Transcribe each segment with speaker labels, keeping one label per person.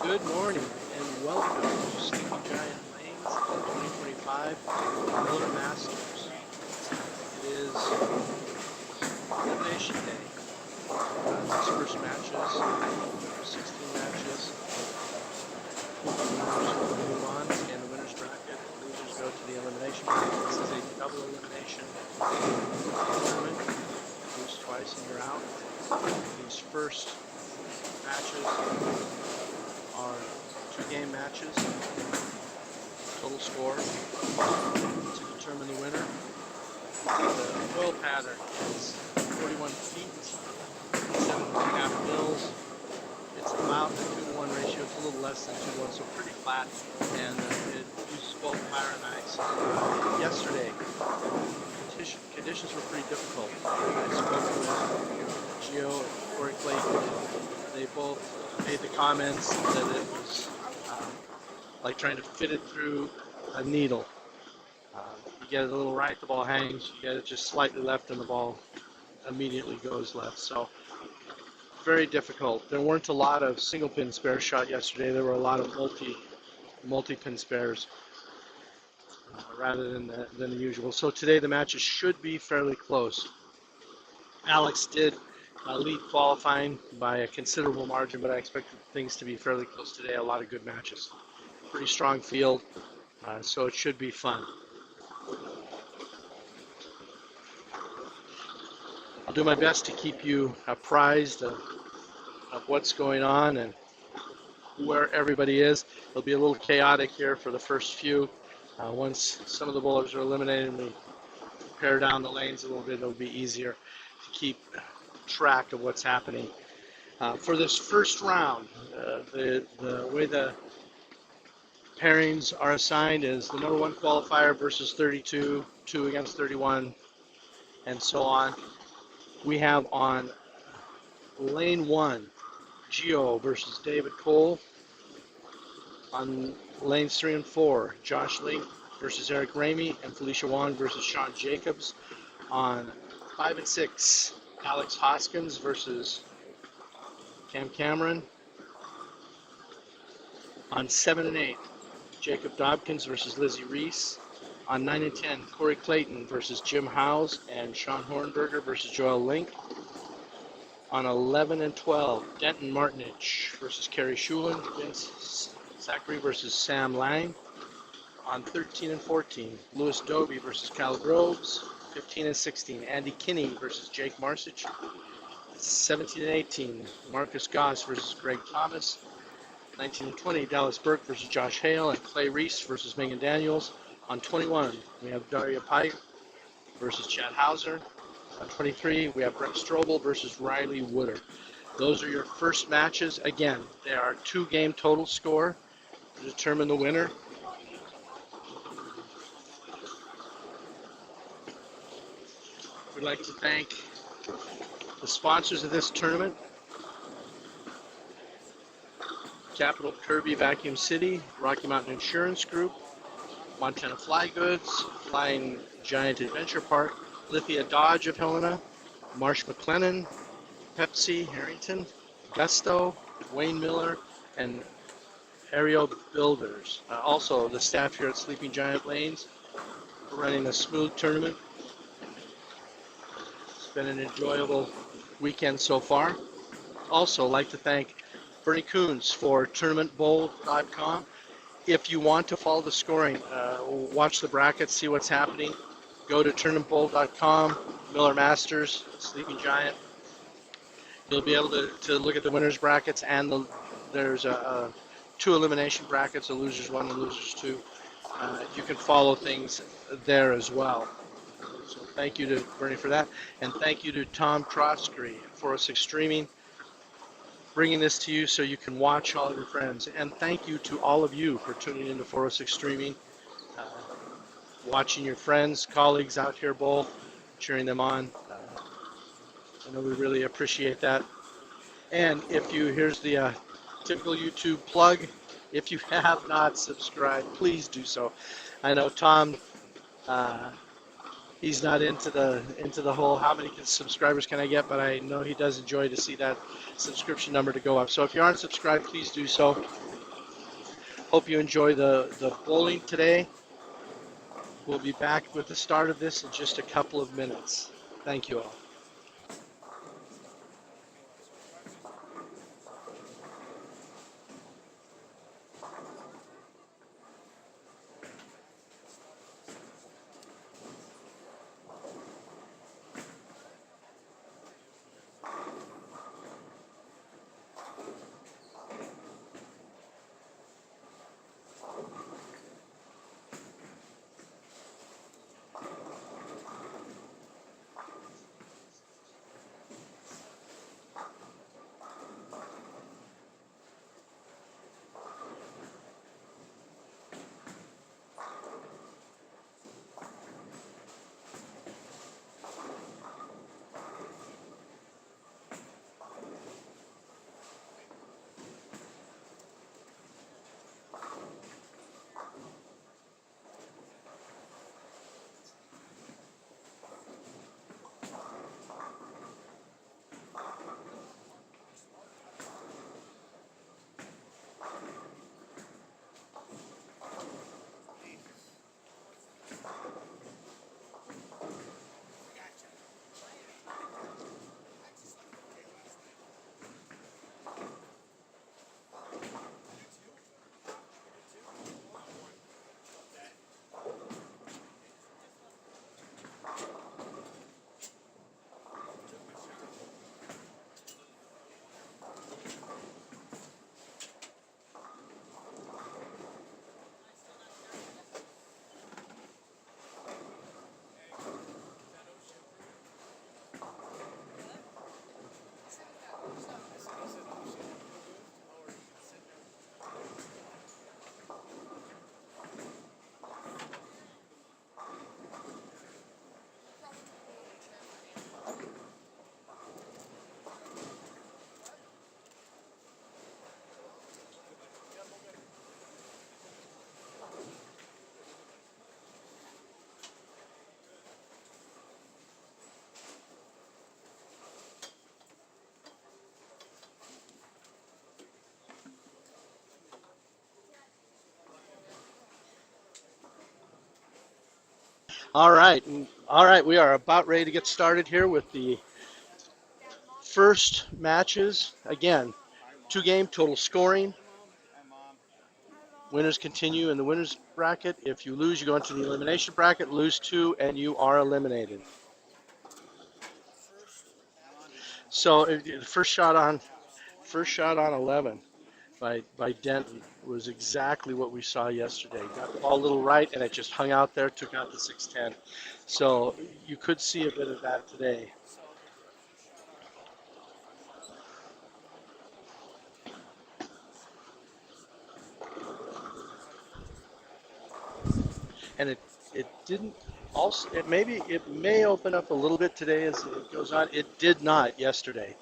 Speaker 1: Good morning and welcome to Sleepy Giant Lanes 2025 Motor Masters. It is elimination day. These first matches, 16 matches. Winners will move on and the winner's bracket. Losers go to the elimination bracket. This is a double elimination tournament. Lose twice and you're out. These first matches are 2-game matches, total score to determine the winner. The oil pattern is 41 feet, 7.5 mils. It's about a 2-to-1 ratio. It's a little less than 2-to-1, so pretty flat, and it uses both fire and ice. Yesterday, conditions were pretty difficult. I spoke with Gio and Corey Clayton. They both made the comments that it was like trying to fit it through a needle. You get it a little right, the ball hangs. You get it just slightly left, and the ball immediately goes left. So very difficult. There weren't a lot of single pin spare shot yesterday. There were a lot of multi-pin spares rather than the usual. So today the matches should be fairly close. Alex did lead qualifying by a considerable margin, but I expected things to be fairly close today. A lot of good matches. Pretty strong field, so it should be fun. I'll do my best to keep you apprised of what's going on and where everybody is. It'll be a little chaotic here for the first few. Once some of the bowlers are eliminated and we pare down the lanes a little bit, it'll be easier to keep track of what's happening. For this first round, the way the pairings are assigned as the number 1 qualifier versus 32, 2 against 31, and so on. We have on lane 1, Gio versus David Cole. On lanes 3 and 4, Josh Link versus Eric Ramey, and Felicia Wong versus Sean Jacobs. On 5 and 6, Alex Hoskins versus Cam Cameron. On 7 and 8, Jacob Dobkins versus Lizzie Reese. On 9 and 10, Corey Clayton versus Jim Howes and Sean Hornberger versus Joel Link. On 11 and 12, Denton Martinich versus Kerry Shulin, Vince Zachary versus Sam Lang. On 13 and 14, Lewis Dobie versus Cal Groves. 15 and 16, Andy Kinney versus Jake Marsich. 17 and 18, Marcus Goss versus Greg Thomas. 19 and 20, Dallas Burke versus Josh Hale, and Clay Reese versus Megan Daniels. On 21, we have Daria Pike versus Chad Hauser. On 23, we have Brett Strobel versus Riley Wooder. Those are your first matches. Again, there are 2-game total score to determine the winner. We'd like to thank the sponsors of this tournament: Capital Kirby Vacuum City, Rocky Mountain Insurance Group, Montana Fly Goods, Flying Giant Adventure Park, Lithia Dodge of Helena, Marsh McLennan, Pepsi Harrington, Gusto, Wayne Miller, and Aerial Builders. Also, the staff here at Sleeping Giant Lanes for running a smooth tournament. It's been an enjoyable weekend so far. Also, like to thank Bernie Coons for tournamentbowl.com. If you want to follow the scoring, watch the brackets, see what's happening, go to tournamentbowl.com, Miller Masters, Sleeping Giant. You'll be able to look at the winners brackets, and there's 2 elimination brackets, a losers 1 and losers 2. You can follow things there as well. So thank you to Bernie for that, and thank you to Tom Troskery for us streaming, bringing this to you so you can watch all of your friends. And thank you to all of you for tuning into 406 Streaming, watching your friends, colleagues out here bowl, cheering them on. I know we really appreciate that. And if you, here's the typical YouTube plug. If you have not subscribed, please do so. I know Tom, he's not into the whole how many subscribers can I get, but I know he does enjoy to see that subscription number to go up. So if you aren't subscribed, please do so. Hope you enjoy the bowling today. We'll be back with the start of this in just a couple of minutes. Thank you all. All right. We are about ready to get started here with the first matches. Again, two-game total scoring. Winners continue in the winners bracket. If you lose, you go into the elimination bracket. Lose two, and you are eliminated. So the first shot on 11 by Denton was exactly what we saw yesterday. Got the ball a little right, and it just hung out there, took out the 610. So you could see a bit of that today. And it didn't also it may open up a little bit today as it goes on. It did not yesterday.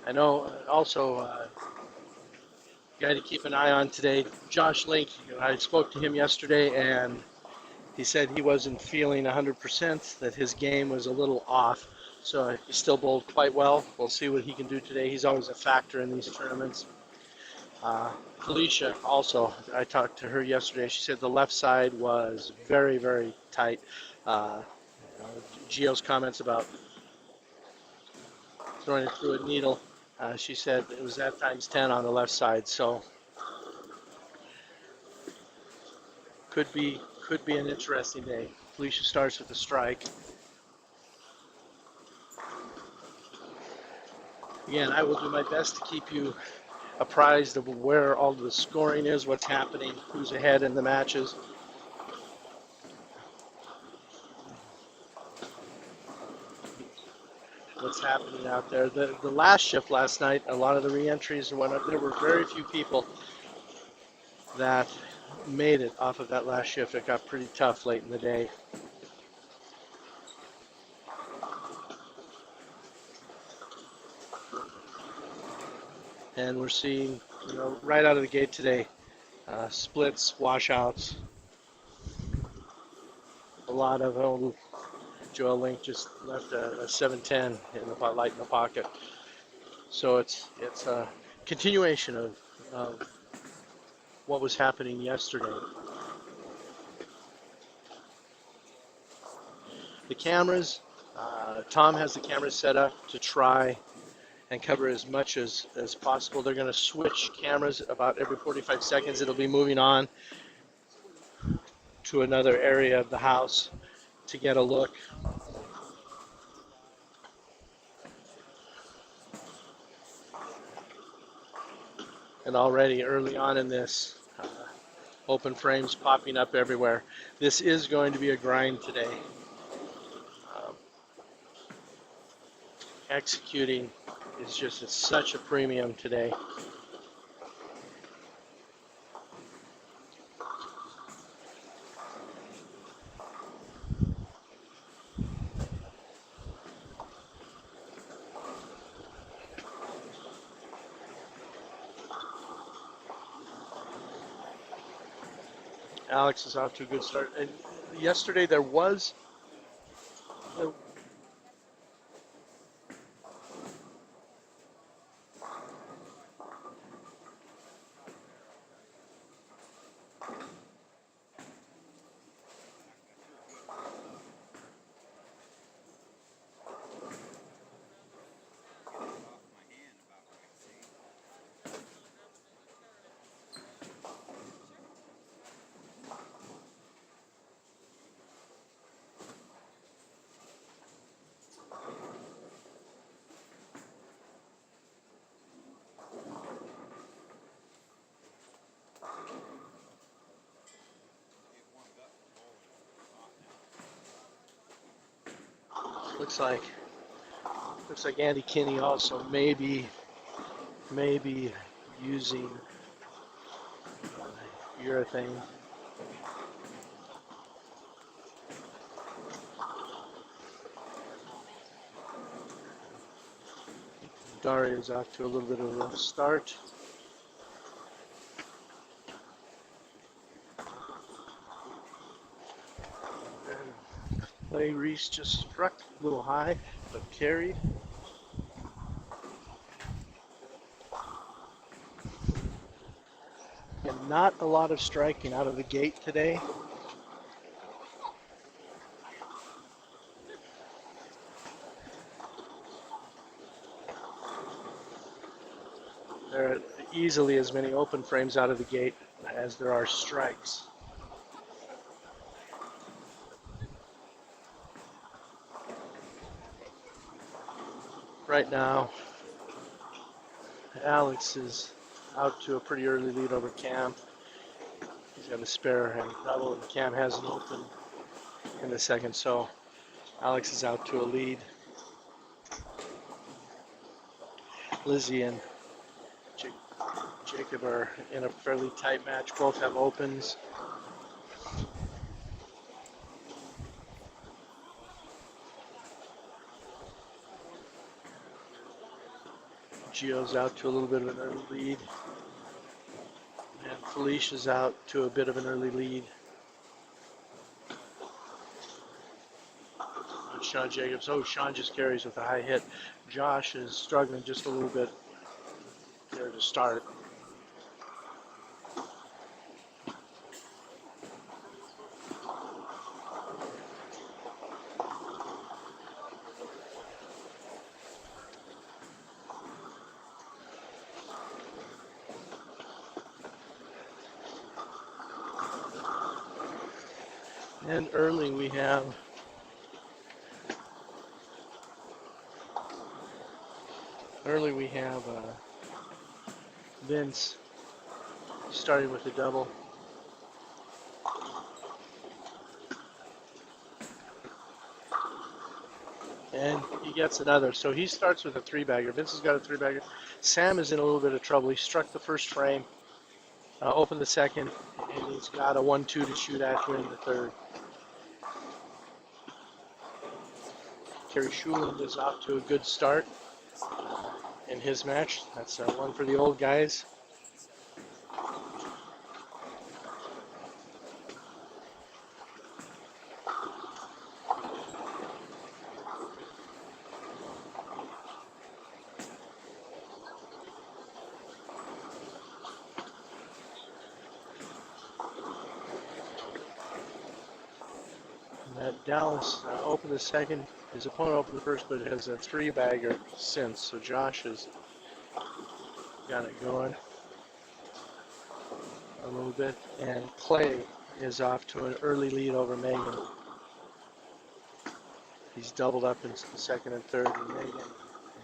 Speaker 1: I know also guy to keep an eye on today, Josh Link. I spoke to him yesterday, and he said he wasn't feeling 100%, that his game was a little off. So he still bowled quite well. We'll see what he can do today. He's always a factor in these tournaments. Felicia also, I talked to her yesterday. She said the left side was very, very tight. Uh, Gio's comments about throwing it through a needle, she said it was that times 10 on the left side. So could be an interesting day. Felicia starts with a strike. Again, I will do my best to keep you apprised of where all the scoring is, what's happening, who's ahead in the matches. What's happening out there. The last shift last night, a lot of the re-entries and whatnot, there were very few people that made it off of that last shift. It got pretty tough late in the day. And we're seeing, right out of the gate today, splits, washouts. A lot of old Joel Link just left a 710 in the light in the pocket. So it's a continuation of what was happening yesterday. The cameras, Tom has the cameras set up to try and cover as much as possible. They're going to switch cameras about every 45 seconds. It'll be moving on to another area of the house to get a look. And already early on in this, open frames popping up everywhere. This is going to be a grind today. Executing is just at such a premium today. Alex is off to a good start. And yesterday there was looks like Andy Kinney also maybe using urethane. Dario's off to a little bit of a rough start. Larry Reese just struck a little high, but carried. Not a lot of striking out of the gate today. There are easily as many open frames out of the gate as there are strikes. Right now, Alex is out to a pretty early lead over Cam. He's got a spare and double, and Cam has an open in the second, so Alex is out to a lead. Lizzie and Jacob are in a fairly tight match. Both have opens. Gio's out to a little bit of an early lead. And Felicia's out to a bit of an early lead. And Sean Jacobs, Sean just carries with a high hit. Josh is struggling just a little bit there to start. And early we have Vince starting with a double. And he gets another. So he starts with a three-bagger. Vince has got a three-bagger. Sam is in a little bit of trouble. He struck the first frame, opened the second, and he's got a 1-2 to shoot at to win the third. Kerry Schuland is off to a good start in his match. That's one for the old guys. Dallas opened the second. His opponent opened the first, but has a three-bagger since. So Josh has got it going a little bit. And Clay is off to an early lead over Megan. He's doubled up in the second and third, and Megan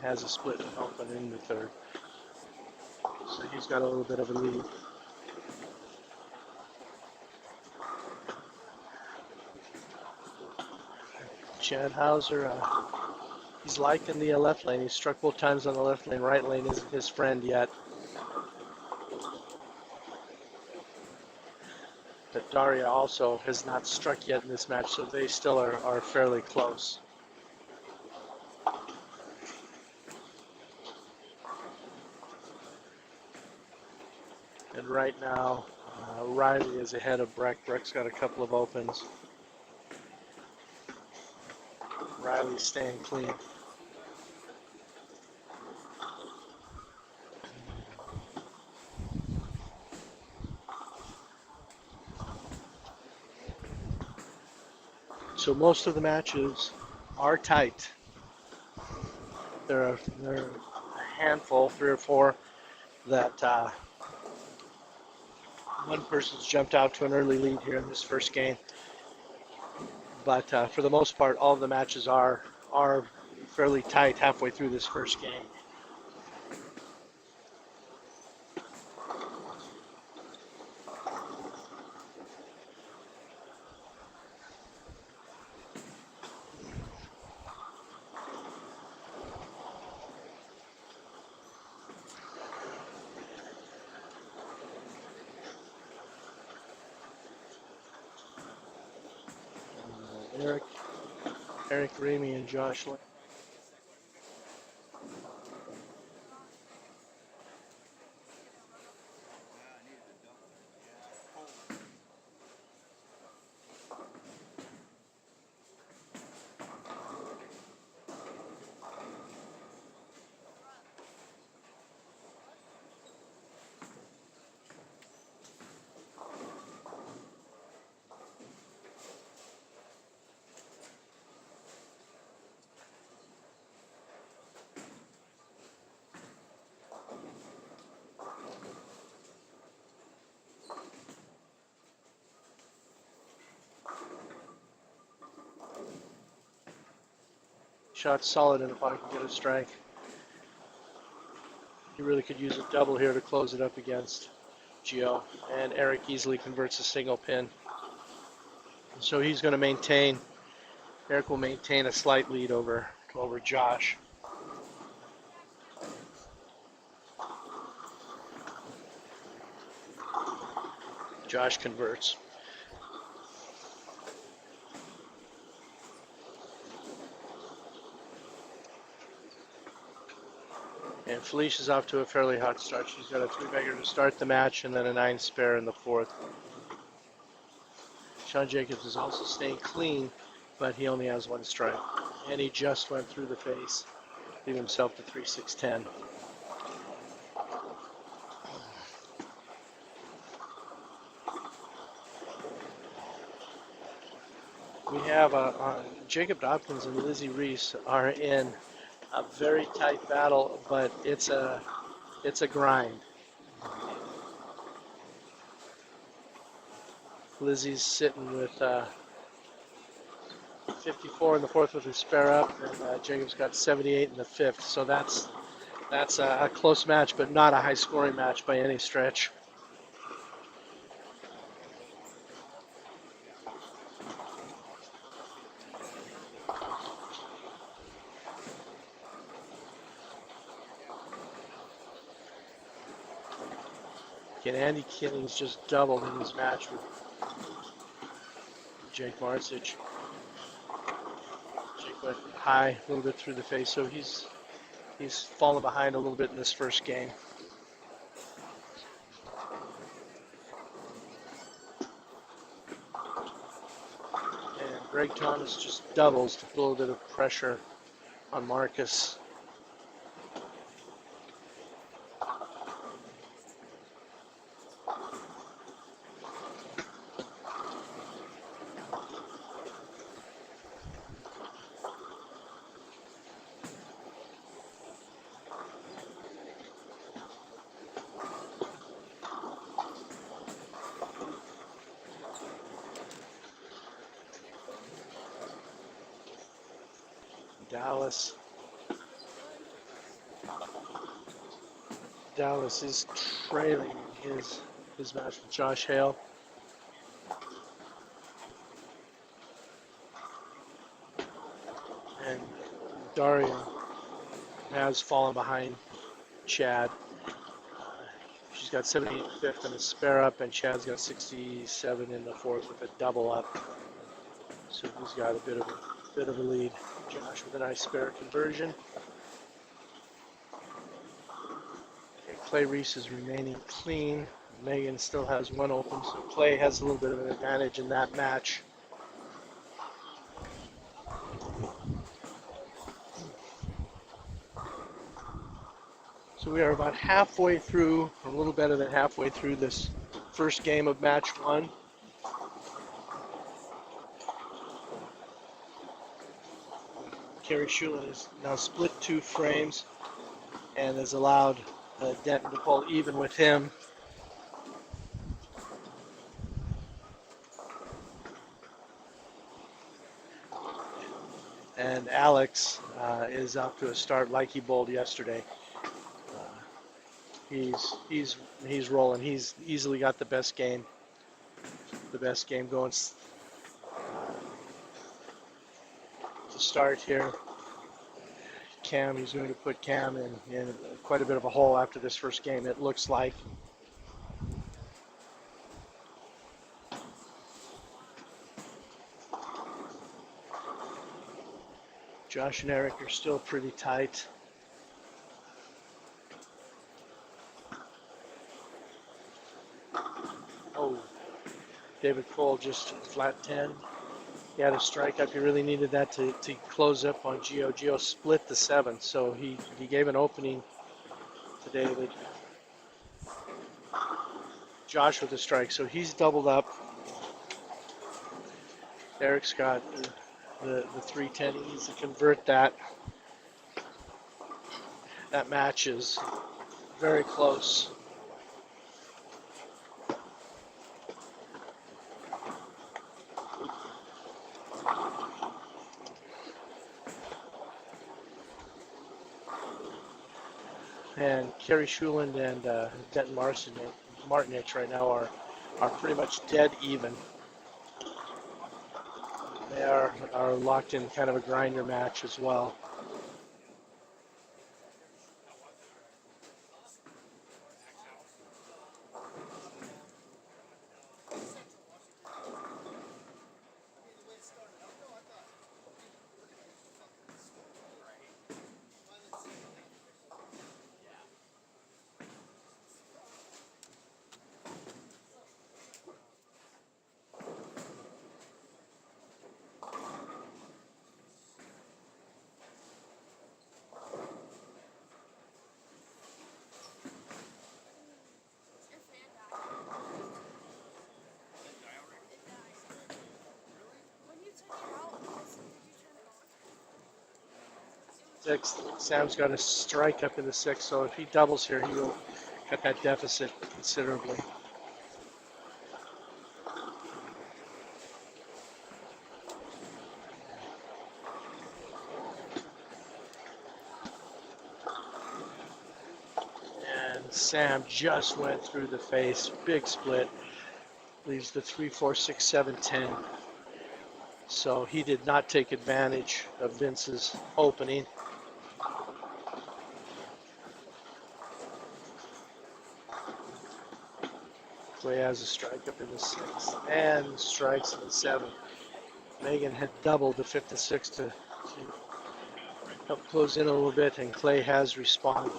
Speaker 1: has a split and open in the third. So he's got a little bit of a lead. Chad Hauser, he's liking the left lane. He's struck both times on the left lane. Right lane isn't his friend yet. But Daria also has not struck yet in this match, so they still are fairly close. And right now, Riley is ahead of Breck. Breck's got a couple of opens. Riley's staying clean. So most of the matches are tight. There are a handful, 3 or 4, that one person's jumped out to an early lead here in this first game. But for the most part, all of the matches are fairly tight halfway through this first game. Eric Ramey and Josh Lane. Shot's solid, and if I can get a strike, he really could use a double here to close it up against Gio. And Eric easily converts a single pin. So he's going to maintain, Eric will maintain a slight lead over Josh. Josh converts. And Felicia's off to a fairly hot start. She's got a 3-bagger to start the match and then a 9 spare in the 4th. Sean Jacobs is also staying clean, but he only has 1 strike. And he just went through the face, leaving himself to 3-6-10. We have Jacob Dopkins and Lizzie Reese are in a very tight battle, but it's a grind. Lizzie's sitting with 54 in the 4th with his spare up, and Jacob's got 78 in the 5th. So that's a close match, but not a high-scoring match by any stretch. Again, Andy Killings just doubled in his match with Jake Marcich. Jake went high a little bit through the face, so he's fallen behind a little bit in this first game. And Greg Thomas just doubles to put a little bit of pressure on Marcus. Dallas is trailing his match with Josh Hale. And Daria has fallen behind Chad. She's got 78 5th and a spare up, and Chad's got 67 in the 4th with a double up. So he's got a bit of a lead. Josh with a nice spare conversion. Clay Reese is remaining clean. Megan still has 1 open, so Clay has a little bit of an advantage in that match. So we are about halfway through, a little better than halfway through this first game of match 1. Kerry Shulin has now split 2 frames and has allowed Denton to pull even with him. And Alex is off to a start like he bowled yesterday. He's rolling. He's easily got the best game going to start here. Cam, he's going to put Cam in quite a bit of a hole after this first game, it looks like. Josh and Eric are still pretty tight. Oh, David Cole just flat 10. He had a strike up. He really needed that to close up on Gio. Gio split the 7, so he gave an opening to David. Josh with a strike, so he's doubled up. Eric's got the 310. He needs to convert that. That match is very close. and Kerry Schuland and Denton Martinich right now are pretty much dead even. They are locked in kind of a grinder match as well. Sixth, Sam's got a strike up in the sixth, so if he doubles here, he will cut that deficit considerably. And Sam just went through the face, big split, leaves the 3, 4, 6, 7, 10. So he did not take advantage of Vince's opening. Clay has a strike up in the sixth and strikes in the seventh. Megan had doubled the fifth and sixth to help close in a little bit, and Clay has responded.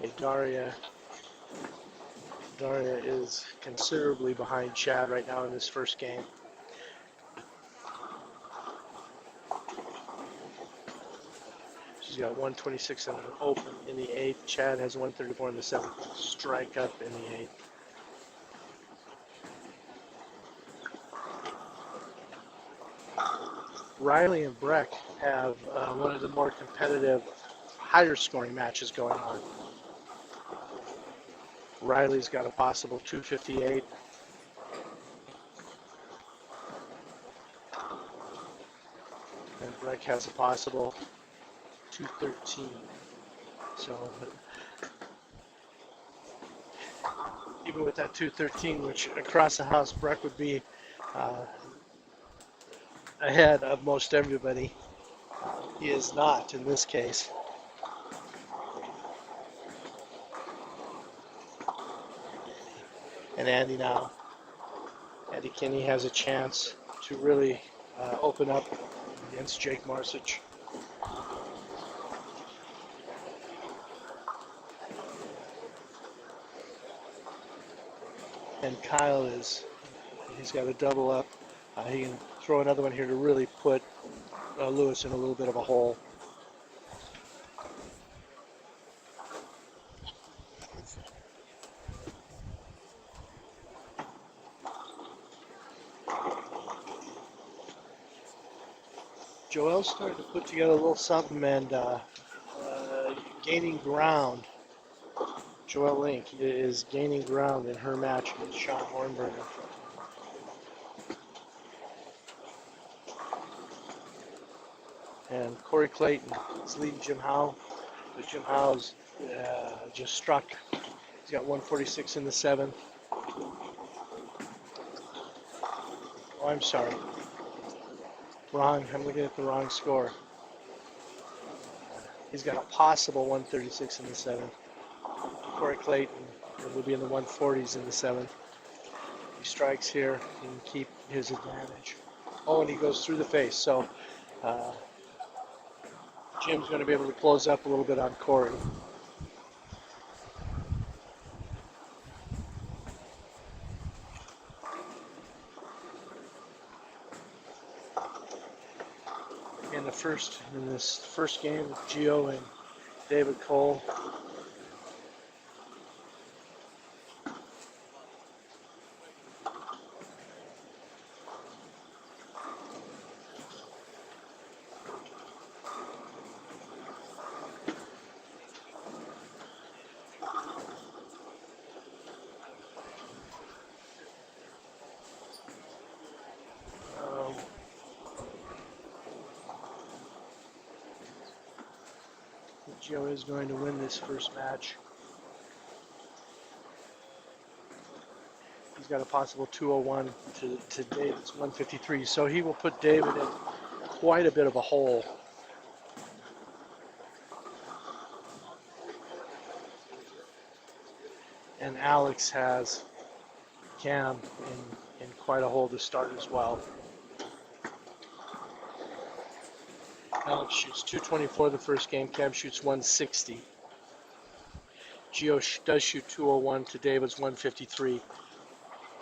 Speaker 1: Okay, Daria is considerably behind Chad right now in this first game. She's got 126 in an open in the eighth. Chad has 134 in the seventh. Strike up in the eighth. Riley and Breck have one of the more competitive, higher scoring matches going on. Riley's got a possible 258. And Breck has a possible 213. So even with that 213, which across the house, Breck would be ahead of most everybody. He is not in this case. And Andy now. Andy Kinney has a chance to really open up against Jake Marsich. And Kyle he's got a double up. He can throw another one here to really put Lewis in a little bit of a hole. Joelle's starting to put together a little something and gaining ground. Joelle Link is gaining ground in her match with Sean Hornberger. And Corey Clayton is leading Jim Howe. But Jim Howe's just struck. He's got 146 in the seventh. Oh, I'm sorry. Wrong. I'm looking at the wrong score. He's got a possible 136 in the seventh. Corey Clayton will be in the 140s in the seventh. He strikes here and keep his advantage. Oh, and he goes through the face. So Jim's going to be able to close up a little bit on Corey. In this first game, Gio and David Cole. Gio is going to win this first match. He's got a possible 201 to David's 153, so he will put David in quite a bit of a hole. And Alex has Cam in quite a hole to start as well. Alex shoots 224 the first game, Cam shoots 160. Gio does shoot 201 to David's 153.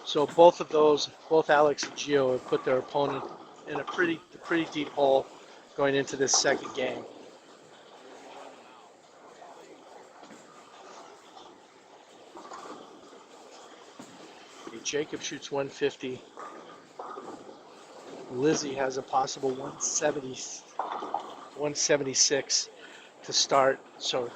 Speaker 1: So both of those, both Alex and Gio have put their opponent in a pretty deep hole going into this second game. Okay, Jacob shoots 150. Lizzie has a possible 176 to start. So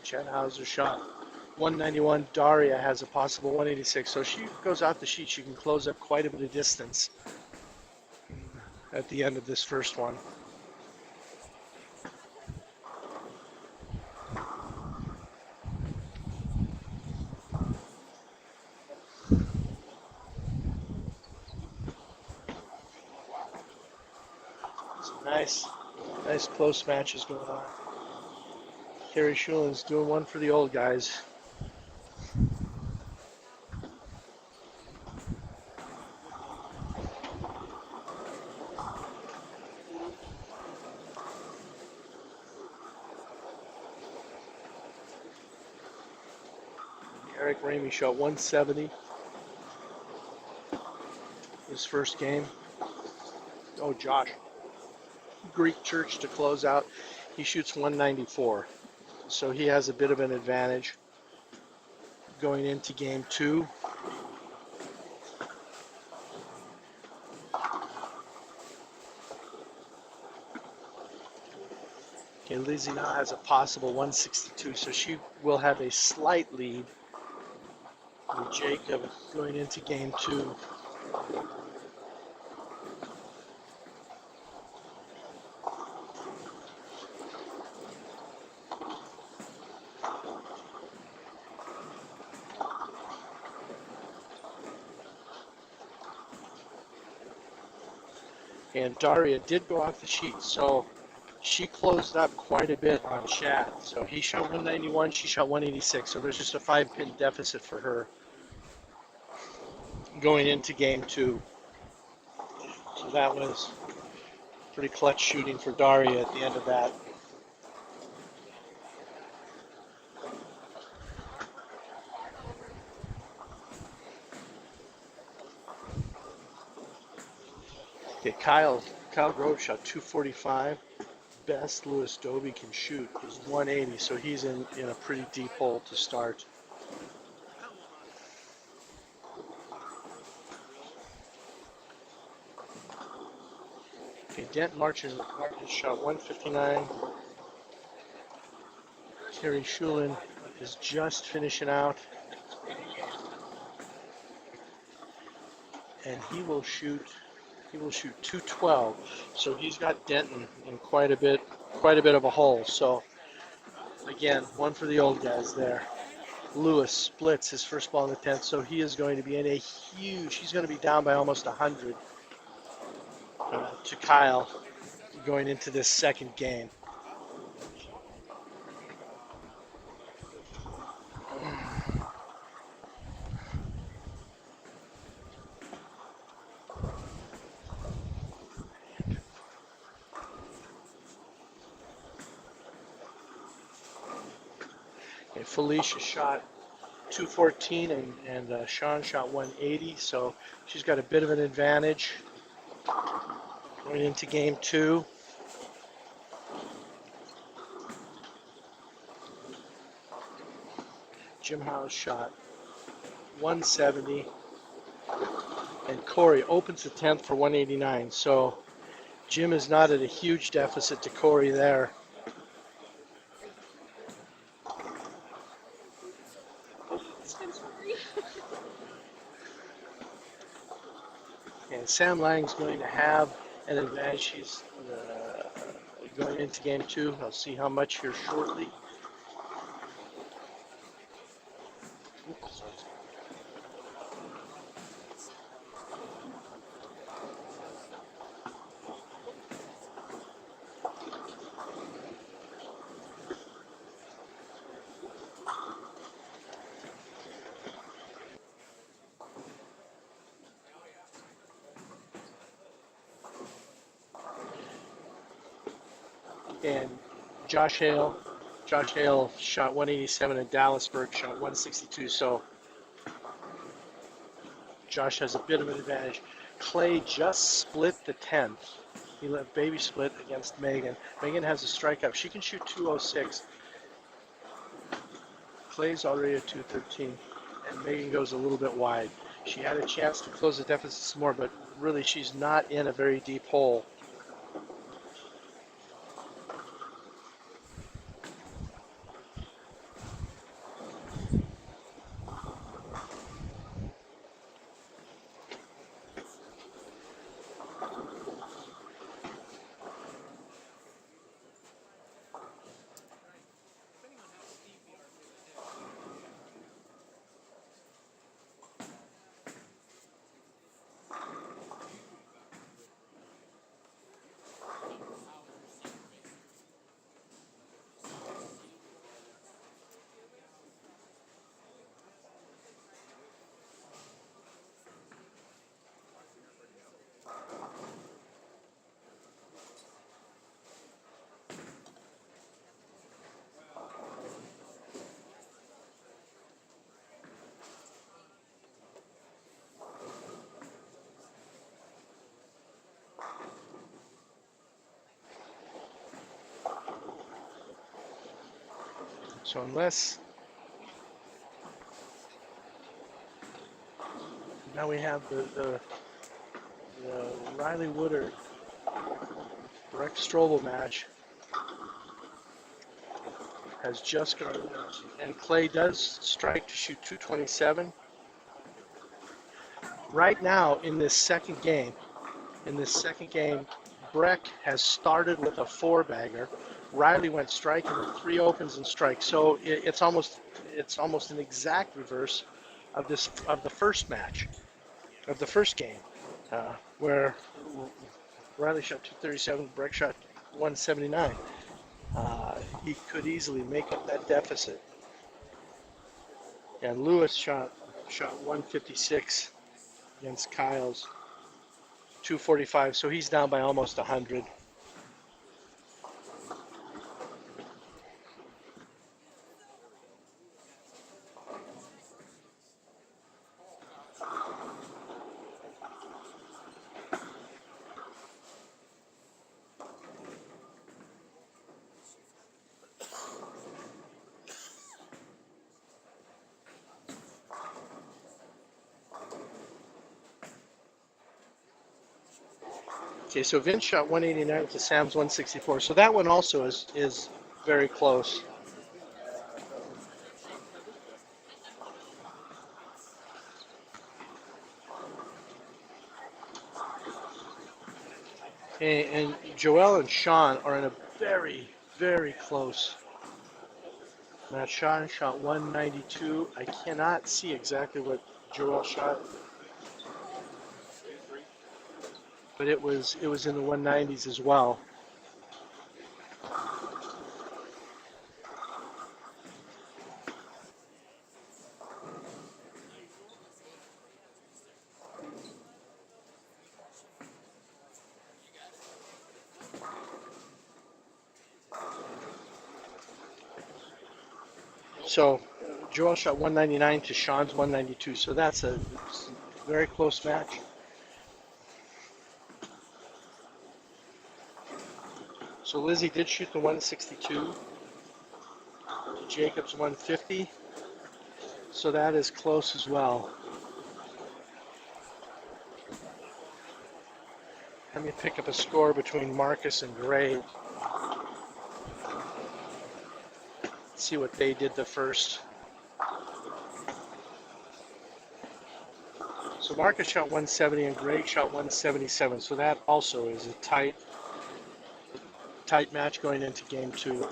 Speaker 1: Chad Hauser shot 191. Daria has a possible 186. So she goes off the sheet. She can close up quite a bit of distance at the end of this first one. Some nice close matches going on. Carrie Schulen's doing one for the old guys. Eric Ramey shot 170 his first game. Oh, Josh. Greek Church to close out. He shoots 194. So he has a bit of an advantage going into game two. Okay, Lizzie now has a possible 162, so she will have a slight lead with Jacob going into game two. And Daria did go off the sheet, so she closed up quite a bit on Chad. So he shot 191, she shot 186. So there's just a 5-pin deficit for her going into game two. So that was pretty clutch shooting for Daria at the end of that. Okay, Kyle Grove shot 245. Best Louis Dobie can shoot is 180, so he's in a pretty deep hole to start. Okay, Dent Martin shot 159. Terry Schulen is just finishing out. And he will shoot 212. So he's got Denton in quite a bit of a hole. So again, one for the old guys there. Lewis splits his first ball in the 10th, so he is going to be in a huge, he's going to be down by almost 100 to Kyle going into this second game. Felicia shot 214 and Sean shot 180, so she's got a bit of an advantage going into game two. Jim House shot 170, and Corey opens the 10th for 189. So Jim is not at a huge deficit to Corey there. And Sam Lang's going to have an advantage. She's going into game two. I'll see how much here shortly. And Josh Hale shot 187 and Dallasberg shot 162. So Josh has a bit of an advantage. Clay just split the 10th. He let baby split against Megan. Megan has a strikeout. She can shoot 206. Clay's already at 213, and Megan goes a little bit wide. She had a chance to close the deficit some more, but really she's not in a very deep hole. So unless now we have the Riley Woodard Breck Strobel match has just gone, and Clay does strike to shoot 227. Right now in this second game, Breck has started with a four-bagger. Riley went striking with 3 opens and strikes. So it's almost an exact reverse of the first match, of the first game, where Riley shot 237, Breck shot 179. He could easily make up that deficit. And Lewis shot 156 against Kyle's 245, so he's down by almost 100. Okay, so Vince shot 189 to Sam's 164. So that one also is very close. And Joel and Sean are in a very, very close match. Sean shot 192. I cannot see exactly what Joel shot, but it was in the 190s as well. So Joel shot 199 to Sean's 192. So that's a very close match. So Lizzie did shoot the 162 to Jacob's 150. So that is close as well. Let me pick up a score between Marcus and Gray. See what they did the first. So Marcus shot 170 and Gray shot 177. So that also is a tight match going into game 2.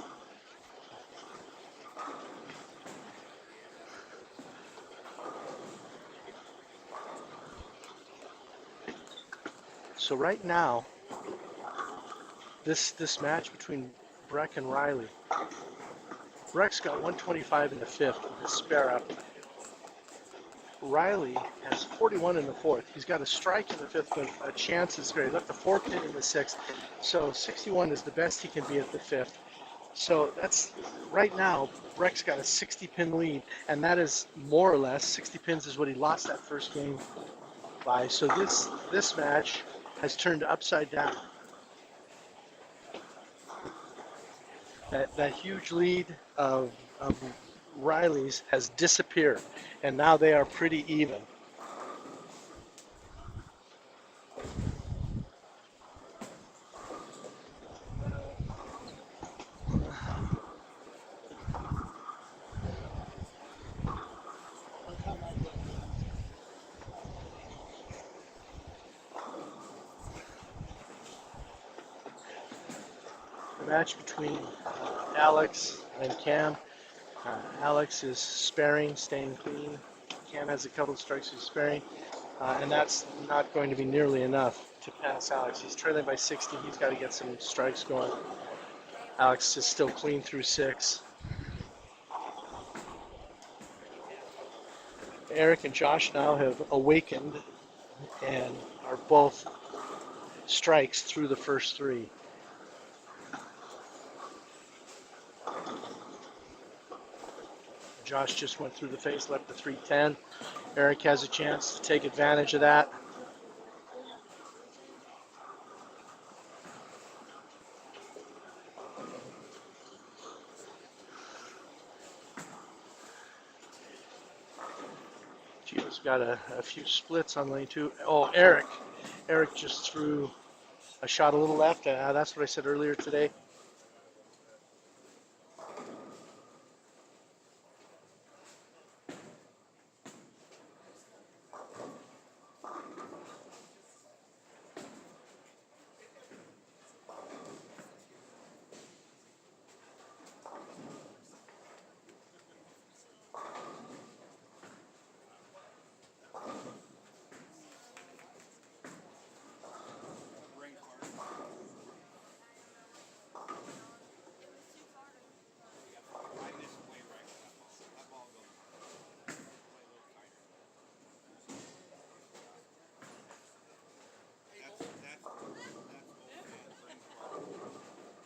Speaker 1: So right now, this match between Breck and Riley. Breck's got 125 in the 5th with his spare up. Riley has 41 in the 4th. He's got a strike in the 5th, but a chance is great. He left the 4 pin in the 6th. So 61 is the best he can be at the 5th. So that's, right now, Breck's got a 60 pin lead, and that is more or less, 60 pins is what he lost that first game by. So this match has turned upside down. That huge lead of Riley's has disappeared, and now they are pretty even. The match between Alex and Cam. Alex is sparing, staying clean. Cam has a couple of strikes, he's sparing. And that's not going to be nearly enough to pass Alex. He's trailing by 60. He's got to get some strikes going. Alex is still clean through 6. Eric and Josh now have awakened and are both strikes through the first 3. Josh just went through the face, left the 310. Eric has a chance to take advantage of that. Gio's got a few splits on lane 2. Oh, Eric just threw a shot a little left. That's what I said earlier today.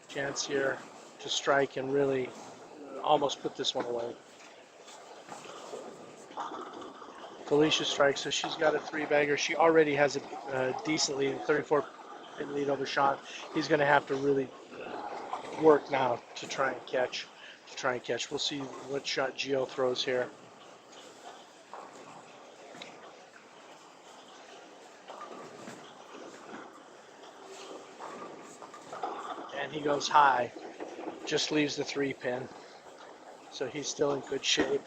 Speaker 1: Chance here to strike and really almost put this one away. Felicia strikes, so she's got a 3-bagger. She already has a decent lead, 34 pin lead over Sean. He's going to have to really work now to try and catch. We'll see what shot Gio throws here. And he goes high, just leaves the 3 pin. So he's still in good shape.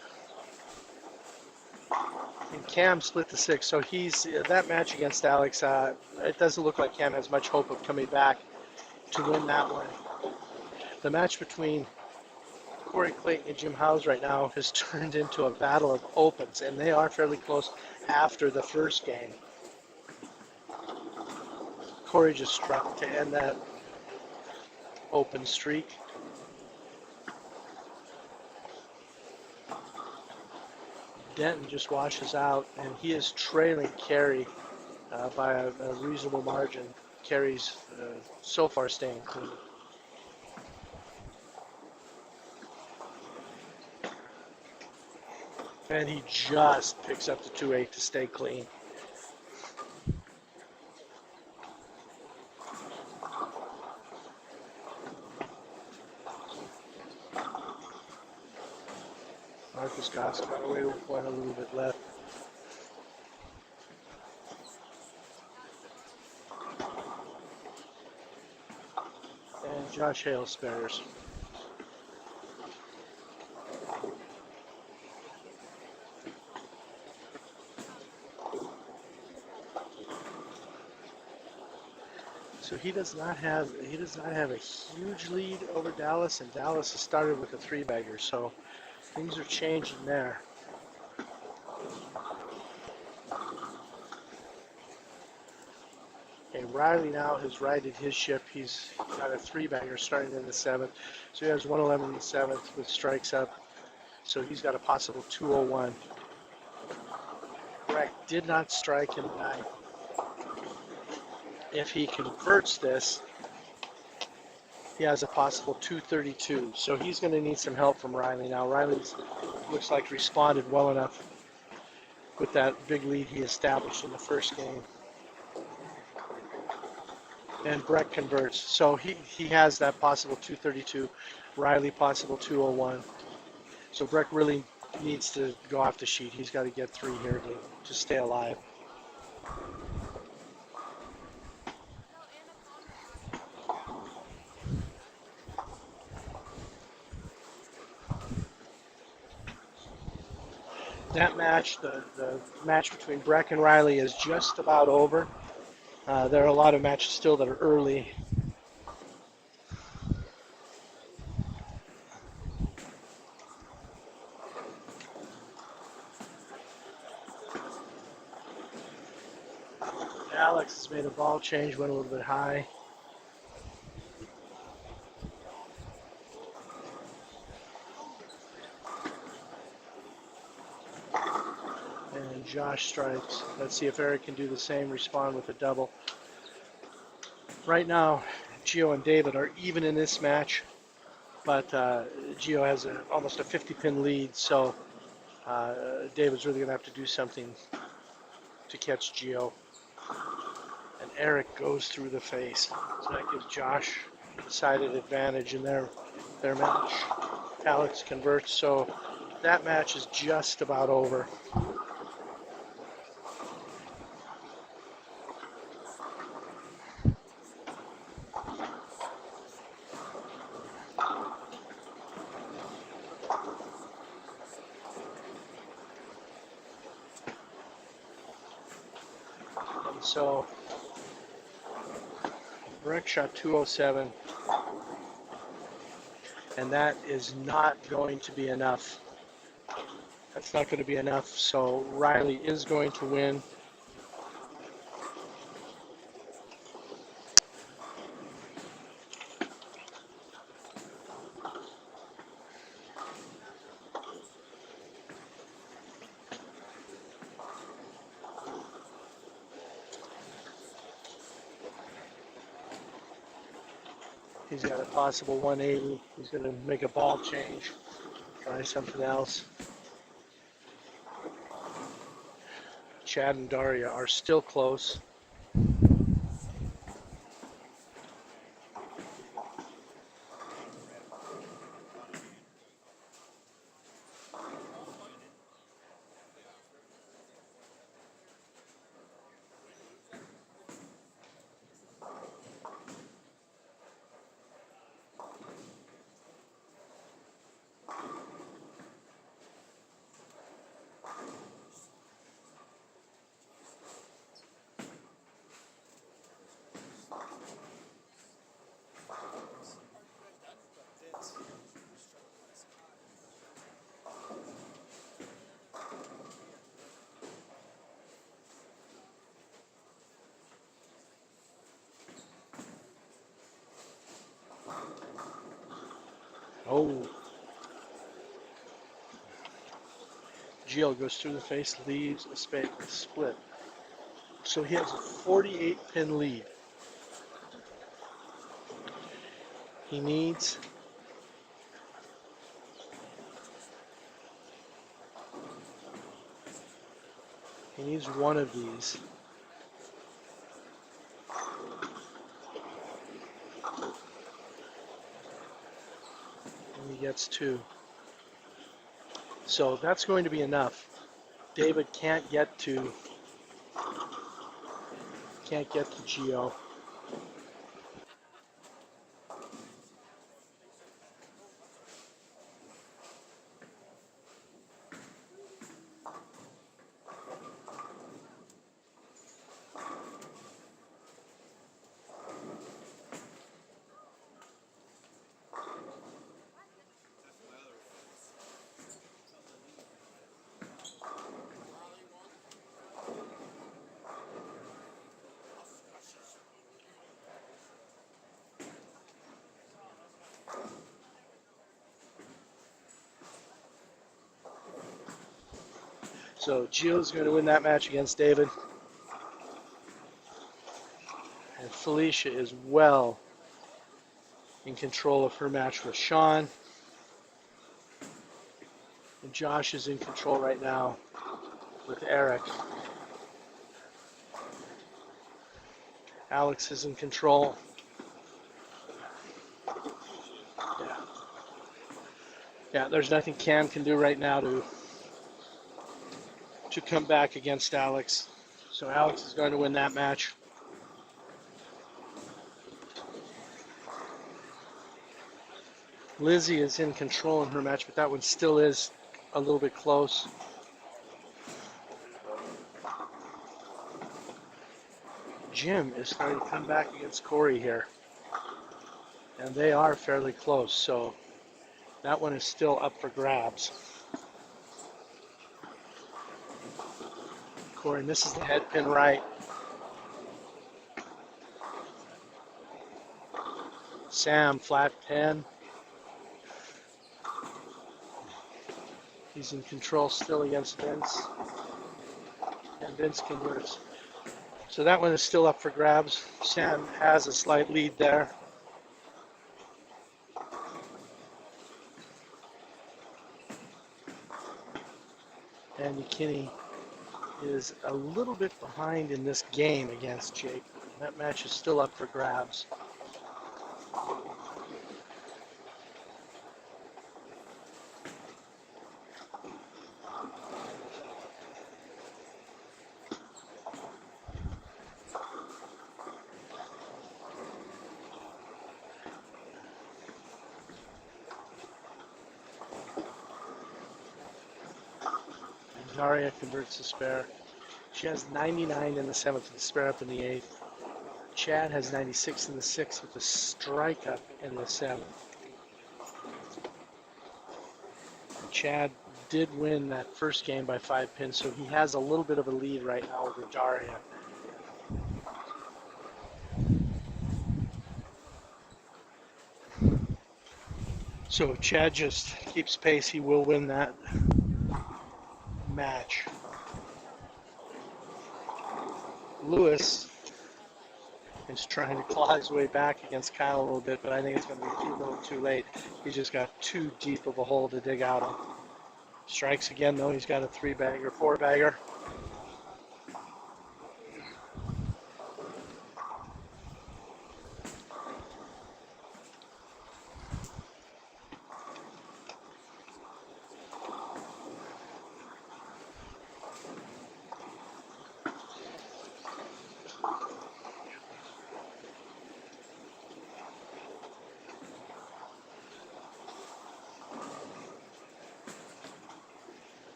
Speaker 1: And Cam split the 6, so he's that match against Alex. It doesn't look like Cam has much hope of coming back to win that one. The match between Corey Clayton and Jim Howes right now has turned into a battle of opens, and they are fairly close after the first game. Corey just struck to end that open streak. Denton just washes out, and he is trailing Carey by a reasonable margin. Carey's so far staying clean. And he just picks up the 2-8 to stay clean. Marcus Goss got away with one a little bit left. And Josh Hale spares. So he does not have a huge lead over Dallas, and Dallas has started with a 3-bagger, so things are changing there. Okay, Riley now has righted his ship. He's got a 3-bagger starting in the 7th, so he has 111 in the 7th with strikes up. So he's got a possible 201. Breck did not strike in the 9th. If he converts this, he has a possible 232. So he's going to need some help from Riley now. Riley looks like responded well enough with that big lead he established in the first game. And Breck converts. So he has that possible 232. Riley possible 201. So Breck really needs to go off the sheet. He's got to get 3 here to stay alive. That match, the match between Breck and Riley is just about over. There are a lot of matches still that are early. Alex has made a ball change, went a little bit high. And Josh strikes. Let's see if Eric can do the same, respond with a double. Right now, Gio and David are even in this match, but Gio has almost a 50-pin lead, so David's really going to have to do something to catch Gio. And Eric goes through the face. So that gives Josh a decided advantage in their match. Alex converts, so that match is just about over. And so Breck shot 207, and that is not going to be enough. That's not going to be enough, so Riley is going to win. He's got a possible 180. He's going to make a ball change, try something else. Chad and Daria are still close. Oh. Gio goes through the face, leaves a split. So he has a 48-pin lead. He needs He needs one of these. And he gets 2. So that's going to be enough. David can't get to Gio. So Gio's going to win that match against David. And Felicia is well in control of her match with Sean. And Josh is in control right now with Eric. Alex is in control. Yeah, there's nothing Cam can do right now to come back against Alex. So Alex is going to win that match. Lizzie is in control in her match, but that one still is a little bit close. Jim is starting to come back against Corey here. And they are fairly close, so that one is still up for grabs. Corey misses the head pin right. Sam, flat 10. He's in control still against Vince. And Vince converts. So that one is still up for grabs. Sam has a slight lead there. And McKinney is a little bit behind in this game against Jake. That match is still up for grabs. Daria converts the spare. She has 99 in the 7th, the spare up in the 8th. Chad has 96 in the 6th with the strike up in the 7th. Chad did win that first game by 5 pins, so he has a little bit of a lead right now over Daria. So if Chad just keeps pace, he will win that match. Lewis is trying to claw his way back against Kyle a little bit, but I think it's going to be a little too late. He just got too deep of a hole to dig out of. Strikes again, though. He's got a 3-bagger, 4-bagger.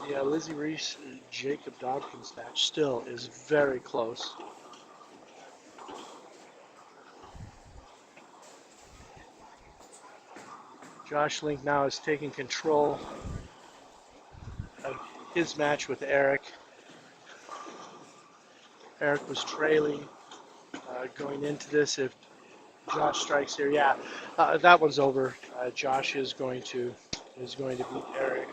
Speaker 1: Yeah, Lizzie Reese, Jacob Dawkins match still is very close. Josh Link now is taking control of his match with Eric. Eric was trailing going into this. If Josh strikes here, yeah, that one's over. Josh is going to beat Eric.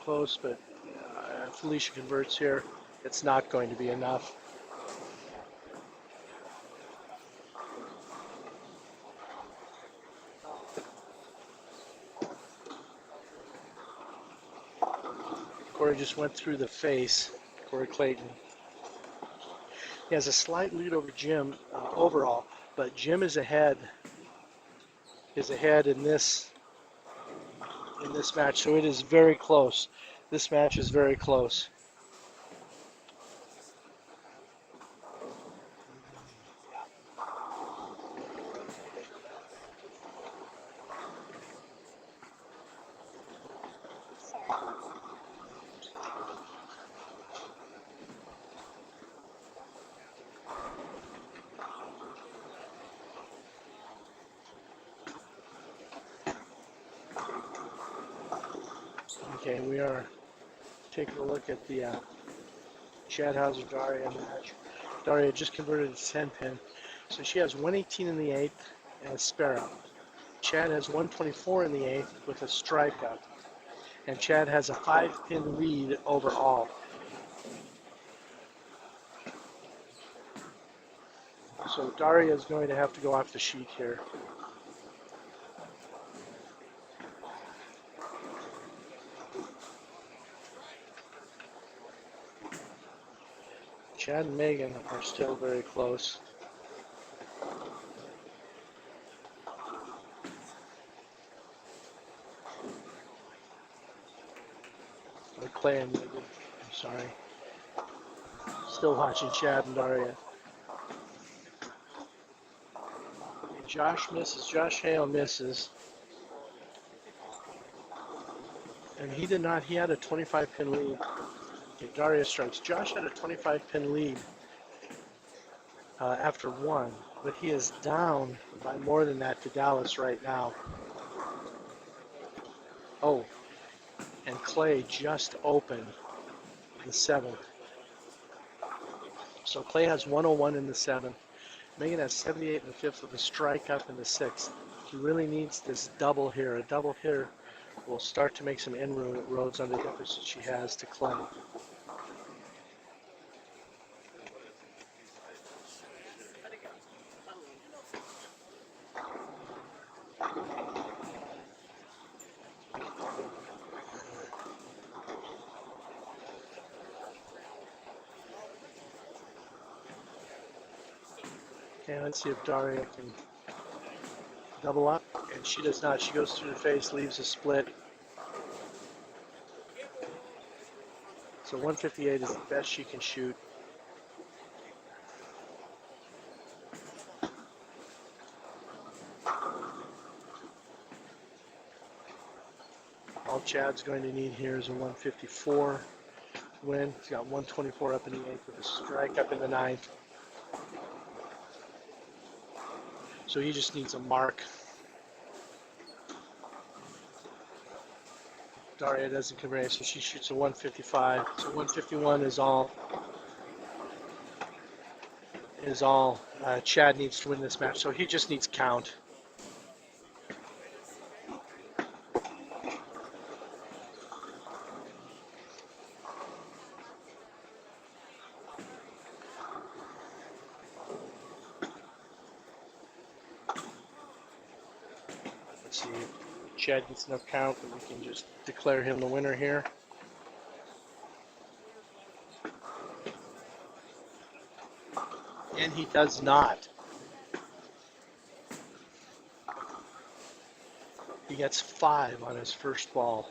Speaker 1: close, but if Felicia converts here, it's not going to be enough. Corey just went through the face, Corey Clayton. He has a slight lead over Jim overall, but Jim is ahead in this match, so it is very close. This match is very close. Okay, we are taking a look at the Chad Hauser-Daria match. Daria just converted a 10 pin, so she has 118 in the 8th and a spare up. Chad has 124 in the 8th with a strike up, and Chad has a 5 pin lead overall. So Daria is going to have to go off the sheet here. Chad and Megan are still very close. Or Clay and Megan, I'm sorry. Still watching Chad and Daria. Josh misses, Josh Hale misses. And he did not, he had a 25 pin lead. Okay, Daria strikes. Josh had a 25 pin lead after one, but he is down by more than that to Dallas right now. Oh, and Clay just opened the 7th. So Clay has 101 in the 7th. Megan has 78 in the 5th with a strike up in the 6th. He really needs this double here. A double here will start to make some inroads on the deficit she has to Clay. Okay, let's see if Daria can double up, and she does not. She goes through the face, leaves a split. So 158 is the best she can shoot. All Chad's going to need here is a 154 win. He's got 124 up in the 8th with a strike up in the 9th. So he just needs a mark. Daria doesn't convert, so she shoots a 155. So 151 is all Chad needs to win this match. So he just needs count. Let's see if Chad gets enough count that we can just declare him the winner here. And he does not. He gets 5 on his first ball.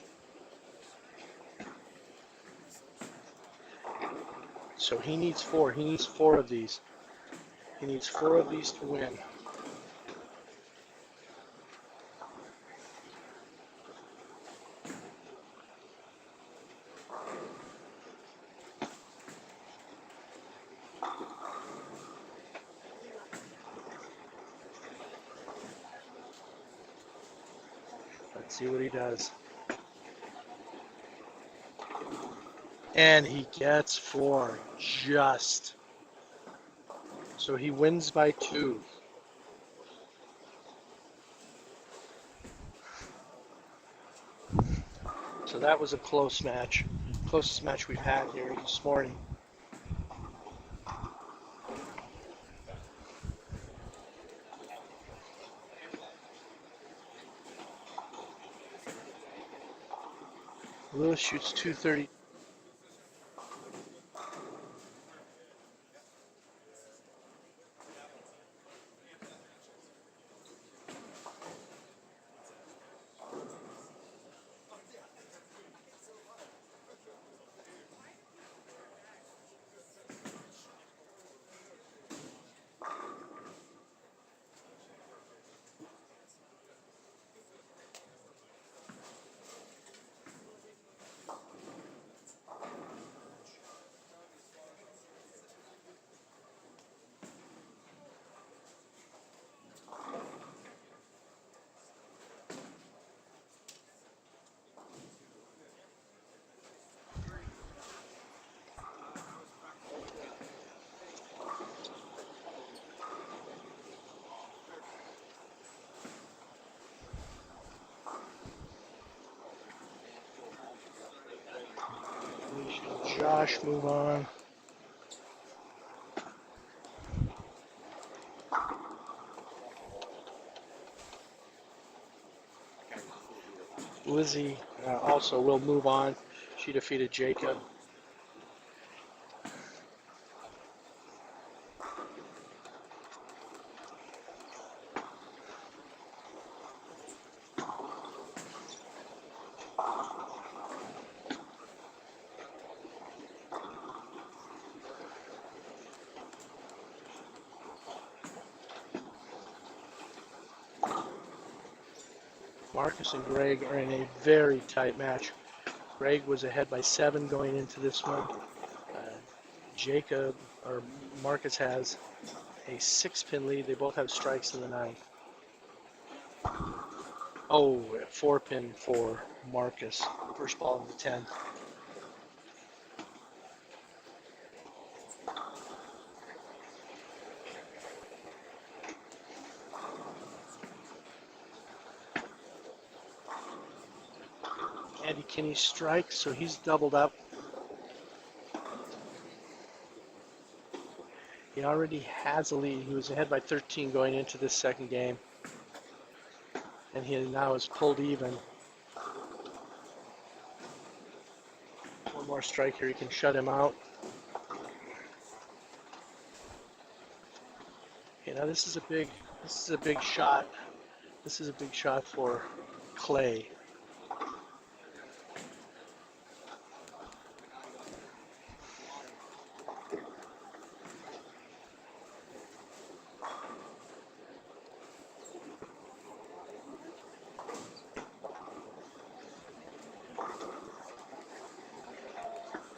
Speaker 1: So he needs 4. He needs 4 of these. He needs 4 of these to win. Let's see what he does. And he gets 4, just. So he wins by 2. So that was a close match. Closest match we've had here this morning. Lewis shoots 230. Josh move on. Lizzie also will move on. She defeated Jacob. Marcus and Greg are in a very tight match. Greg was ahead by 7 going into this one. Jacob, or Marcus, has a 6-pin lead. They both have strikes in the 9th. Oh, 4-pin for Marcus. First ball in the 10th. Andy Kinney strikes, so he's doubled up. He already has a lead. He was ahead by 13 going into this second game. And he now is pulled even. One more strike here, he can shut him out. Okay, now this is a big shot. This is a big shot for Clay.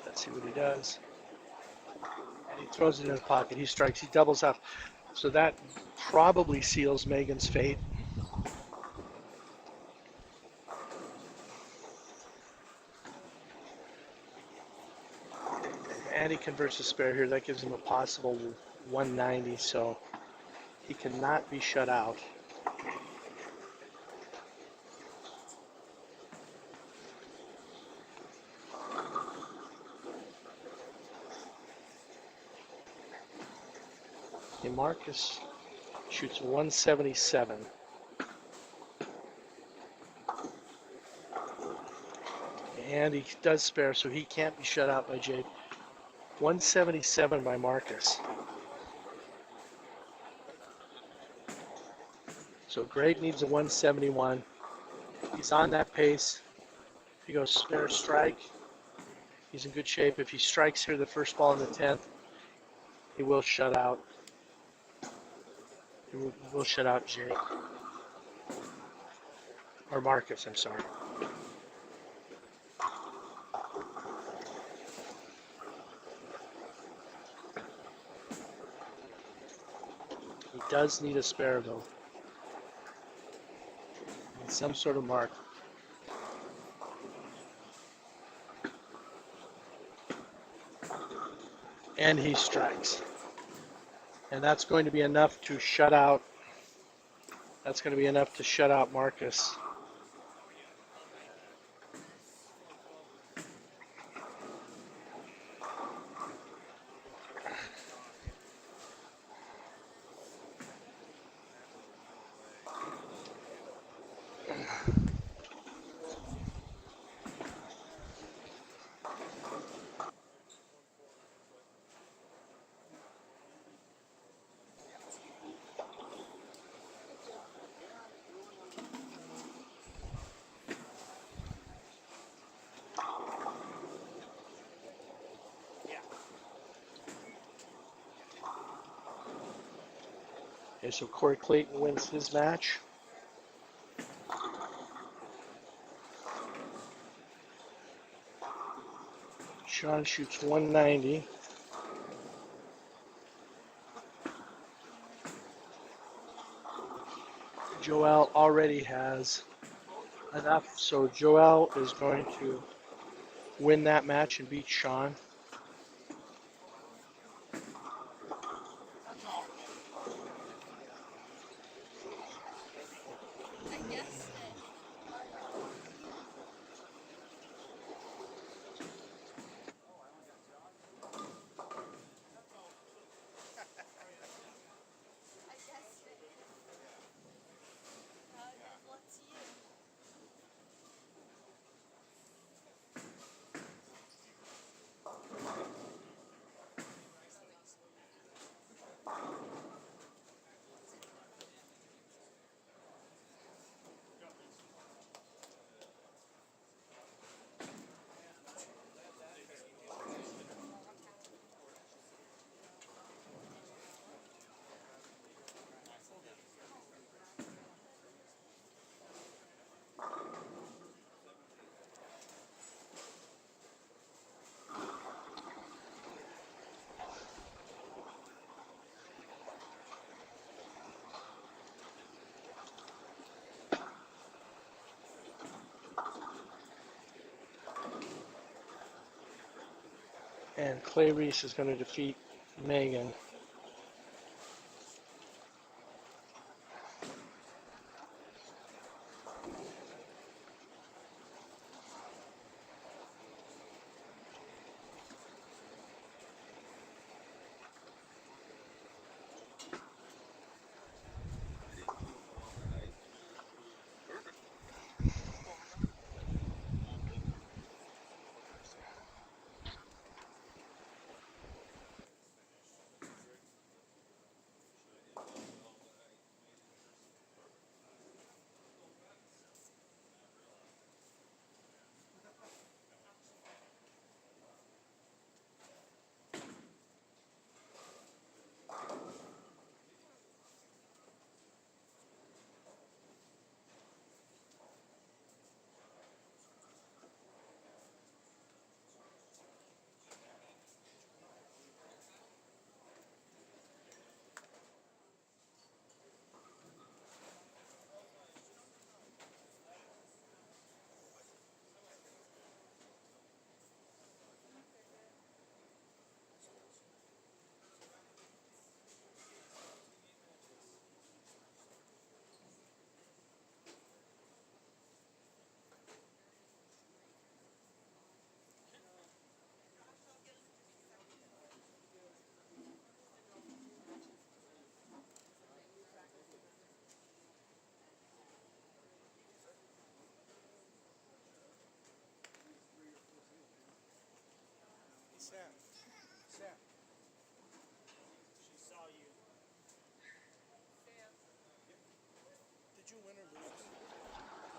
Speaker 1: Let's see what he does. And he throws it in his pocket. He strikes. He doubles up. So that probably seals Megan's fate. And he converts a spare here. That gives him a possible 190. So he cannot be shut out. Okay, Marcus shoots 177. And he does spare, so he can't be shut out by Jake. 177 by Marcus. So Greg needs a 171. He's on that pace. If he goes spare strike, he's in good shape. If he strikes here the first ball in the 10th, he will shut out. He will shut out Jake. Or Marcus, I'm sorry. He does need a spare though. And some sort of mark. And he strikes. And that's going to be enough to shut out. That's going to be enough to shut out Marcus. Okay, so Corey Clayton wins his match. Sean shoots 190. Joel already has enough, so Joel is going to win that match and beat Sean. And Clay Reese is going to defeat Megan.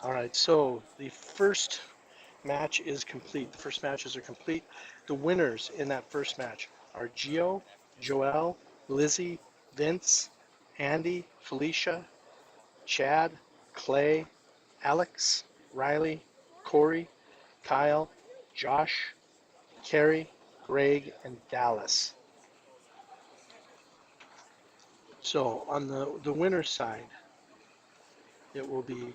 Speaker 1: All right, so the first match is complete. The first matches are complete. The winners in that first match are Gio, Joel, Lizzie, Vince, Andy, Felicia, Chad, Clay, Alex, Riley, Corey, Kyle, Josh, Carrie, Greg, and Dallas. So on the winner's side, it will be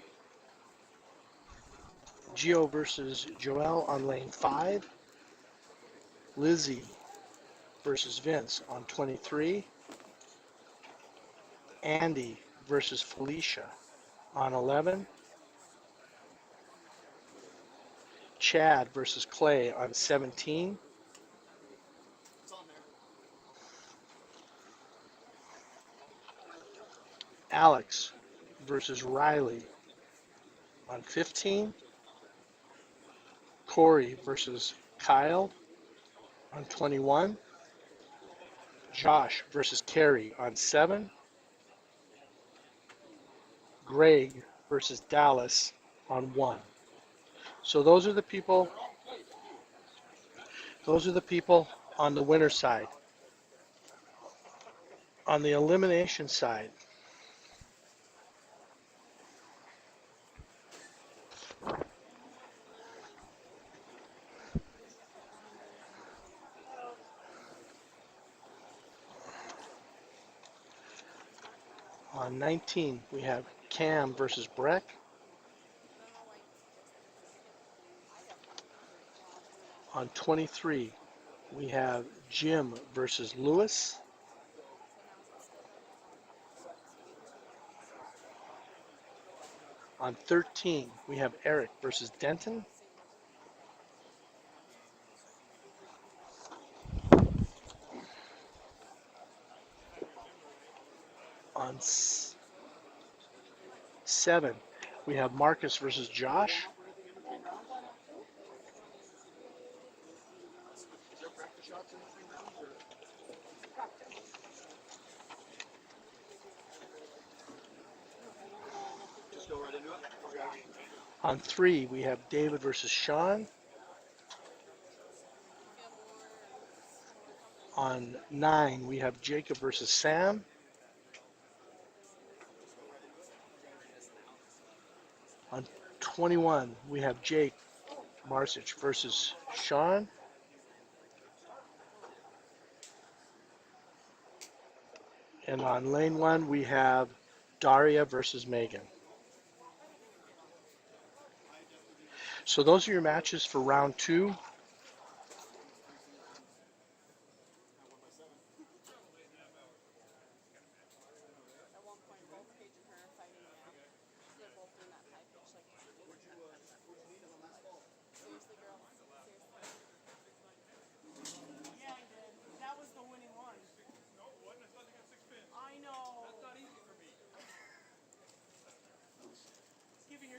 Speaker 1: Gio versus Joel on lane 5, Lizzie versus Vince on 23, Andy versus Felicia on 11, Chad versus Clay on 17, Alex versus Riley on 15, Corey versus Kyle on 21, Josh versus Carrie on 7, Greg versus Dallas on 1. So those are the people on the winner side. On the elimination side, On 19, we have Cam versus Breck. On 23, we have Jim versus Lewis. On 13, we have Eric versus Denton. On 7, we have Marcus versus Josh. On 3, we have David versus Sean. On 9, we have Jacob versus Sam. On 21, we have Jake Marsich versus Sean. And on lane 1, we have Daria versus Megan. So those are your matches for round 2.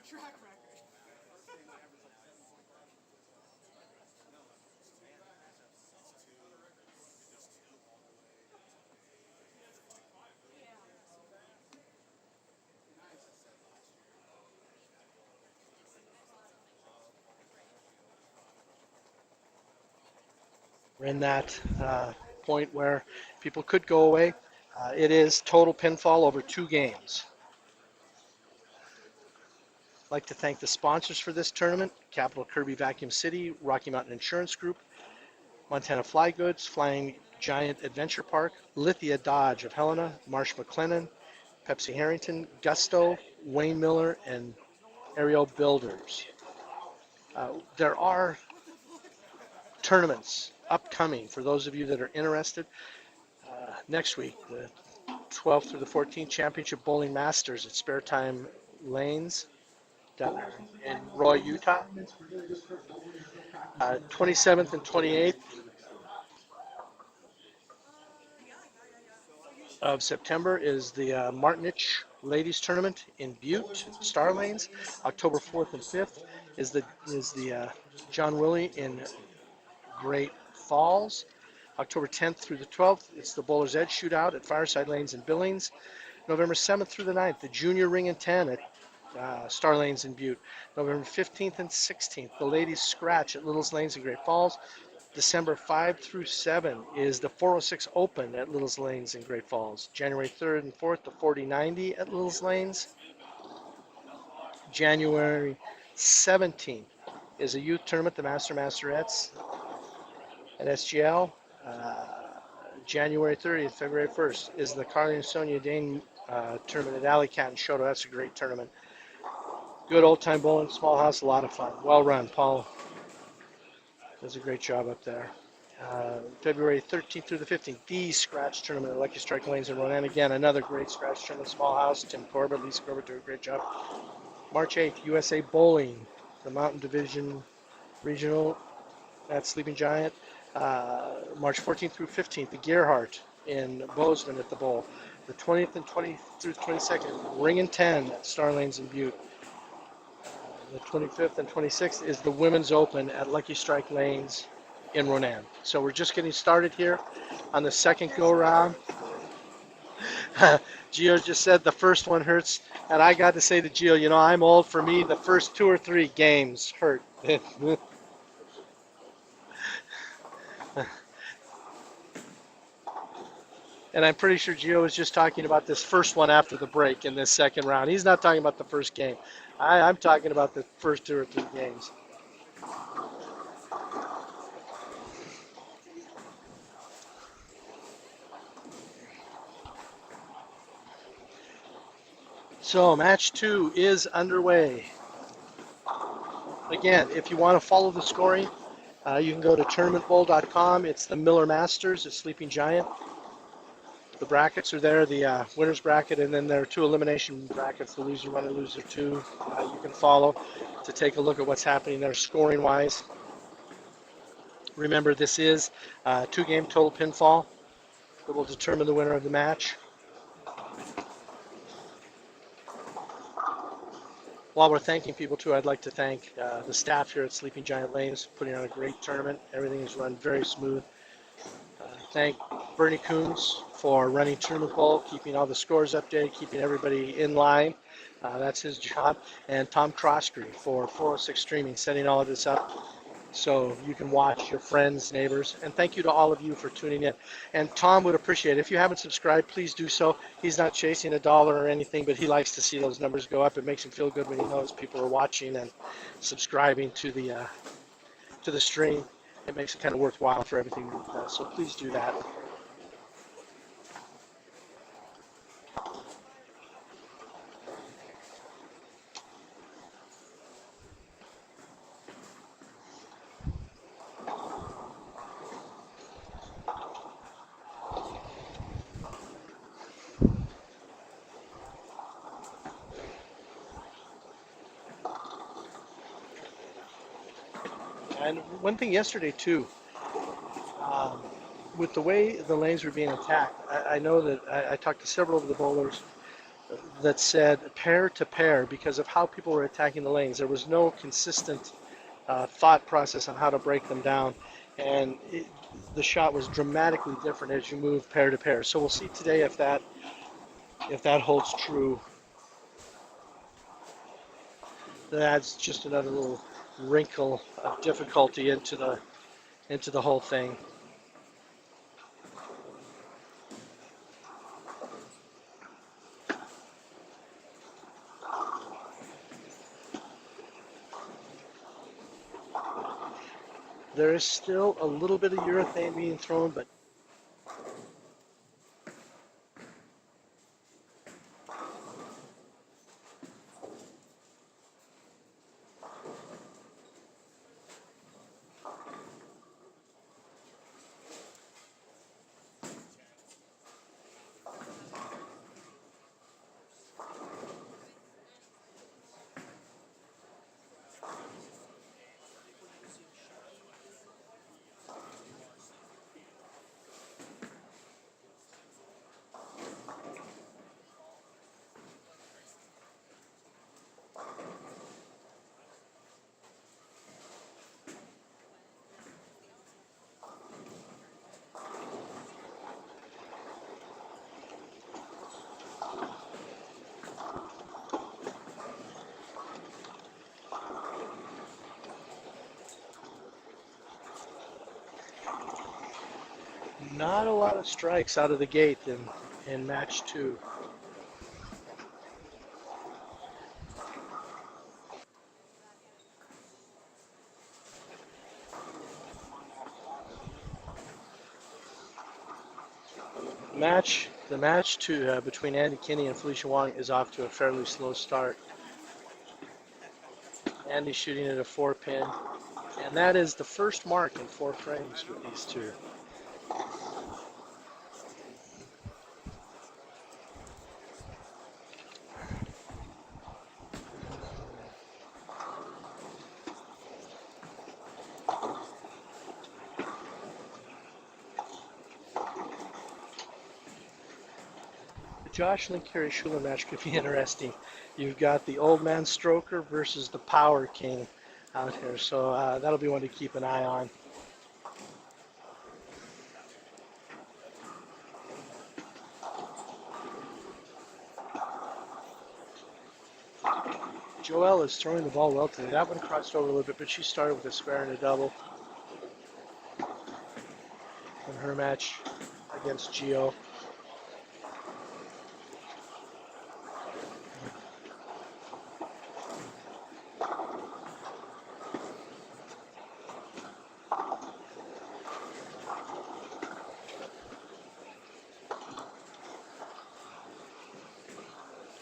Speaker 2: Track record.
Speaker 1: We're in that point where people could go away. It is total pinfall over 2 games. I'd like to thank the sponsors for this tournament: Capital Kirby Vacuum City, Rocky Mountain Insurance Group, Montana Fly Goods, Flying Giant Adventure Park, Lithia Dodge of Helena, Marsh McLennan, Pepsi Harrington, Gusto, Wayne Miller, and Ariel Builders. There are tournaments upcoming for those of you that are interested. Next week, the 12th through the 14th Championship Bowling Masters at Spare Time Lanes down there in Roy, Utah. 27th and 28th of September is the Martinich Ladies Tournament in Butte, Star Lanes. October 4th and 5th is the John Willie in Great Falls. October 10th through the 12th, it's the Bowler's Edge Shootout at Fireside Lanes in Billings. November 7th through the 9th, the Junior Ring and 10 at Star Lanes in Butte. November 15th and 16th, the Ladies Scratch at Little's Lanes in Great Falls. December 5 through 7 is the 406 Open at Little's Lanes in Great Falls. January 3rd and 4th, the 4090 at Little's Lanes. January 17th is a youth tournament, the Masterettes at SGL. January 30th, February 1st is the Carly and Sonia Dane tournament at Alley Cat and Shoto. That's a great tournament. Good old time bowling, small house, a lot of fun. Well run. Paul does a great job up there. February 13th through the 15th, the Scratch Tournament at Lucky Strike Lanes in Ronan. Again, another great Scratch Tournament, small house. Tim Corbett, Lisa Corbett do a great job. March 8th, USA Bowling, the Mountain Division Regional at Sleeping Giant. March 14th through 15th, the Gerhardt in Bozeman at the Bowl. The 20th and 20th through 22nd, Ring and 10 at Star Lanes in Butte. The 25th and 26th is the Women's Open at Lucky Strike Lanes in Ronan. So we're just getting started here on the second go-round. Gio just said the first one hurts, and I got to say to Gio, you know, I'm old. For me, the first 2 or 3 games hurt. And I'm pretty sure Gio was just talking about this first one after the break in this second round. He's not talking about the first game. I'm talking about the first 2 or 3 games. So match 2 is underway. Again, if you want to follow the scoring, you can go to tournamentbowl.com. It's the Miller Masters at Sleeping Giant. The brackets are there, the winner's bracket, and then there are 2 elimination brackets, the loser 1 and loser 2. You can follow to take a look at what's happening there scoring-wise. Remember, this is a 2-game total pinfall that will determine the winner of the match. While we're thanking people too, I'd like to thank the staff here at Sleeping Giant Lanes, putting on a great tournament. Everything is run very smooth. Thank Bernie Coons for running Tournament Bowl, keeping all the scores updated, keeping everybody in line. That's his job. And Tom Croskery for 406 Streaming, setting all of this up so you can watch your friends, neighbors. And thank you to all of you for tuning in. And Tom would appreciate it. If you haven't subscribed, please do so. He's not chasing a dollar or anything, but he likes to see those numbers go up. It makes him feel good when he knows people are watching and subscribing to the stream. It makes it kind of worthwhile for everything he does. So please do that. And one thing yesterday too, um, with the way the lanes were being attacked, I know that I talked to several of the bowlers that said pair to pair because of how people were attacking the lanes. There was no consistent thought process on how to break them down, and the shot was dramatically different as you move pair to pair. So we'll see today if that holds true. That adds just another little wrinkle of difficulty into the whole thing. There is still a little bit of urethane being thrown, but not a lot of strikes out of the gate in match 2. The match 2 between Andy Kinney and Felicia Wong is off to a fairly slow start. Andy shooting at a 4-pin, and that is the first mark in 4 frames with these two. The Jocelyn Carey Schuler match could be interesting. You've got the old man stroker versus the power king out here, so that'll be one to keep an eye on. Joelle is throwing the ball well today. That one crossed over a little bit, but she started with a square and a double in her match against Gio.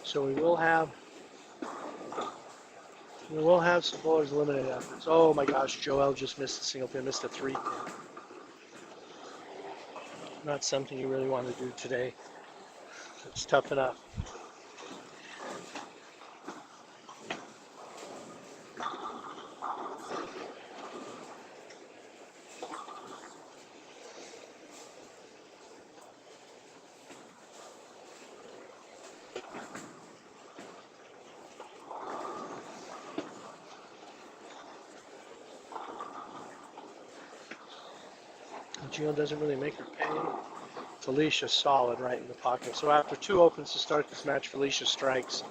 Speaker 1: So we will have some bowlers eliminated after this. Oh my gosh, Joel just missed a single pin, missed a 3-pin. Not something you really want to do today. It's tough enough. Gio doesn't really make her pay. Felicia solid right in the pocket. So after 2 opens to start this match, Felicia strikes.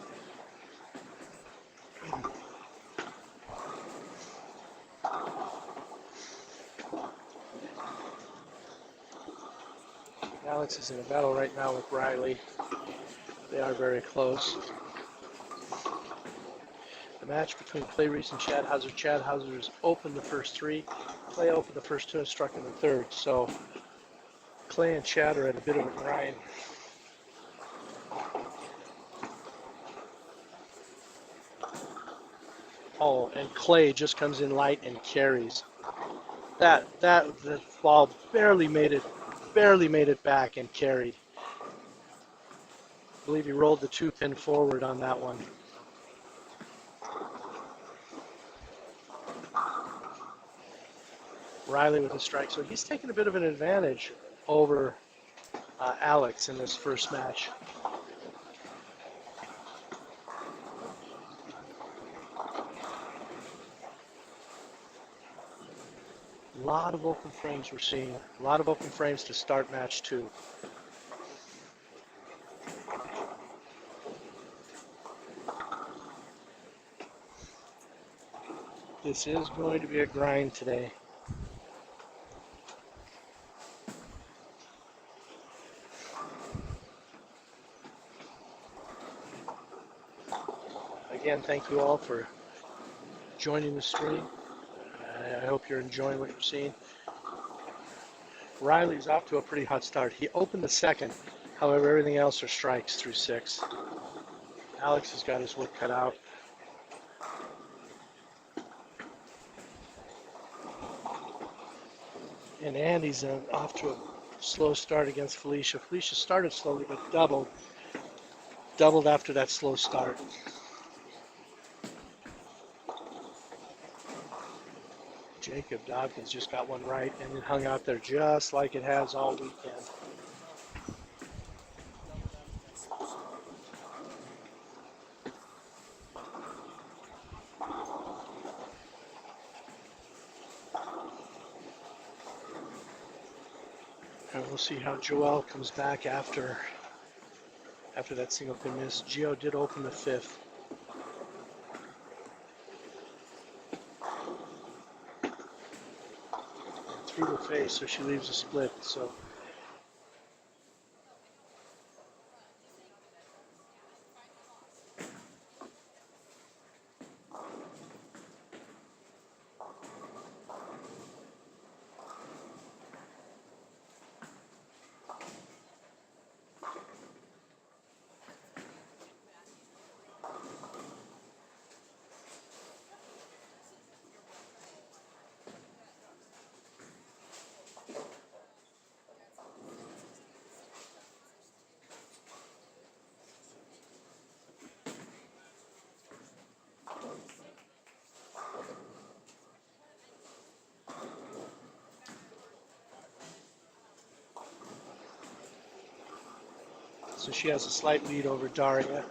Speaker 1: Alex is in a battle right now with Riley. They are very close. The match between Clay Reese and Chad Hauser. Chad Hauser has opened the first 3. Clay opened the first 2 and struck in the third. So Clay and Chad are at a bit of a grind. Oh, and Clay just comes in light and carries. The ball barely made it back and carried. I believe he rolled the 2-pin forward on that one. Riley with a strike, so he's taken a bit of an advantage over Alex in this first match. A lot of open frames we're seeing. A lot of open frames to start match 2. This is going to be a grind today. Again, thank you all for joining the stream. I hope you're enjoying what you're seeing. Riley's off to a pretty hot start. He opened the second. However, everything else are strikes through 6. Alex has got his work cut out. And Andy's off to a slow start against Felicia. Felicia started slowly, but doubled after that slow start. Jacob Dodkins just got one right, and it hung out there just like it has all weekend. And we'll see how Joel comes back after that single pin miss. Gio did open the 5th. Through the face, so she leaves a split. So she has a slight lead over Daria.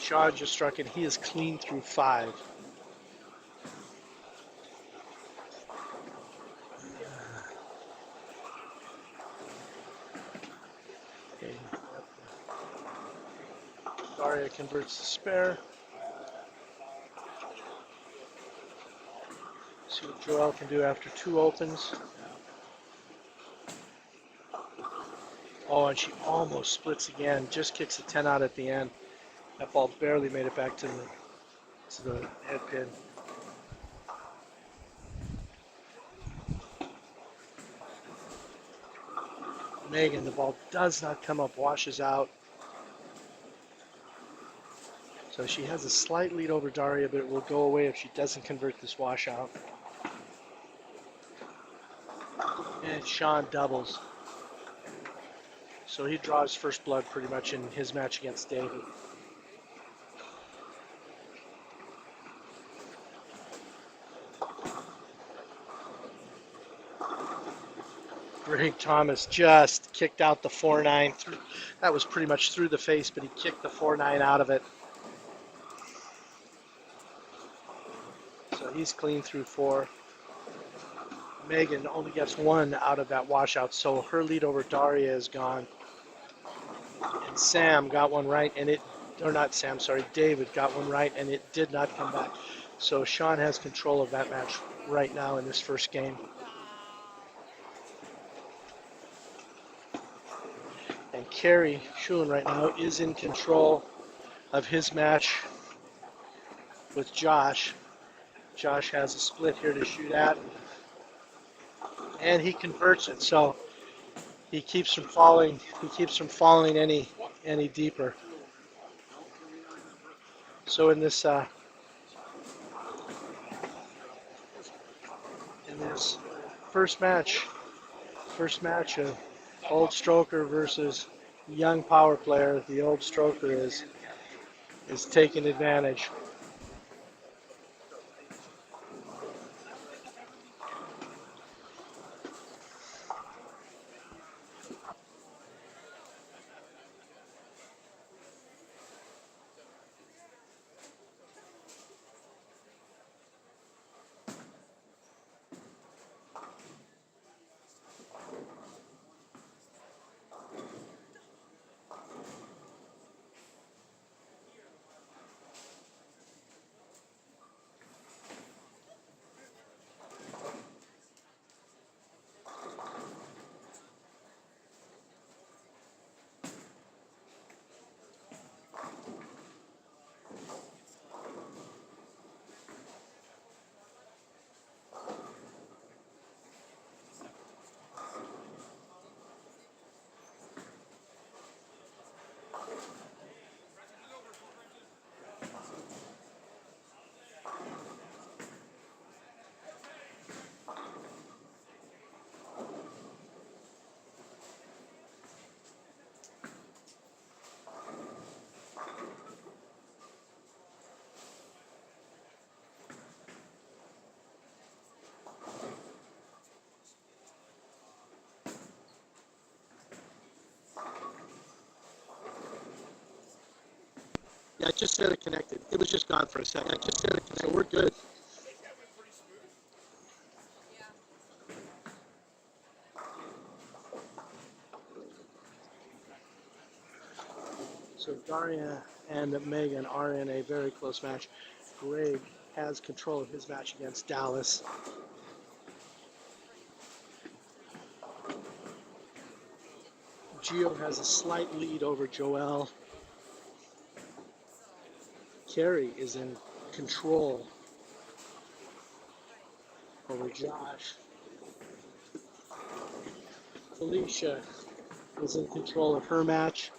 Speaker 1: Shaw just struck it. He is clean through 5. Okay. Daria converts the spare. See what Joel can do after 2 opens. Oh, and she almost splits again. Just kicks a 10 out at the end. That ball barely made it back to the head pin. Megan. The ball does not come up, washes out. So she has a slight lead over Daria, but it will go away if she doesn't convert this washout. And Sean doubles. So he draws first blood pretty much in his match against David. Greg Thomas just kicked out the 4-9. That was pretty much through the face, but he kicked the 4-9 out of it. So he's clean through 4. Megan only gets 1 out of that washout, so her lead over Daria is gone. And Sam got one right, and David got one right, and it did not come back. So Sean has control of that match right now in this first game. And Kerry Schulen right now is in control of his match with Josh. Josh has a split here to shoot at, and he converts it. So he keeps from falling. He keeps from falling any deeper. So in this first match of old stroker versus young power player, the old stroker is taking advantage. Yeah, I just said it connected. It was just gone for a second. I just said it connected. So we're good. So Daria and Megan are in a very close match. Greg has control of his match against Dallas. Gio has a slight lead over Joel. Kerry is in control over Josh. Felicia is in control of her match.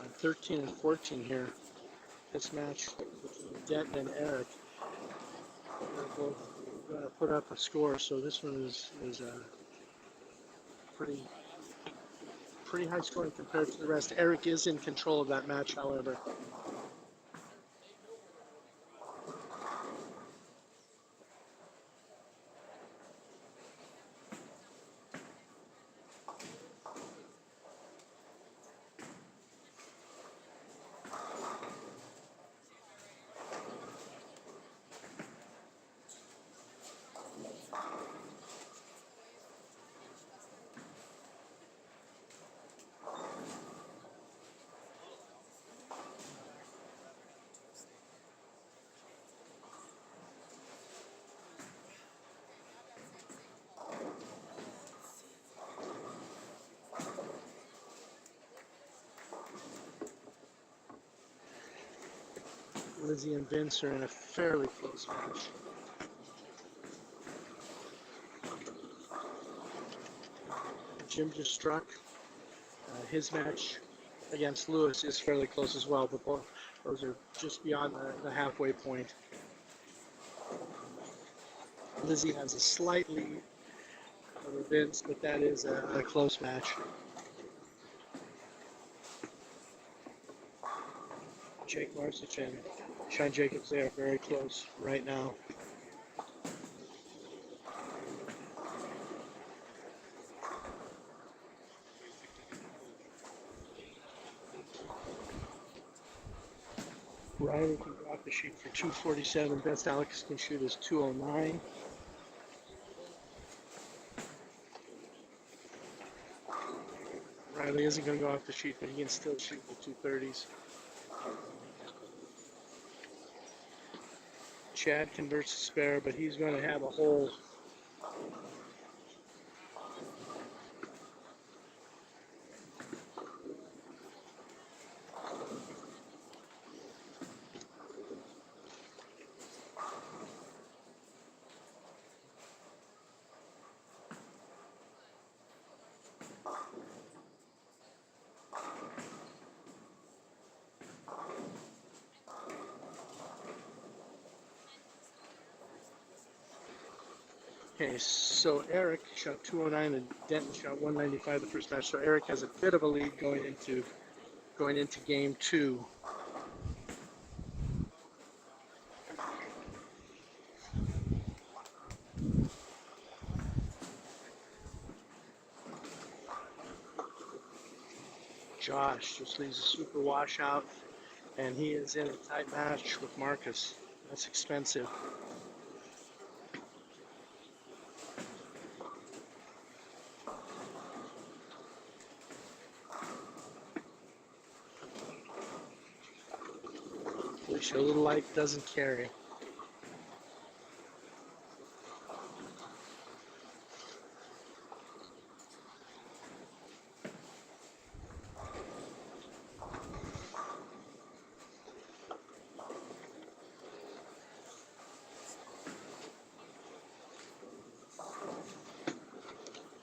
Speaker 1: On 13 and 14 here, this match between Denton and Eric. They're both going to put up a score, so this one is a pretty high scoring compared to the rest. Eric is in control of that match, however. Lizzie and Vince are in a fairly close match. Jim just struck. His match against Lewis is fairly close as well, but both those are just beyond the halfway point. Lizzie has a slight lead over Vince, but that is a close match. Jake Marsich and Sean Jacobs, they are very close right now. Riley can go off the sheet for 247. Best Alex can shoot is 209. Riley isn't going to go off the sheet, but he can still shoot the 230s. Chad converts to spare, but he's going to have a hole. Okay, so Eric shot 209 and Denton shot 195 the first match. So Eric has a bit of a lead going into game two. Josh just leaves a super washout, and he is in a tight match with Marcus. That's expensive. Felicia, a little light, doesn't carry.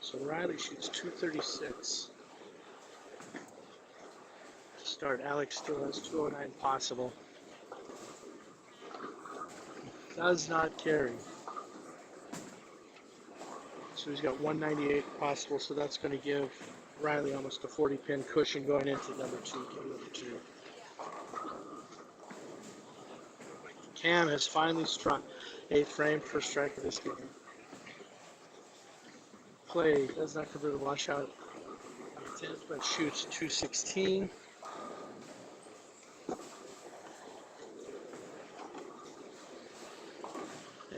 Speaker 1: So Riley shoots 236. To start, Alex still has 209 possible. Does not carry. So he's got 198 possible, so that's going to give Riley almost a 40-pin cushion going into number two, game number two. Cam has finally struck 8th frame, first strike of this game. Clay does not convert a washout on the 10th, but shoots 216.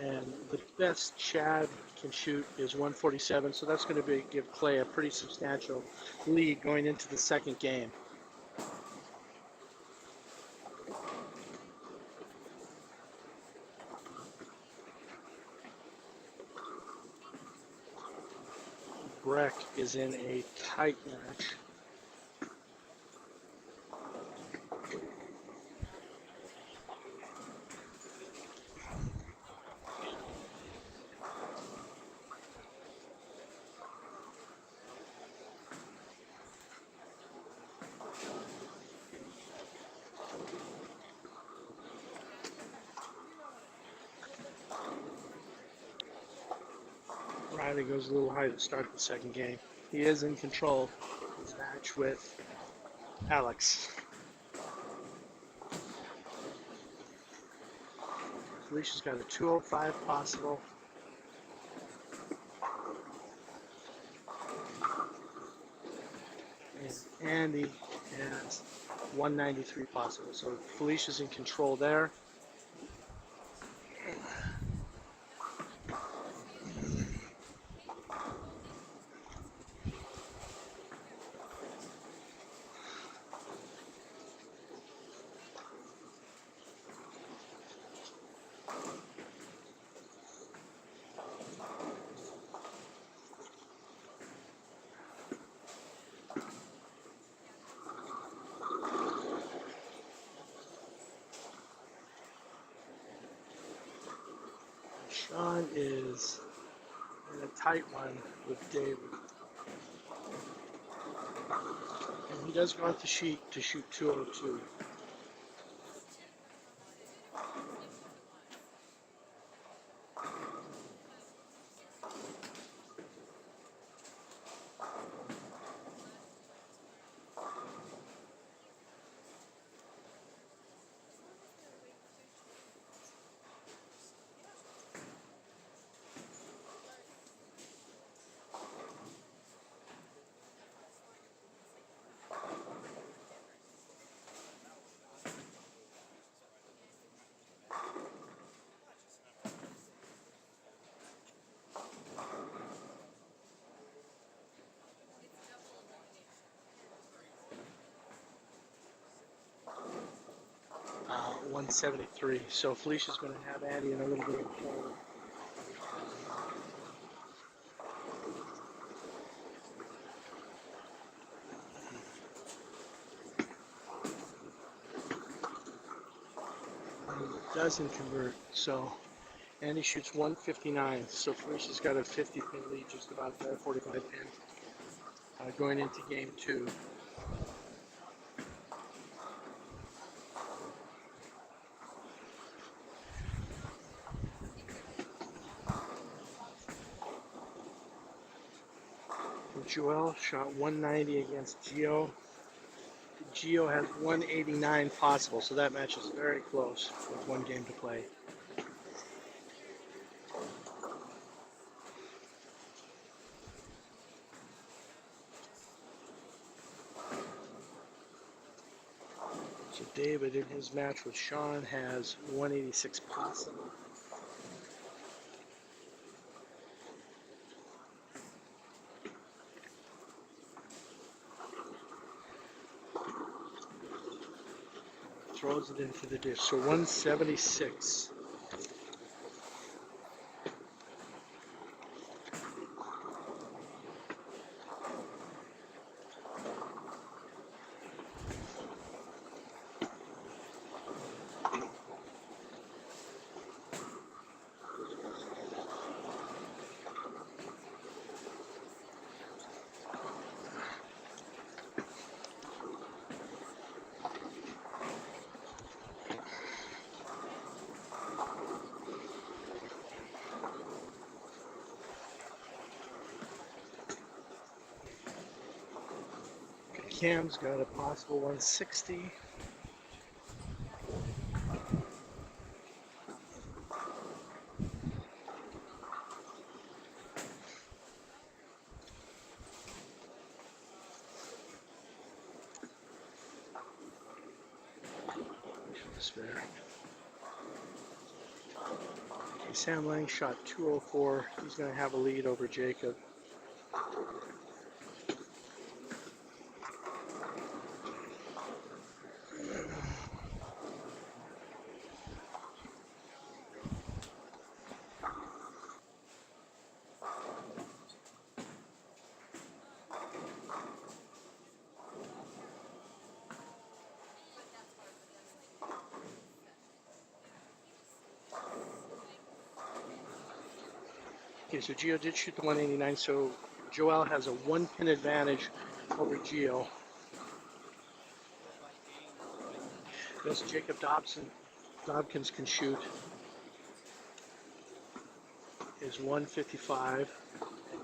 Speaker 1: And the best Chad can shoot is 147, so that's going to give Clay a pretty substantial lead going into the second game. Breck is in a tight match. Riley goes a little high to start the second game. He is in control of his match with Alex. Felicia's got a 205 possible. And Andy has 193 possible. So Felicia's in control there. Sean is in a tight one with David. And he does go off the sheet to shoot 202. 173. So Felicia's going to have Andy in a little bit of a hole. Doesn't convert, so Andy shoots 159. So Felicia's got a 50 pin lead, just about there, 45 pin, going into game 2. Joel shot 190 against Gio. Gio has 189 possible, so that match is very close with one game to play. So David in his match with Sean has 186 possible. Throws it into the dish. So 176. Cam's got a possible 160. Fair. Okay, Sam Lang shot 204. He's going to have a lead over Jacob. Okay, so Gio did shoot the 189, so Joel has a 1 pin advantage over Gio. Yes, Jacob Dobkins can shoot is 155,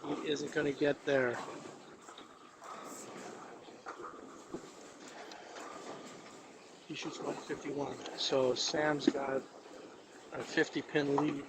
Speaker 1: and he isn't going to get there. He shoots 151, so Sam's got a 50 pin lead.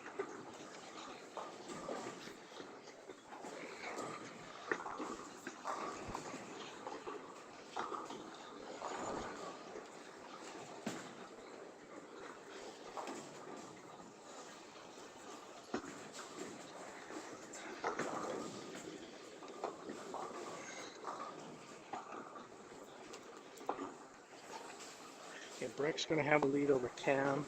Speaker 1: Okay, Breck's going to have a lead over Cam.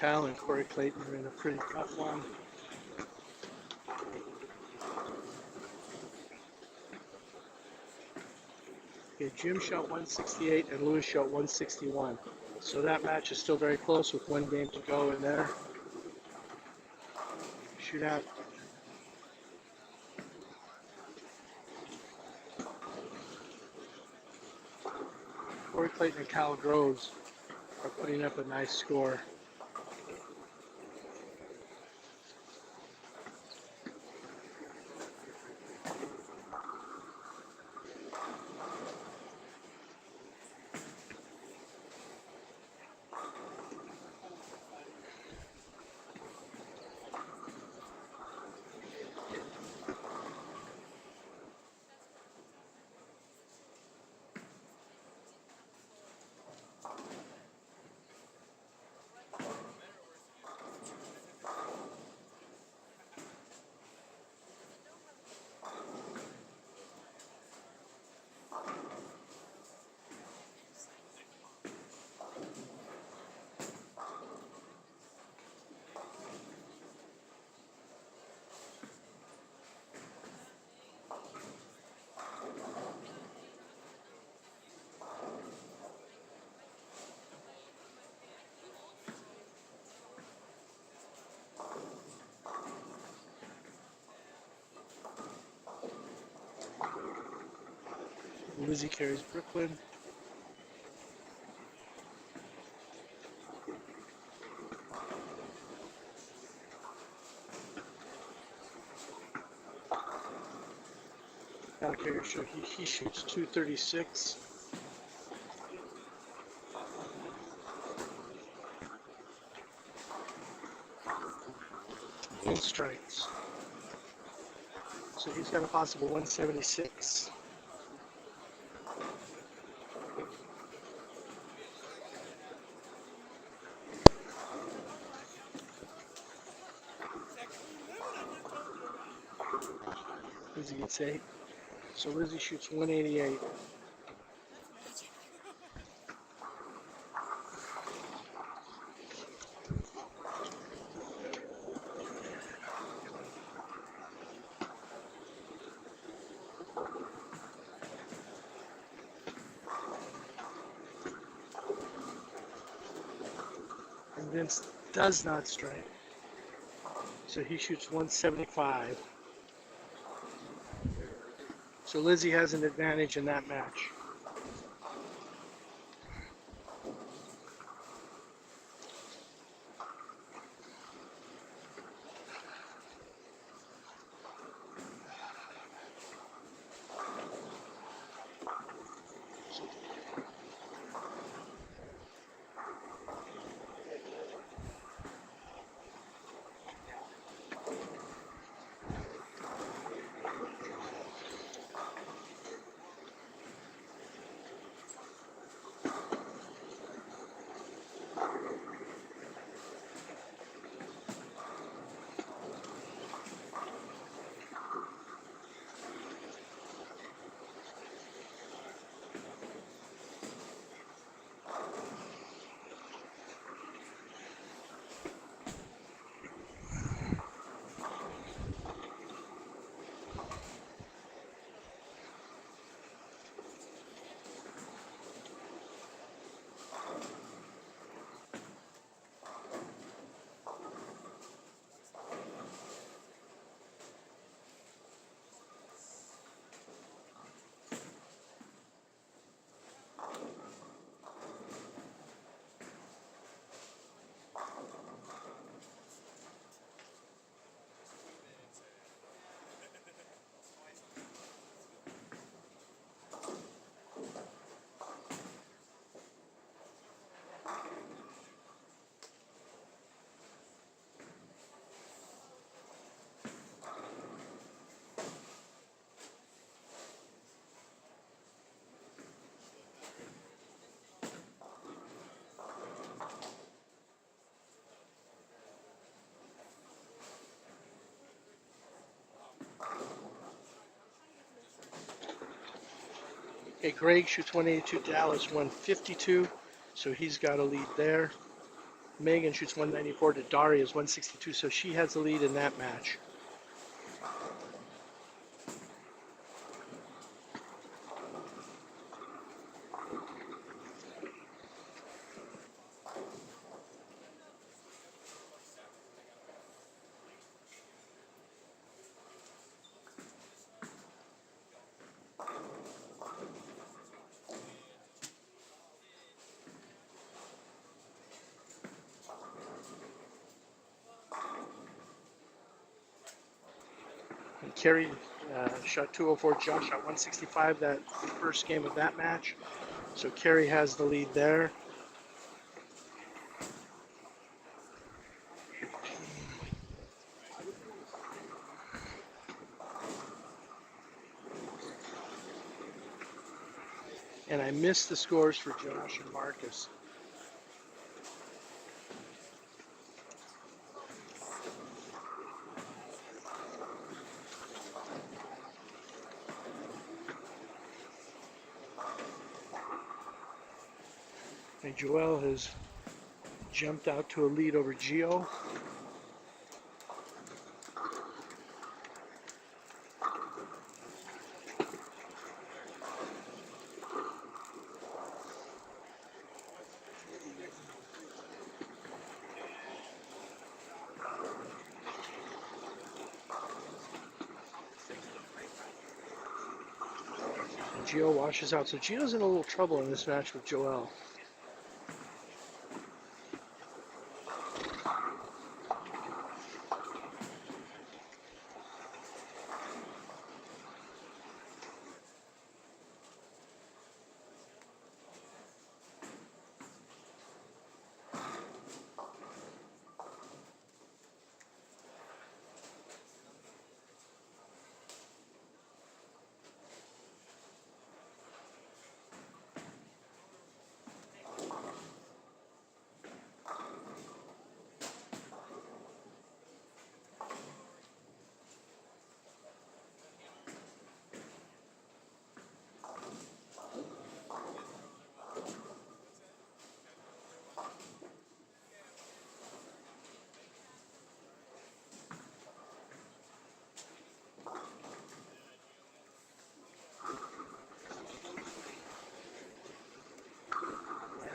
Speaker 1: Cal and Corey Clayton are in a pretty tough one. Okay, Jim shot 168 and Lewis shot 161. So that match is still very close with one game to go in there. Shootout. Corey Clayton and Cal Groves are putting up a nice score. Lizzie carries Brooklyn. Cal carries, so he shoots 236. And strikes. So he's got a possible 176. Lizzie gets 8. So Lizzie shoots 188. And Vince does not strike. So he shoots 175. So Lizzie has an advantage in that match. Okay, Greg shoots 182, Dallas 152, so he's got a lead there. Megan shoots 194 to Daria's 162, so she has the lead in that match. And Kerry shot 204, Josh shot 165 that first game of that match. So Kerry has the lead there. And I missed the scores for Josh and Marcus. And Joel has jumped out to a lead over Gio. And Gio washes out. So Gio's in a little trouble in this match with Joel.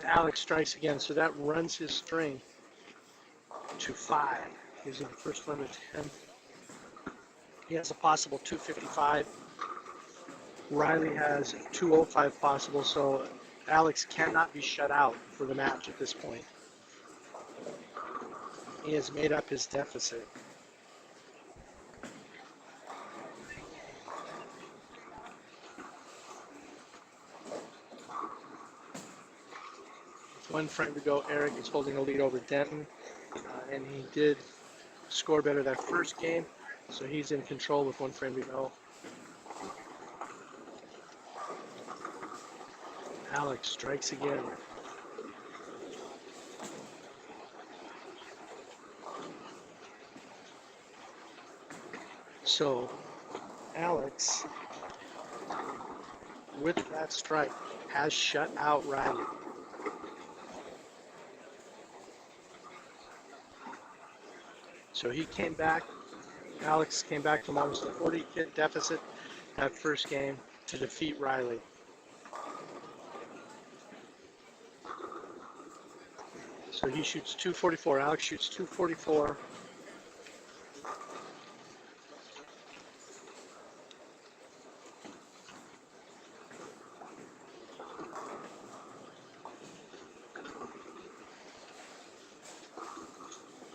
Speaker 1: Alex strikes again, so that runs his string to 5. He's in the first one to 10. He has a possible 255. Riley has 205 possible, so Alex cannot be shut out for the match at this point. He has made up his deficit. With 1 frame to go, Eric is holding a lead over Denton, and he did score better that first game, so he's in control with 1 frame to go. Alex strikes again. So Alex, with that strike, has shut out Riley. So he came back, Alex came back from almost a 40-hit deficit that first game to defeat Riley. So he shoots 244, Alex shoots 244.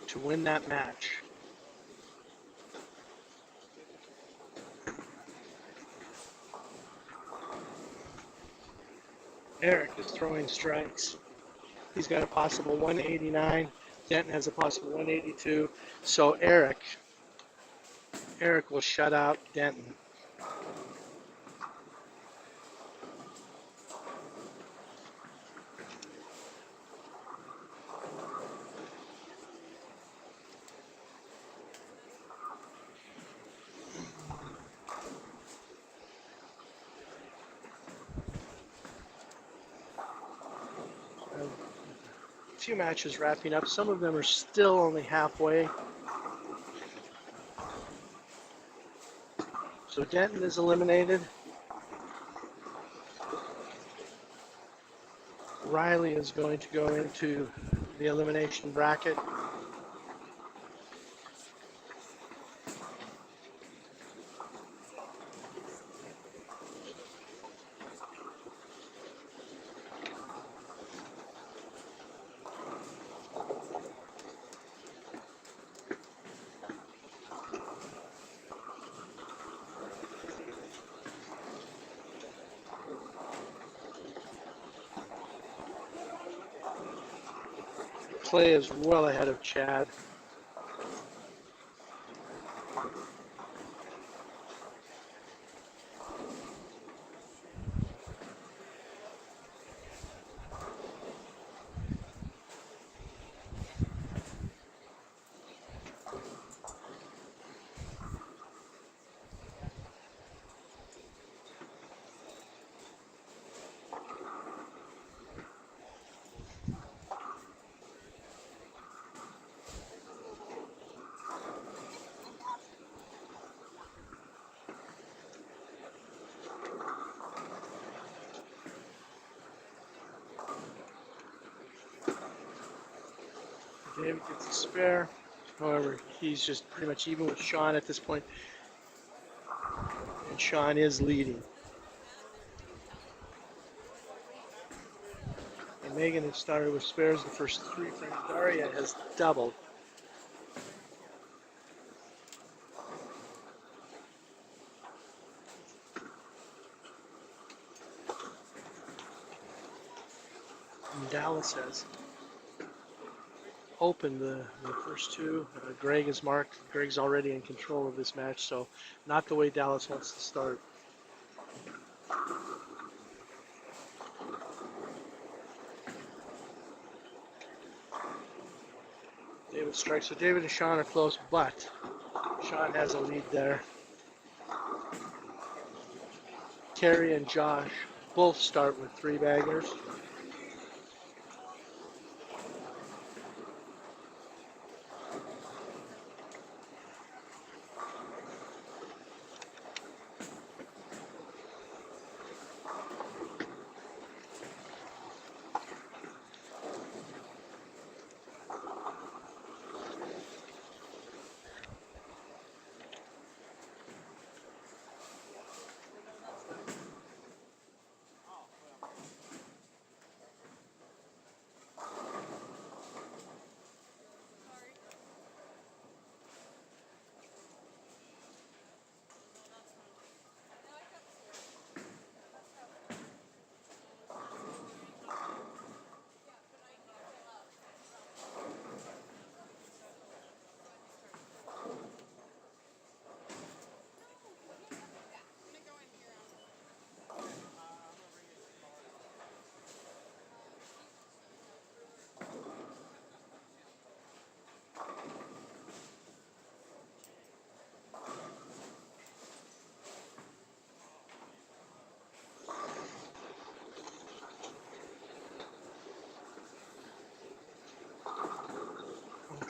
Speaker 1: To win that match. Eric is throwing strikes. He's got a possible 189. Denton has a possible 182. So Eric will shut out Denton. few matches wrapping up. Some of them are still only halfway. So Denton is eliminated. Riley is going to go into the elimination bracket. Clay is well ahead of Chad. David gets a spare. However, he's just pretty much even with Sean at this point. And Sean is leading. And Megan has started with spares the first 3 frames. Daria has doubled. And Dallas has opened the first 2. Greg is marked. Greg's already in control of this match, so not the way Dallas wants to start. David strikes. So David and Sean are close, but Sean has a lead there. Terry and Josh both start with 3 baggers.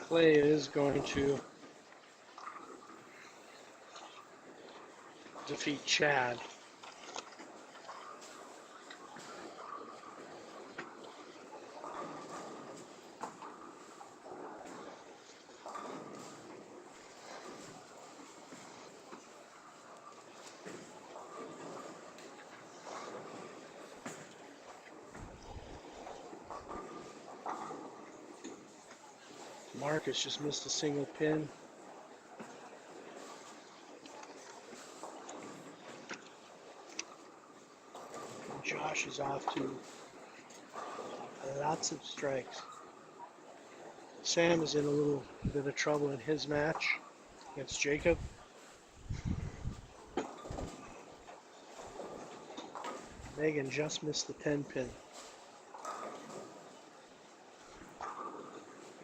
Speaker 1: Clay is going to defeat Chad. Marcus just missed a single pin. Josh is off to lots of strikes. Sam is in a little bit of trouble in his match against Jacob. Megan just missed the 10 pin.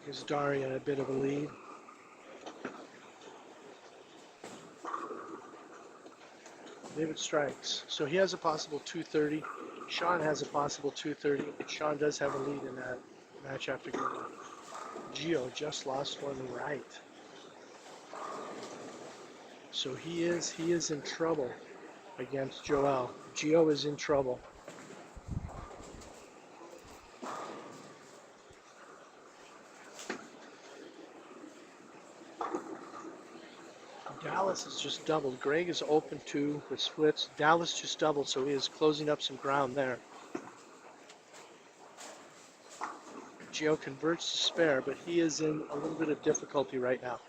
Speaker 1: Gives Daria a bit of a lead. David strikes. So he has a possible 230. Sean has a possible 230. Sean does have a lead in that. match after game. Gio just lost one right. So he is in trouble against Joel. Gio is in trouble. Dallas has just doubled. Greg is open too with splits. Dallas just doubled, so he is closing up some ground there. Gio converts to spare, but he is in a little bit of difficulty right now.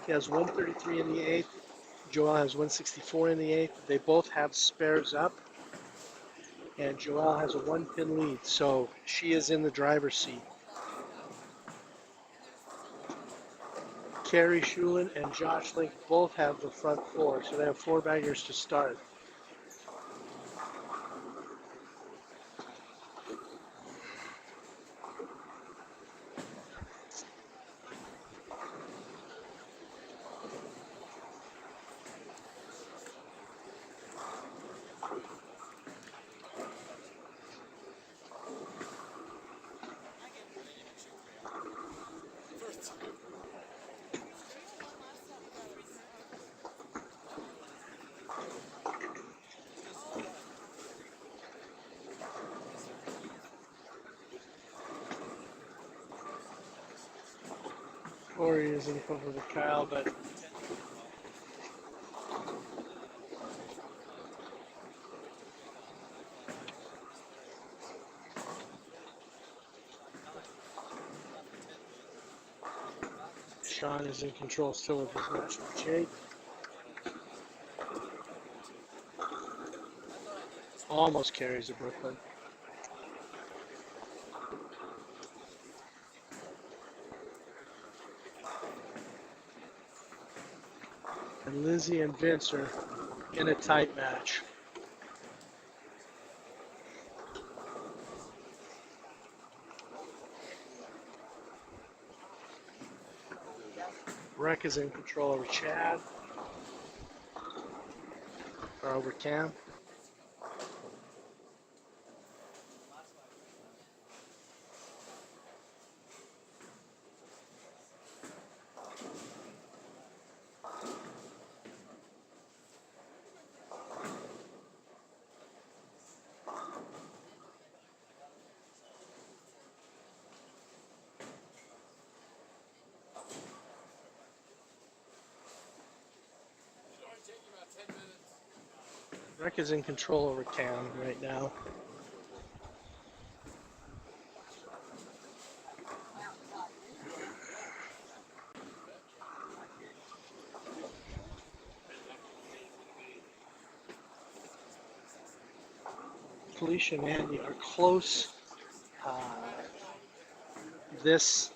Speaker 1: He has 133 in the eighth. Joel has 164 in the eighth. They both have spares up, and Joel has a 1-pin lead, so she is in the driver's seat. Carrie Shulin and Josh Link both have the front four, so they have 4 baggers to start. Corey is in front of Kyle, but Sean is in control still of his match with Jake. Almost carries to Brooklyn. And Lizzie and Vince are in a tight match. Breck is in control over Chad, or over Cam. Breck is in control over Cam right now. Felicia and Andy are close this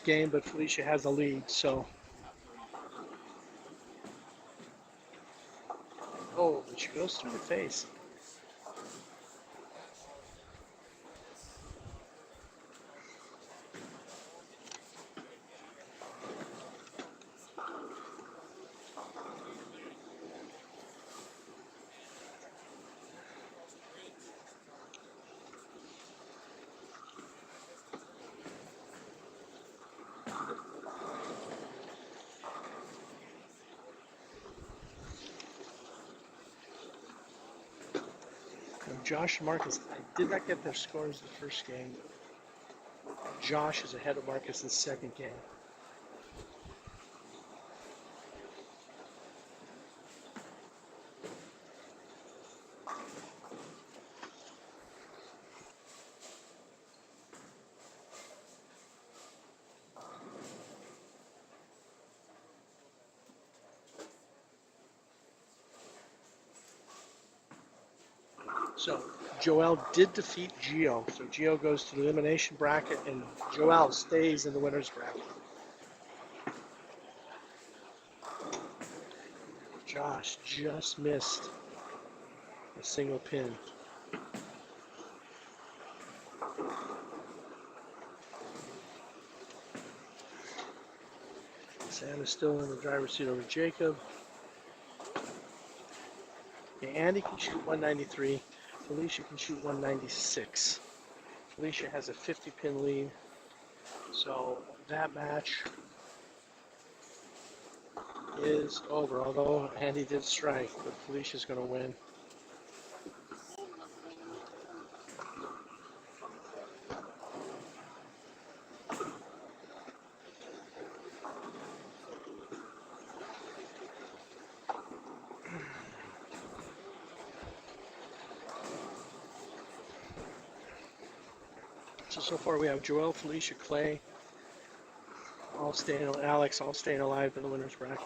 Speaker 1: game, but Felicia has the lead, so. Oh, but she goes through the face. Josh and Marcus, I did not get their scores the first game. Josh is ahead of Marcus the second game. So Joel did defeat Gio. So Gio goes to the elimination bracket and Joel stays in the winner's bracket. Josh just missed a single pin. Sam is still in the driver's seat over Jacob. Okay, Andy can shoot 193. Felicia can shoot 196. Felicia has a 50-pin lead. So that match is over, although Andy did strike, but Felicia's going to win. So far we have Joel, Felicia, Clay, Alex all staying alive in the winner's bracket.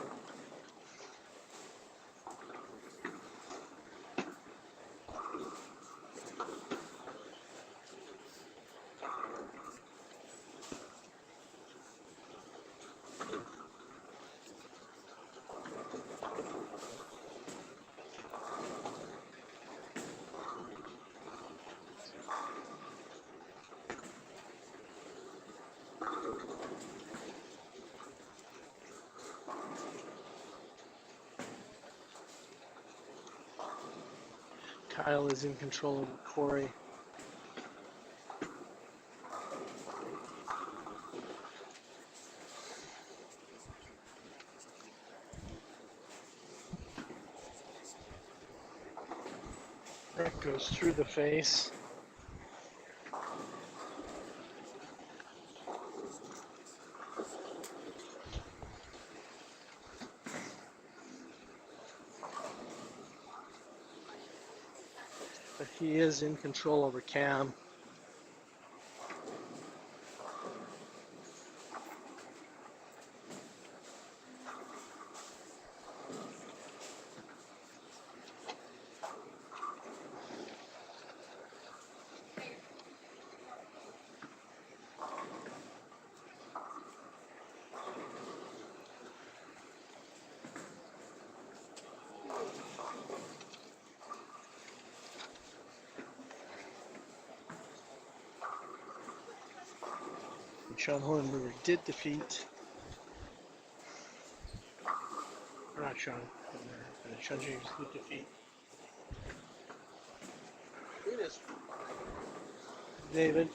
Speaker 1: Kyle is in control of Corey. That goes through the face. But he is in control over Cam. Sean Hohenberger did defeat, or not Sean Hohenberger, Sean James did defeat David.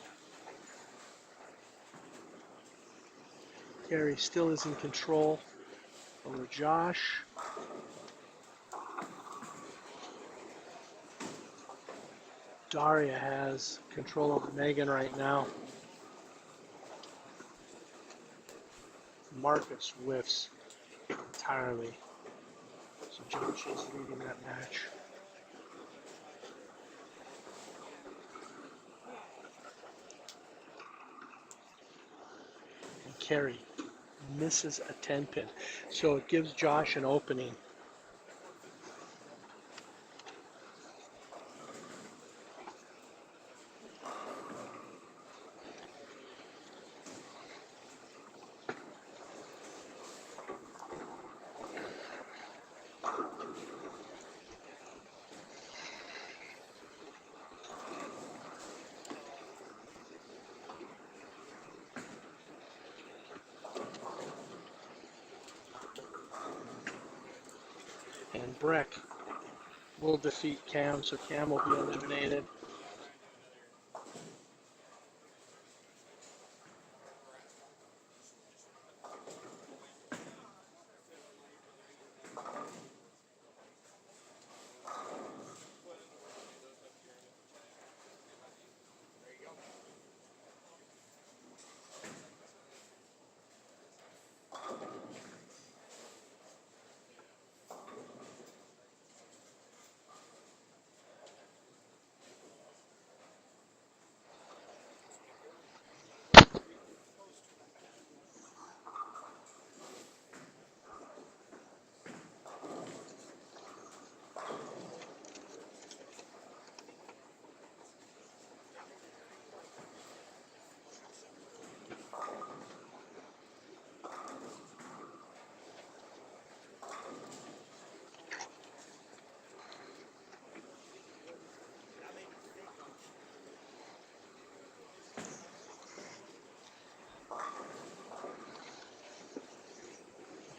Speaker 1: Gary still is in control over Josh. Daria has control over Megan right now. Marcus whiffs entirely. So Josh is leading that match. And Carey misses a 10-pin. So it gives Josh an opening. And Breck will defeat Cam, so Cam will be eliminated.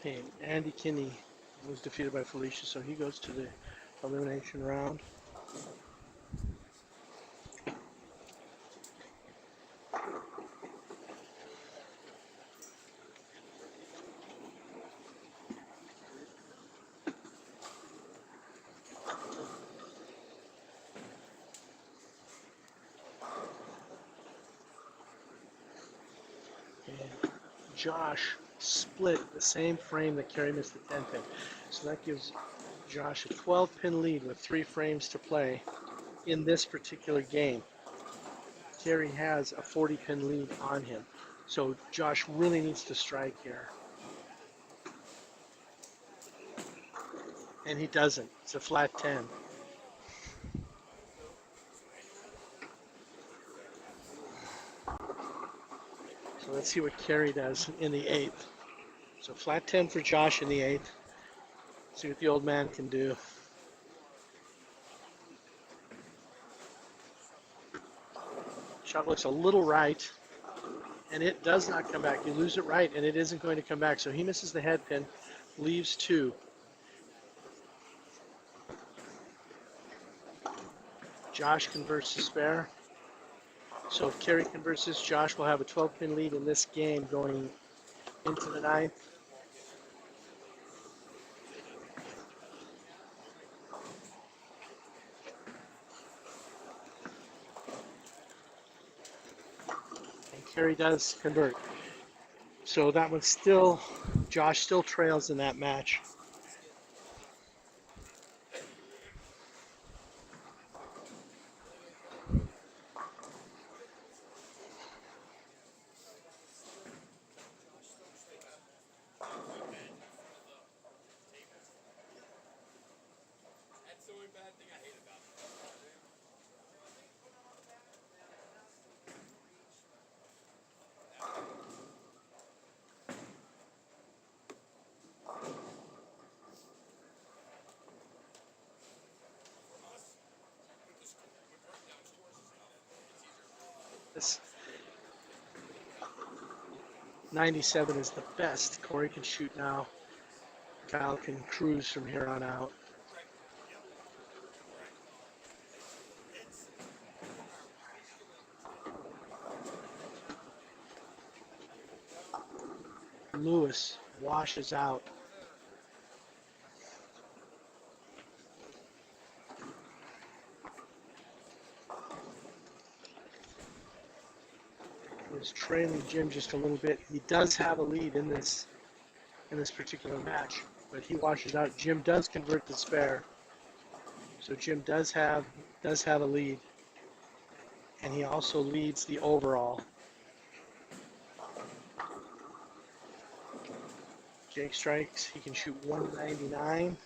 Speaker 1: Okay, Andy Kinney was defeated by Felicia, so he goes to the elimination round. Josh split the same frame that Kerry missed the 10 pin. So that gives Josh a 12 pin lead with 3 frames to play in this particular game. Kerry has a 40 pin lead on him. So Josh really needs to strike here. And he doesn't. It's a flat 10. So let's see what Kerry does in the 8th. So flat 10 for Josh in the 8th. See what the old man can do. Shot looks a little right, and it does not come back. You lose it right, and it isn't going to come back. So he misses the head pin, leaves 2. Josh converts to spare. So if Kerry converts this, Josh will have a 12 pin lead in this game going into the 9th. And Kerry does convert. So that one's still, Josh still trails in that match. This 97 is the best Corey can shoot now. Kyle can cruise from here on out. Lewis washes out. Is trailing Jim just a little bit. He does have a lead in this particular match, but he washes out. Jim does convert the spare, so Jim does have a lead, and he also leads the overall. Jake strikes. He can shoot 199.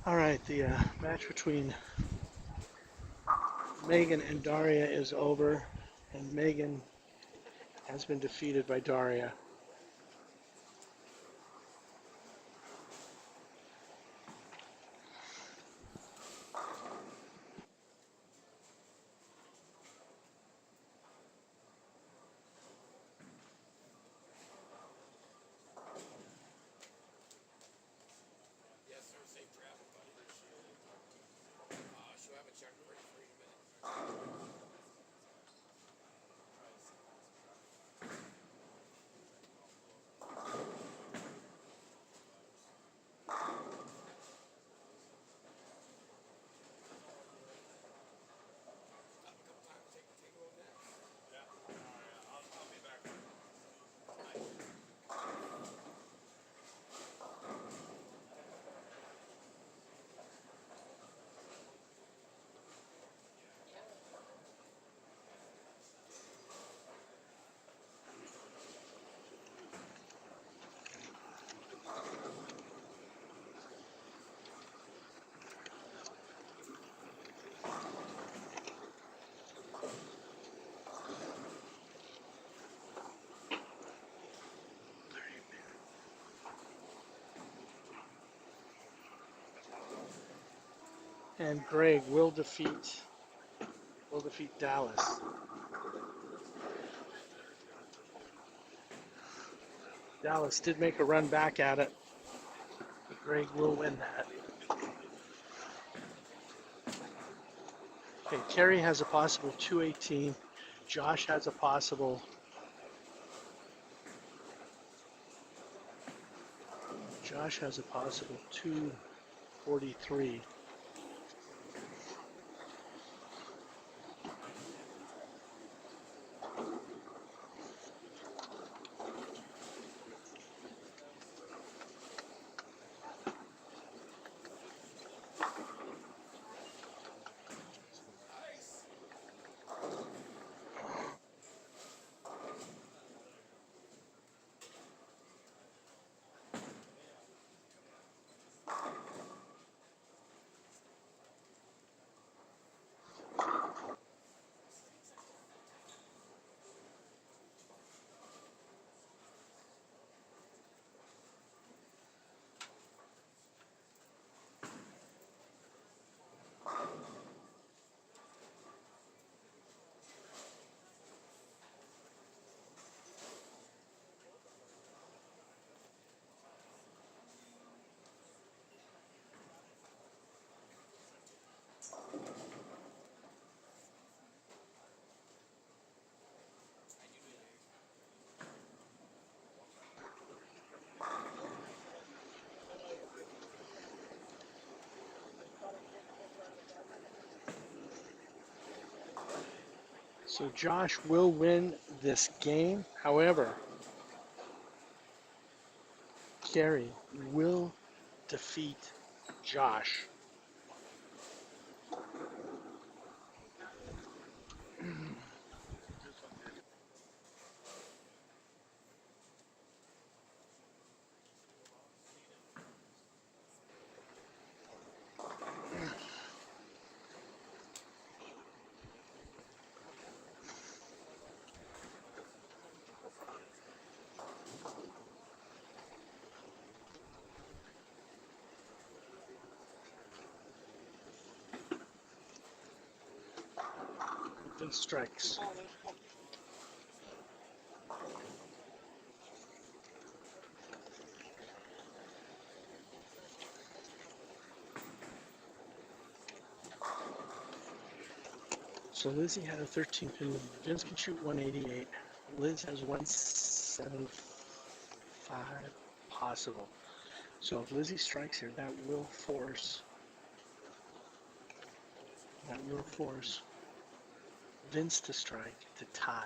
Speaker 1: All right, the match between Megan and Daria is over, and Megan has been defeated by Daria. And Greg will defeat Dallas. Dallas did make a run back at it, but Greg will win that. Okay, Terry has a possible 218. Josh has a possible 243. So Josh will win this game. However, Terry will defeat Josh. Vince strikes. So Lizzie had a 13 pin. Vince can shoot 188. Liz has 175 possible. So if Lizzie strikes here, that will force Vince to strike to tie.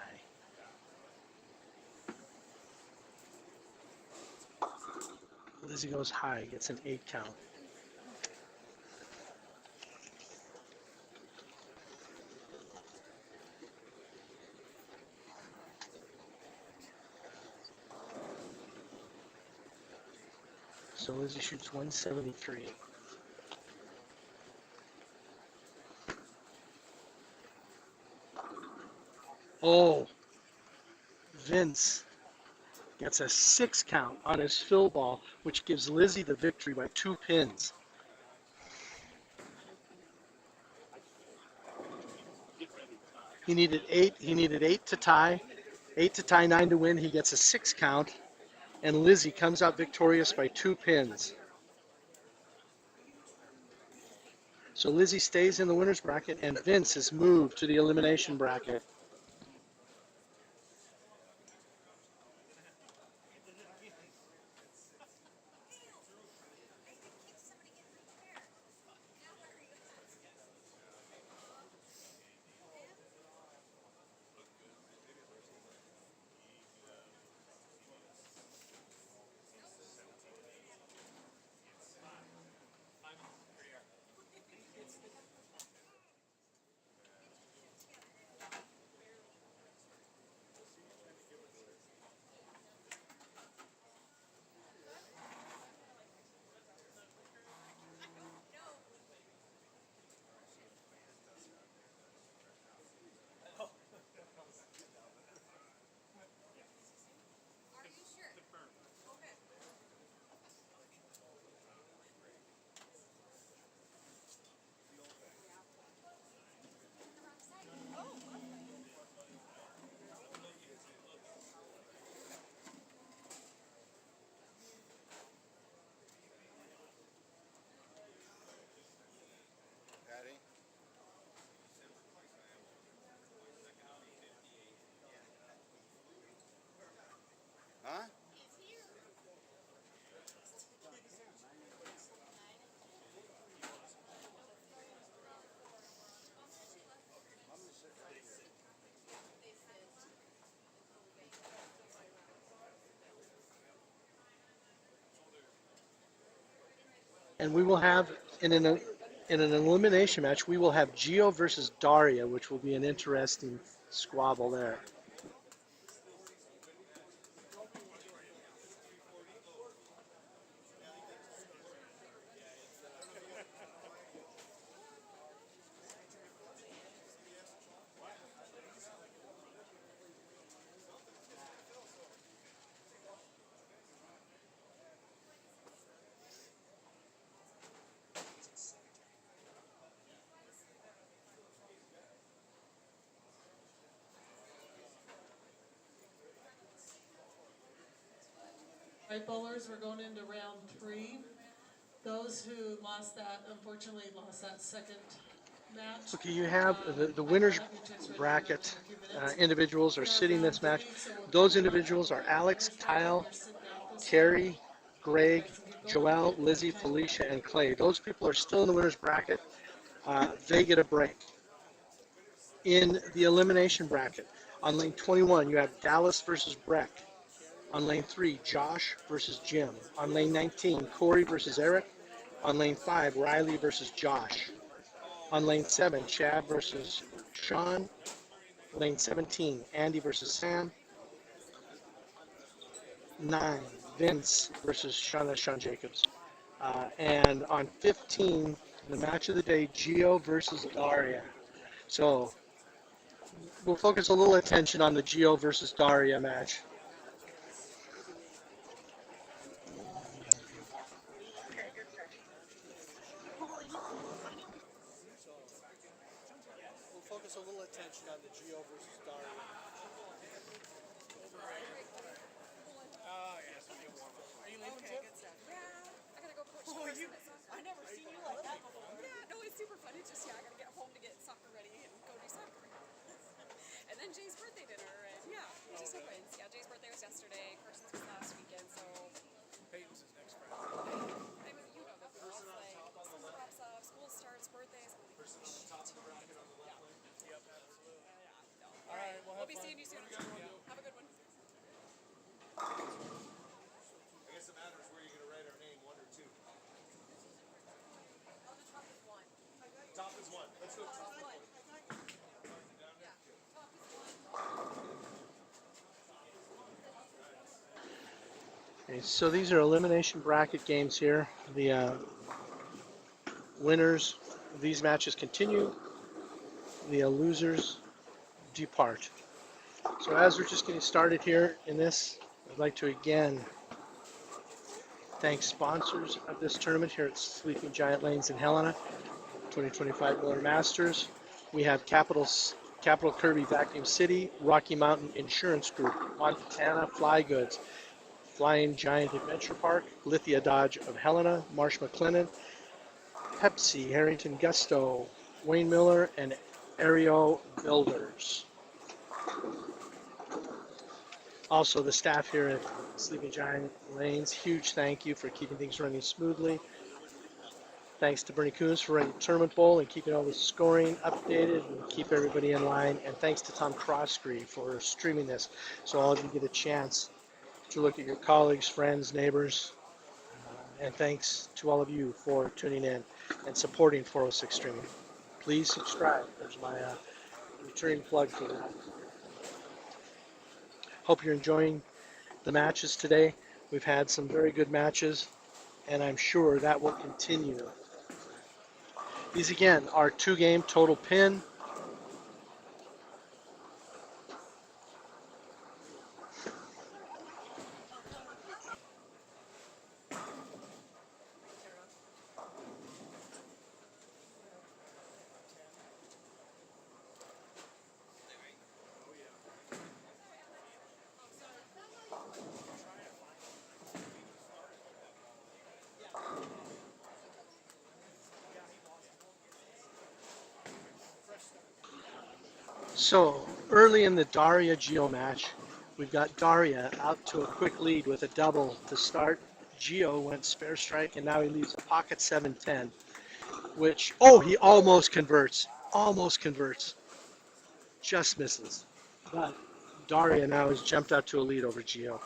Speaker 1: Lizzie goes high, gets an 8 count. So Lizzie shoots 173. Oh, Vince gets a 6 count on his fill ball, which gives Lizzie the victory by 2 pins. He needed 8. He needed 8 to tie. 8 to tie, 9 to win. He gets a 6 count, and Lizzie comes out victorious by 2 pins. So Lizzie stays in the winner's bracket, and Vince is moved to the elimination bracket. And we will have in an elimination match, we will have Gio versus Daria, which will be an interesting squabble there.
Speaker 2: All right, bowlers, we're going into round 3. Those who lost that, unfortunately, lost that second match.
Speaker 1: Okay, you have the
Speaker 2: I will
Speaker 1: winners
Speaker 2: have your checks ready for them
Speaker 1: bracket
Speaker 2: in a few minutes.
Speaker 1: individuals are
Speaker 2: We are
Speaker 1: sitting
Speaker 2: round
Speaker 1: this match.
Speaker 2: 3, so we'll
Speaker 1: Those
Speaker 2: begin with
Speaker 1: individuals are
Speaker 2: the
Speaker 1: Alex,
Speaker 2: winners bracket.
Speaker 1: Kyle,
Speaker 2: They're sitting out this time.
Speaker 1: Carrie, Greg,
Speaker 2: Guys can get going.
Speaker 1: Joelle,
Speaker 2: Get
Speaker 1: Lizzie,
Speaker 2: time.
Speaker 1: Felicia, and Clay. Those people are still in the winners bracket. They get a break. In the elimination bracket, on lane 21, you have Dallas versus Breck. On lane 3, Josh versus Jim. On lane 19, Corey versus Eric. On lane 5, Riley versus Josh. On lane 7, Chad versus Sean. Lane 17, Andy versus Sam. 9, Vince versus Sean Jacobs. And on 15, the match of the day, Gio versus Daria. So we'll focus a little attention on the Gio versus Daria match. We'll focus a little attention on the Gio versus Daria.
Speaker 3: Are you leaving, Tim? Good stuff. Yeah, I gotta go coach. Oh, I never seen you like that before. Yeah, no, it's super fun. It's just, I gotta get home to get soccer ready and go do soccer. And then Jay's birthday dinner, and yeah, it just happens. Yeah, Jay's birthday was yesterday. Carson's was last weekend, so. Peyton's is next Friday. I mean, you know the girls, like, summer pops up, school starts, birthdays. I'm like, shit. Yeah. Yep, absolutely. Yeah, no. All right, we'll be seeing you soon. Have a good one.
Speaker 4: I guess it matters where you're going to write our name, 1 or 2.
Speaker 3: On the top is 1.
Speaker 4: Top is 1. Let's go top is 1.
Speaker 3: Yeah, top is 1.
Speaker 1: Okay, so these are elimination bracket games here. The winners of these matches continue. The losers depart. So as we're just getting started here in this, I'd like to again thank sponsors of this tournament here at Sleeping Giant Lanes in Helena, 2025 Miller Masters. We have Capital Kirby Vacuum City, Rocky Mountain Insurance Group, Montana Fly Goods, Flying Giant Adventure Park, Lithia Dodge of Helena, Marsh McLennan, Pepsi, Harrington Gusto, Wayne Miller, and Aereo Builders. Also, the staff here at Sleeping Giant Lanes, huge thank you for keeping things running smoothly. Thanks to Bernie Coons for running the tournament bowl and keeping all the scoring updated and keep everybody in line. And thanks to Tom Croskrey for streaming this so all of you get a chance to look at your colleagues, friends, neighbors. And thanks to all of you for tuning in and supporting 406 Streaming. Please subscribe. There's my returning plug for that. Hope you're enjoying the matches today. We've had some very good matches, and I'm sure that will continue. These again are 2-game total pin. So early in the Daria Gio match, we've got Daria out to a quick lead with a double to start. Gio went spare strike, and now he leaves a pocket 7-10, which, oh, he almost converts. Almost converts. Just misses. But Daria now has jumped out to a lead over Gio.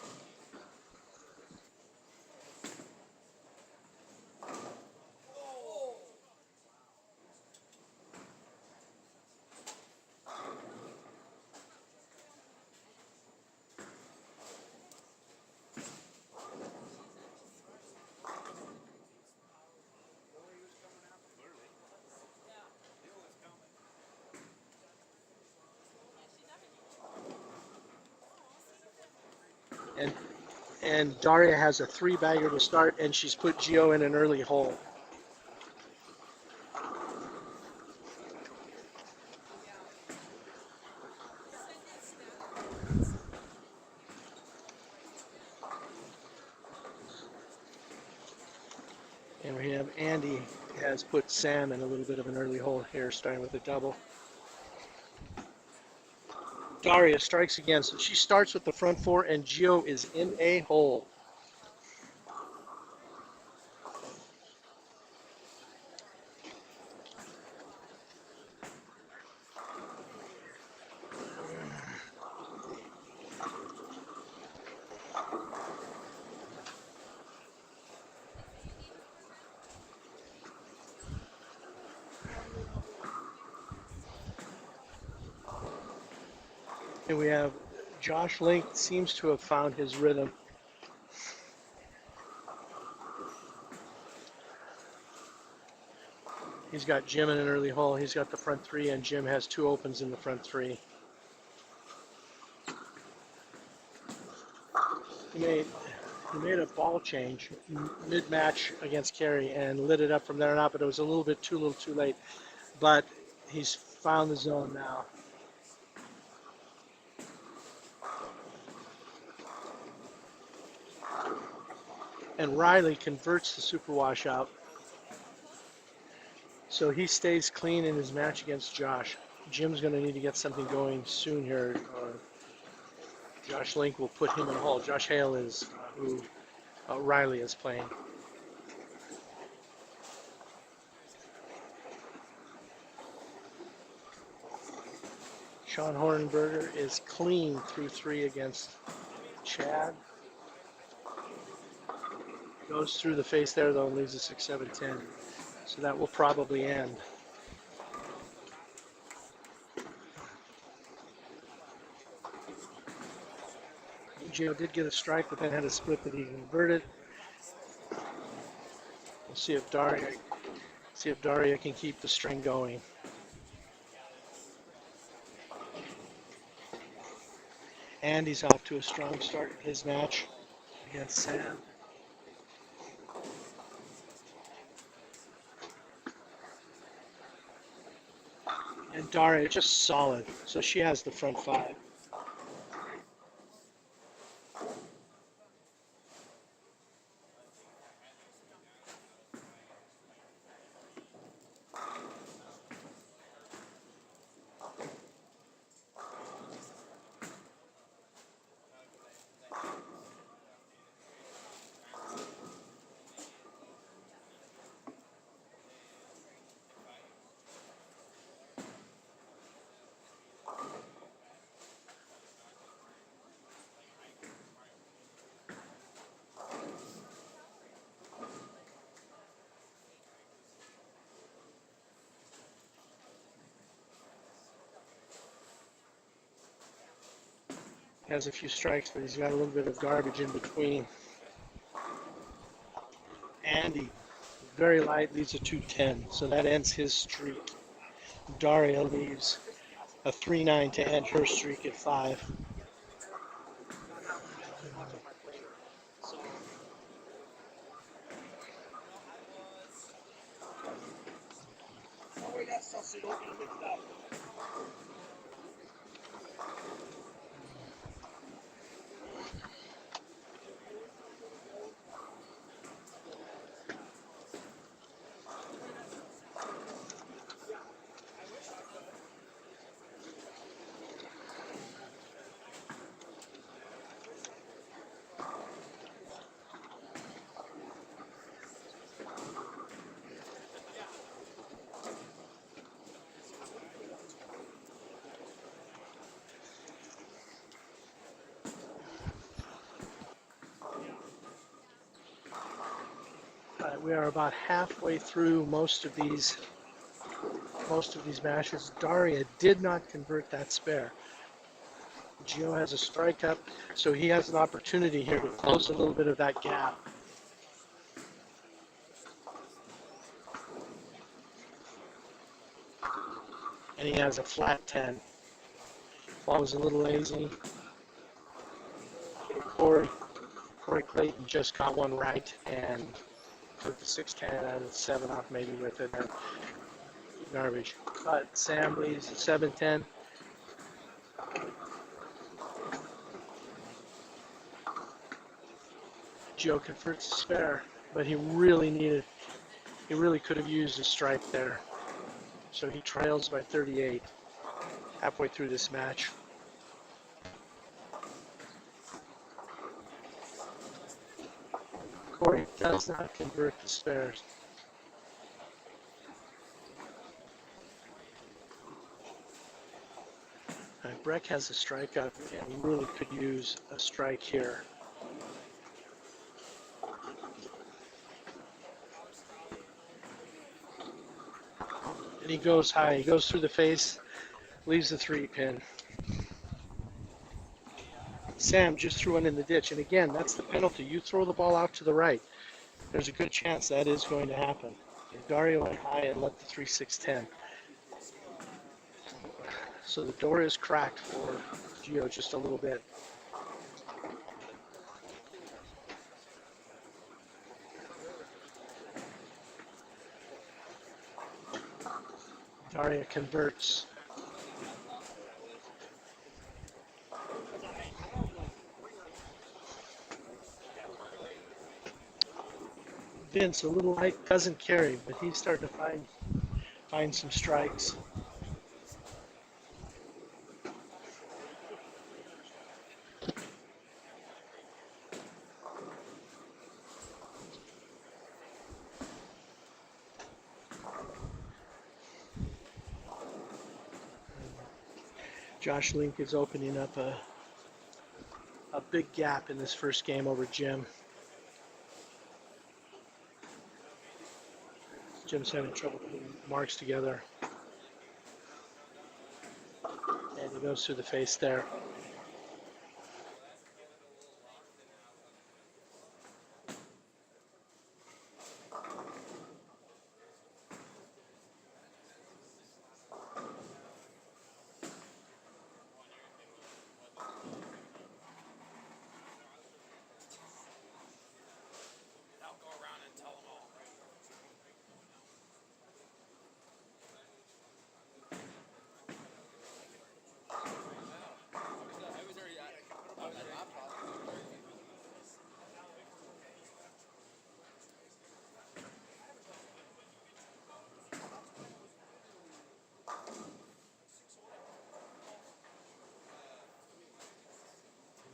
Speaker 1: and Daria has a 3-bagger to start, and she's put Gio in an early hole. And we have Andy has put Sam in a little bit of an early hole here, starting with a double. Daria strikes again, so she starts with the front 4, and Gio is in a hole. And we have Josh Link seems to have found his rhythm. He's got Jim in an early hole. He's got the front 3, and Jim has 2 opens in the front 3. He made a ball change mid-match against Kerry and lit it up from there on out, but it was a little too late. But he's found the zone now. And Riley converts the super washout, so he stays clean in his match against Josh. Jim's going to need to get something going soon here, or Josh Link will put him in a hole. Josh Hale is who Riley is playing. Sean Hornberger is clean through 3 against Chad. Goes through the face there, though, and leaves a 6-7-10. So that will probably end. Gio did get a strike, but then had a split that he converted. We'll see if Daria can keep the string going. Andy's off to a strong start in his match against Sam. And Daria just solid, so she has the front 5. Has a few strikes, but he's got a little bit of garbage in between. Andy, very light, leaves a 2-10, so that ends his streak. Daria leaves a 3-9 to end her streak at 5. We are about halfway through most of these matches. Daria did not convert that spare. Gio has a strike up, so he has an opportunity here to close a little bit of that gap. And he has a flat 10. Ball was a little lazy. Corey Clayton just got one right and took the 6-10 out of 7 off maybe with it. Garbage. But Sam leads 7-10. Joe converts a spare, but he really could have used a strike there. So he trails by 38 halfway through this match. Corey does not convert the spares. Breck has a strike up and really could use a strike here. And he goes high. He goes through the face, leaves the 3-pin. Sam just threw one in the ditch. And again, that's the penalty. You throw the ball out to the right. There's a good chance that is going to happen. And Dario went high and let the 3-6-10. So the door is cracked for Gio just a little bit. Daria converts. Vince, a little light, doesn't carry, but he's starting to find some strikes. Josh Link is opening up a big gap in this first game over Jim. Jim's having trouble putting marks together. And he goes through the face there.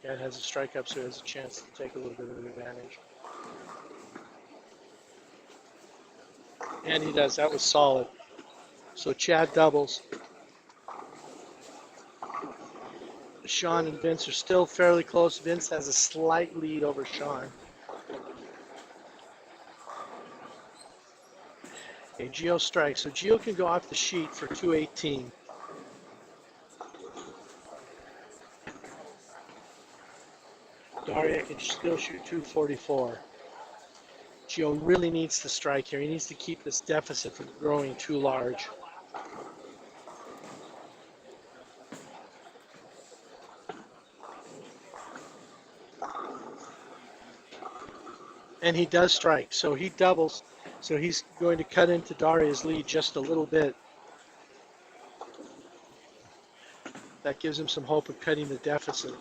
Speaker 1: Ed has a strike up, so he has a chance to take a little bit of advantage. And he does. That was solid. So Chad doubles. Sean and Vince are still fairly close. Vince has a slight lead over Sean. Okay, Gio strikes. So Gio can go off the sheet for 218. Daria can still shoot 244. Gio really needs to strike here. He needs to keep this deficit from growing too large. And he does strike, so he doubles. So he's going to cut into Daria's lead just a little bit. That gives him some hope of cutting the deficit.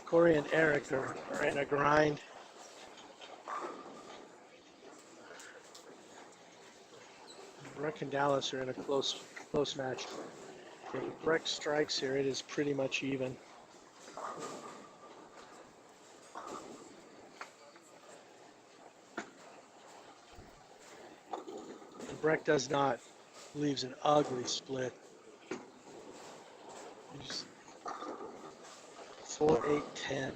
Speaker 1: Corey and Eric are in a grind. Breck and Dallas are in a close match. Okay, Breck strikes here. It is pretty much even. And Breck does not. Leaves an ugly split. 4-8-10.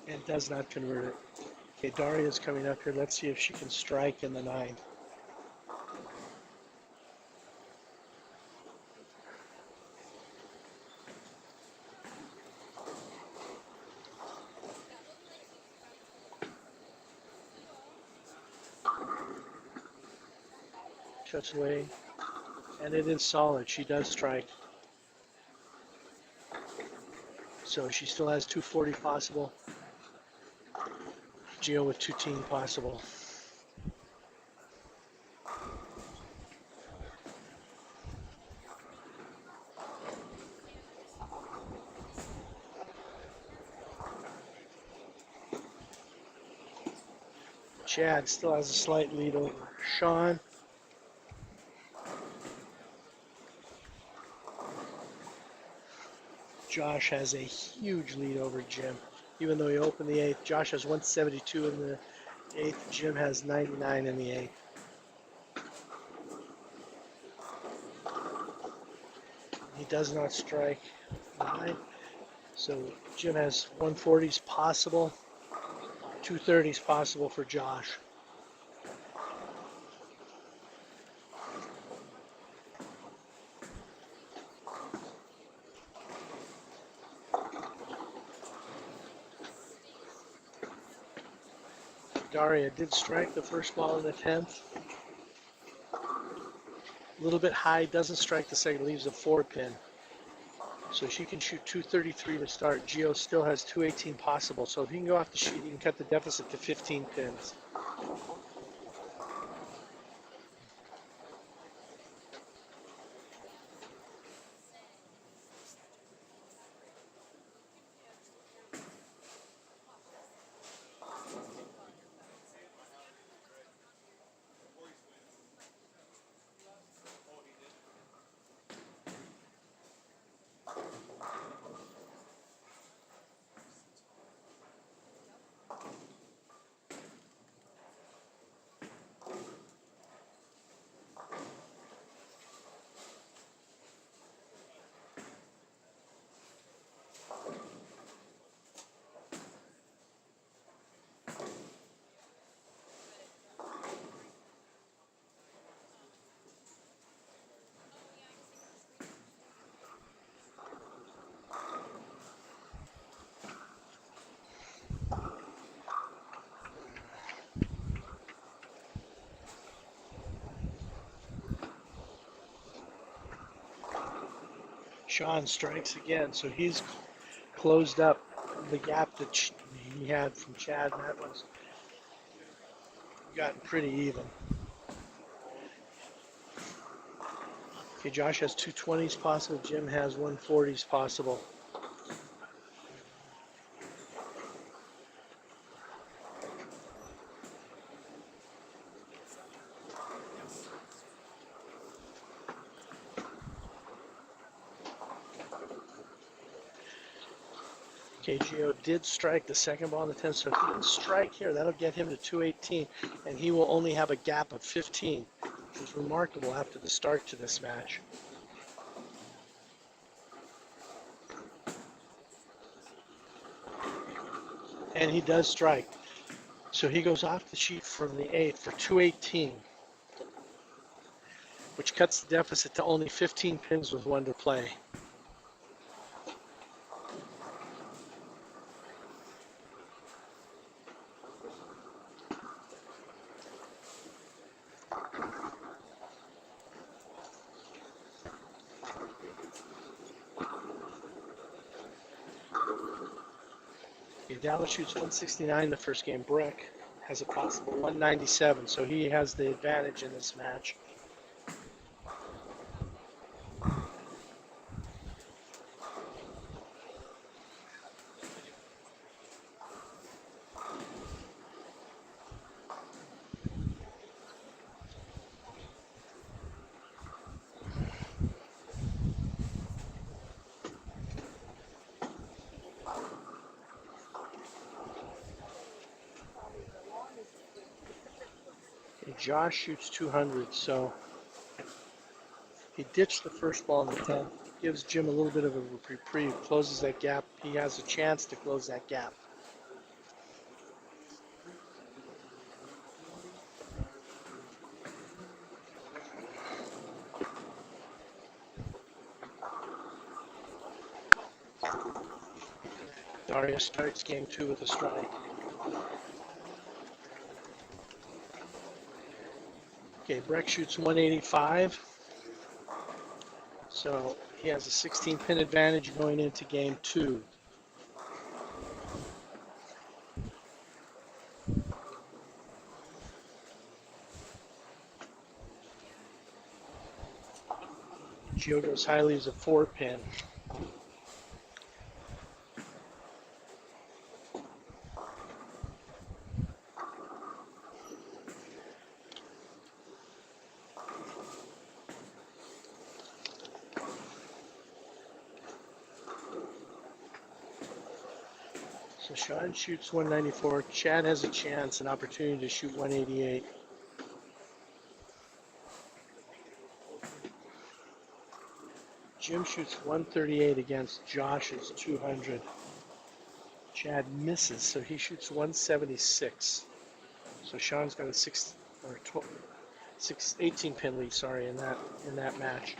Speaker 1: And does not convert it. Okay, Daria's coming up here. Let's see if she can strike in the 9. cuts away, and it is solid. She does strike. So she still has 240 possible. Gio with 210 possible. Chad still has a slight lead over Sean. Josh has a huge lead over Jim. Even though he opened the eighth, Josh has 172 in the eighth. Jim has 99 in the eighth. He does not strike 9. So Jim has 140s possible, 230s possible for Josh. Daria did strike the first ball in the 10th. A little bit high, doesn't strike the second, leaves a 4-pin. So she can shoot 233 to start. Gio still has 218 possible. So if he can go off the sheet, he can cut the deficit to 15 pins. Sean strikes again, so he's closed up the gap that he had from Chad, and that was gotten pretty even. Okay, Josh has 220s possible. Jim has 140s possible. Okay, Gio did strike the second ball in the 10th, so if he can strike here, that'll get him to 218, and he will only have a gap of 15, which is remarkable after the start to this match. And he does strike. So he goes off the sheet from the 8th for 218, which cuts the deficit to only 15 pins with 1 to play. Dallas shoots 169 the first game. Breck has a possible 197, so he has the advantage in this match. Josh shoots 200, so he ditched the first ball in the 10th. Gives Jim a little bit of a reprieve, closes that gap. He has a chance to close that gap. Daria starts game 2 with a strike. Okay, Breck shoots 185. So he has a 16 pin advantage going into game 2. Gio goes high, leaves a 4 pin. So Sean shoots 194. Chad has a chance, an opportunity to shoot 188. Jim shoots 138 against Josh's 200. Chad misses, so he shoots 176. So Sean's got a 18 pin lead, sorry, in that match.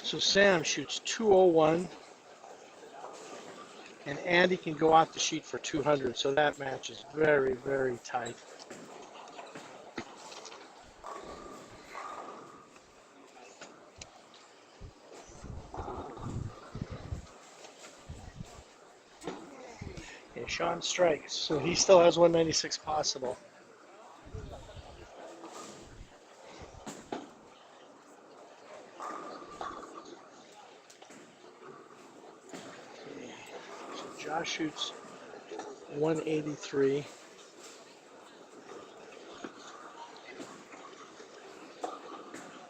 Speaker 1: So Sam shoots 201, and Andy can go off the sheet for 200. So that match is very, very tight. And Sean strikes, so he still has 196 possible. Okay. So Josh shoots 183.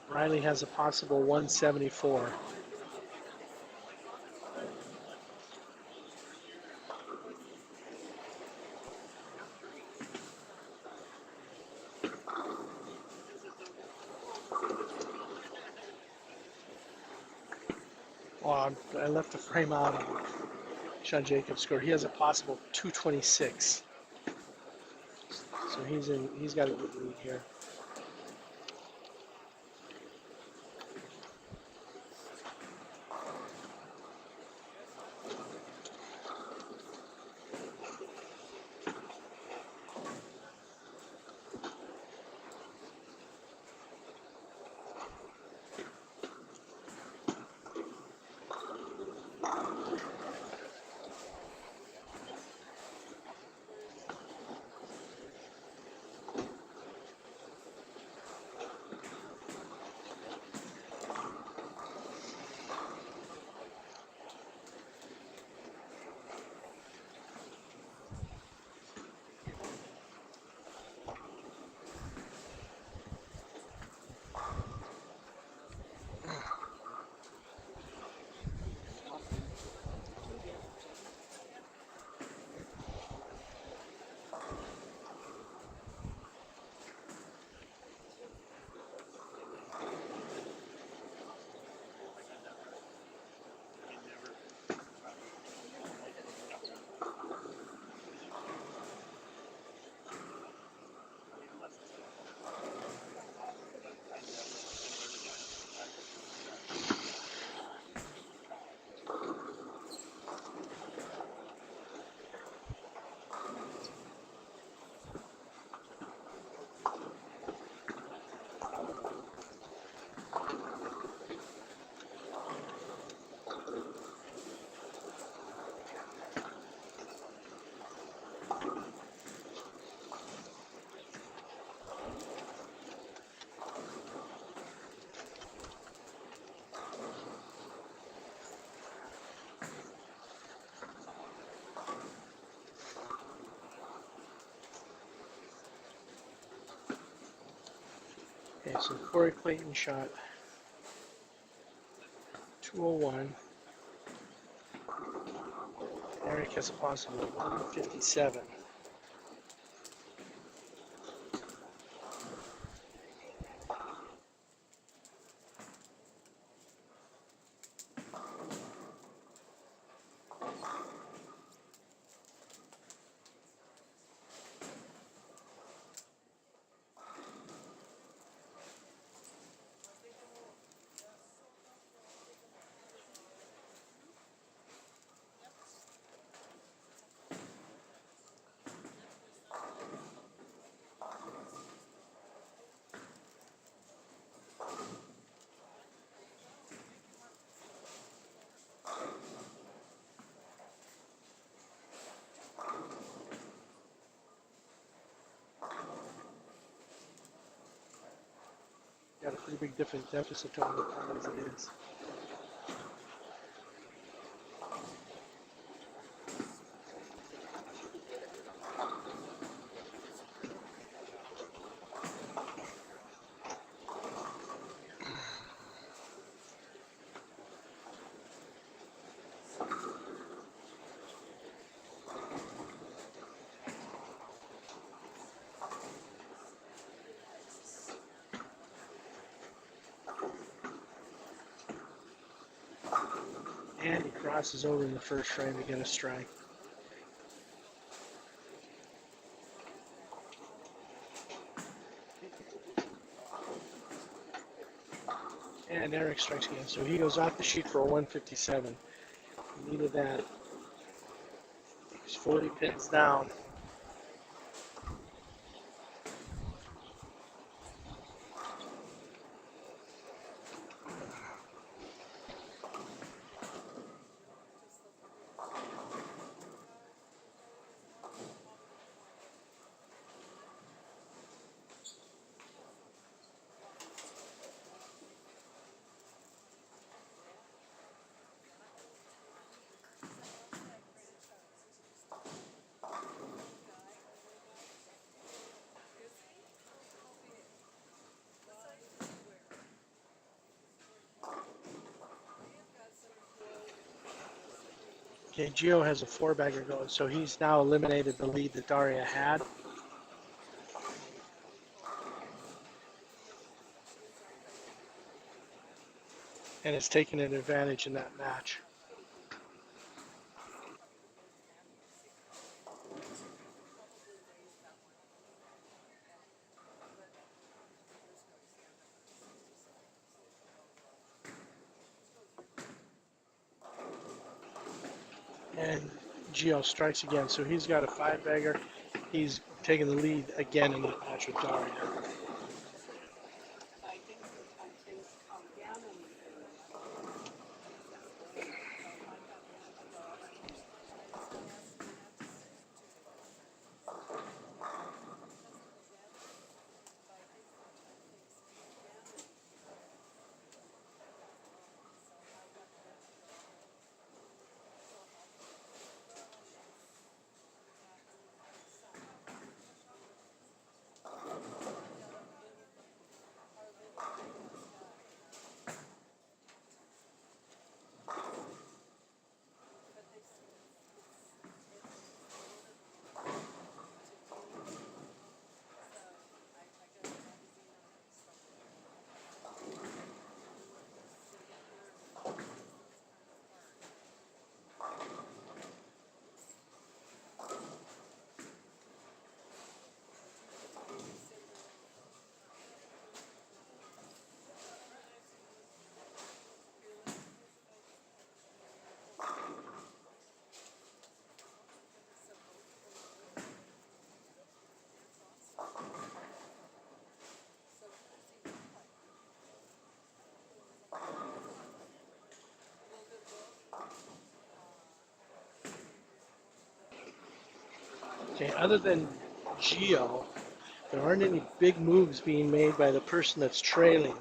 Speaker 1: Riley has a possible 174. Oh, I left the frame out of Sean Jacobs' score. He has a possible 226. So he's got a good lead here. Okay, so Corey Clayton shot 201. Eric has a possible 157. Got a pretty big different deficit on the time as it is. And he crosses over in the first frame to get a strike. And Eric strikes again. So he goes off the sheet for a 157. He needed that. He's 40 pins down. Okay, Gio has a four-bagger going, so he's now eliminated the lead that Daria had. And it's taken an advantage in that match. And Gio strikes again, so he's got a five-bagger. He's taking the lead again in that match with Daria. Okay, other than Gio, there aren't any big moves being made by the person that's trailing.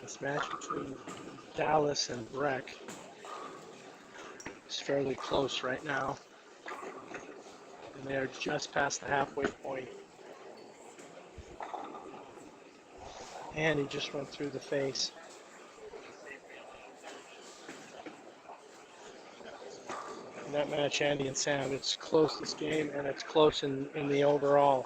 Speaker 1: This match between Dallas and Breck is fairly close right now. And they are just past the halfway point. And he just went through the face. In that match, Andy and Sam, it's close this game, and it's close in the overall.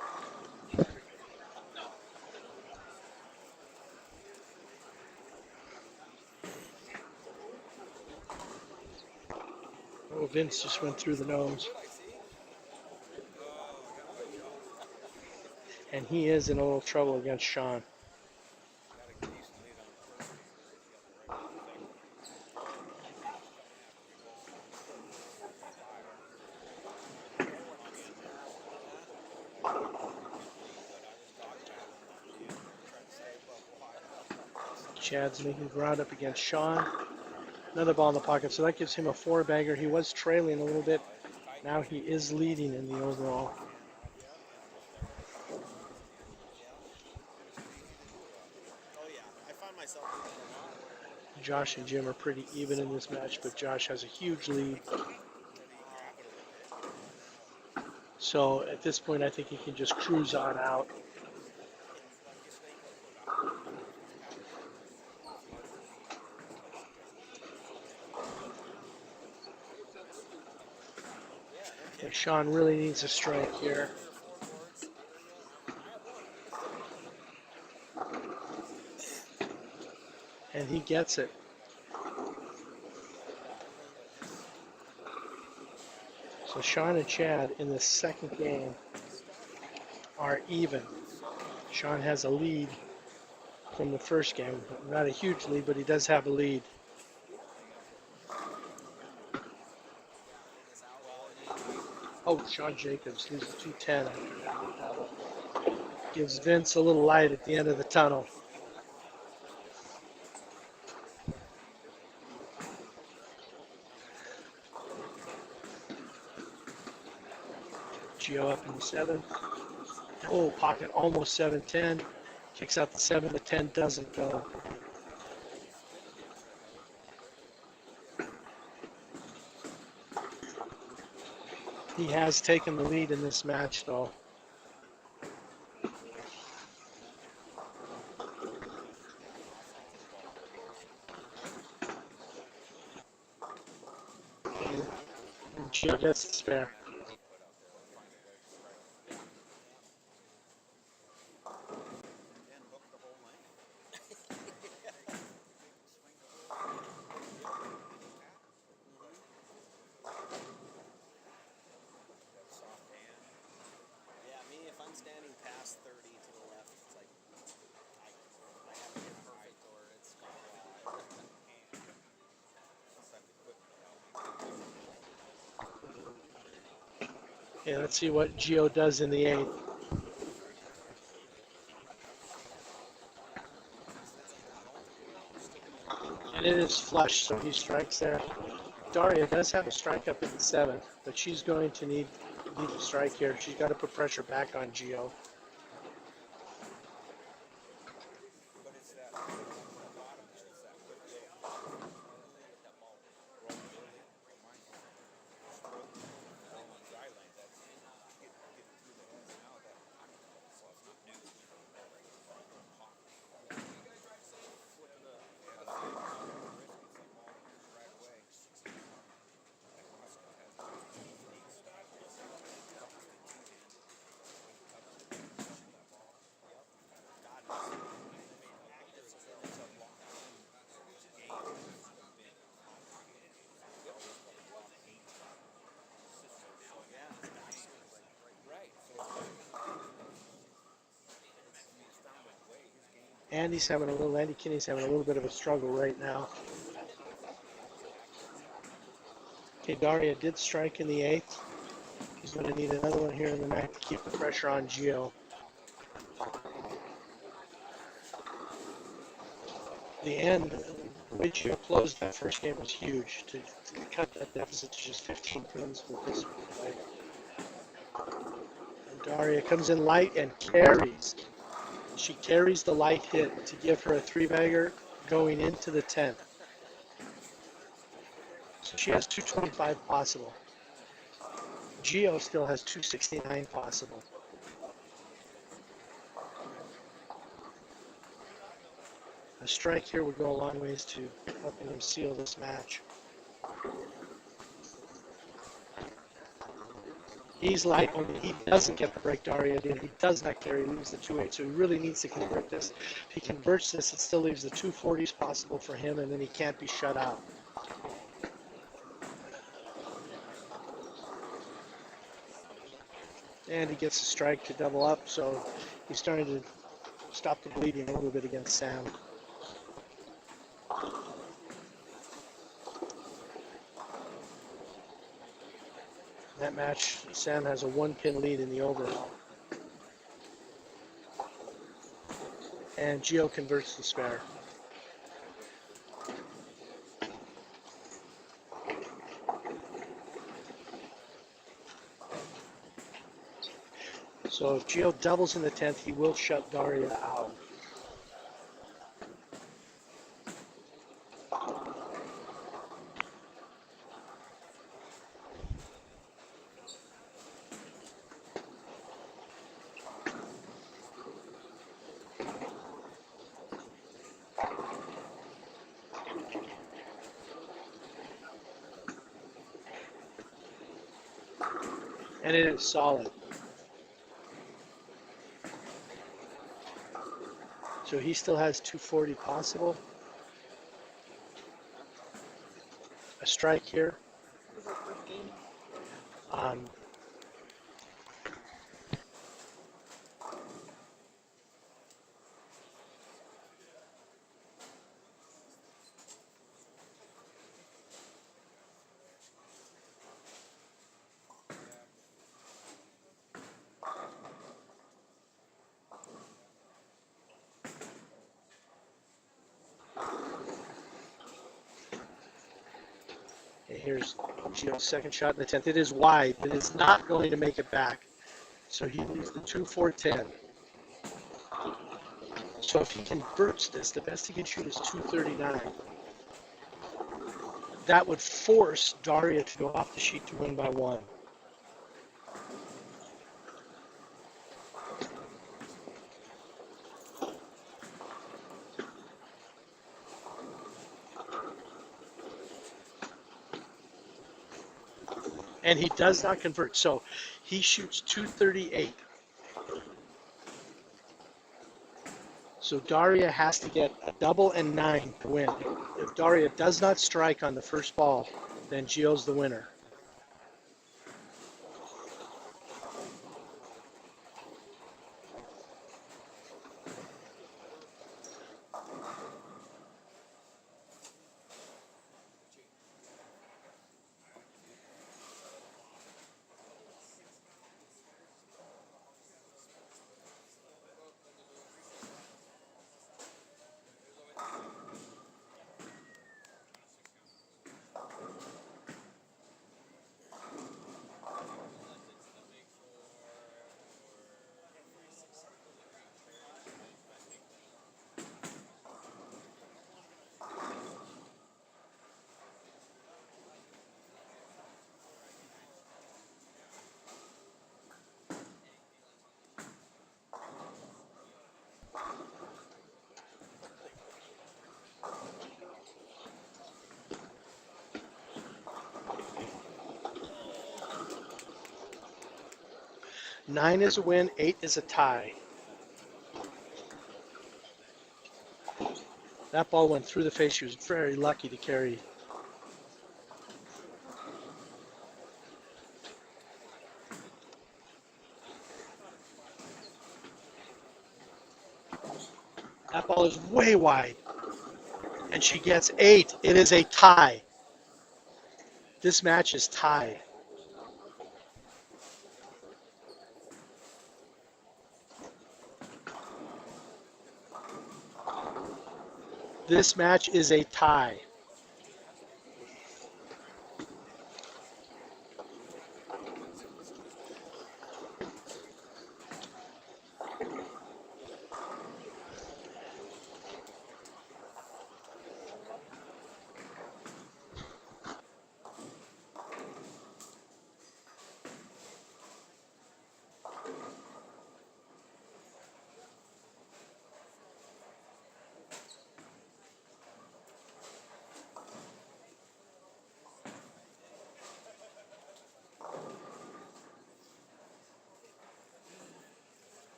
Speaker 1: Oh, Vince just went through the nose. And he is in a little trouble against Sean. Chad's making ground up against Sean. Another ball in the pocket, so that gives him a 4-bagger. He was trailing a little bit. Now he is leading in the overall. Josh and Jim are pretty even in this match, but Josh has a huge lead. So at this point, I think he can just cruise on out. And Sean really needs a strike here. And he gets it. So Sean and Chad in the second game are even. Sean has a lead from the first game. Not a huge lead, but he does have a lead. Oh, Sean Jacobs loses 210. Gives Vince a little light at the end of the tunnel. Gio up in the 7th. Oh, pocket almost 7-10. Kicks out the 7. The 10 doesn't go. He has taken the lead in this match, though. And Gio gets the spare.
Speaker 5: Standing past 30 to the left, it's like I have to get perfect or it's gone wild.
Speaker 1: Okay, let's see what Gio does in the 8th. And it is flush, so he strikes there. Daria does have a strike up in the 7th, but she's going to need a strike here. She's got to put pressure back on Gio. Andy Kinney's having a little bit of a struggle right now. Okay, Daria did strike in the 8th. He's going to need another one here in the 9th to keep the pressure on Gio. The end, the way Gio closed that first game was huge. To cut that deficit to just 15 points with this play. And Daria comes in light and carries. She carries the light hit to give her a 3-bagger, going into the 10th. So she has 225 possible. Gio still has 269 possible. A strike here would go a long ways to helping him seal this match. He's like, when he doesn't get the break Daria did, he does not carry, he leaves the 2-8, so he really needs to convert this. If he converts this, it still leaves the 240s possible for him, and then he can't be shut out. And he gets a strike to double up, so he's starting to stop the bleeding a little bit against Sam. That match, Sam has a 1-pin lead in the overall. And Gio converts the spare. So if Gio doubles in the 10th, he will shut Daria out. And it is solid. So he still has 240 possible. A strike here. And here's Gio's second shot in the 10th. It is wide, but it's not going to make it back. So he leaves the 2-4-10. So if he converts this, the best he can shoot is 239. That would force Daria to go off the sheet to win by 1. And he does not convert, so he shoots 238. So Daria has to get a double and 9 to win. If Daria does not strike on the first ball, then Gio's the winner. Nine is a win, 8 is a tie. That ball went through the face. She was very lucky to carry. That ball is way wide. And she gets 8. It is a tie. This match is tied. This match is a tie.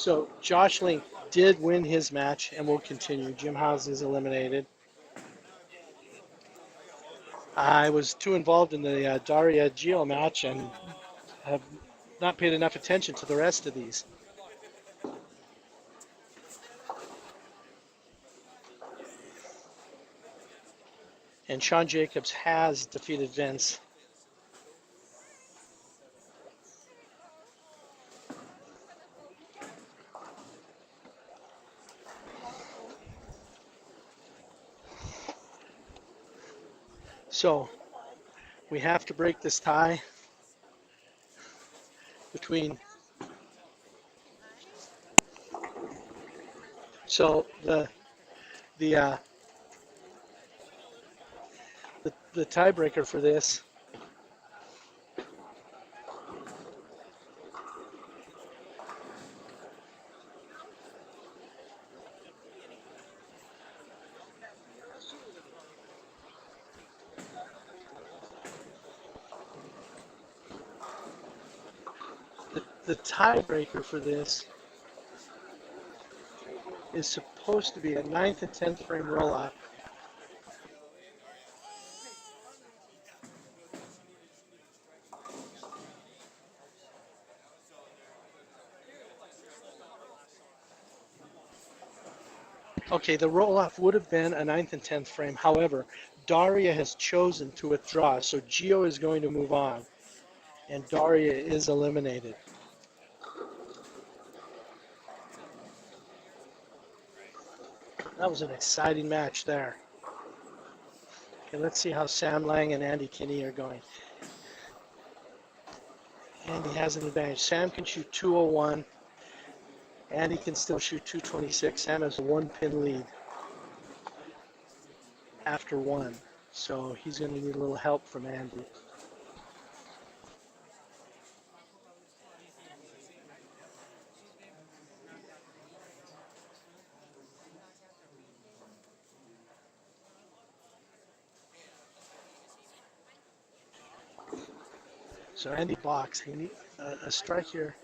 Speaker 1: So Josh Link did win his match and will continue. Jim House is eliminated. I was too involved in the Daria Gio match and have not paid enough attention to the rest of these. And Sean Jacobs has defeated Vince. So we have to break this tie between. So the the tiebreaker for this the tiebreaker for this is supposed to be a 9th and 10th frame roll up. Okay, the roll off would have been a 9th and 10th frame. However, Daria has chosen to withdraw, so Gio is going to move on, and Daria is eliminated. That was an exciting match there. Okay, let's see how Sam Lang and Andy Kinney are going. Andy has an advantage. Sam can shoot 201. Andy can still shoot 226. Sam has a 1-pin lead after one, so he's going to need a little help from Andy. So Andy blocks. He needs a strike here.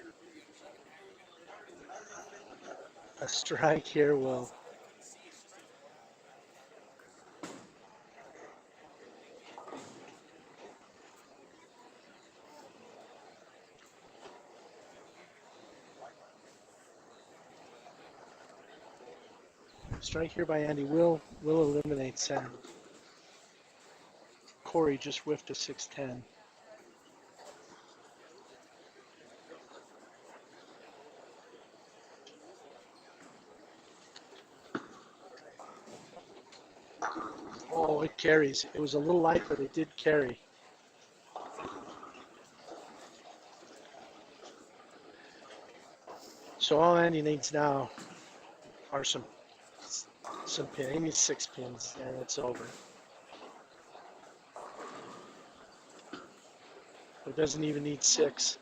Speaker 1: A strike here will. Strike here by Andy will eliminate Sam. Corey just whiffed a 610. Oh, it carries. It was a little light, but it did carry. So all Andy needs now are some pins. He needs 6 pins, and it's over. It doesn't even need 6.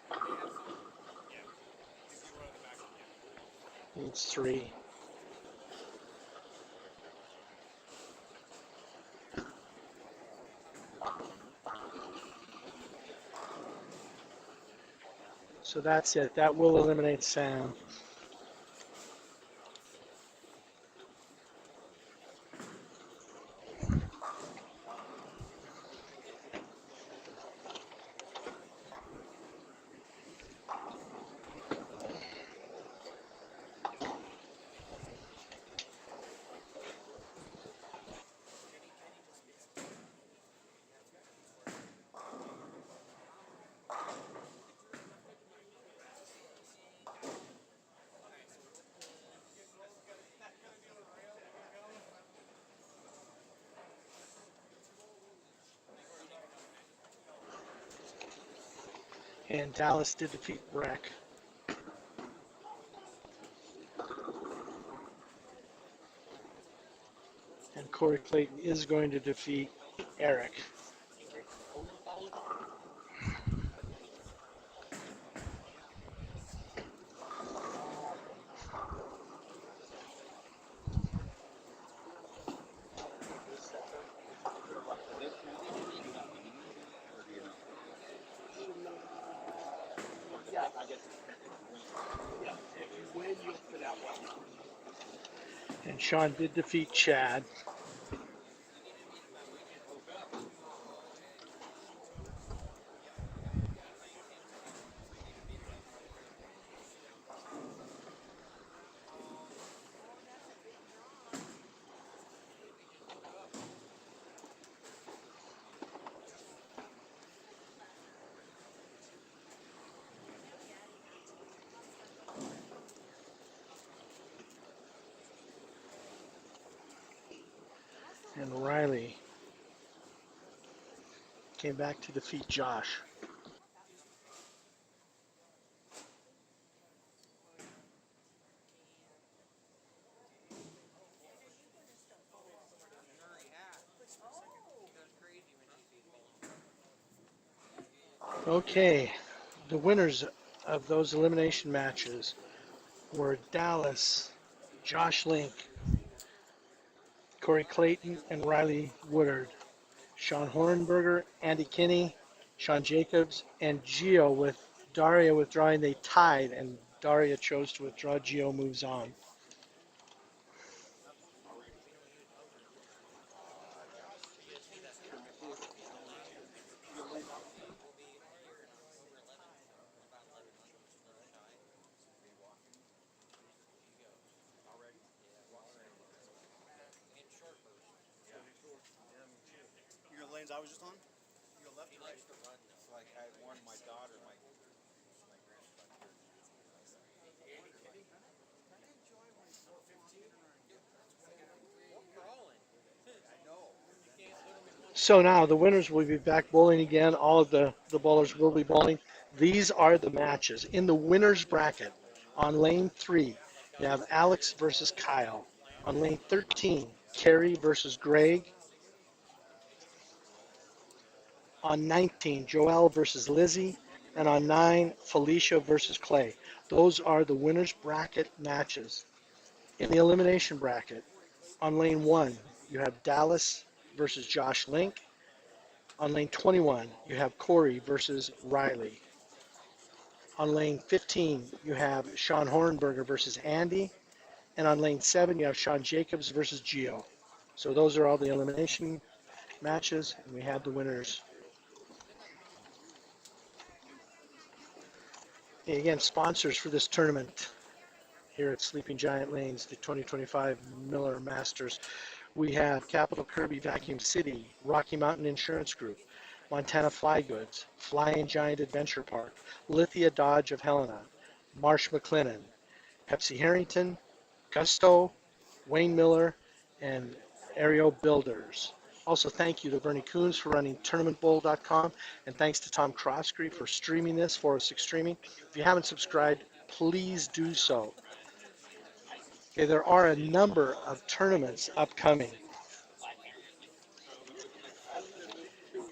Speaker 1: It needs 3. So that's it. That will eliminate Sam. And Dallas did defeat Breck. And Corey Clayton is going to defeat Eric. When you And Sean did defeat Chad. And Riley came back to defeat Josh. Okay, the winners of those elimination matches were Dallas, Josh Link, Corey Clayton, and Riley Woodard. Sean Hornberger, Andy Kinney, Sean Jacobs, and Gio with Daria withdrawing. They tied, and Daria chose to withdraw. Gio moves on.
Speaker 4: Your lanes I was just on? You go left or right?
Speaker 5: Like I warned my daughter, my
Speaker 1: So now the winners will be back bowling again. All of the bowlers will be bowling. These are the matches. In the winners bracket, on lane 3, you have Alex versus Kyle. On lane 13, Carrie versus Greg. On 19, Joelle versus Lizzie. And on 9, Felicia versus Clay. Those are the winners bracket matches. In the elimination bracket, on lane 1, you have Dallas versus Josh Link. On lane 21, you have Corey versus Riley. On lane 15, you have Sean Hornberger versus Andy. And on lane 7, you have Sean Jacobs versus Gio. So those are all the elimination matches, and we have the winners. And again, sponsors for this tournament here at Sleeping Giant Lanes, the 2025 Miller Masters. We have Capital Kirby Vacuum City, Rocky Mountain Insurance Group, Montana Fly Goods, Flying Giant Adventure Park, Lithia Dodge of Helena, Marsh McLennan, Pepsi Harrington, Gusto, Wayne Miller, and Aereo Builders. Also, thank you to Bernie Coons for running tournamentbowl.com, and thanks to Tom Croskery for streaming this, 406 Streaming. If you haven't subscribed, please do so. Okay, there are a number of tournaments upcoming.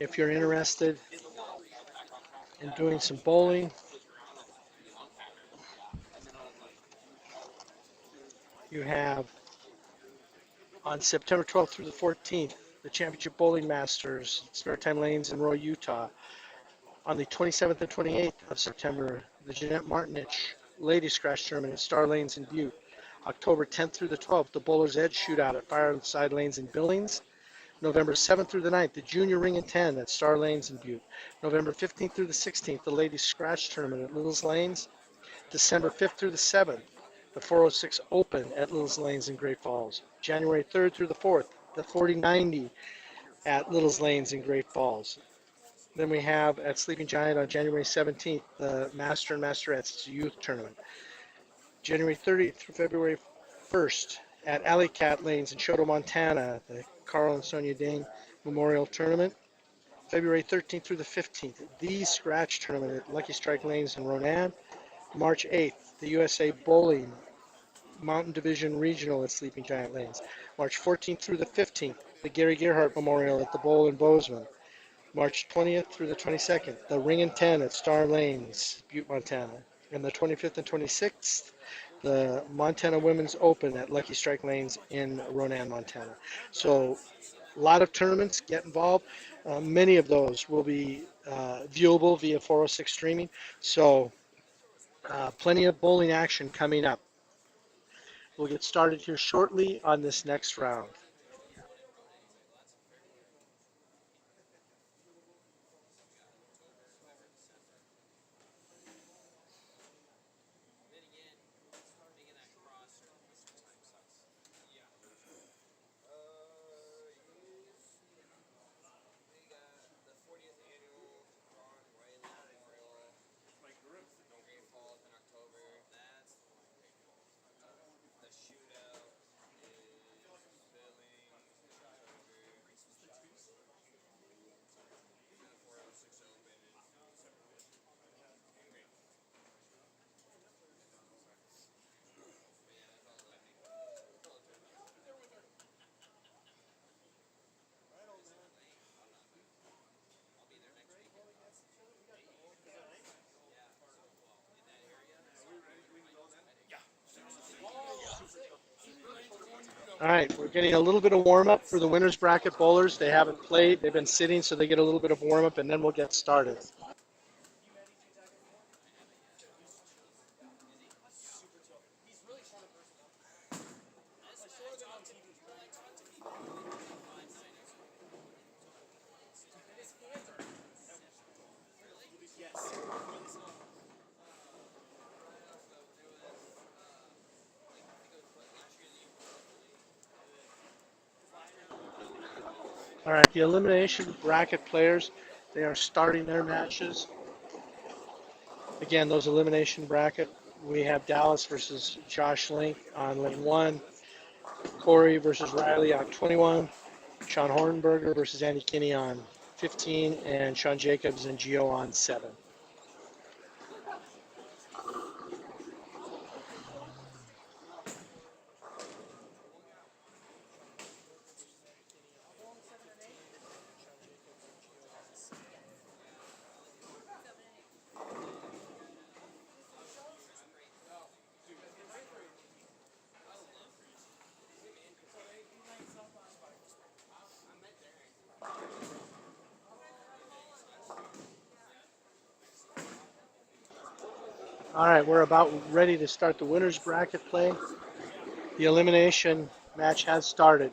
Speaker 1: If you're interested in doing some bowling, you have on September 12th through the 14th, the Championship Bowling Masters, Maritime Lanes in Roy, Utah. On the 27th and 28th of September, the Jeanette Martinich Ladies Scratch Tournament at Star Lanes in Butte. October 10th through the 12th, the Bowler's Edge Shootout at Fireside Lanes in Billings. November 7th through the 9th, the Junior Ring and 10 at Star Lanes in Butte. November 15th through the 16th, the Ladies Scratch Tournament at Little's Lanes. December 5th through the 7th, the 406 Open at Little's Lanes in Great Falls. January 3rd through the 4th, the 4090 at Little's Lanes in Great Falls. Then we have at Sleeping Giant on January 17th, the Master and Masterettes Youth Tournament. January 30th through February 1st at Alley Cat Lanes in Choteau, Montana, the Carl and Sonia Dane Memorial Tournament. February 13th through the 15th, the Scratch Tournament at Lucky Strike Lanes in Ronan. March 8th, the USA Bowling Mountain Division Regional at Sleeping Giant Lanes. March 14th through the 15th, the Gary Gerhardt Memorial at the Bowl in Bozeman. March 20th through the 22nd, the Ring and 10 at Star Lanes, Butte, Montana. And the 25th and 26th, the Montana Women's Open at Lucky Strike Lanes in Ronan, Montana. So a lot of tournaments, get involved. Many of those will be viewable via 406 streaming. So plenty of bowling action coming up. We'll get started here shortly on this next round. All right, we're getting a little bit of warm up for the winners bracket bowlers. They haven't played, they've been sitting, so they get a little bit of warm up, and then we'll get started. All right, the elimination bracket players, they are starting their matches. Again, those elimination bracket, we have Dallas versus Josh Link on lane 1, Corey versus Riley on 21, Sean Hornberger versus Andy Kinney on 15, and Sean Jacobs and Gio on 7. All right, we're about ready to start the winners bracket play. The elimination match has started.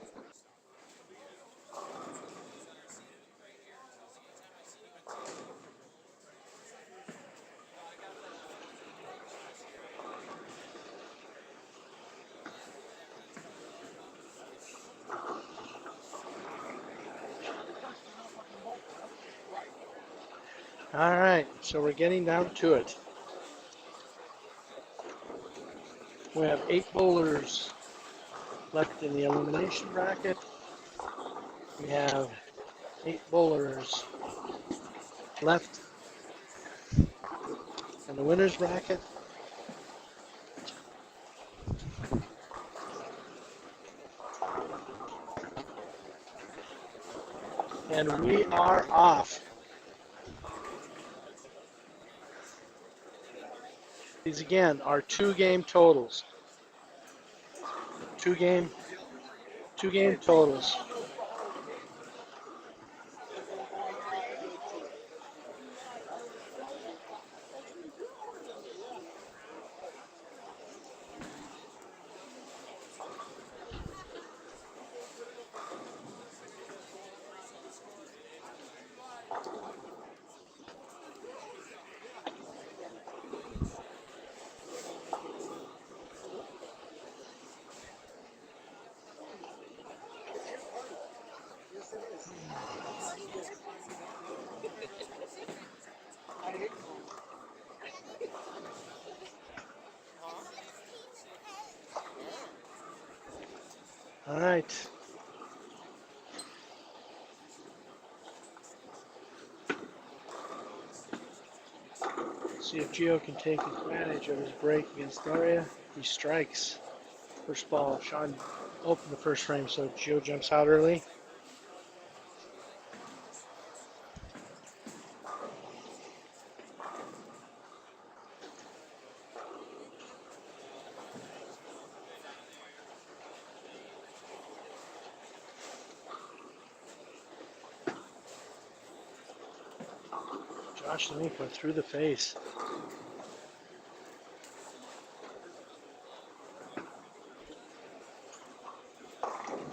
Speaker 1: All right, so we're getting down to it. We have 8 bowlers left in the elimination bracket. We have 8 bowlers left in the winners bracket. And we are off. These again are 2-game totals. 2-game totals. All right. See if Gio can take advantage of his break against Daria. He strikes. First ball. Sean opened the first frame, so Gio jumps out early. Josh Link went through the face.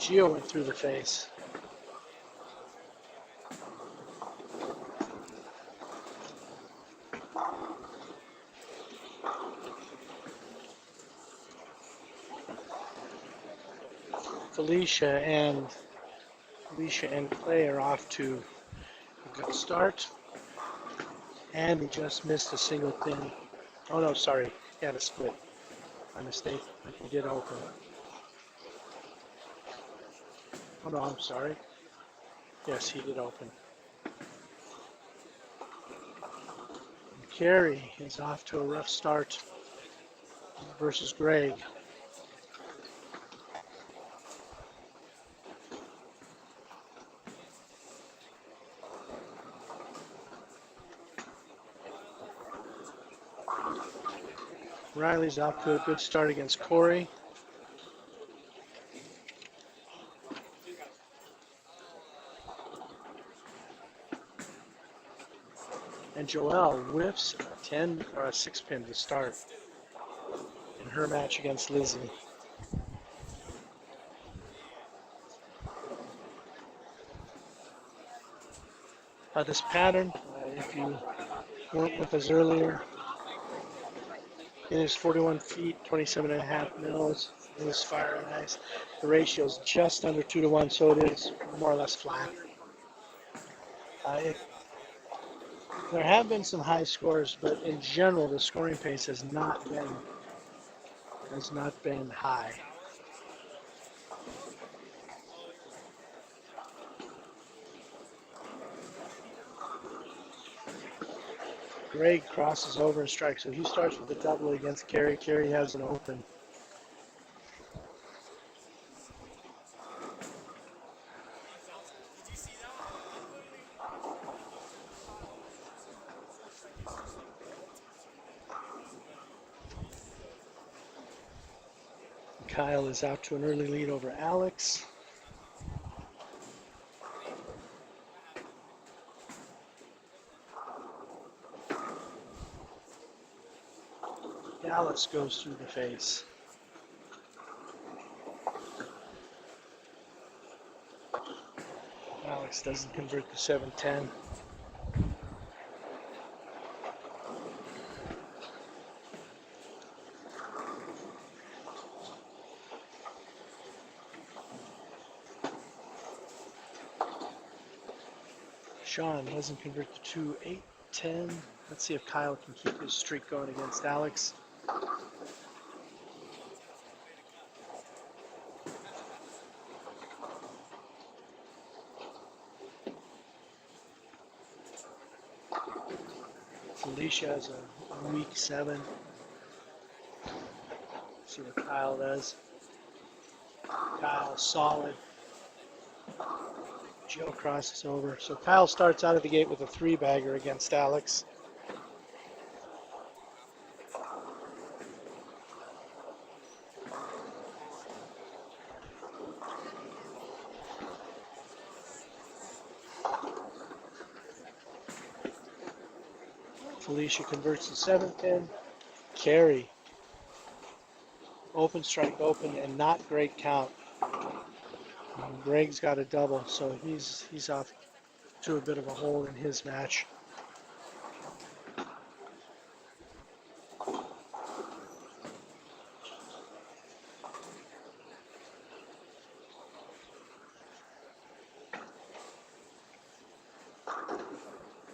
Speaker 1: Gio went through the face. Felicia and Clay are off to a good start. And he just missed a single pin. Oh no, sorry. He had a split. My mistake. But he did open. Oh no, I'm sorry. Yes, he did open. And Carey is off to a rough start versus Greg. Riley's off to a good start against Corey. And Joelle whiffs a 10 or a 6 pin to start in her match against Lizzie. This pattern, if you weren't with us earlier, it is 41 feet, 27 and a half mils. It is fire and ice. The ratio is just under 2 to 1, so it is more or less flat. There have been some high scores, but in general, the scoring pace has not been high. Greg crosses over and strikes, so he starts with a double against Carey. Carey has an open. Kyle is out to an early lead over Alex. Dallas goes through the face. Alex doesn't convert the 7-10. Sean doesn't convert the 2-8-10. Let's see if Kyle can keep his streak going against Alex. Felicia has a weak 7. See what Kyle does. Kyle solid. Joe crosses over. So Kyle starts out of the gate with a 3-bagger against Alex. Felicia converts the 7-pin. Carey. Open strike open and not great count. Greg's got a double, so he's off to a bit of a hole in his match.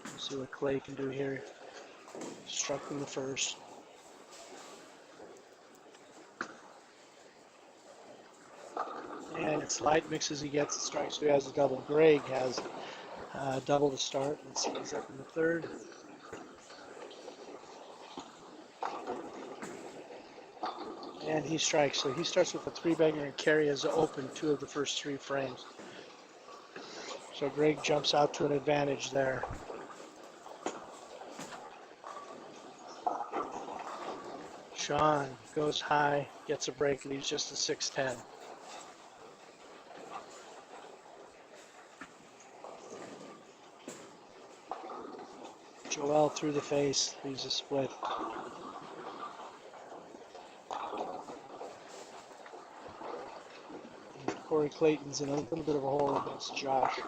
Speaker 1: Let's see what Clay can do here. Struck in the first. And it's light mix as he gets the strike, so he has a double. Greg has double to start. Let's see, he's up in the third. And he strikes, so he starts with a 3-bagger and Carey has opened 2 of the first 3 frames. So Greg jumps out to an advantage there. Sean goes high, gets a break, leaves just a 6-10. Joel through the face, leaves a split. And Corey Clayton's in a little bit of a hole against Josh.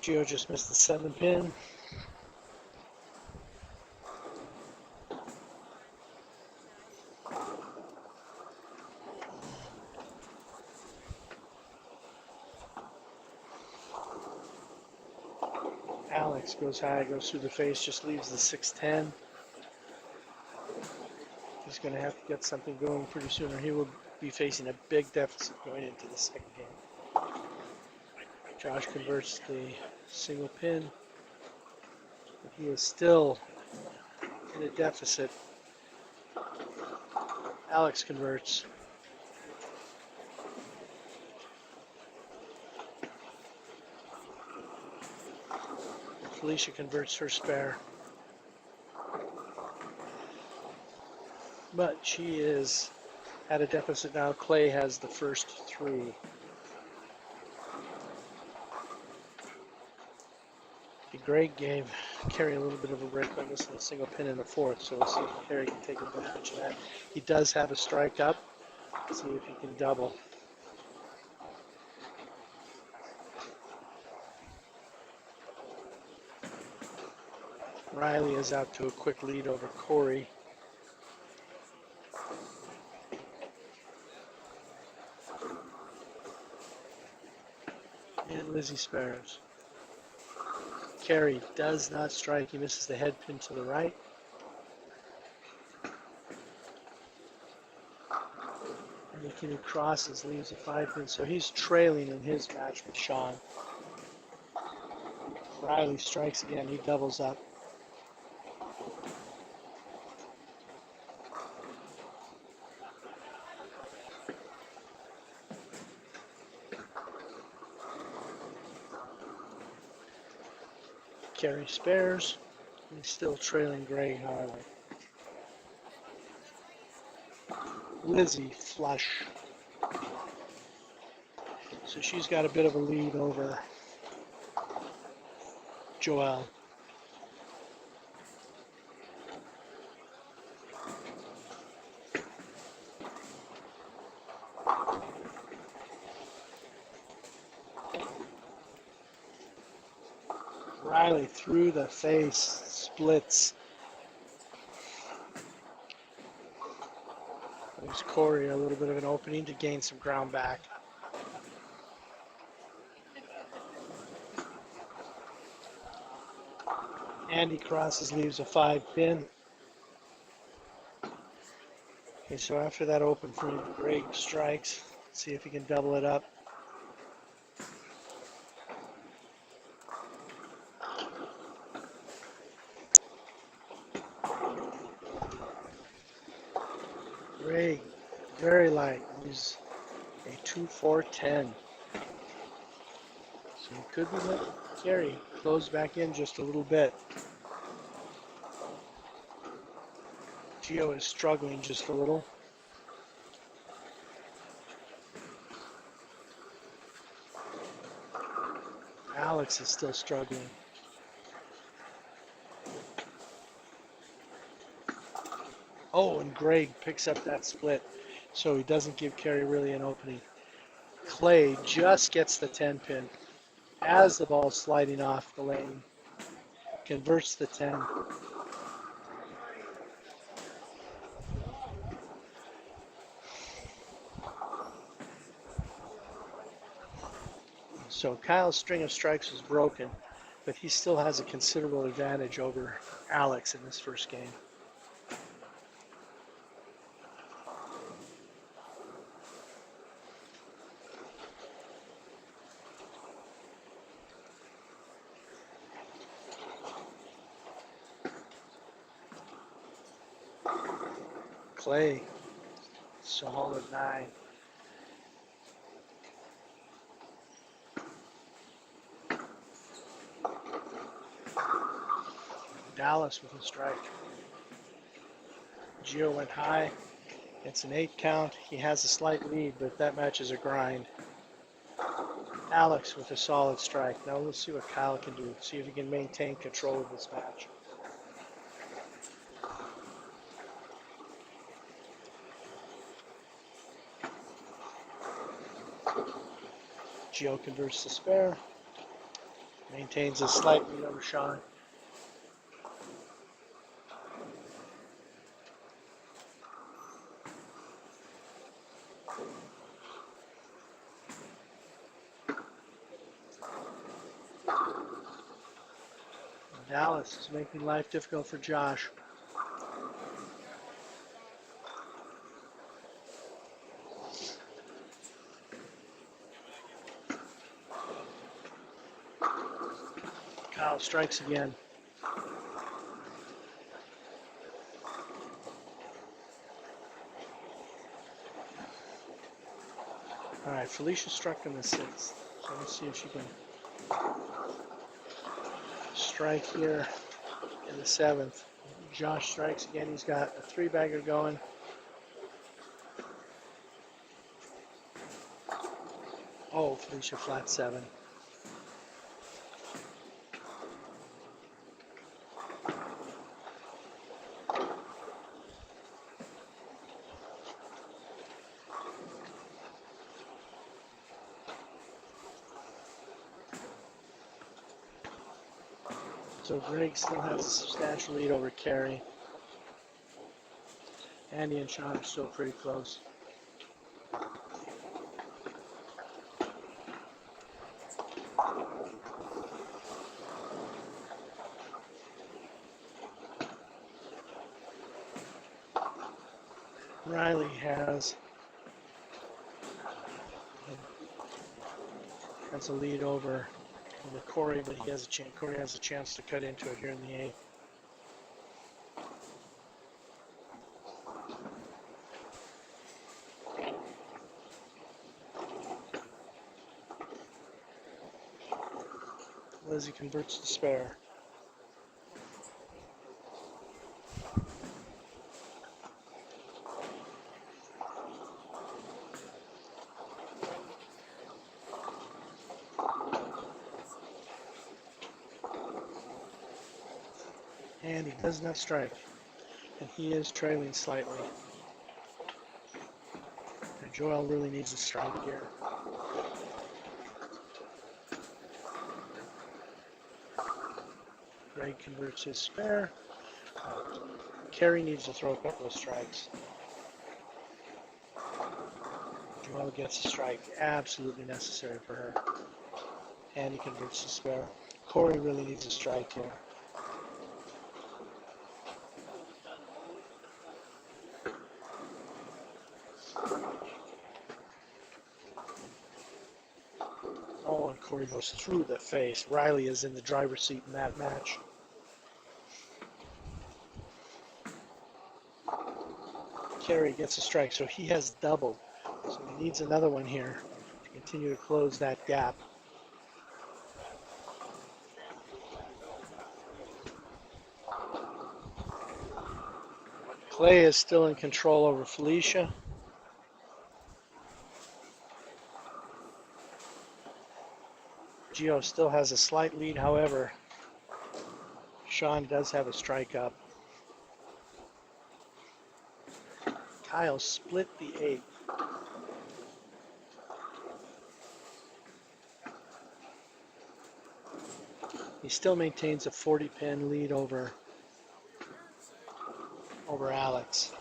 Speaker 1: Gio just missed the 7 pin. Alex goes high, goes through the face, just leaves the 6-10. He's going to have to get something going pretty soon, or he will be facing a big deficit going into the second game. Josh converts the single pin, but he is still in a deficit. Alex converts. Felicia converts her spare. But she is at a deficit now. Clay has the first 3. Greg gave Kerry a little bit of a break by missing a single pin in the 4th, so we'll see if Kerry can take advantage of that. He does have a strike up. Let's see if he can double. Riley is out to a quick lead over Corey. And Lizzie spares. Kerry does not strike. He misses the head pin to the right. And McKinney crosses, leaves a 5 pin. So he's trailing in his match with Sean. Riley strikes again. He doubles up. Kerry spares. He's still trailing Greg Harley. Lizzie flush. So she's got a bit of a lead over Joelle. Riley through the face, splits. Gives Corey a little bit of an opening to gain some ground back. Andy crosses, leaves a 5 pin. Okay, so after that open frame, Greg strikes. Let's see if he can double it up. Greg, very light. He's a 2-4-10. So he could be letting Kerry close back in just a little bit. Gio is struggling just a little. Alex is still struggling. Oh, and Greg picks up that split, so he doesn't give Kerry really an opening. Clay just gets the 10 pin as the ball's sliding off the lane. Converts the 10. So Kyle's string of strikes was broken, but he still has a considerable advantage over Alex in this first game. Clay, solid 9. Dallas with a strike. Gio went high. It's an 8 count. He has a slight lead, but that match is a grind. Alex with a solid strike. Now let's see what Kyle can do. See if he can maintain control of this match. Gio converts to spare. Maintains a slight lead over Sean. Dallas is making life difficult for Josh. Kyle strikes again. All right, Felicia struck in the 6th. So let's see if she can strike here in the 7th. Josh strikes again. He's got a 3-bagger going. Oh, Felicia flat 7. So Greg still has a substantial lead over Carey. Andy and Sean are still pretty close. Riley has a lead over Corey, but he has a chance. Corey has a chance to cut into it here in the 8th. Lizzie converts to spare. And he does not strike. And he is trailing slightly. And Joel really needs a strike here. Greg converts his spare. Carey needs to throw a couple of strikes. Joel gets a strike. Absolutely necessary for her. And he converts to spare. Corey really needs a strike here. Oh, and Corey goes through the face. Riley is in the driver's seat in that match. Carey gets a strike, so he has doubled. So he needs another one here to continue to close that gap. Clay is still in control over Felicia. Gio still has a slight lead, however, Sean does have a strike up. Kyle split the 8th. He still maintains a 40-pin lead over Alex.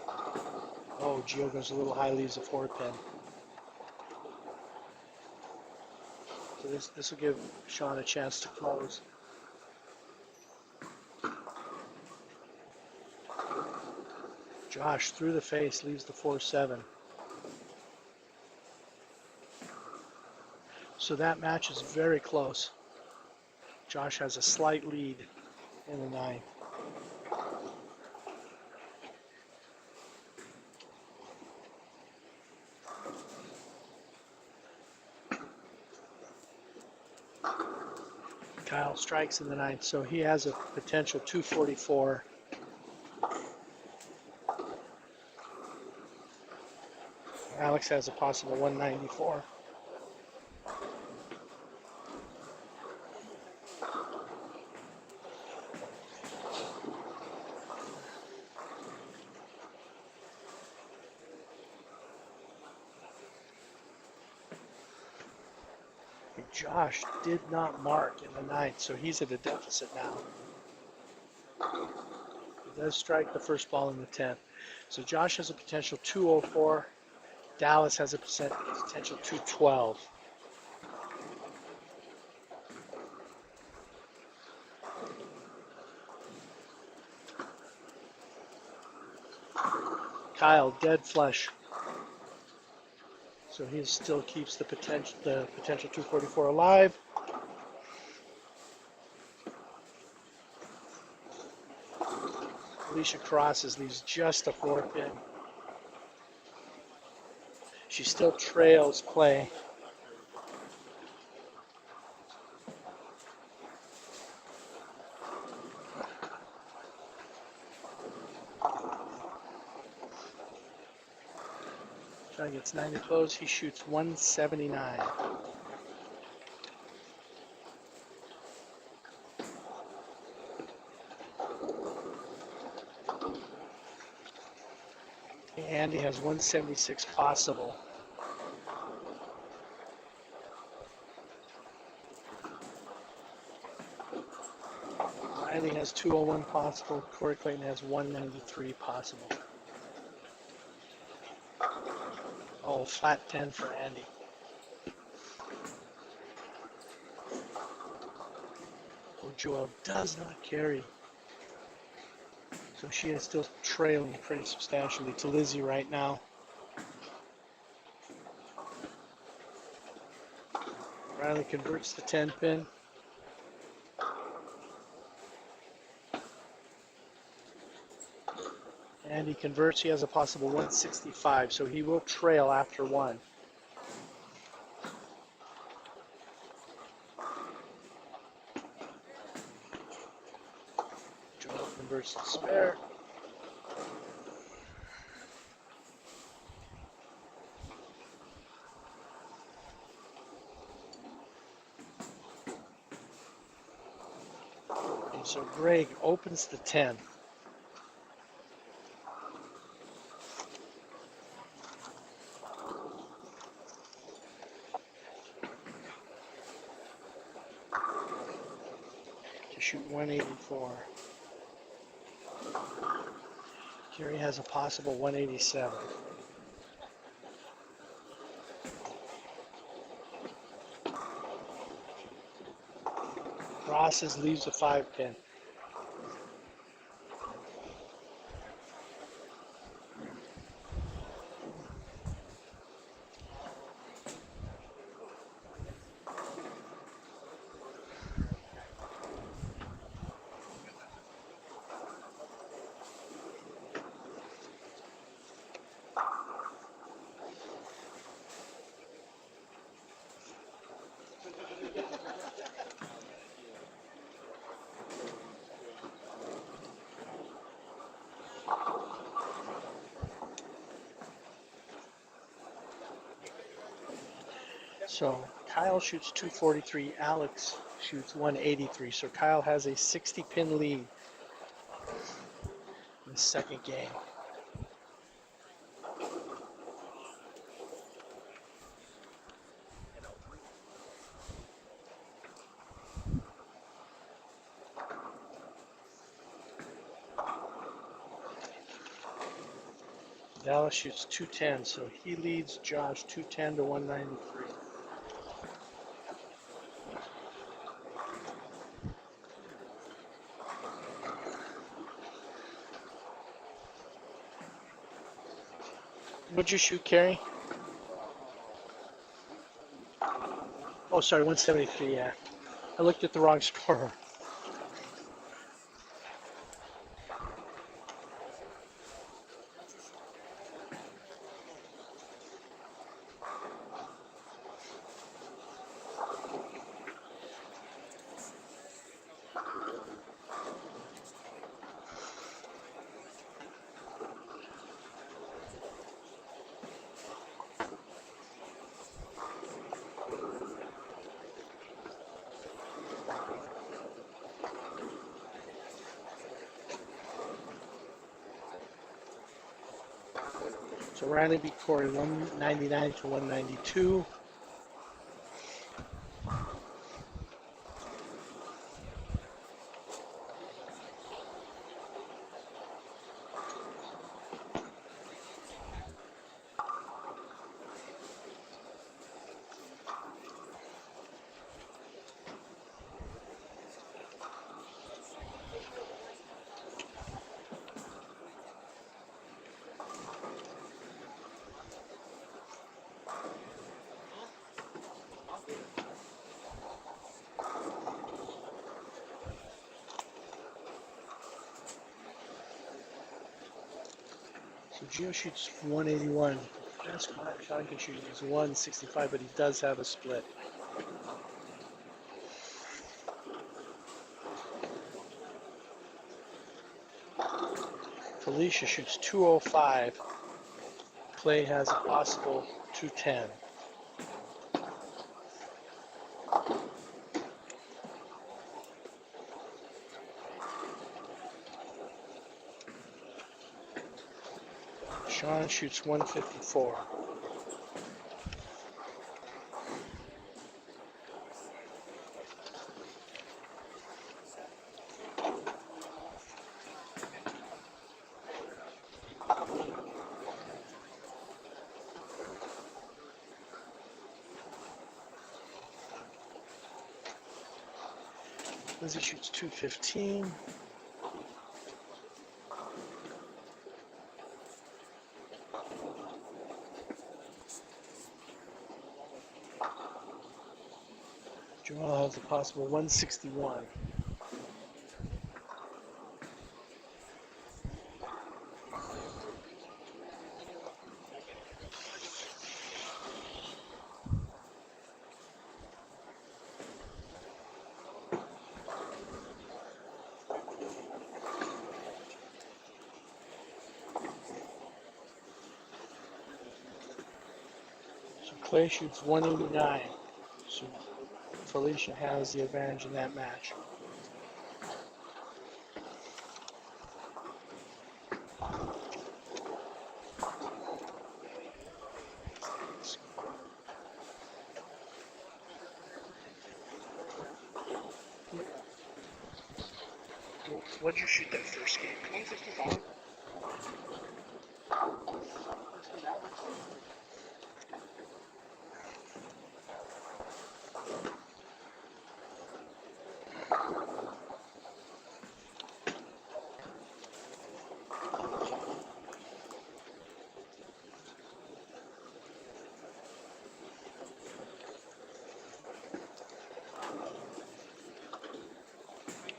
Speaker 1: Oh, Gio goes a little high, leaves a 4-pin. So this will give Sean a chance to close. Josh through the face leaves the 4-7. So that match is very close. Josh has a slight lead in the 9. Kyle strikes in the 9th, so he has a potential 244. Alex has a possible 194. Josh did not mark in the ninth, so he's at a deficit now. He does strike the first ball in the 10th. So Josh has a potential 204. Dallas has a potential 212. Kyle, dead flush. So he still keeps the potential 244 alive. Alicia crosses, leaves just a 4-pin. She still trails play. John gets 9 to close. He shoots 179. Andy has 176 possible. Riley has 201 possible. Corey Clayton has 193 possible. Oh, flat 10 for Andy. Oh, Joel does not carry. So she is still trailing pretty substantially to Lizzie right now. Riley converts the 10 pin. And he converts, he has a possible 165, so he will trail after one. Joel converts the spare. And so Greg opens the 10. To shoot 184. Gary has a possible 187. Crosses, leaves a 5 pin. So Kyle shoots 243, Alex shoots 183. So Kyle has a 60 pin lead in the second game. Dallas shoots 210, so he leads Josh 210 to 193. What'd you shoot, Carrie? Oh, sorry, 173, yeah. I looked at the wrong score. So Riley beat Corey 199 to 192. So Gio shoots 181. Best Sean can shoot is 165, but he does have a split. Felicia shoots 205. Clay has a possible 210. Sean shoots 154. Lizzie shoots 215. Joel has a possible 161. So Clay shoots 189. So Felicia has the advantage in that match. What did you shoot that first game? 165.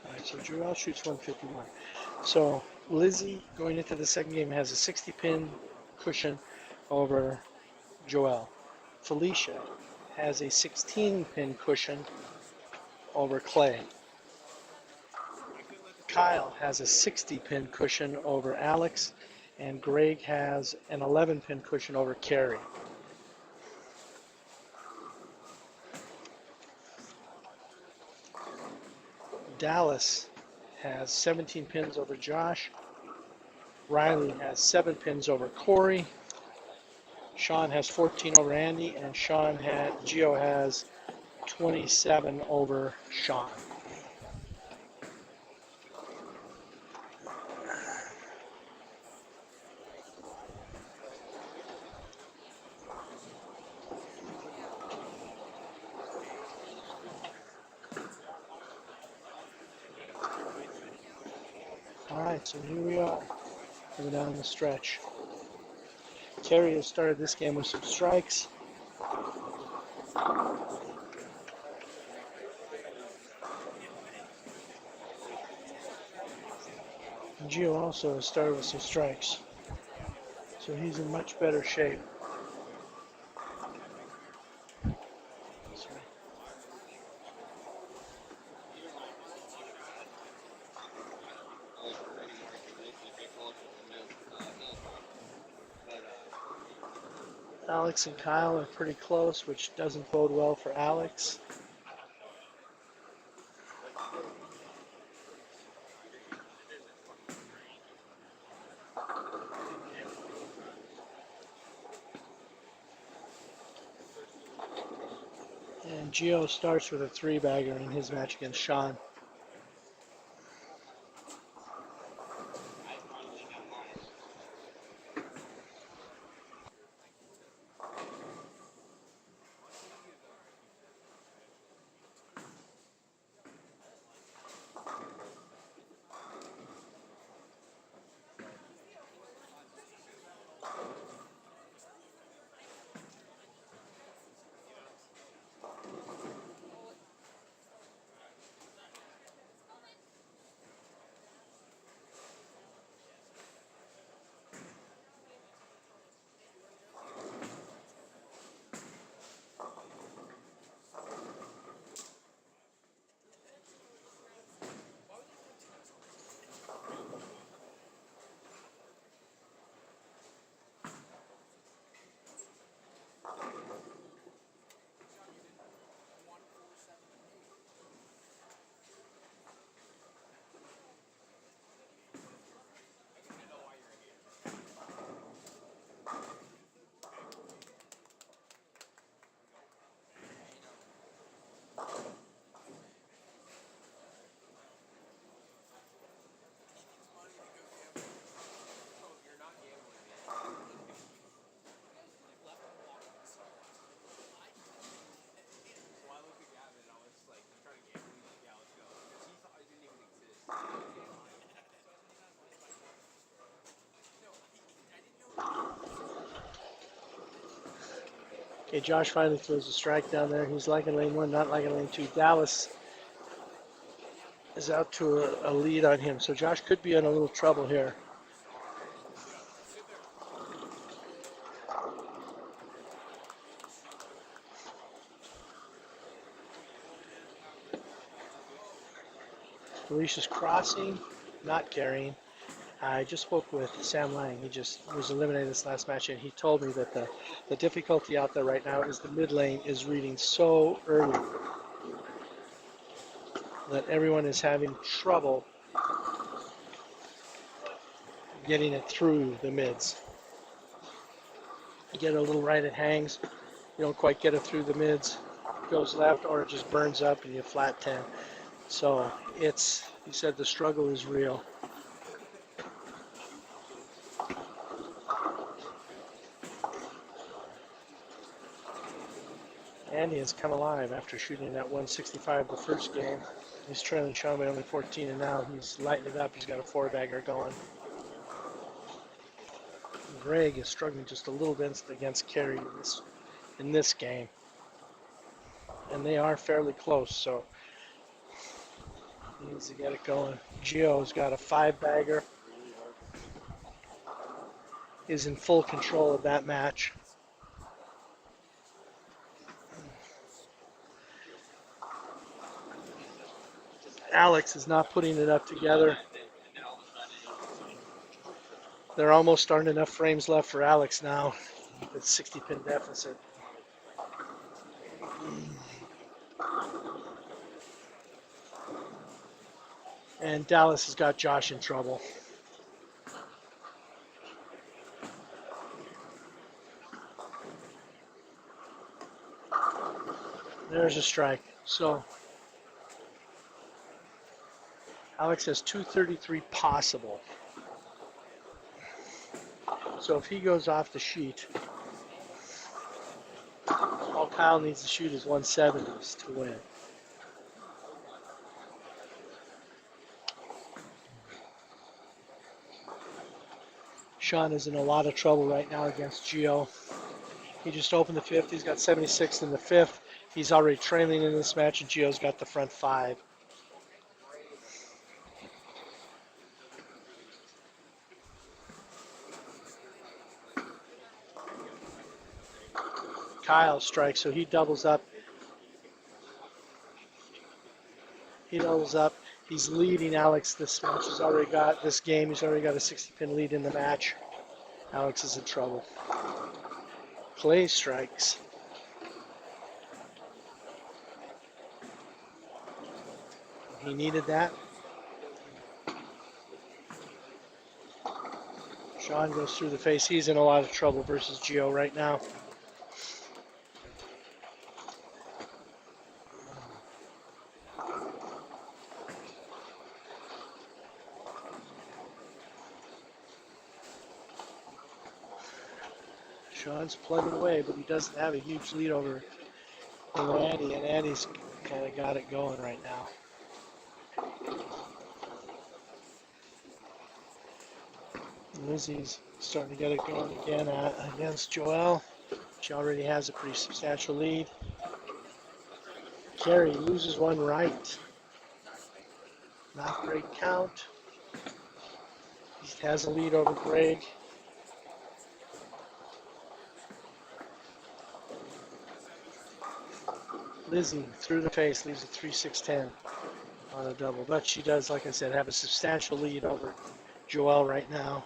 Speaker 1: All right, so Joel shoots 151. So Lizzie, going into the second game, has a 60-pin cushion over Joel. Felicia has a 16-pin cushion over Clay. Kyle has a 60-pin cushion over Alex, and Greg has an 11-pin cushion over Carrie. Dallas has 17 pins over Josh. Riley has 7 pins over Corey. Sean has 14 over Andy, and Gio has 27 over Sean. All right, so here we are, coming down the stretch. Terry has started this game with some strikes. And Gio also has started with some strikes, so he's in much better shape. Alex and Kyle are pretty close, which doesn't bode well for Alex. And Gio starts with a 3-bagger in his match against Sean.
Speaker 6: Okay, Josh finally throws a strike down there. He's liking lane 1, not liking lane 2. Dallas is out to a lead on him, so Josh could be in a little trouble here. Felicia's crossing, not carrying. I just spoke with Sam Lang. He just was eliminated this last match, and he told me that the difficulty out there right now is the mid lane is reading so early that everyone is having trouble getting it through the mids. You get a little right, it hangs. You don't quite get it through the mids. It goes left, or it just burns up and you flat 10. So he said the struggle is real. Andy has come alive after shooting that 165 the first game. He's trailing Sean by only 14, and now he's lighting it up. He's got a 4-bagger going. Greg is struggling just a little bit against Kerry in this game. And they are fairly close, so he needs to get it going. Gio's got a 5-bagger. Is in full control of that match. Alex is not putting it up together. There almost aren't enough frames left for Alex now. It's 60-pin deficit. And Dallas has got Josh in trouble. There's a strike. So Alex has 233 possible. So if he goes off the sheet, all Kyle needs to shoot is 170s to win. Sean is in a lot of trouble right now against Gio. He just opened the 5th. He's got 76 in the 5th. He's already trailing in this match, and Gio's got the front 5. Kyle strikes, so he doubles up. He doubles up. He's leading Alex this match. He's already got this game. He's already got a 60-pin lead in the match. Alex is in trouble. Clay strikes. He needed that. Sean goes through the face. He's in a lot of trouble versus Gio right now. Sean's plugging away, but he doesn't have a huge lead over Andy, and Andy's kind of got it going right now. Lizzie's starting to get it going again against Joelle. She already has a pretty substantial lead. Carey loses one right. Not great count. He has a lead over Greg. Lizzie through the face leaves a 3-6-10 on a double, but she does, like I said, have a substantial lead over Joelle right now.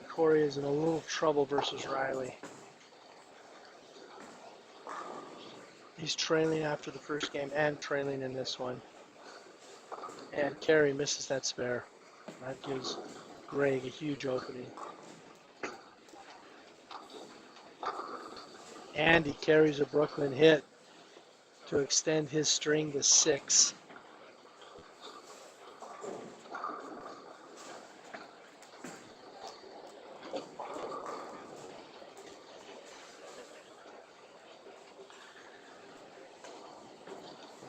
Speaker 6: Corey is in a little trouble versus Riley. He's trailing after the first game and trailing in this one. And Carey misses that spare. That gives Greg a huge opening. And he carries a Brooklyn hit to extend his string to 6.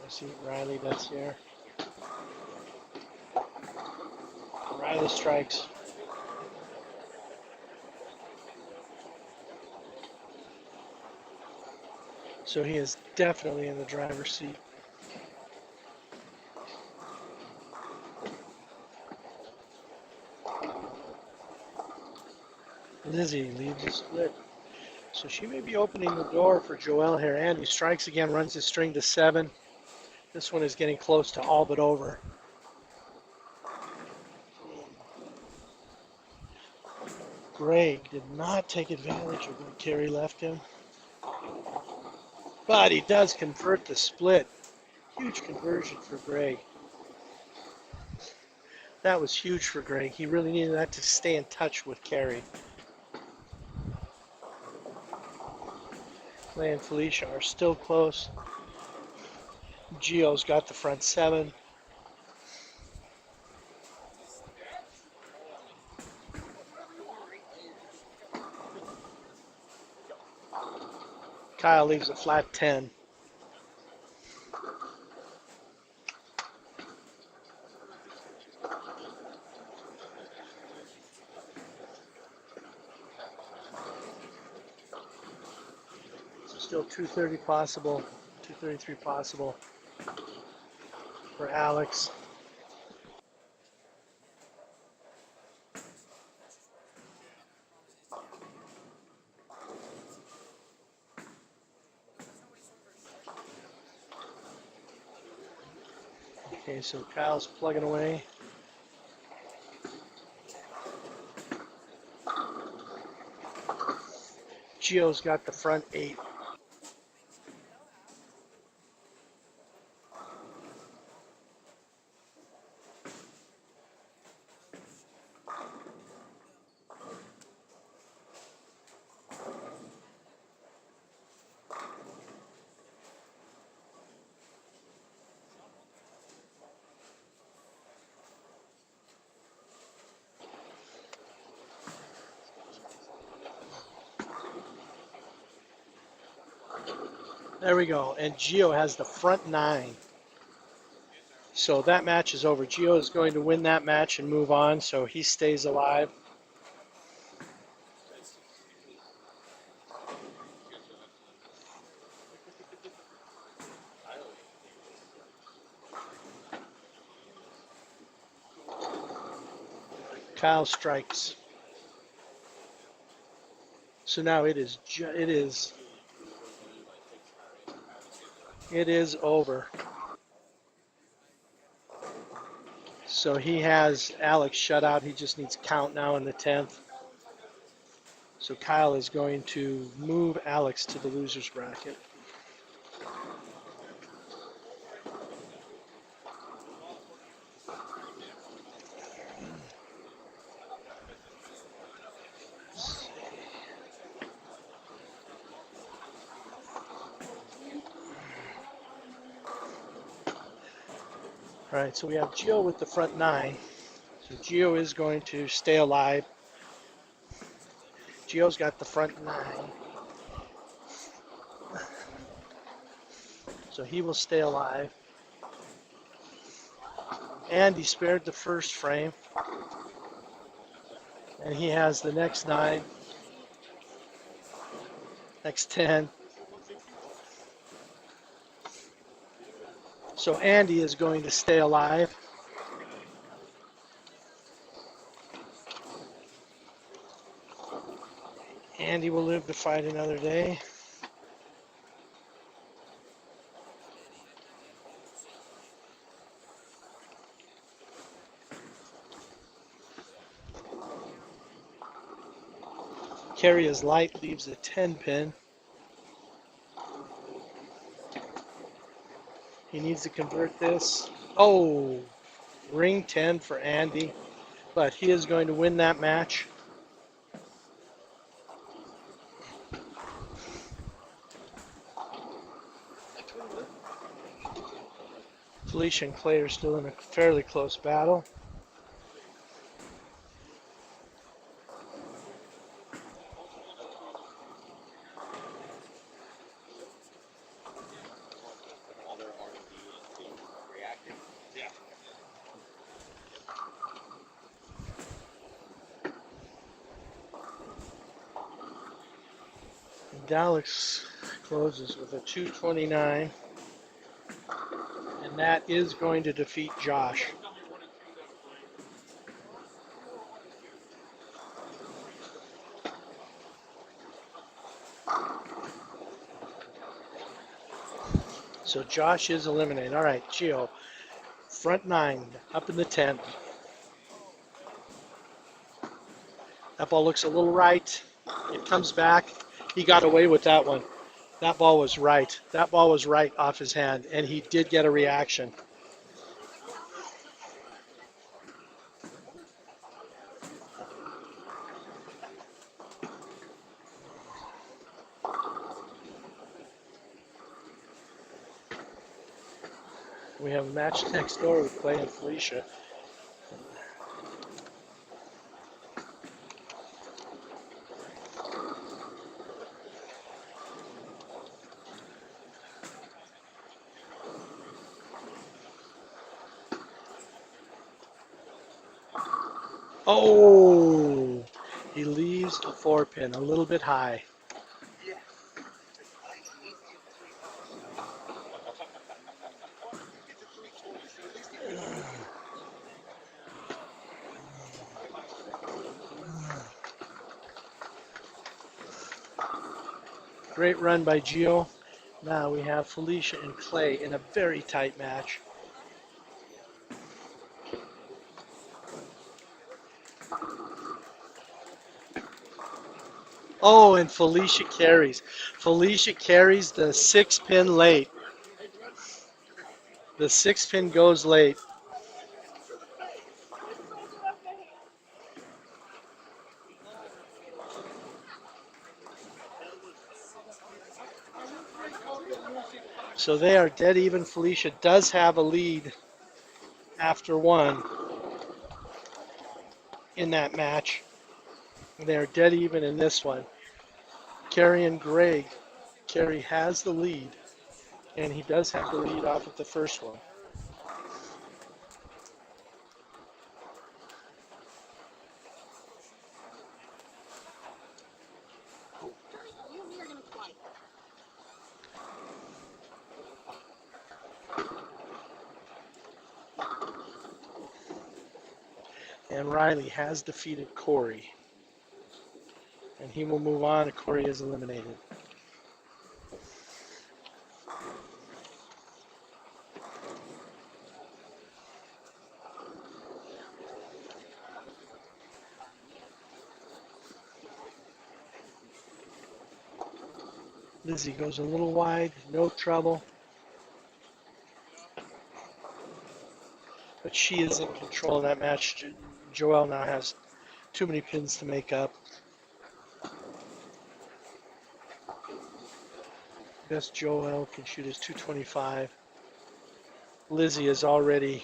Speaker 6: Let's see what Riley does here. are the strikes. So he is definitely in the driver's seat. Lizzie leads the split. So she may be opening the door for Joelle here. Andy strikes again, runs his string to 7. This one is getting close to all but over. Greg did not take advantage of what Kerry left him. But he does convert the split. Huge conversion for Greg. That was huge for Greg. He really needed that to stay in touch with Kerry. Clay and Felicia are still close. Gio's got the front 7. Kyle leaves a flat 10. So still 230 possible, 233 possible for Alex. Okay, so Kyle's plugging away. Gio's got the front 8. There we go. And Gio has the front 9. So that match is over. Gio is going to win that match and move on, so he stays alive. Kyle strikes. So now it is over. So he has Alex shut out. He just needs count now in the 10th. So Kyle is going to move Alex to the loser's bracket. All right, so we have Gio with the front 9. So Gio is going to stay alive. Gio's got the front 9. So he will stay alive. And he spared the first frame. And he has the next 9. Next 10. So Andy is going to stay alive. Andy will live to fight another day. Kerry is light, leaves a 10 pin. He needs to convert this. Oh, ring 10 for Andy, but he is going to win that match. Felicia and Clay are still in a fairly close battle. Alex closes with a 229, and that is going to defeat Josh. So Josh is eliminated. All right, Gio, front 9, up in the 10th. That ball looks a little right. It comes back. He got away with that one. That ball was right. That ball was right off his hand, and he did get a reaction. We have a match next door with Clay and Felicia. Oh, he leaves the 4-pin a little bit high. Great run by Gio. Now we have Felicia and Clay in a very tight match. Oh, and Felicia carries. Felicia carries the 6-pin late. The 6-pin goes late. So they are dead even. Felicia does have a lead after 1 in that match. They are dead even in this one. Kerry and Greg. Kerry has the lead, and he does have the lead off of the first one. And Riley has defeated Corey. And he will move on. Corey is eliminated. Lizzie goes a little wide, no trouble. But she is in control of that match. Joelle now has too many pins to make up. Best Joelle can shoot is 225. Lizzie is already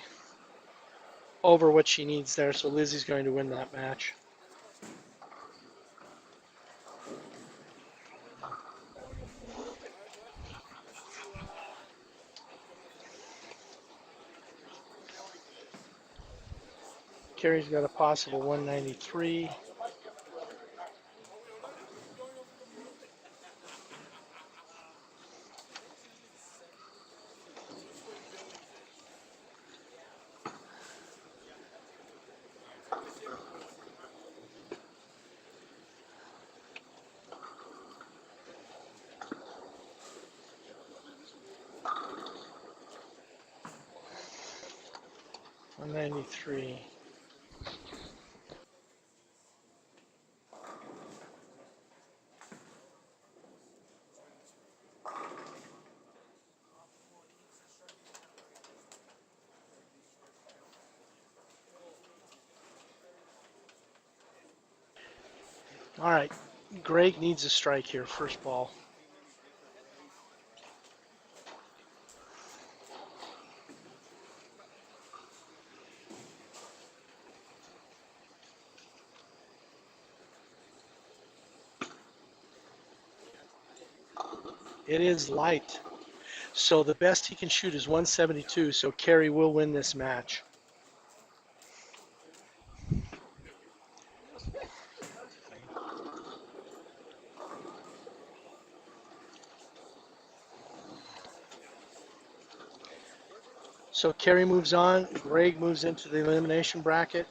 Speaker 6: over what she needs there, so Lizzie's going to win that match. Carrie's got a possible 193. $193. All right, Greg needs a strike here, first ball. It is light. So the best he can shoot is 172, so Kerry will win this match. So Kerry moves on. Greg moves into the elimination bracket.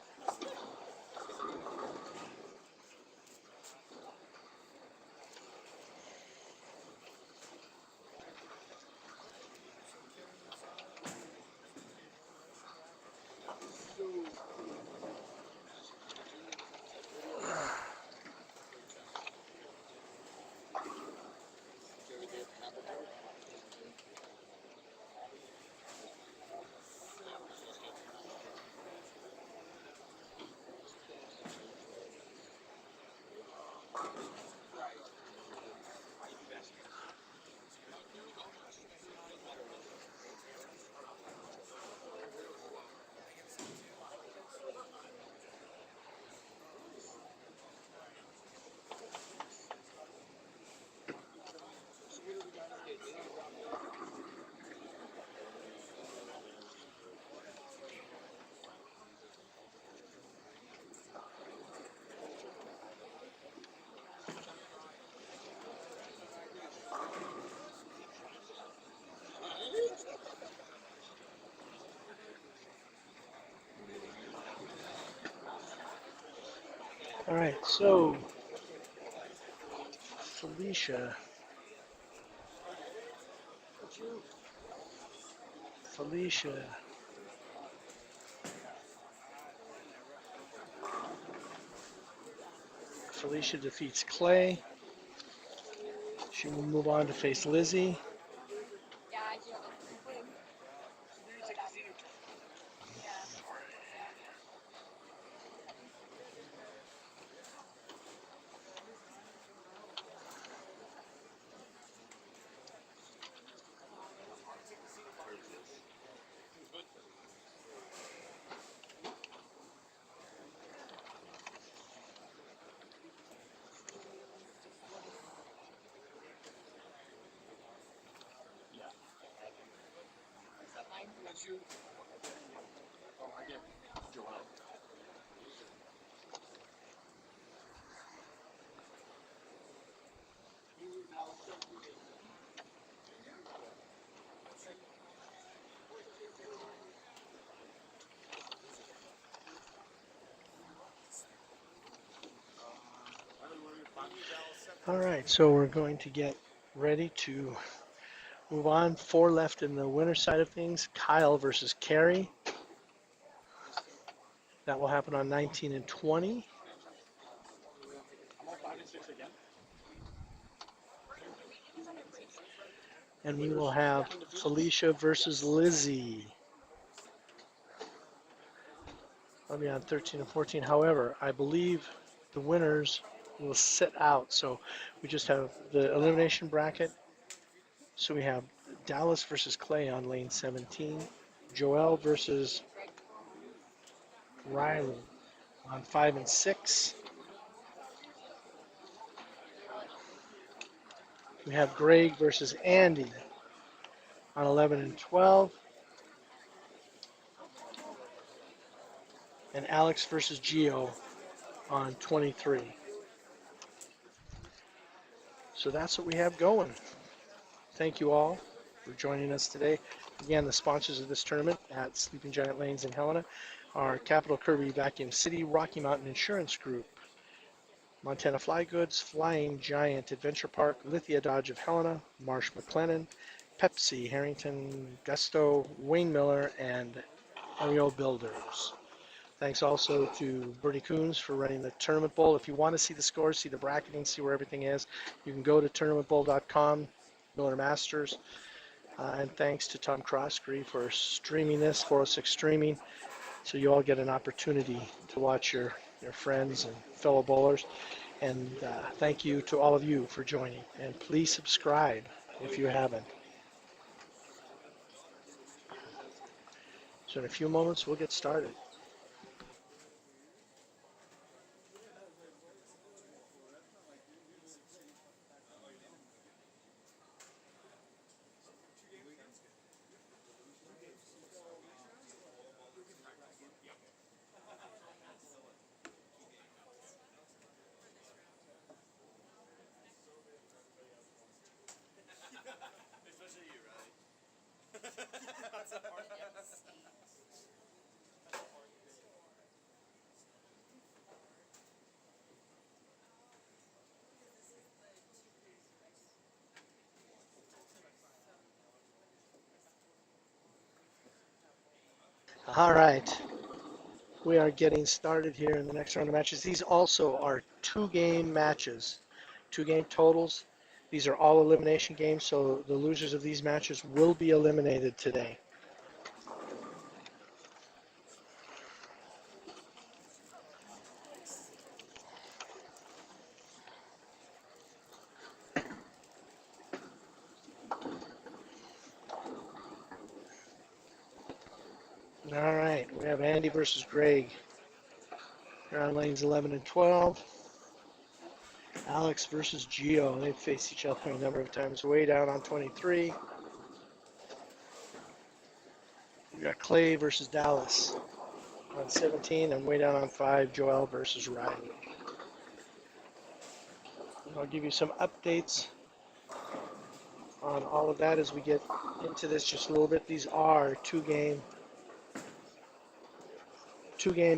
Speaker 6: All right, so Felicia. Felicia. Felicia defeats Clay. She will move on to face Lizzie. All right, so we're going to get ready to move on. 4 left in the winner side of things. Kyle versus Carrie. That will happen on 19 and 20. And we will have Felicia versus Lizzie. I'll be on 13 and 14. However, I believe the winners will sit out. So we just have the elimination bracket. So we have Dallas versus Clay on lane 17. Joel versus Riley on 5 and 6. We have Greg versus Andy on 11 and 12. And Alex versus Gio on 23. So that's what we have going. Thank you all for joining us today. Again, the sponsors of this tournament at Sleeping Giant Lanes in Helena are Capital Kirby Vacuum City, Rocky Mountain Insurance Group, Montana Fly Goods, Flying Giant Adventure Park, Lithia Dodge of Helena, Marsh McLennan, Pepsi, Harrington, Gusto, Wayne Miller, and Ariel Builders. Thanks also to Bernie Coons for running the Tournament Bowl. If you want to see the scores, see the bracketing, see where everything is, you can go to tournamentbowl.com, Miller Masters. And thanks to Tom Croskery for streaming this, 406 streaming, so you all get an opportunity to watch your friends and fellow bowlers. And thank you to all of you for joining. And please subscribe if you haven't. So in a few moments, we'll get started.
Speaker 5: Especially you, right? That's the part.
Speaker 6: All right. We are getting started here in the next round of matches. These also are two-game matches, two-game totals. These are all elimination games, so the losers of these matches will be eliminated today. All right, we have Andy versus Greg. They're on lanes 11 and 12. Alex versus Gio. They've faced each other a number of times. Way down on 23. We got Clay versus Dallas on 17, and way down on 5, Joel versus Riley. And I'll give you some updates on all of that as we get into this just a little bit. These are two-game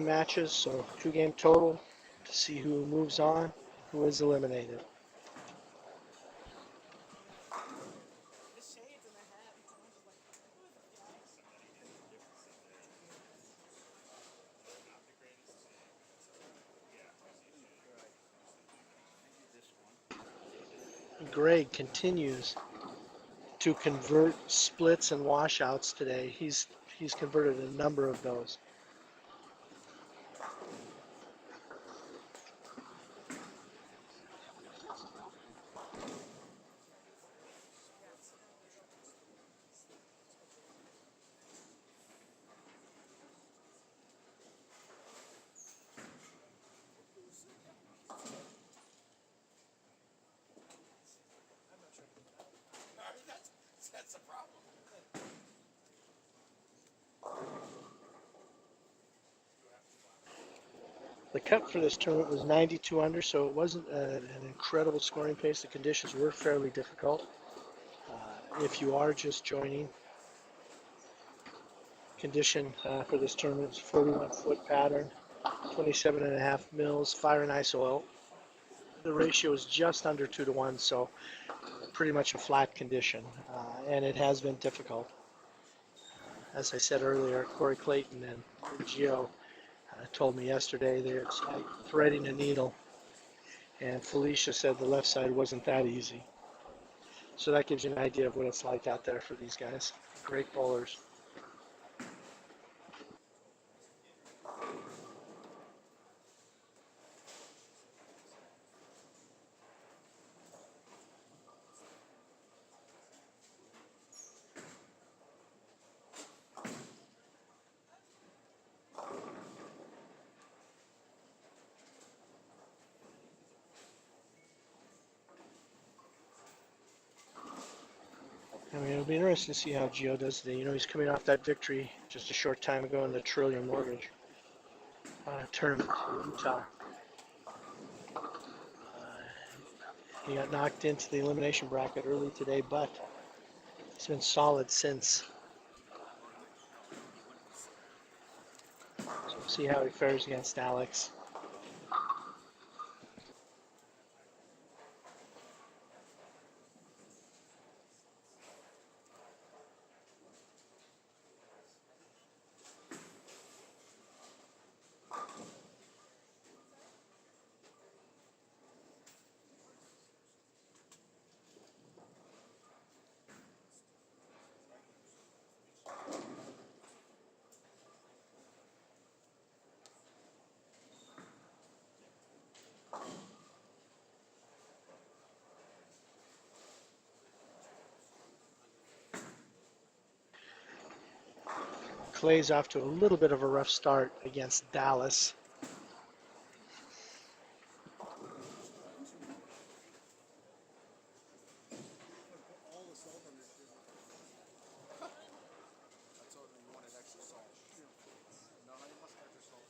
Speaker 6: matches, so two-game total to see who moves on, who is eliminated. Greg continues to convert splits and washouts today. He's converted a number of those.
Speaker 4: That's a problem.
Speaker 6: The cut for this tournament was 92 under, so it wasn't an incredible scoring pace. The conditions were fairly difficult. If you are just joining, condition for this tournament is 41-foot pattern, 27.5 mils, fire and ice oil. The ratio is just under 2 to 1, so pretty much a flat condition, and it has been difficult. As I said earlier, Corey Clayton and Gio told me yesterday it's like threading a needle, and Felicia said the left side wasn't that easy. So that gives you an idea of what it's like out there for these guys. Great bowlers. I mean, it'll be interesting to see how Gio does today. You know, he's coming off that victory just a short time ago in the Trillium Mortgage tournament in Utah. He got knocked into the elimination bracket early today, but he's been solid since. So we'll see how he fares against Alex. Clay's off to a little bit of a rough start against Dallas.
Speaker 4: I told him you wanted extra salt. No, honey mustard, extra salt.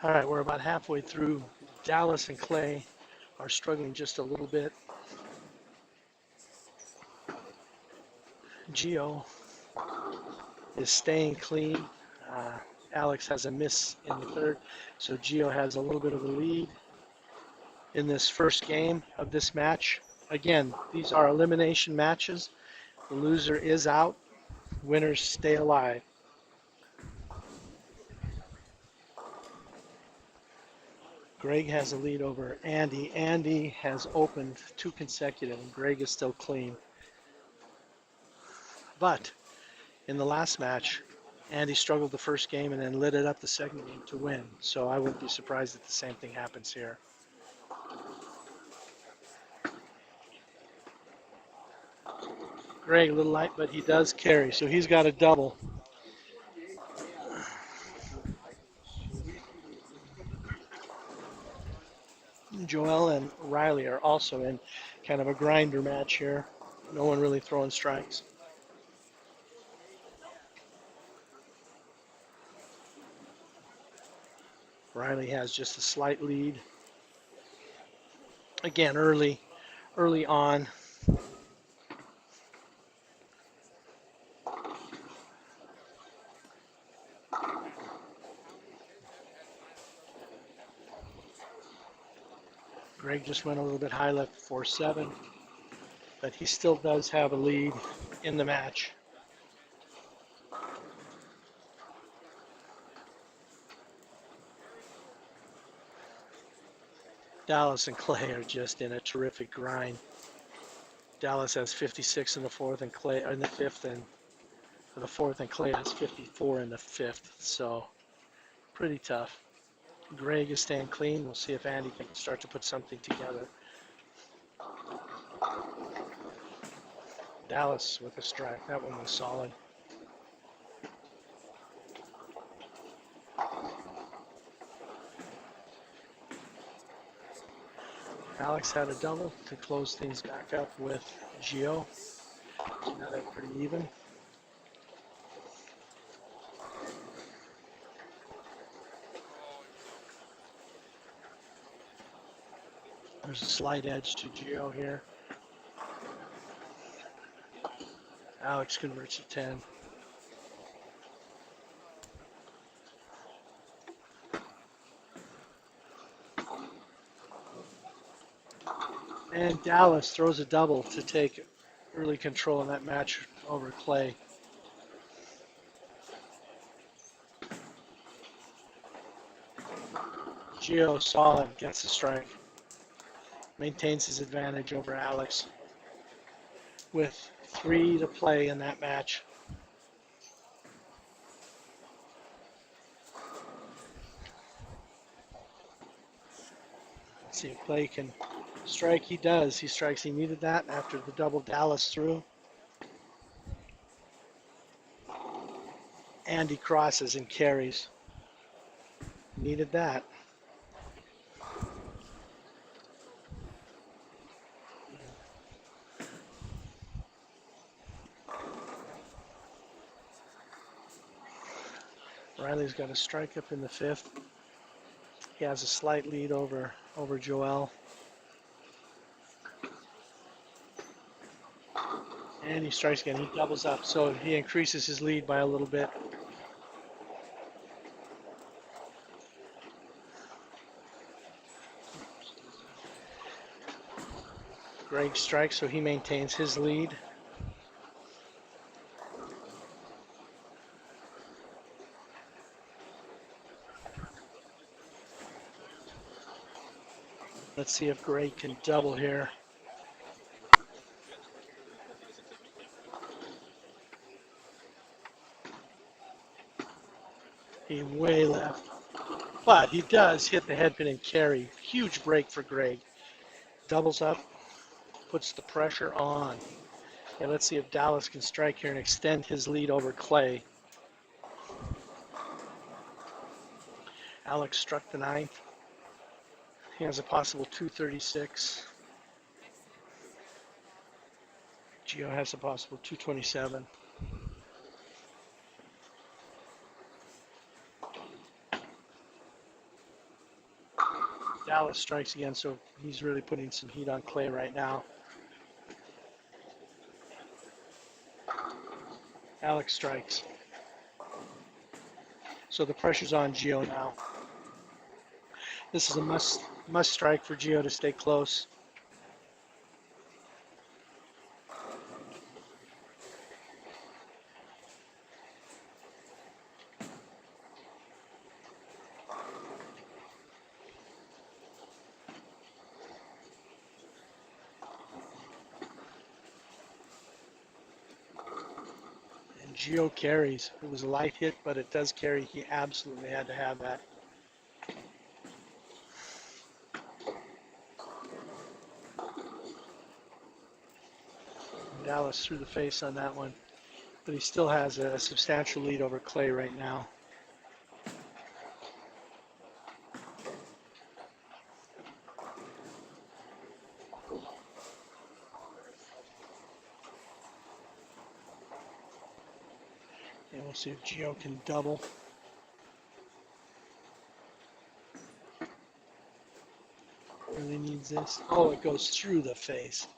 Speaker 6: All right, we're about halfway through. Dallas and Clay are struggling just a little bit. Gio is staying clean. Uh, Alex has a miss in the third, so Gio has a little bit of a lead in this first game of this match. Again, these are elimination matches. The loser is out. Winners stay alive. Greg has a lead over Andy. Andy has opened 2 consecutive, and Greg is still clean. But in the last match, Andy struggled the first game and then lit it up the second game to win. So I wouldn't be surprised if the same thing happens here. Greg a little light, but he does carry, so he's got a double. Joel and Riley are also in kind of a grinder match here. No one really throwing strikes. Riley has just a slight lead. Again, early on. Greg just went a little bit high, left 4-7, but he still does have a lead in the match. Dallas and Clay are just in a terrific grind. Dallas has 56 in the fourth, and Clay in the fifth, and for the fourth, and Clay has 54 in the fifth. So pretty tough. Greg is staying clean. We'll see if Andy can start to put something together. Dallas with a strike. That one was solid. Alex had a double to close things back up with Gio. So now they're pretty even. There's a slight edge to Gio here. Alex converts to 10. And Dallas throws a double to take early control in that match over Clay. Gio solid, gets the strike. Maintains his advantage over Alex with 3 to play in that match. Let's see if Clay can strike. He does. He strikes. He needed that after the double Dallas threw. And he crosses and carries. Needed that. Riley's got a strike up in the fifth. He has a slight lead over Joel. And he strikes again. He doubles up, so he increases his lead by a little bit. Greg strikes, so he maintains his lead. Let's see if Greg can double here. He way left. But he does hit the headpin and carry. Huge break for Greg. Doubles up, puts the pressure on. And let's see if Dallas can strike here and extend his lead over Clay. Alex struck the ninth. He has a possible 236. Gio has a possible 227. Dallas strikes again, so he's really putting some heat on Clay right now. Alex strikes. So the pressure's on Gio now. This is a must strike for Gio to stay close. And Gio carries. It was a light hit, but it does carry. He absolutely had to have that. Dallas threw the face on that one, but he still has a substantial lead over Clay right now. And we'll see if Gio can double. Really needs this. Oh, it goes through the face.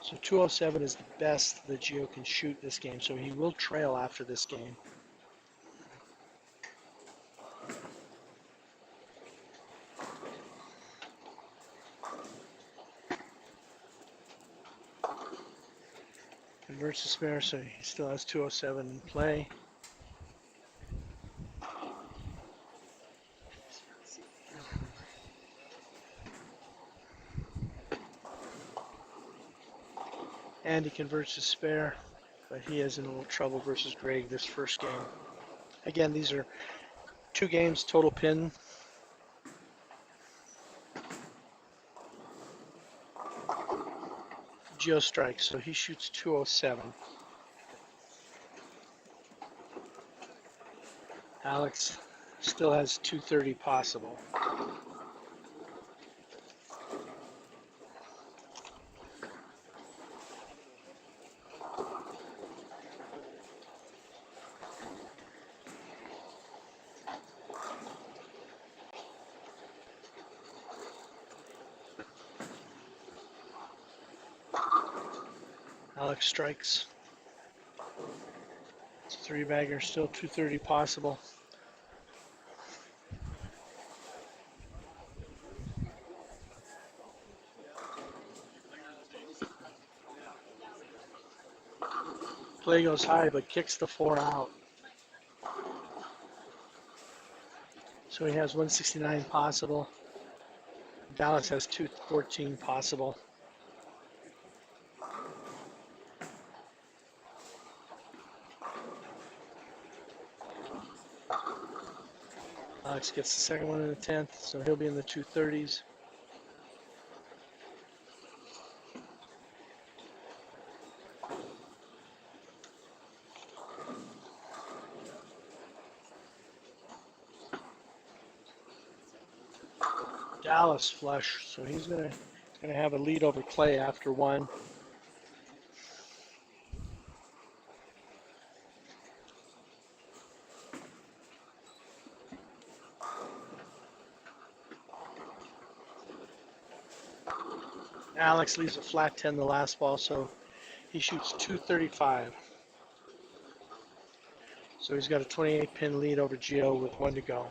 Speaker 6: So 207 is the best that Gio can shoot this game, so he will trail after this game. Converts to spare, so he still has 207 in play. And he converts to spare, but he is in a little trouble versus Greg this first game. Again, these are 2 games, total pin. Gio strikes, so he shoots 207. Alex still has 230 possible. Alex strikes. It's a 3-bagger, still 230 possible. Play goes high, but kicks the 4 out. So he has 169 possible. Dallas has 214 possible. Alex gets the second one in the 10th, so he'll be in the 230s. Dallas flush, so he's gonna have a lead over Clay after 1. Alex leaves a flat 10 the last ball, so he shoots 235. So he's got a 28 pin lead over Gio with 1 to go.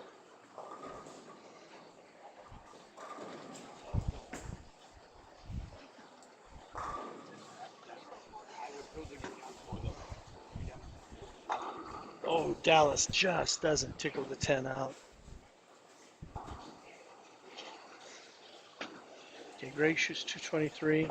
Speaker 6: Oh, Dallas just doesn't tickle the 10 out. Okay, Greg shoots 223.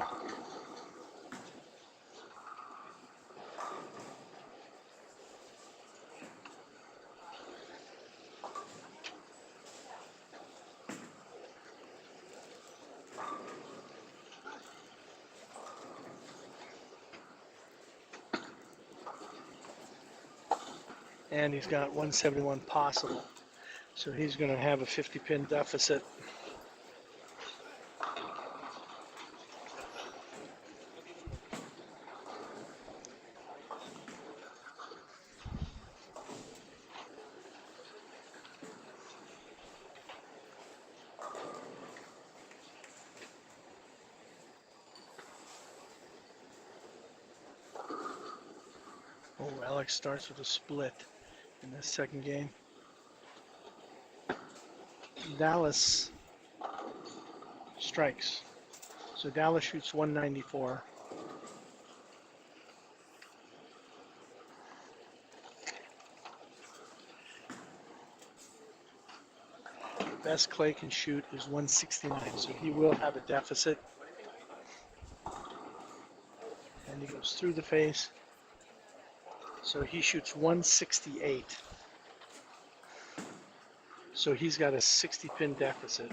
Speaker 6: And he's got 171 possible. So he's going to have a 50 pin deficit. Alex starts with a split in this second game. Dallas strikes. So Dallas shoots 194. Best Clay can shoot is 169, so he will have a deficit. And he goes through the face. So he shoots 168. So he's got a 60 pin deficit.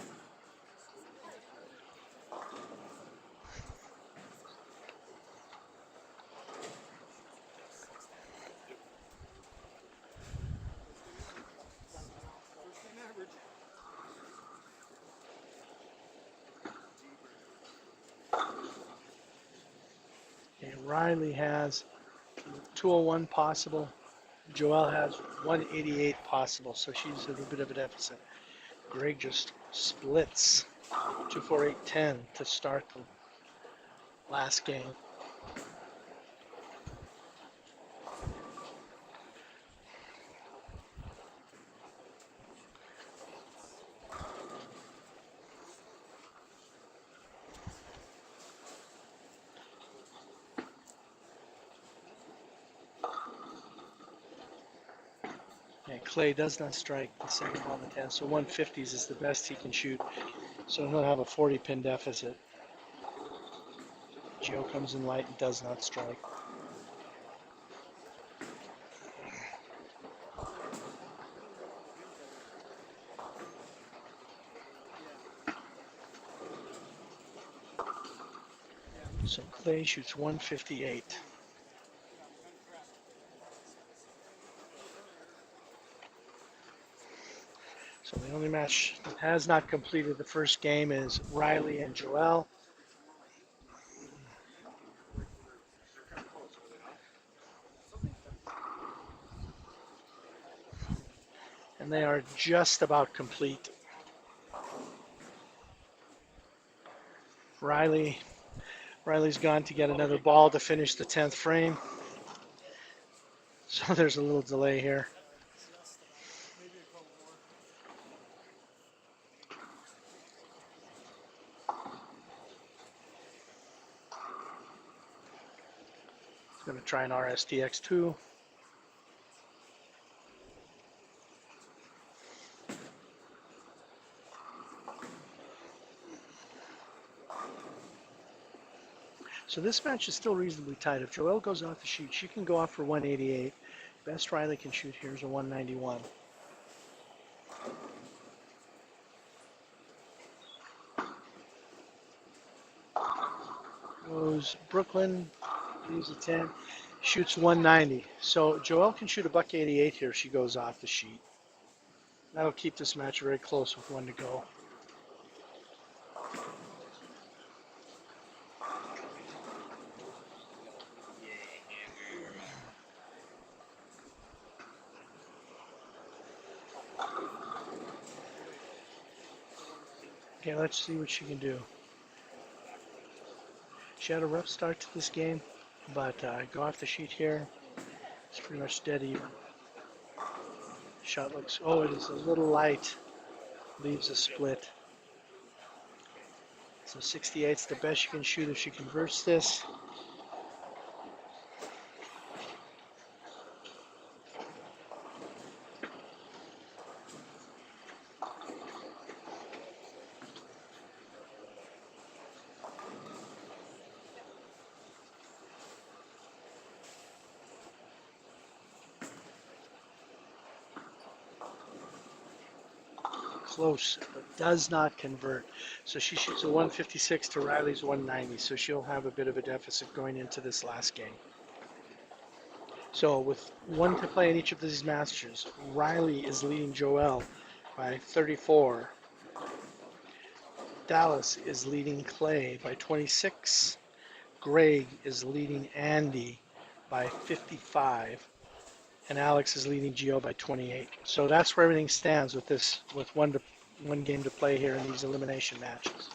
Speaker 6: And Riley has 201 possible. Joelle has 188 possible, so she's a little bit of a deficit. Greg just splits 248-10 to start the last game. And Clay does not strike the second on the 10, so 150s is the best he can shoot. So he'll have a 40 pin deficit. Joe comes in light and does not strike. So Clay shoots 158. So the only match that has not completed the first game is Riley and Joelle. And they are just about complete. Riley's gone to get another ball to finish the 10th frame. So there's a little delay here. Going to try an RSTX2. So this match is still reasonably tight. If Joelle goes off the sheet, she can go off for 188. Best Riley can shoot here is a 191. Goes Brooklyn, leaves a 10, shoots 190. So Joelle can shoot a $188 here if she goes off the sheet. That'll keep this match very close with one to go. Okay, let's see what she can do. She had a rough start to this game, but go off the sheet here. It's pretty much dead even. Shot looks, oh, it is a little light. Leaves a split. So 68's the best she can shoot if she converts this. Close, but does not convert. So she shoots a 156 to Riley's 190, so she'll have a bit of a deficit going into this last game. So with one to play in each of these matches, Riley is leading Joelle by 34. Dallas is leading Clay by 26. Greg is leading Andy by 55. And Alex is leading Gio by 28. So that's where everything stands with this, with one game to play here in these elimination matches.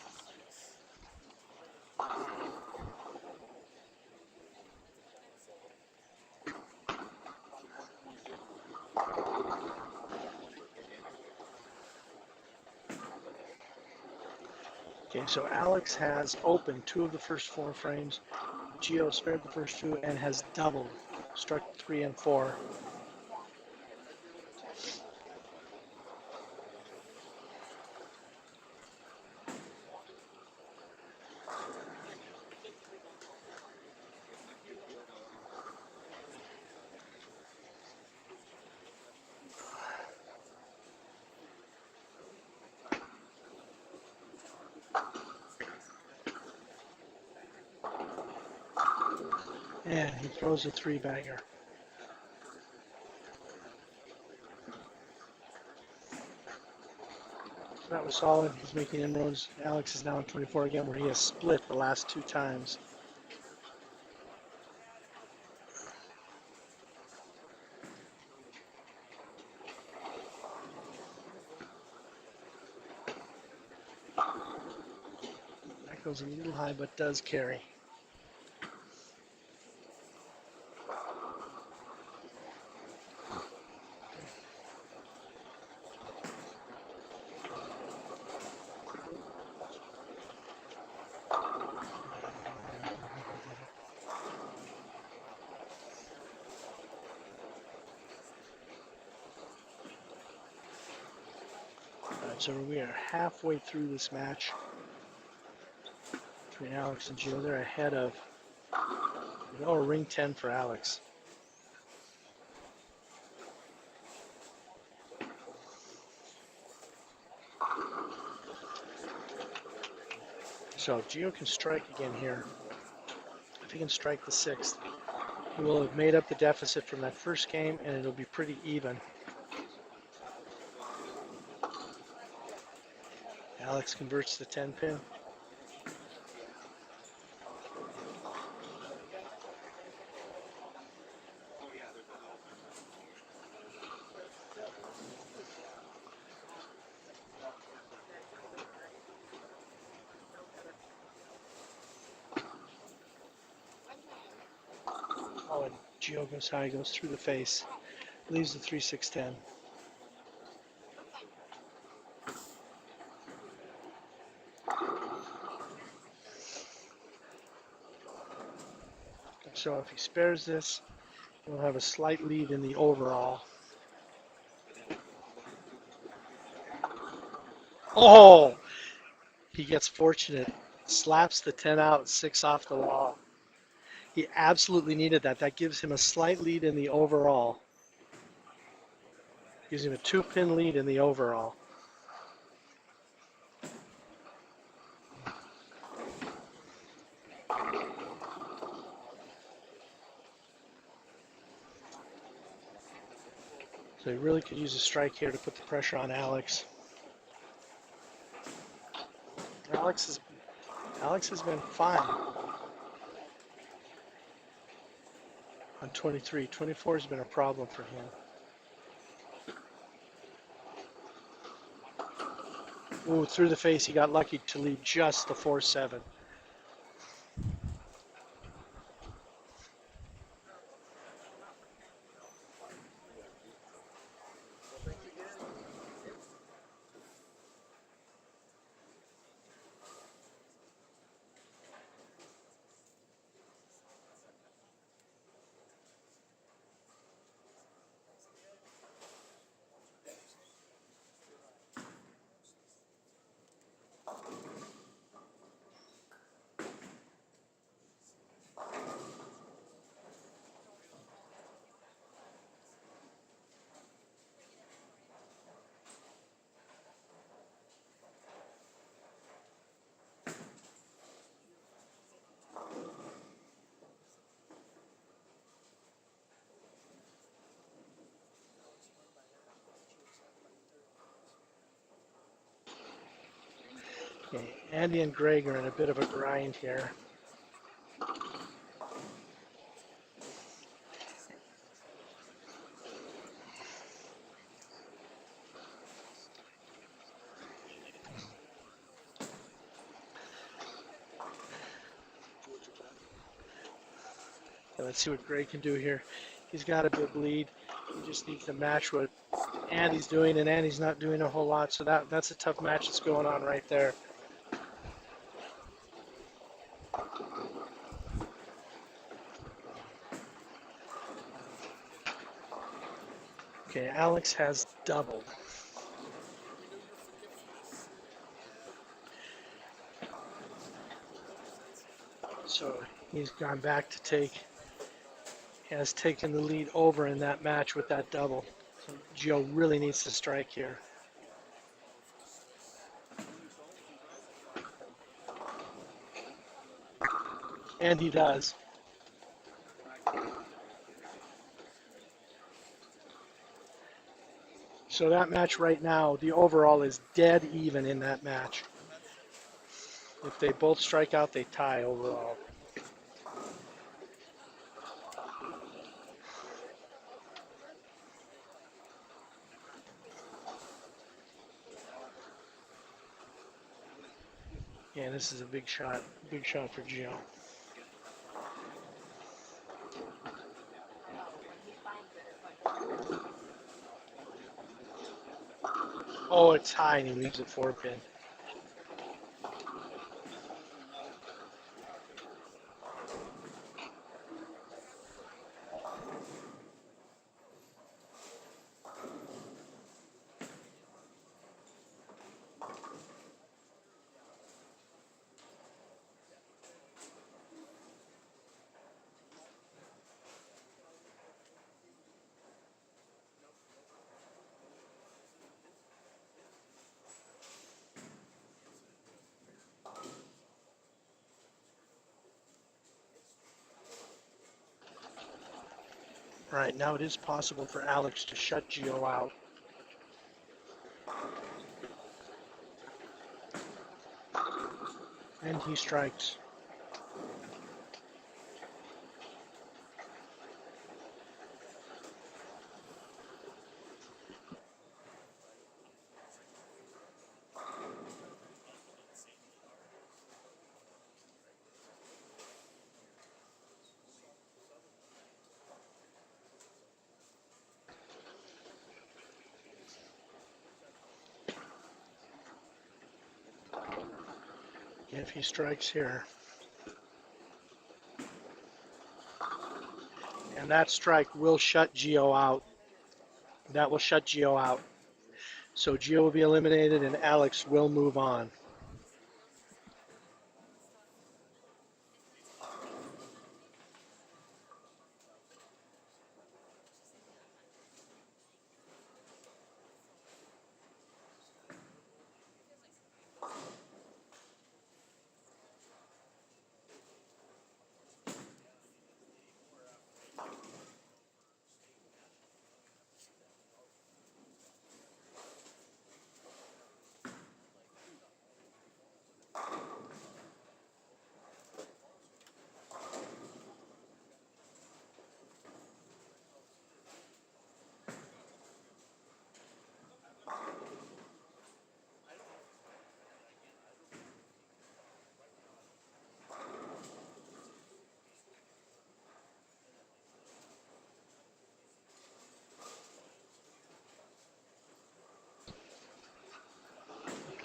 Speaker 6: Okay, so Alex has opened 2 of the first 4 frames. Gio spared the first 2 and has doubled, struck 3 and 4. And he throws a 3-bagger. So that was solid. He's making inroads. Alex is now on 24 again, where he has split the last 2 times. That goes a little high, but does carry. So we are halfway through this match between Alex and Gio. They're ahead of, ring 10 for Alex. So if Gio can strike again here, if he can strike the 6th, he will have made up the deficit from that first game, and it'll be pretty even. Alex converts the 10 pin. Oh, and Gio goes high, goes through the face, leaves the 3-6-10. So if he spares this, he'll have a slight lead in the overall. Oh! He gets fortunate, slaps the 10 out, 6 off the wall. He absolutely needed that. That gives him a slight lead in the overall. Gives him a 2-pin lead in the overall. So he really could use a strike here to put the pressure on Alex. Alex has been fine on 23. 24 has been a problem for him. Ooh, through the face, he got lucky to lead just the 4-7. Okay, Andy and Greg are in a bit of a grind here. Let's see what Greg can do here. He's got a big lead. He just needs to match what Andy's doing, and Andy's not doing a whole lot. So that's a tough match that's going on right there. Okay, Alex has doubled.
Speaker 4: We know your forgetfulness.
Speaker 6: So he's gone back to take, has taken the lead over in that match with that double. So Gio really needs to strike here. And he does. So that match right now, the overall is dead even in that match. If they both strike out, they tie overall. Yeah, this is a big shot for Gio. Oh, it's high and he leaves it 4-pin. All right, now it is possible for Alex to shut Gio out. And he strikes. If he strikes here. And that strike will shut Gio out. That will shut Gio out. So Gio will be eliminated and Alex will move on.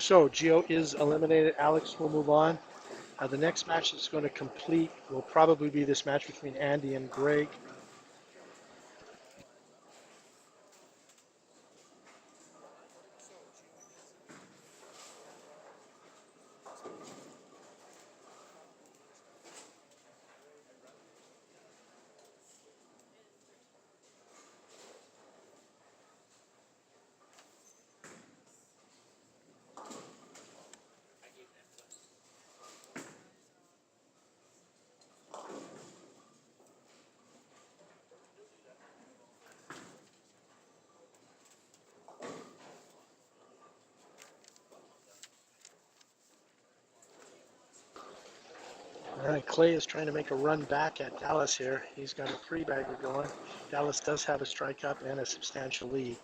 Speaker 6: So Gio is eliminated. Alex will move on. The next match that's going to complete will probably be this match between Andy and Greg. All right, Clay is trying to make a run back at Dallas here. He's got a three-bagger going. Dallas does have a strike up and a substantial lead.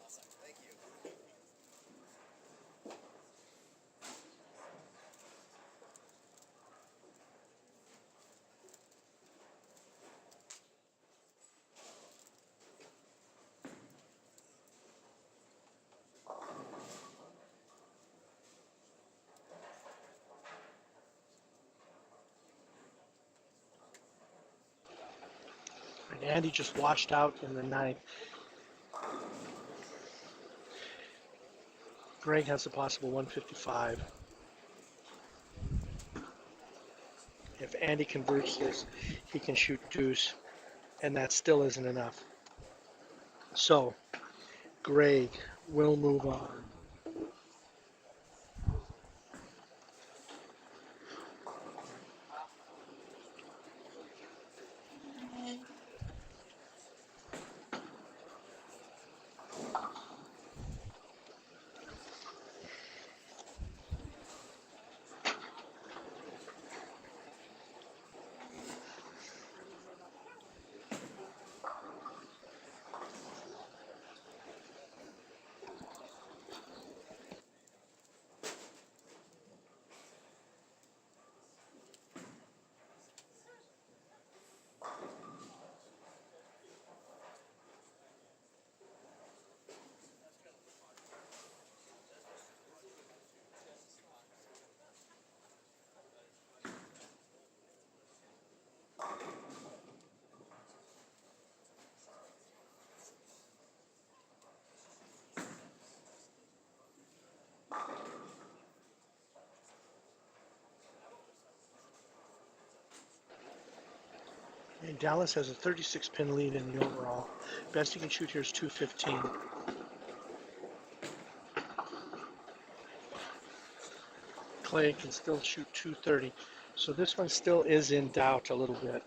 Speaker 5: Awesome. Thank you.
Speaker 6: And Andy just washed out in the ninth. Greg has a possible 155. If Andy converts this, he can shoot deuce, and that still isn't enough. So, Greg will move on. And Dallas has a 36 pin lead in the overall. Best he can shoot here is 215. Clay can still shoot 230. So this one still is in doubt a little bit.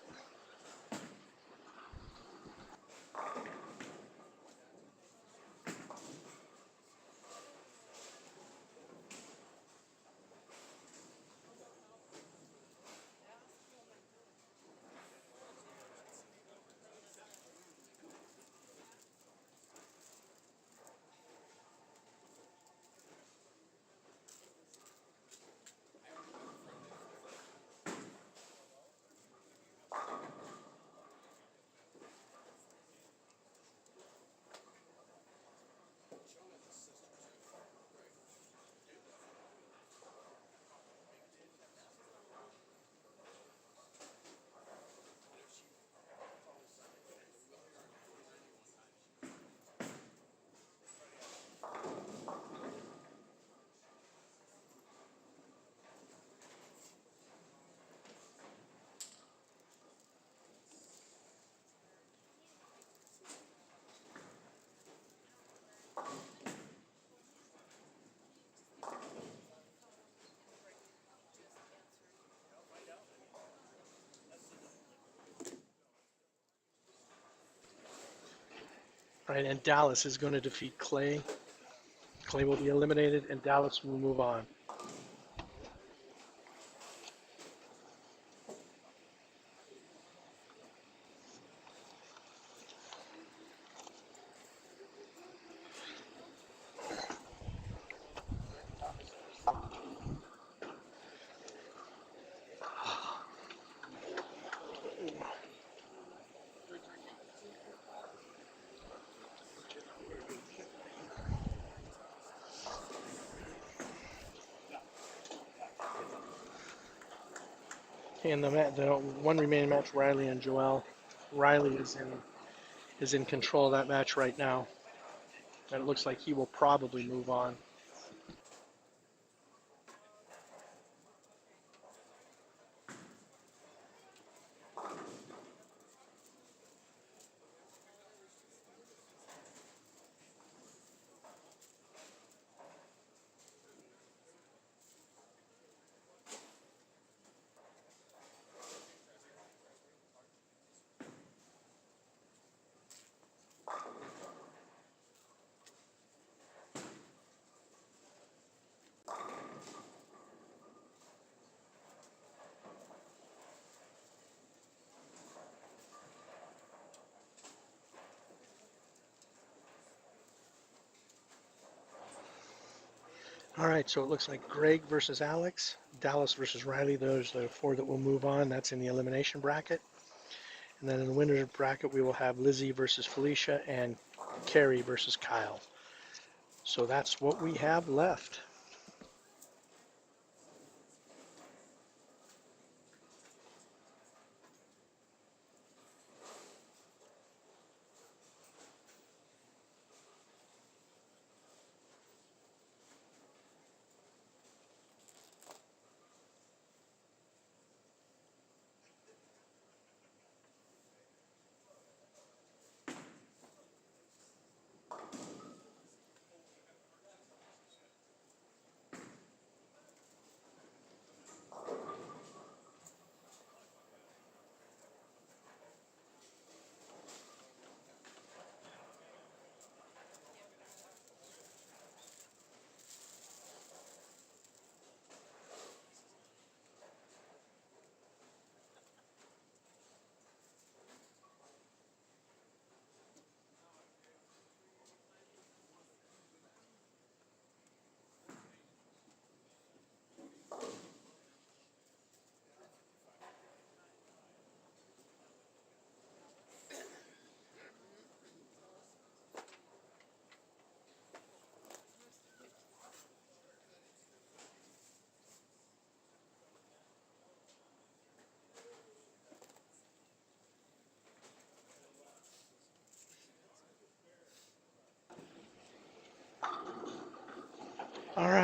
Speaker 6: Right, and Dallas is going to defeat Clay. Clay will be eliminated, and Dallas will move on. And the one remaining match, Riley and Joel. Riley is in control of that match right now, and it looks like he will probably move on. All right, so it looks like Greg versus Alex, Dallas versus Riley. Those are the four that will move on. That's in the elimination bracket. And then in the winner's bracket, we will have Lizzie versus Felicia and Carrie versus Kyle. So that's what we have left.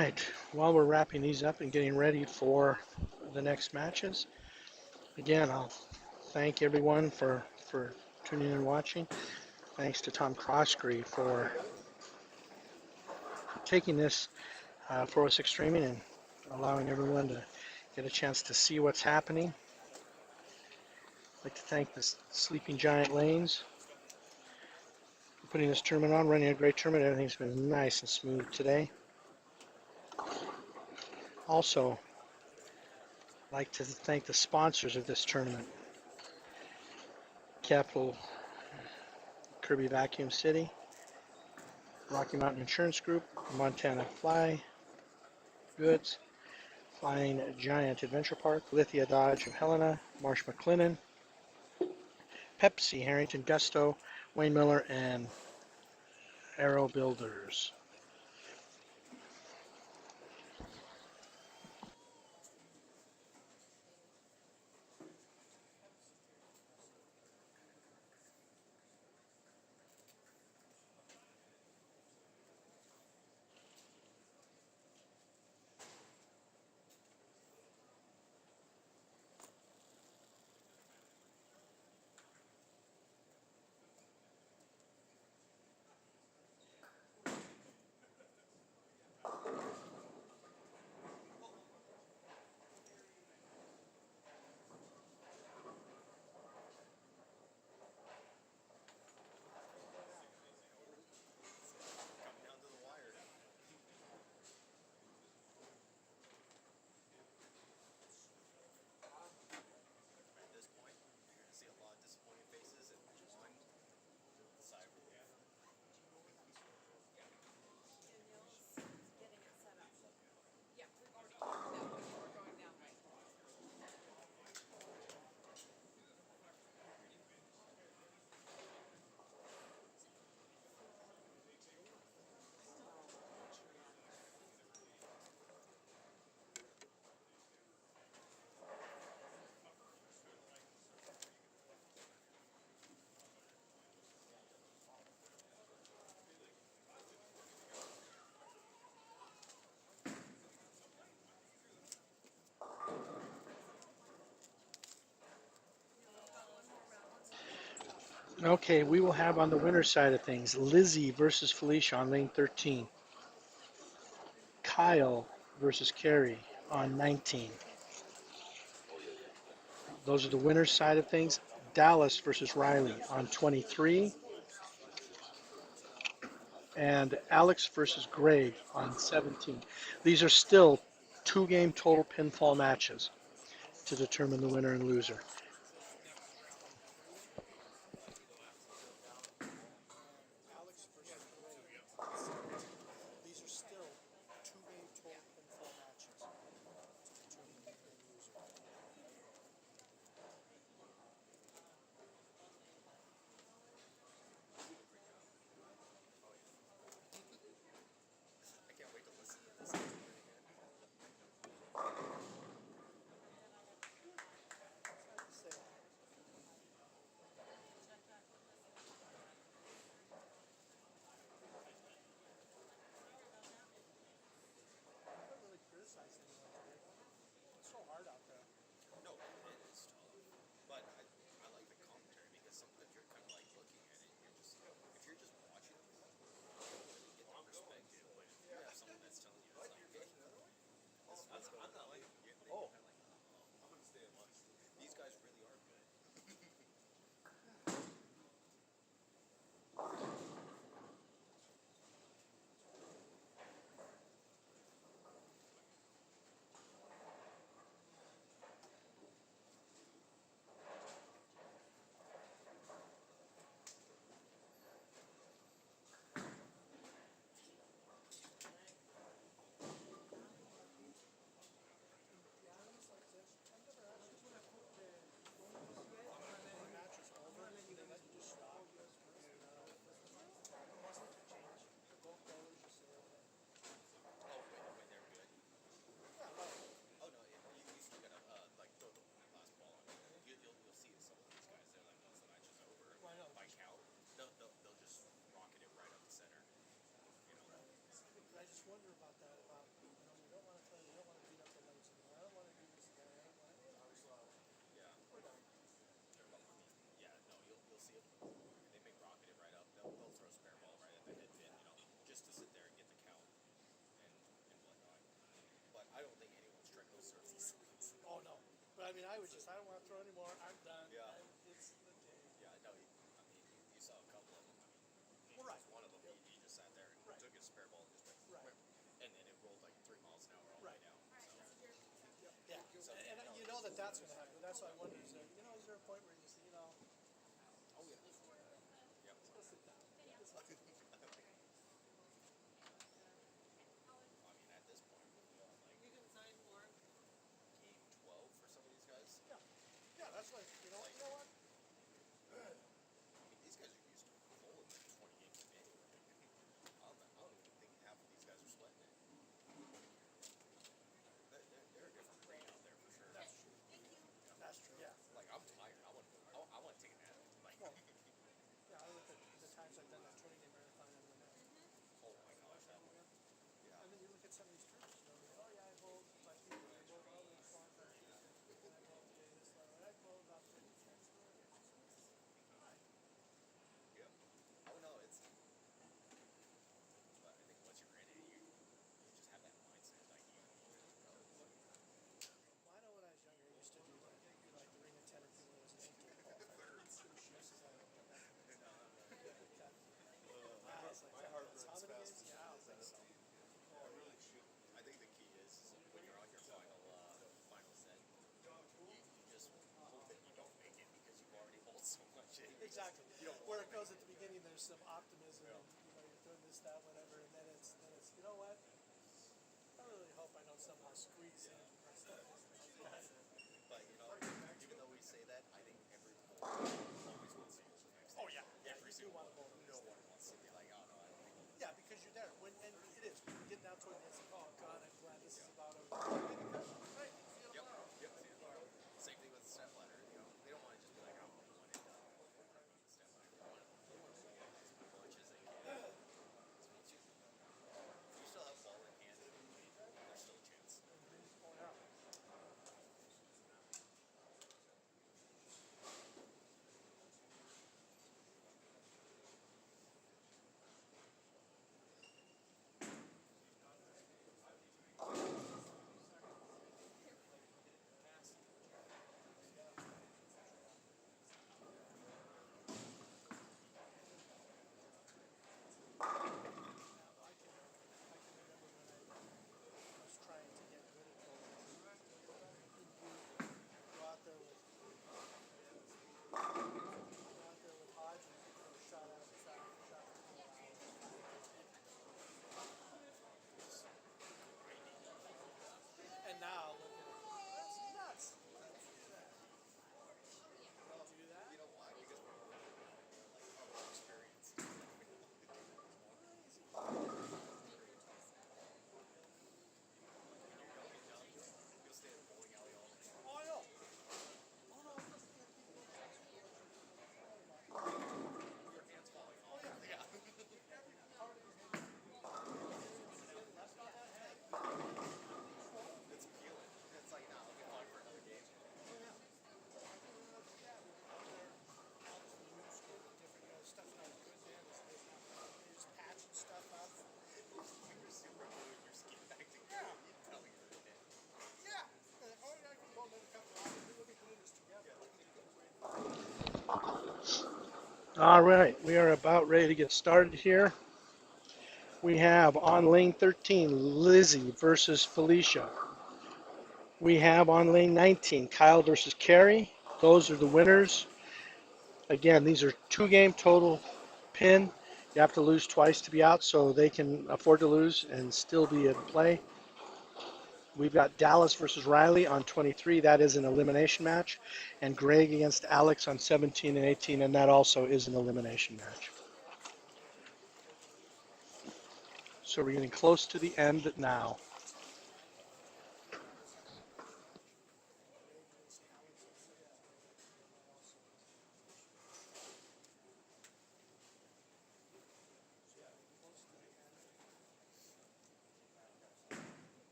Speaker 6: right. While we're wrapping these up and getting ready for the next matches, again, I'll thank everyone for tuning in and watching. Thanks to Tom Croskery for taking this 406 streaming and allowing everyone to get a chance to see what's happening. I'd like to thank the Sleeping Giant Lanes for putting this tournament on, running a great tournament. Everything's been nice and smooth today. Also, I'd like to thank the sponsors of this tournament. Capital Kirby Vacuum City, Rocky Mountain Insurance Group, Montana Fly Goods, Flying Giant Adventure Park, Lithia Dodge of Helena, Marsh McLennan, Pepsi, Harrington Gusto, Wayne Miller, and Aero Builders.
Speaker 5: Coming down to the wire. At this point, you're going to see a lot of disappointing faces and one sigh of relief.
Speaker 3: Danielle's getting it set up. Yeah, we've already covered that way. We're going that way.
Speaker 6: Okay, we will have on the winner's side of things Lizzie versus Felicia on lane 13. Kyle versus Carrie on 19. Those are the winner's side of things. Dallas versus Riley on 23. And Alex versus Greg on 17. These are still 2-game total pinfall matches to determine the winner and loser.
Speaker 4: Alex versus Ray on 17. These are still 2-game total pinfall matches to determine the winner and loser.
Speaker 5: I can't wait to listen to this again.
Speaker 4: I don't really criticize anyone today. It's so hard out there.
Speaker 5: No, it is tough. But I like the commentary because sometimes you're kind of like looking at it and you're just, if you're just watching them, you don't really get the perspective. But if you have someone that's telling you, it's like, hey, what's going on? You're kind of like, oh, I'm going to stay in watch. These guys really are good.
Speaker 4: I don't want to throw anymore. I'm done.
Speaker 5: Yeah.
Speaker 4: It's the day.
Speaker 5: Yeah, no, you saw a couple of them. I mean,
Speaker 4: Well, right.
Speaker 5: one of them, he just sat there and
Speaker 4: Right.
Speaker 5: took his spare ball and just went,
Speaker 4: Right.
Speaker 5: and then it rolled like 3 miles an hour all the way
Speaker 4: Right.
Speaker 5: down.
Speaker 4: Yeah.
Speaker 5: So,
Speaker 4: And you know that's going to happen. That's why I wonder, is there a point where you say,
Speaker 5: oh yeah. Yep.
Speaker 4: go sit down.
Speaker 5: I mean, at this point, we're on like
Speaker 2: You can sign for it.
Speaker 5: game 12 for some of these guys.
Speaker 4: Yeah. Yeah, that's why, you know what?
Speaker 5: I mean, these guys are used to pulling like 20 games anyway. I don't even think half of these guys are sweating it. They're a different breed out there for sure.
Speaker 4: That's true. That's true, yeah.
Speaker 5: Like, I'm tired. I want to take a nap. Like,
Speaker 4: Well, yeah, I look at the times I've done that 20-day marathon and when
Speaker 5: oh my gosh, that one. Yeah.
Speaker 4: and then you look at some of these tournaments, oh yeah, I bowled by here, I bowled all the way to Qualifier, and I bowled this level, and I bowled about 50 times.
Speaker 5: Yep. Oh no, but I think once you're in it, you just have that mindset. Like, you know.
Speaker 4: Well, I know when I was younger, I used to do like the ring attendant thing when I was an 18 qualifier.
Speaker 5: My heart runs
Speaker 4: How many
Speaker 5: fast.
Speaker 4: games? Yeah, I was like,
Speaker 5: I think the key is when you're on your final set, you just hope that you don't make it because you've already bowled so much.
Speaker 4: exactly.
Speaker 5: You don't
Speaker 4: Where
Speaker 5: wanna
Speaker 4: it goes
Speaker 5: make
Speaker 4: at the beginning, there's some optimism,
Speaker 5: Yeah.
Speaker 4: and you're doing this, that, whatever, and then it's you know what? I really hope I don't somehow squeeze in.
Speaker 5: But even though we say that, I think every bowler always wants to use the next
Speaker 4: Oh
Speaker 5: day.
Speaker 4: yeah,
Speaker 5: Every
Speaker 4: you do
Speaker 5: single
Speaker 4: want to
Speaker 5: one.
Speaker 4: bowl the
Speaker 5: No
Speaker 4: next
Speaker 5: one wants to be like, oh no, I don't think I'll
Speaker 4: Yeah, because you're there. And it is. When you get down toward the end, it's like, oh God, I'm glad this is about over. Right.
Speaker 5: Yep. Yep. Same thing with the step ladder. They don't want to just be like, oh, one and done. Step ladder. They want to get as much as they can. So once if you still have ball in hand, there's still a chance.
Speaker 4: Oh, yeah. I can remember when I was trying to get good at bowling. You go out there with Hodge and you throw a shot out of shot after shot for 4 hours. And now look at it. That's nuts. Let's do that. Do that.
Speaker 5: You know why? Because we're like experienced.
Speaker 4: Crazy.
Speaker 5: You'll stay at a bowling alley all day.
Speaker 4: Oh, I know. Oh, no, I'm just looking at people that actually watch it.
Speaker 5: Your hands falling off. Yeah. It's appealing. It's like, nah, I'll get on for another game. You're super gluing your skin back together. You tell me you're in it.
Speaker 6: All right, we are about ready to get started here. We have on lane 13, Lizzie versus Felicia. We have on lane 19, Kyle versus Carrie. Those are the winners. Again, these are 2-game total pin. You have to lose twice to be out, so they can afford to lose and still be in play. We've got Dallas versus Riley on 23. That is an elimination match. And Greg against Alex on 17 and 18, and that also is an elimination match. So we're getting close to the end now.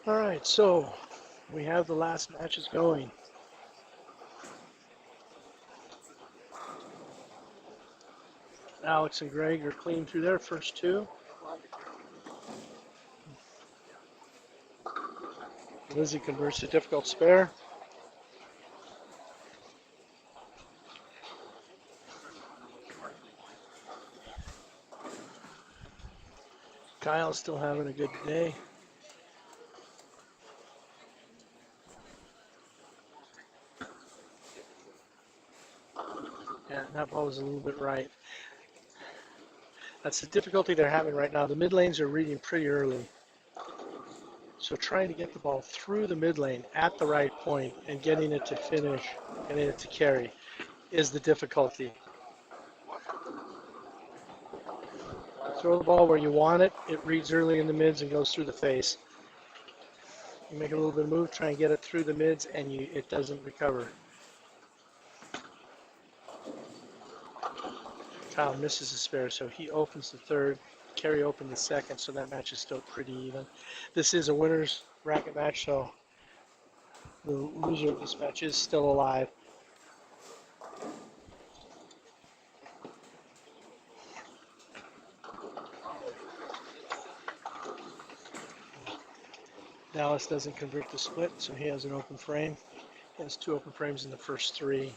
Speaker 6: All right, so we have the last matches going. Alex and Greg are clean through their first two. Lizzie converts a difficult spare. Kyle's still having a good day. Yeah, that ball was a little bit right. That's the difficulty they're having right now. The mid lanes are reading pretty early. So trying to get the ball through the mid lane at the right point and getting it to finish, getting it to carry is the difficulty. Throw the ball where you want it. It reads early in the mids and goes through the face. You make a little bit of move, try and get it through the mids, and it doesn't recover. Kyle misses a spare, so he opens the third. Kerry opened the second, so that match is still pretty even. This is a winner's bracket match, so the loser of this match is still alive. Dallas doesn't convert the split, so he has an open frame. He has two open frames in the first three.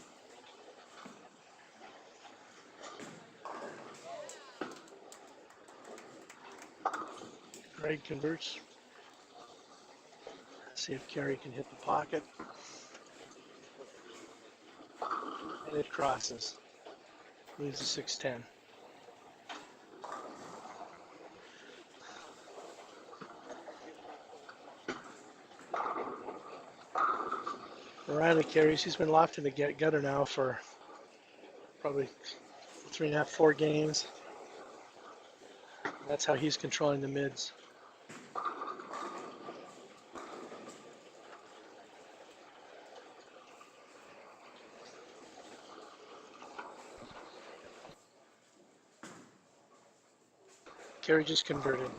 Speaker 6: Greg converts. See if Kerry can hit the pocket. And it crosses. Leaves a 6-10. Riley carries. He's been locked in the gutter now for probably 3.5, 4 games. That's how he's controlling the mids. Kerry just converted.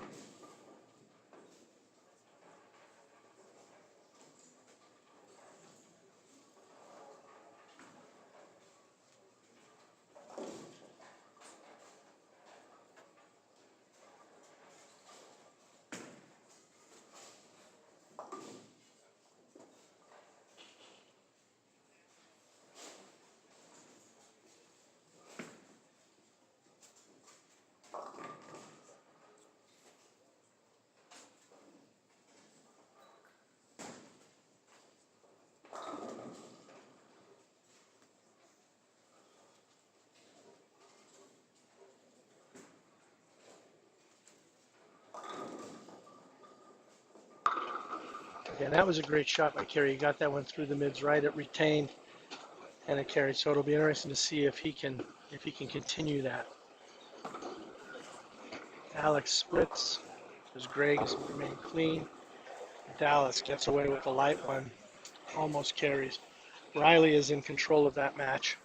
Speaker 6: Yeah, that was a great shot by Kerry. He got that one through the mids right. It retained and it carried. So it'll be interesting to see if he can continue that. Alex splits as Greg has remained clean. Dallas gets away with a light one, almost carries. Riley is in control of that match.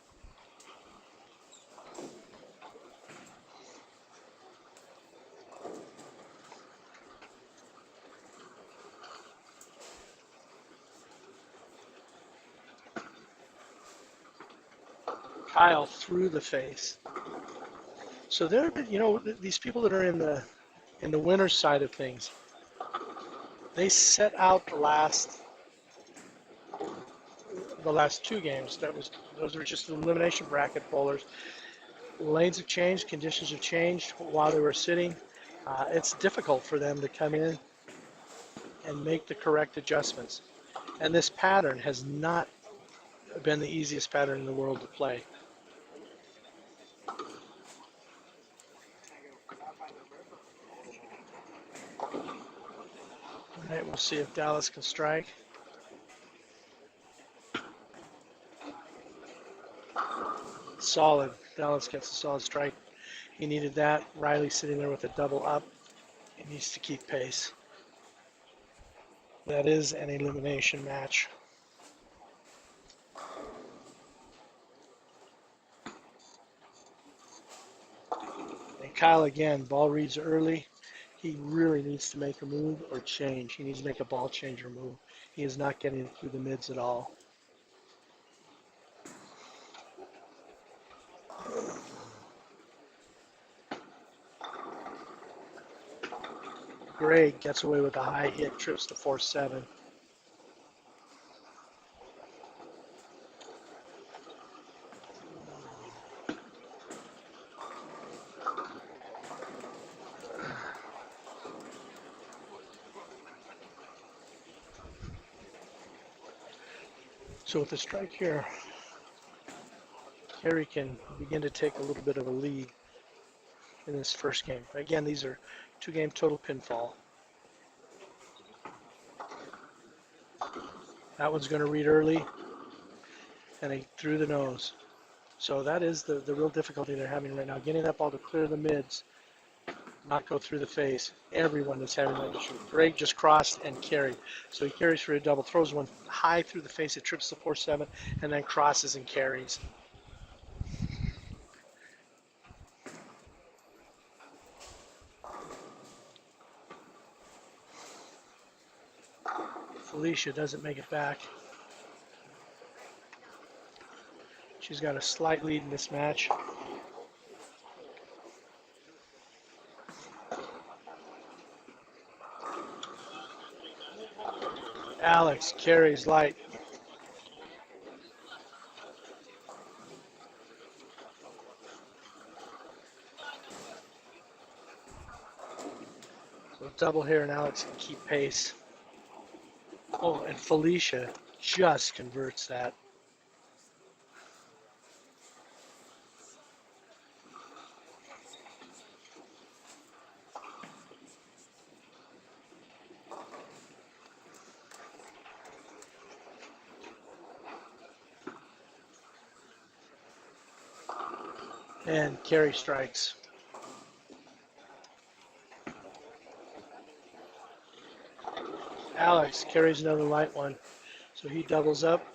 Speaker 6: Kyle through the face. So there, these people that are in the winner's side of things, they set out the last two games. Those are just elimination bracket bowlers. Lanes have changed, conditions have changed while they were sitting. It's difficult for them to come in and make the correct adjustments. And this pattern has not been the easiest pattern in the world to play. All right, we'll see if Dallas can strike. Solid. Dallas gets a solid strike. He needed that. Riley sitting there with a double up. He needs to keep pace. That is an elimination match. And Kyle again, ball reads early. He really needs to make a move or change. He needs to make a ball change or move. He is not getting through the mids at all. Gray gets away with a high hit, trips to 4-7. So with the strike here, Carey can begin to take a little bit of a lead in this first game. Again, these are 2-game total pinfall. That one's going to read early, and he threw the nose. So that is the real difficulty they're having right now, getting that ball to clear the mids, not go through the face. Everyone is having that issue. Greg just crossed and carried. So he carries for a double, throws one high through the face, it trips to 4-7, and then crosses and carries. Felicia doesn't make it back. She's got a slight lead in this match. Alex carries light. So double here, and Alex can keep pace. Oh, and Felicia just converts that. And Carey strikes. Alex carries another light one. So he doubles up,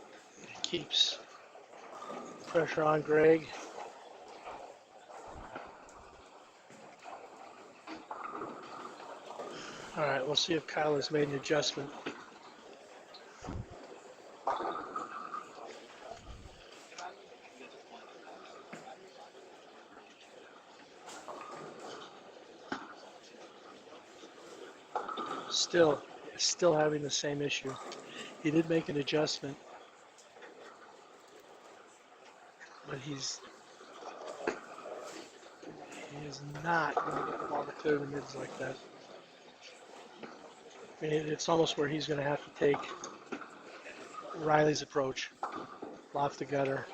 Speaker 6: keeps pressure on Greg. All right, we'll see if Kyle has made an adjustment. Still having the same issue. He did make an adjustment, but he is not going to get the ball to clear the mids like that. I mean, it's almost where he's going to have to take Riley's approach, loft the gutter.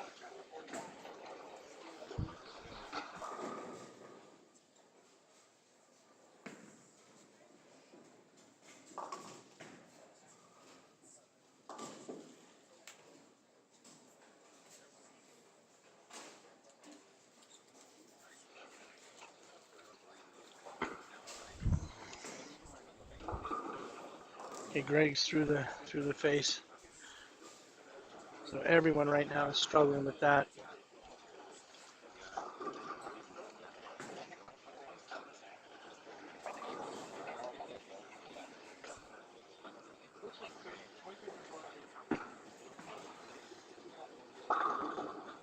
Speaker 6: Okay, Greg's through the face. So everyone right now is struggling with that.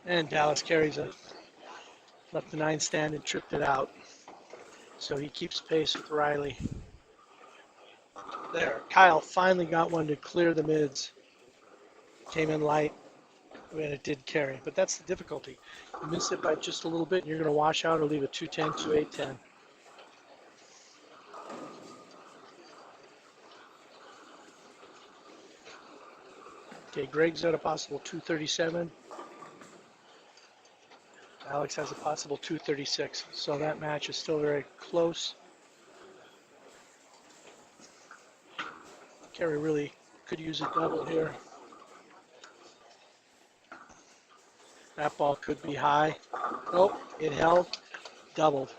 Speaker 6: And Dallas carries it. Left the 9 stand and tripped it out. So he keeps pace with Riley. There, Kyle finally got one to clear the mids. Came in light, and it did carry. But that's the difficulty. You miss it by just a little bit, and you're going to wash out or leave a 210, 2-8, 10. Okay, Greg's at a possible 237. Alex has a possible 236. So that match is still very close. Carey really could use a double here. That ball could be high. Oh, it held, doubled.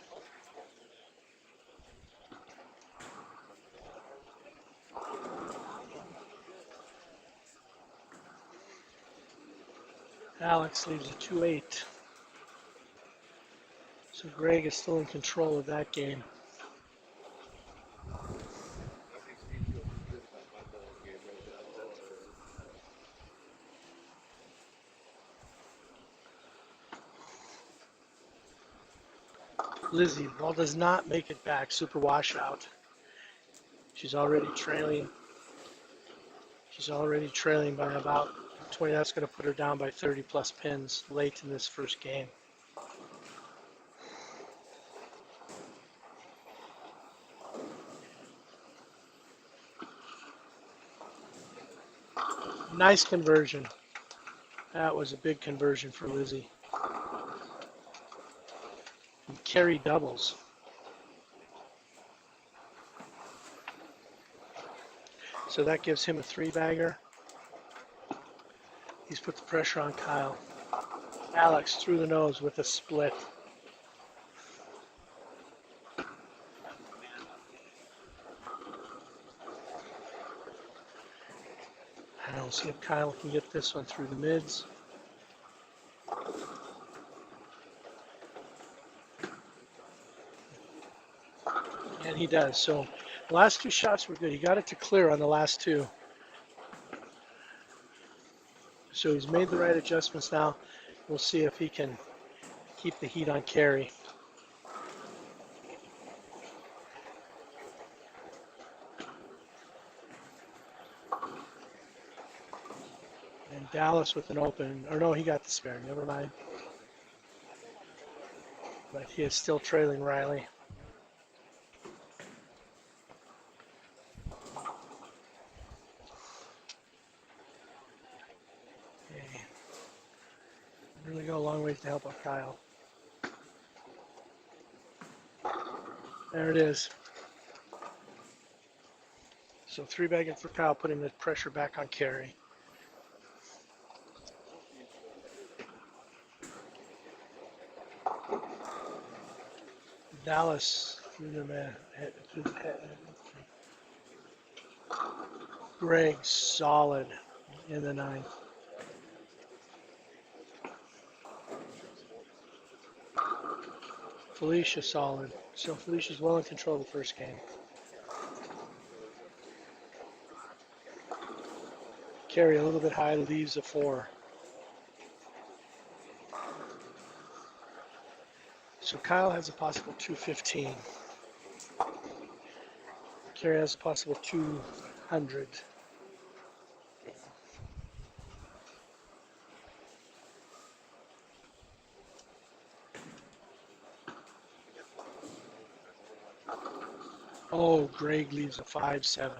Speaker 6: Alex leaves a 2-8. So Greg is still in control of that game. Lizzie, ball does not make it back. Super washout. She's already trailing. She's already trailing by about 20. That's going to put her down by 30 plus pins late in this first game. Nice conversion. That was a big conversion for Lizzie. And carry doubles. So that gives him a three-bagger. He's put the pressure on Kyle. Alex through the nose with a split. And we'll see if Kyle can get this one through the mids. And he does. So the last two shots were good. He got it to clear on the last two. So he's made the right adjustments now. We'll see if he can keep the heat on carry. And Dallas with an open, or no, he got the spare, never mind. But he is still trailing Riley. Okay. Really go a long ways to help out Kyle. There it is. So three-bagging for Kyle, putting the pressure back on carry. Dallas through the man. Through the head. Greg solid in the ninth. Felicia solid. So Felicia's well in control of the first game. Carry a little bit high, leaves a 4. So Kyle has a possible 215. Carey has a possible 200. Oh, Greg leaves a 5-7.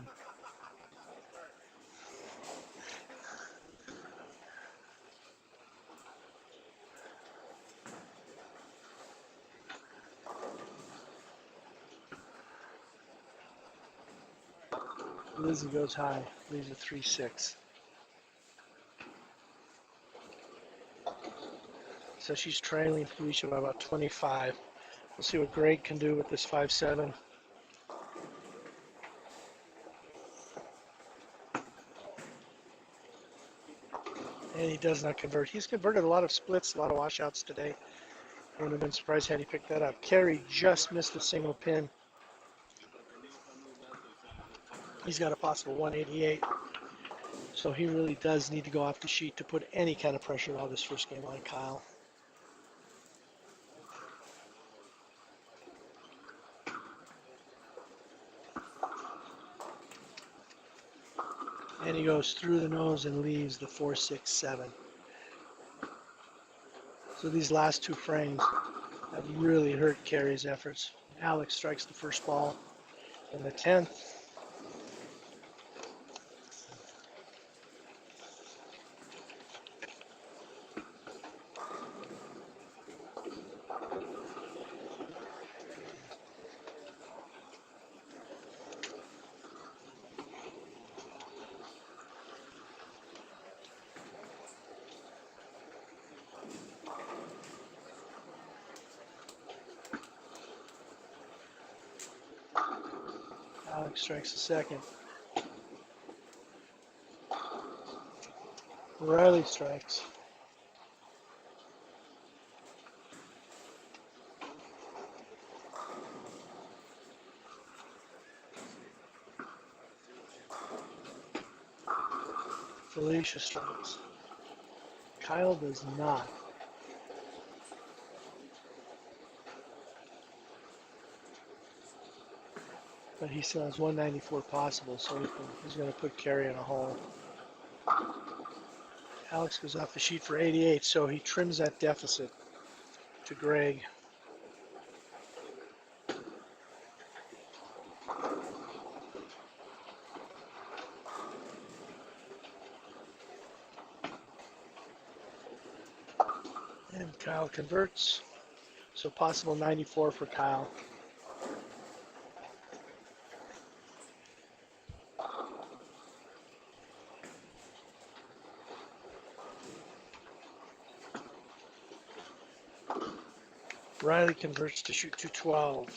Speaker 6: Lizzie goes high, leaves a 3-6. So she's trailing Felicia by about 25. We'll see what Greg can do with this 5-7. And he does not convert. He's converted a lot of splits, a lot of washouts today. I wouldn't have been surprised had he picked that up. Carey just missed a single pin. He's got a possible 188. So he really does need to go off the sheet to put any kind of pressure on this first game on Kyle. And he goes through the nose and leaves the 4-6-7. So these last two frames have really hurt Carey's efforts. Alex strikes the first ball in the 10th. Alex strikes the second. Riley strikes. Felicia strikes. Kyle does not. but he still has 194 possible, so he's going to put Kerry in a hole. Alex goes off the sheet for 88, so he trims that deficit to Greg. And Kyle converts, so possible 94 for Kyle. Riley converts to shoot 212.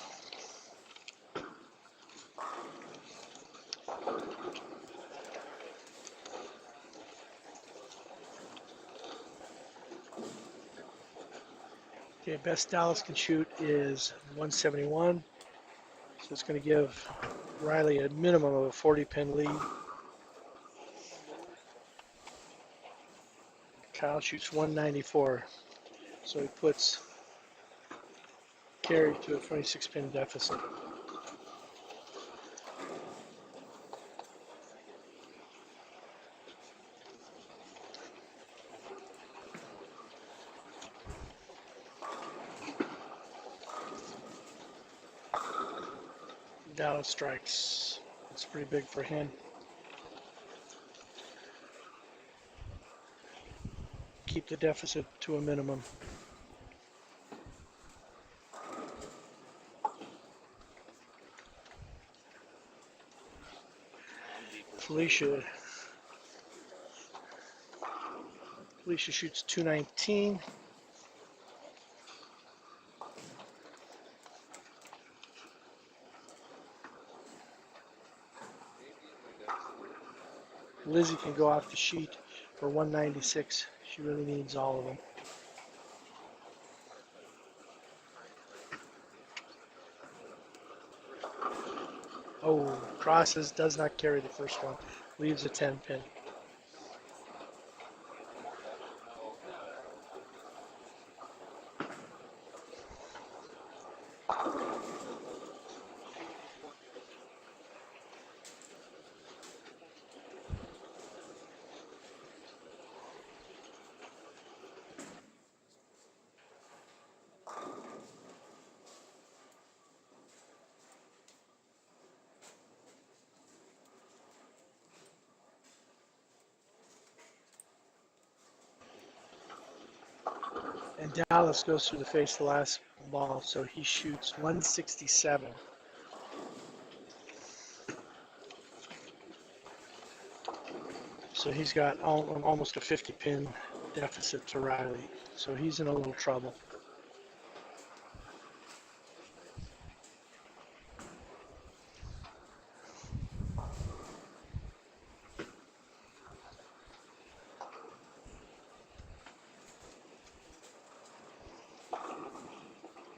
Speaker 6: Okay, best Dallas can shoot is 171. So it's going to give Riley a minimum of a 40-pin lead. Kyle shoots 194. So he puts Kerry to a 26-pin deficit. Dallas strikes. It's pretty big for him. Keep the deficit to a minimum. Felicia shoots 219. Lizzie can go off the sheet for 196. She really needs all of them. Oh, crosses, does not carry the first one. Leaves a 10 pin. And Dallas goes through the face the last ball, so he shoots 167. So he's got almost a 50-pin deficit to Riley. So he's in a little trouble.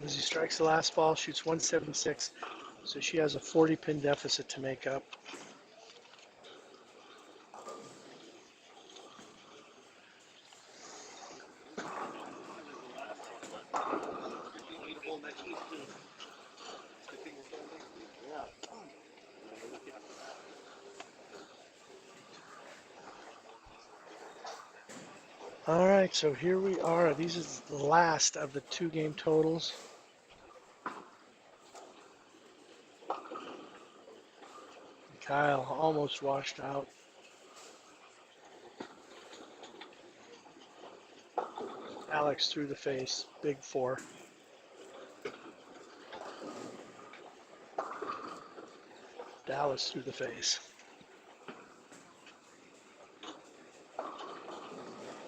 Speaker 6: As he strikes the last ball, shoots 176. So she has a 40-pin deficit to make up. All right, so here we are. These is the last of the two-game totals. Kyle almost washed out. Alex through the face, big four. Dallas through the face.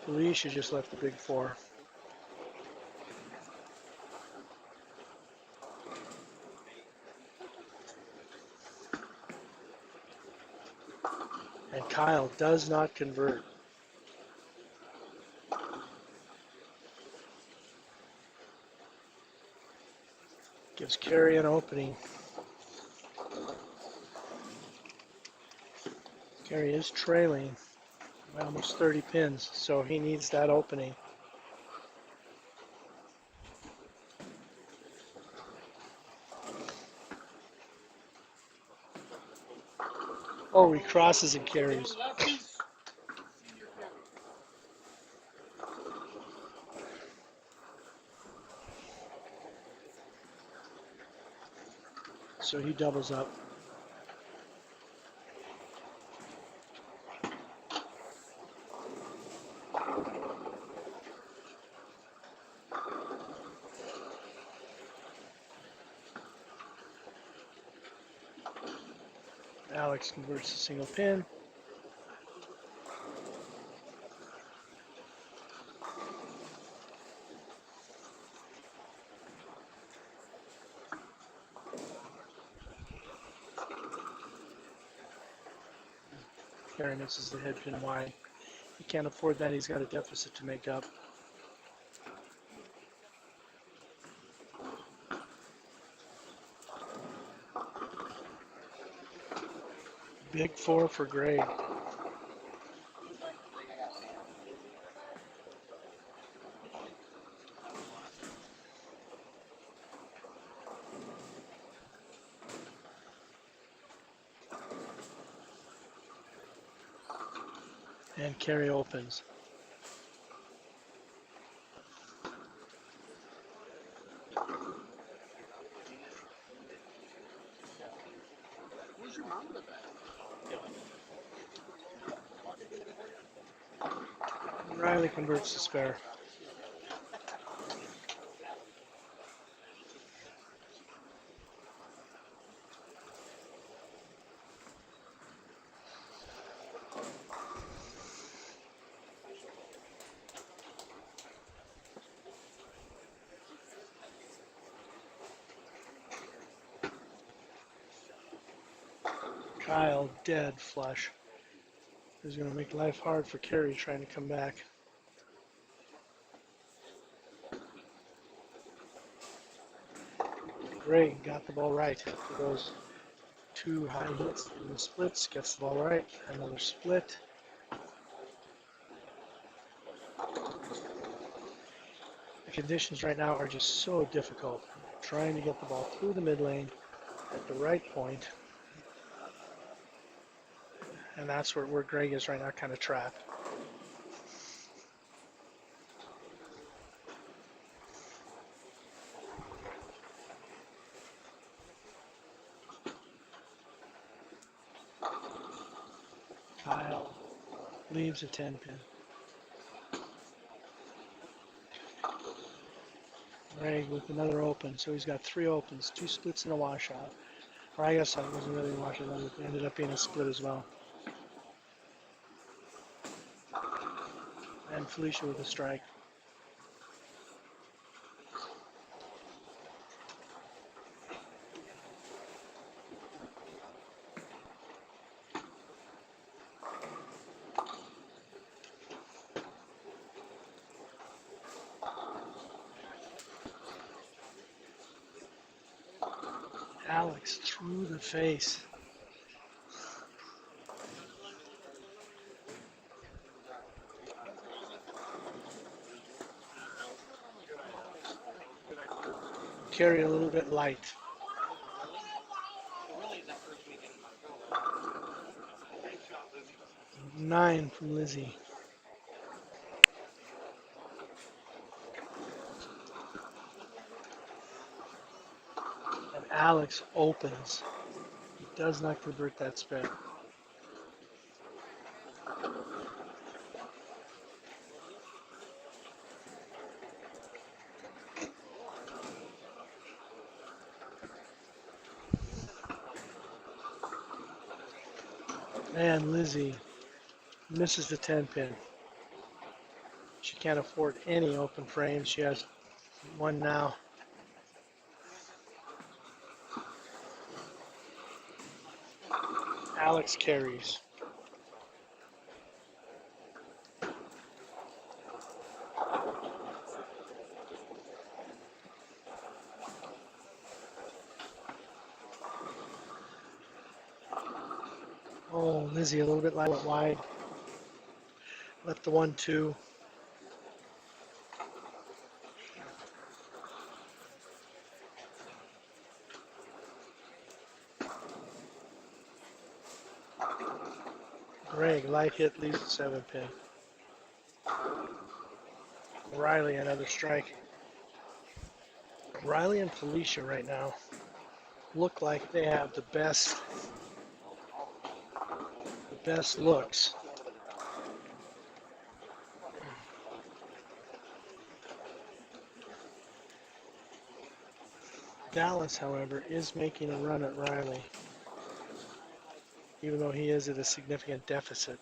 Speaker 6: Felicia just left the big four. And Kyle does not convert. Gives Kerry an opening. Kerry is trailing by almost 30 pins, so he needs that opening. Oh, he crosses and carries. So he doubles up. Alex converts a single pin. Carey misses the head pin wide. He can't afford that. He's got a deficit to make up. Big four for Greg. And Carey opens. Riley converts the spare. Kyle dead flush. This is going to make life hard for Carey trying to come back. Greg got the ball right for those two high hits in the splits. Gets the ball right. Another split. The conditions right now are just so difficult. Trying to get the ball through the mid lane at the right point. And that's where Greg is right now, kind of trapped. Kyle leaves a 10 pin. Greg with another open, so he's got 3 opens, 2 splits and a washout. Or I guess that wasn't really a washout, it ended up being a split as well. And Felicia with a strike. Alex through the face. Carry a little bit light. Nine from Lizzie. And Alex opens. He does not convert that spin. And Lizzie misses the 10 pin. She can't afford any open frames. She has one now. Alex carries. Oh, Lizzie a little bit light, went wide. Left the 1-2. Greg, light hit, leaves the 7 pin. Riley, another strike. Riley and Felicia right now look like they have the best looks. Dallas, however, is making a run at Riley, even though he is at a significant deficit.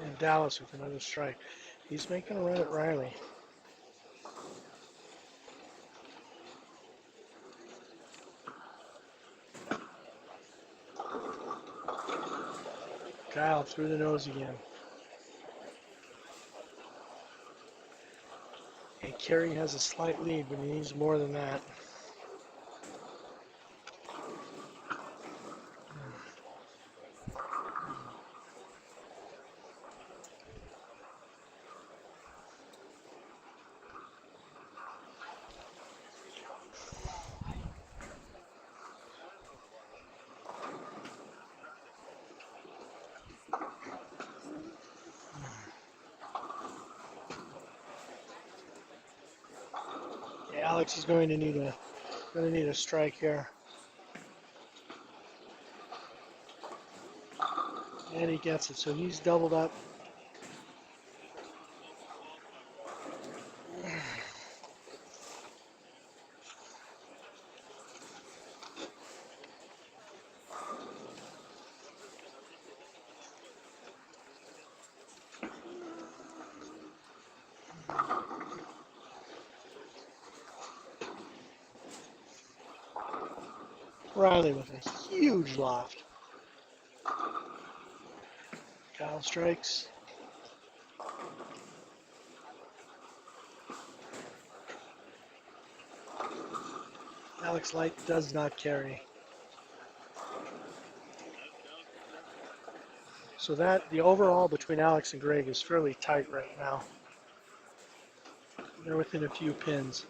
Speaker 6: And Dallas with another strike. He's making a run at Riley. Kyle through the nose again. And Kerry has a slight lead, but he needs more than that. Alex is going to need a strike here. And he gets it, so he's doubled up. Riley with a huge loft. Kyle strikes. Alex Light does not carry. So that the overall between Alex and Greg is fairly tight right now. They're within a few pins.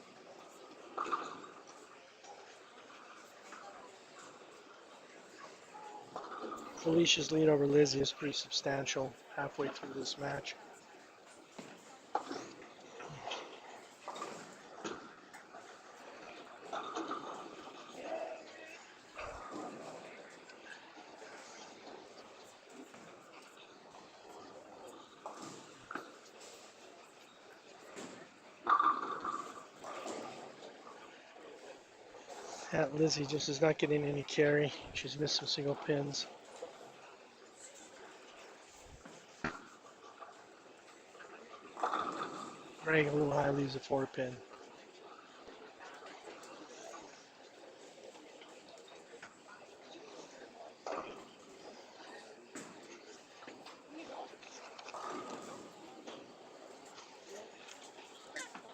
Speaker 6: Felicia's lead over Lizzie is pretty substantial halfway through this match. That Lizzie just is not getting any carry. She's missed some single pins. Greg a little high, leaves a 4 pin.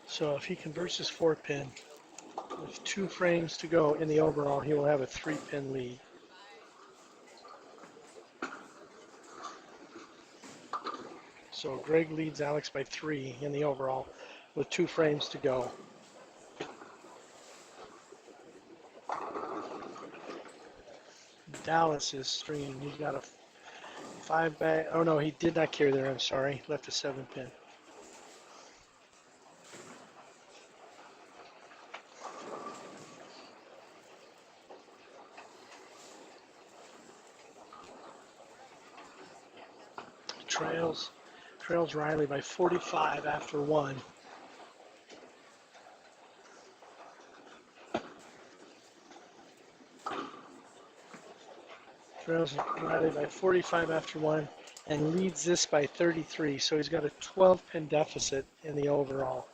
Speaker 6: So if he converts his 4 pin, with 2 frames to go in the overall, he will have a 3 pin lead. So Greg leads Alex by 3 in the overall with 2 frames to go. Dallas is stringing. He's got a 5 bag. Oh no, he did not carry there. I'm sorry. Left a 7 pin. Trails Riley by 45 after 1. Trails Riley by 45 after 1 and leads this by 33. So he's got a 12 pin deficit in the overall.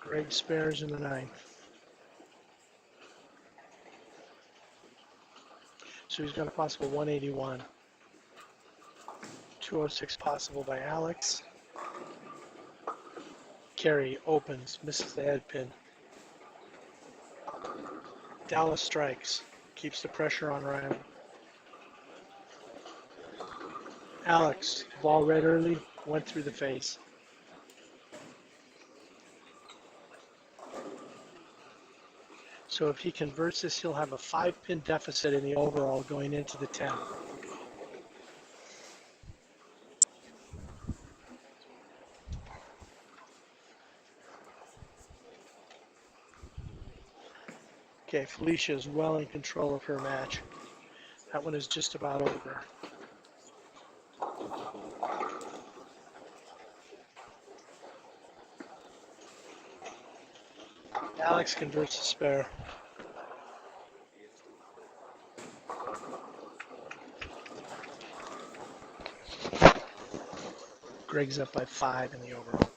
Speaker 6: Greg spares in the 9th. So he's got a possible 181. 206 possible by Alex. Carey opens, misses the head pin. Dallas strikes, keeps the pressure on Riley. Alex, ball read early, went through the face. So if he converts this, he'll have a 5-pin deficit in the overall going into the 10. Okay, Felicia is well in control of her match. That one is just about over. Alex converts the spare. Greg's up by 5 in the overall.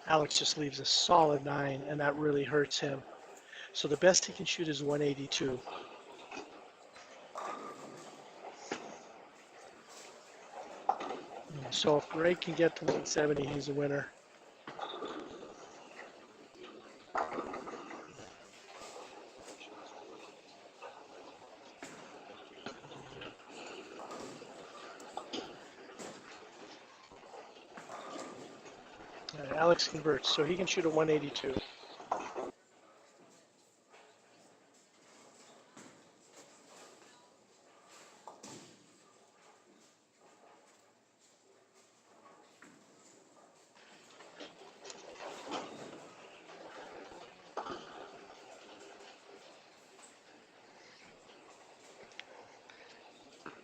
Speaker 6: Alex just leaves a solid 9, and that really hurts him. So the best he can shoot is 182. So if Greg can get to 170, he's a winner. Alex converts, so he can shoot a 182.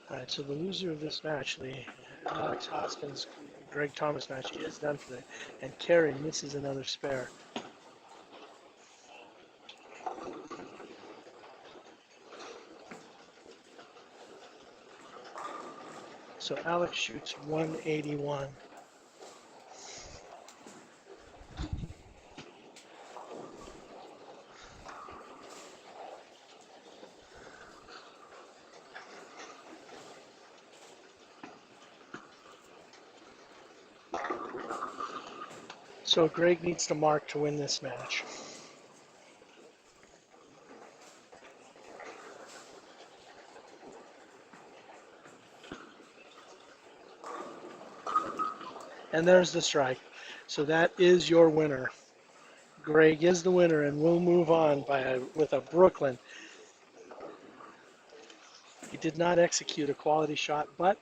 Speaker 6: All right, so the loser of this match, the Alex Hoskins, Greg Thomas match, is done for the, and Carey misses another spare. So Alex shoots 181. So Greg needs to mark to win this match. And there's the strike. So that is your winner. Greg is the winner, and we'll move on with a Brooklyn. He did not execute a quality shot, but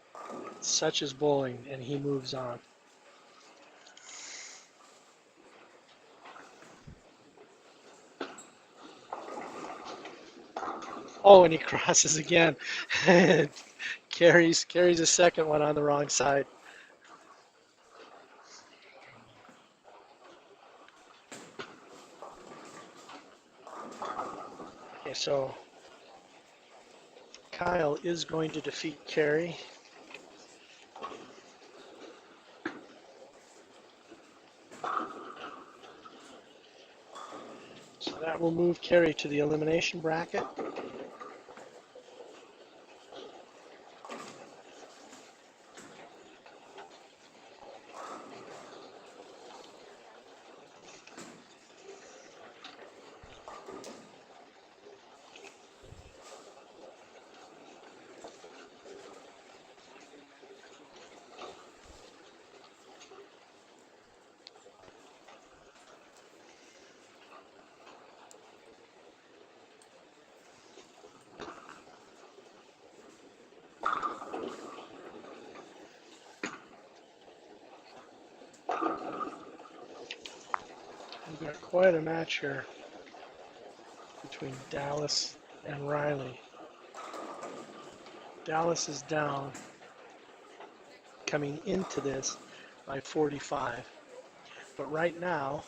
Speaker 6: such is bowling, and he moves on. Oh, and he crosses again. carries a second one on the wrong side. Okay, so Kyle is going to defeat Carey. So that will move Carey to the elimination bracket. Got quite a match here between Dallas and Riley. Dallas is down coming into this by 45. But right now,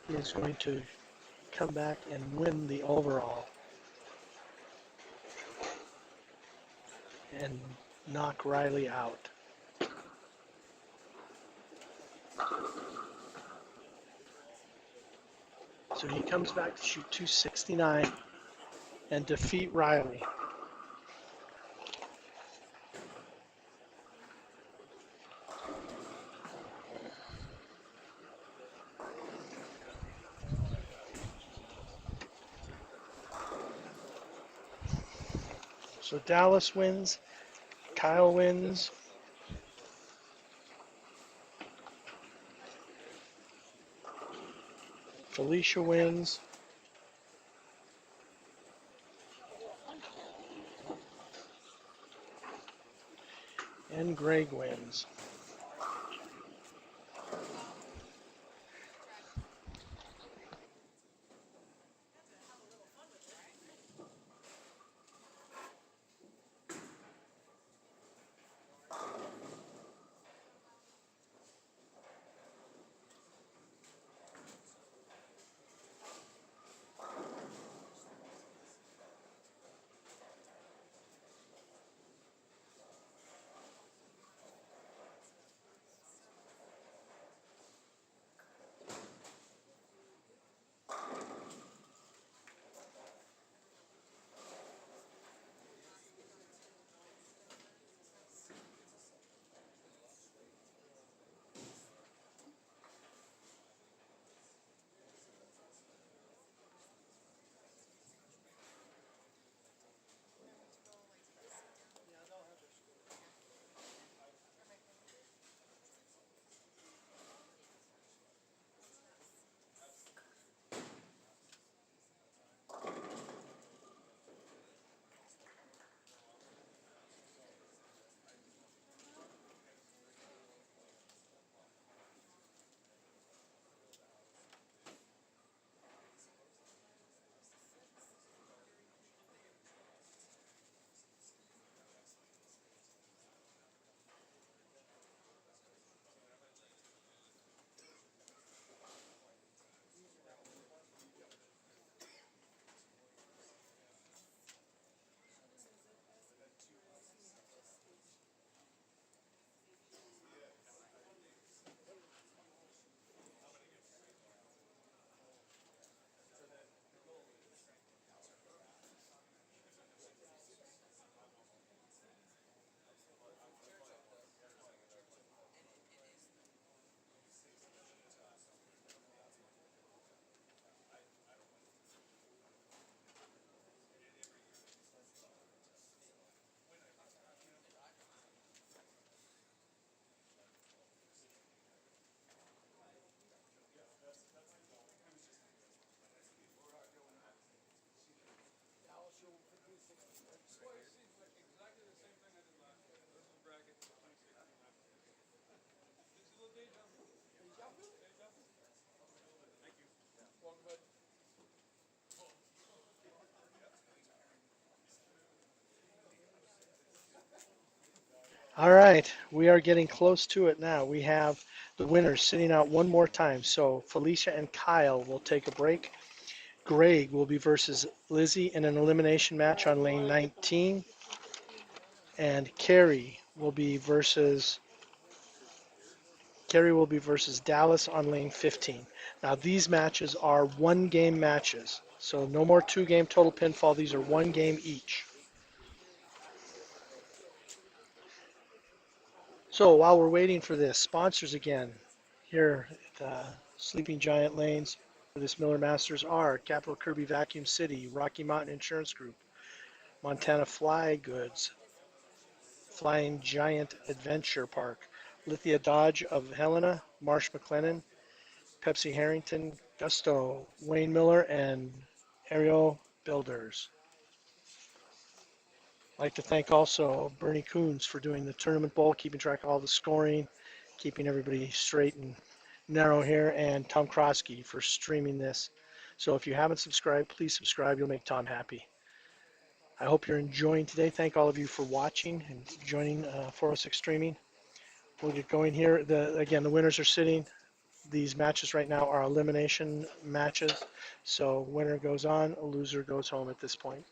Speaker 6: he is going to come back and win the overall and knock Riley out. So he comes back to shoot 269 and defeat Riley. So Dallas wins, Kyle wins, Felicia wins, and Greg wins. All right, we are getting close to it now. We have the winners sitting out one more time. So Felicia and Kyle will take a break. Greg will be versus Lizzie in an elimination match on lane 19. And Carrie will be versus Dallas on lane 15. Now these matches are one game matches. So no more 2-game total pinfall. These are one game each. So while we're waiting for this, sponsors again here at the Sleeping Giant Lanes for this Miller Masters are Capital Kirby Vacuum City, Rocky Mountain Insurance Group, Montana Fly Goods, Flying Giant Adventure Park, Lithia Dodge of Helena, Marsh McLennan, Pepsi Harrington, Gusto, Wayne Miller, and Aerial Builders. I'd like to thank also Bernie Coons for doing the tournament bowl, keeping track of all the scoring, keeping everybody straight and Nero here and Tom Krosky for streaming this. So if you haven't subscribed, please subscribe. You'll make Tom happy. I hope you're enjoying today. Thank all of you for watching and joining 406 streaming. We'll get going here. Again, the winners are sitting. These matches right now are elimination matches. So winner goes on, a loser goes home at this point.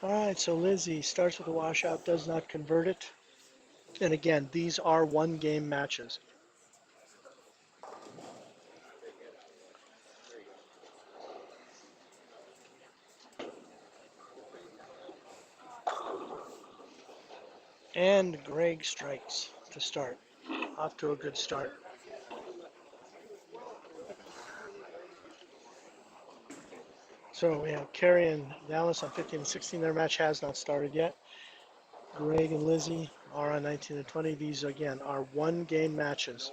Speaker 6: All right, so Lizzie starts with a washout, does not convert it. And again, these are one-game matches. And Greg strikes to start. Off to a good start. So we have Carrie and Dallas on 15 and 16. Their match has not started yet. Greg and Lizzie are on 19 and 20. These, again, are one-game matches.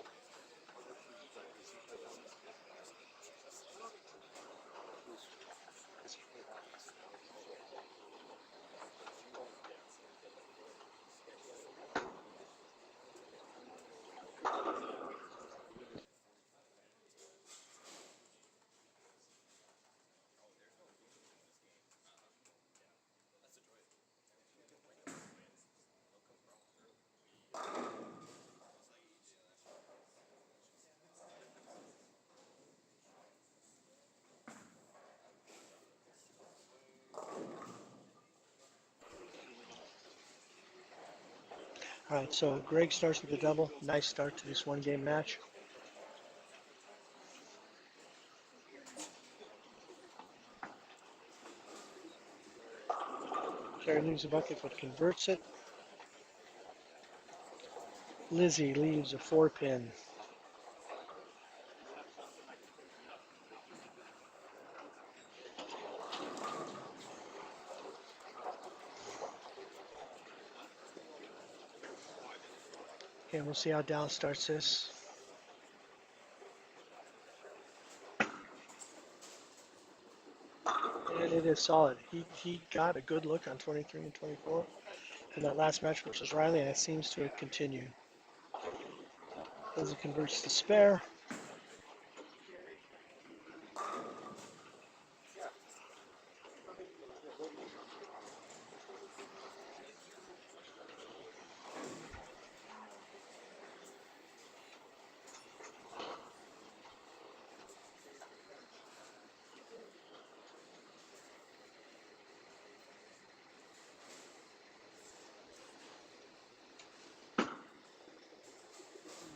Speaker 6: All right, so Greg starts with a double. Nice start to this one-game match. Carrie leaves a bucket but converts it. Lizzie leaves a 4-pin. Okay, we'll see how Dallas starts this. And it is solid. He got a good look on 23 and 24 in that last match versus Riley, and it seems to have continued. Lizzie converts the spare.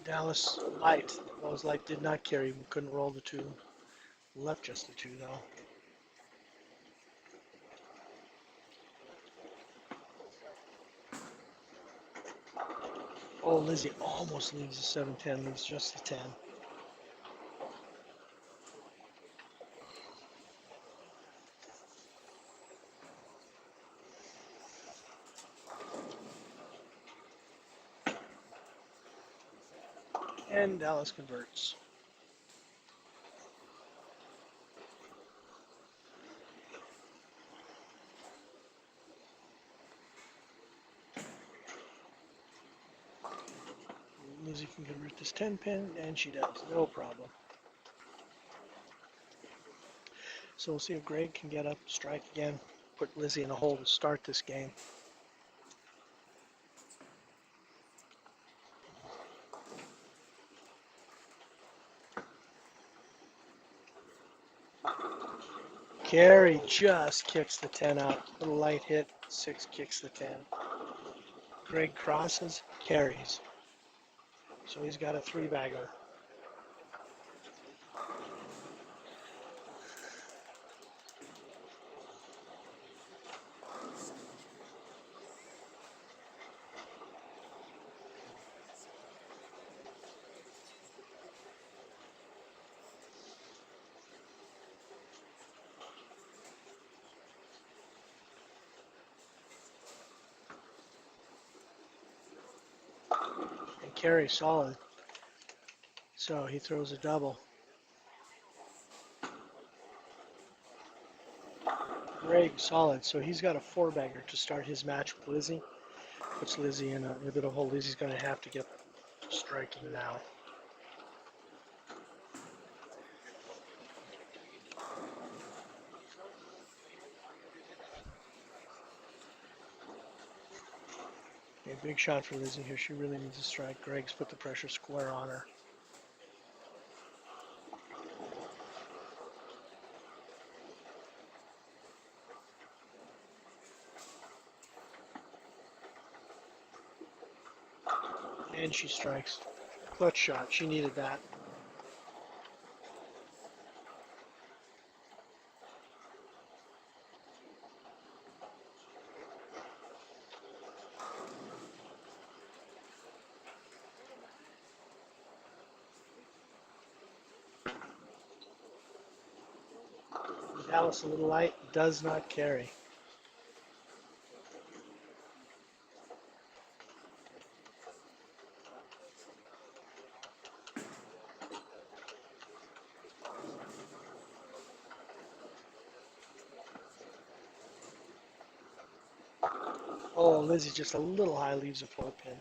Speaker 6: Dallas light. Those light did not carry. Couldn't roll the two. Left just the two though. Oh, Lizzie almost leaves a 7-10. Leaves just the 10. And Dallas converts. Lizzie can convert this 10-pin, and she does. No problem. So we'll see if Greg can get up, strike again, put Lizzie in a hole to start this game. Carey just kicks the 10 out. Little light hit, 6 kicks the 10. Greg crosses, carries. So he's got a 3-bagger. Carey solid. So he throws a double. Greg solid. So he's got a four-bagger to start his match with Lizzie. Puts Lizzie in a bit of a hole. Lizzie's going to have to get striking now. Okay, big shot for Lizzie here. She really needs a strike. Greg's put the pressure square on her. And she strikes. Clutch shot. She needed that. Dallas a little light. Does not carry. Oh, Lizzie just a little high, leaves a four pin.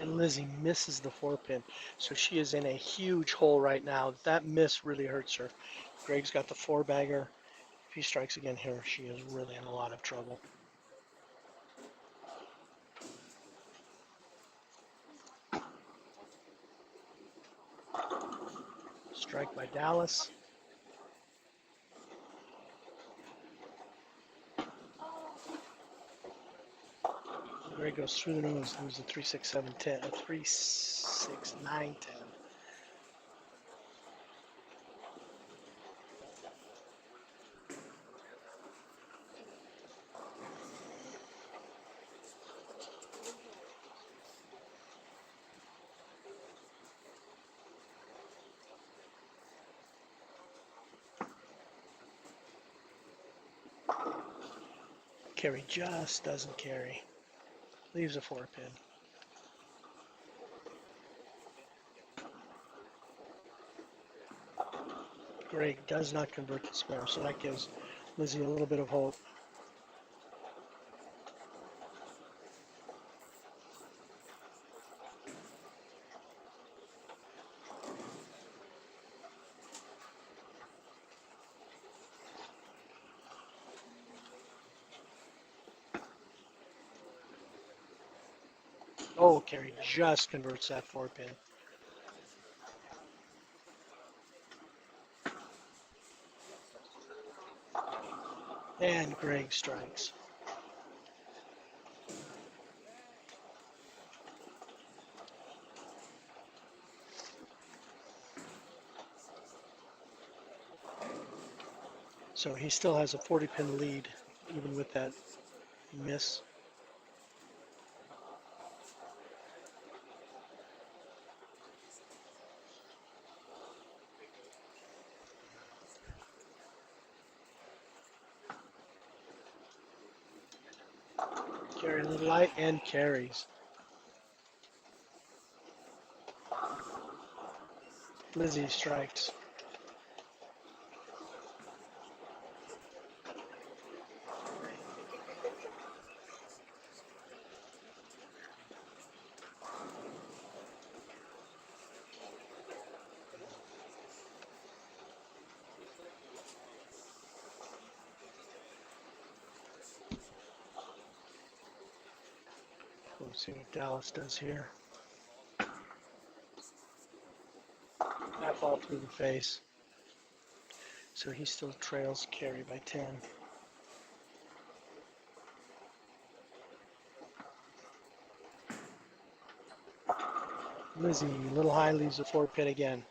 Speaker 6: And Lizzie misses the four pin. So she is in a huge hole right now. That miss really hurts her. Greg's got the four bagger. If he strikes again here, she is really in a lot of trouble. Strike by Dallas. Greg goes through the nose, moves a 3, 6, 7, 10, a 3, 6, 9, 10. Carry just doesn't carry. Leaves a four pin. Greg does not convert the spare, so that gives Lizzie a little bit of hope. Oh, Carey just converts that four pin. And Greg strikes. So he still has a 40 pin lead, even with that miss. Carry a little light and carries. Lizzie strikes. We'll see what Dallas does here. That ball through the face. So he still trails Carey by 10. Lizzie, a little high, leaves a four pin again.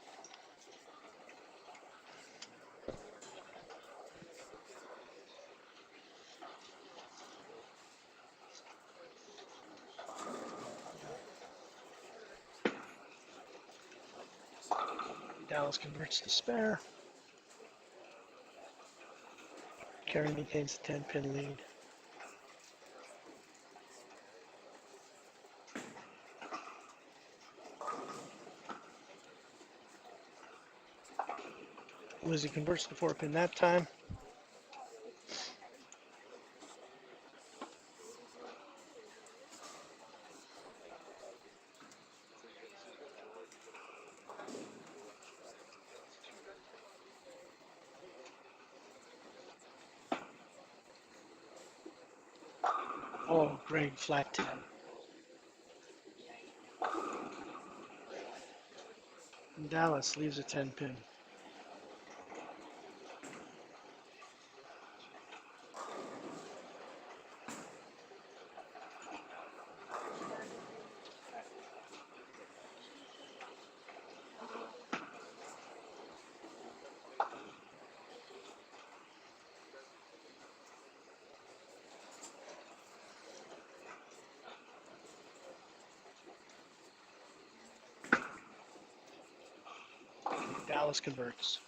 Speaker 6: Dallas converts to spare. Carey maintains a 10-pin lead. Lizzie converts to 4-pin that time. Oh, Greg, flat 10. And Dallas leaves a 10-pin. Dallas converts.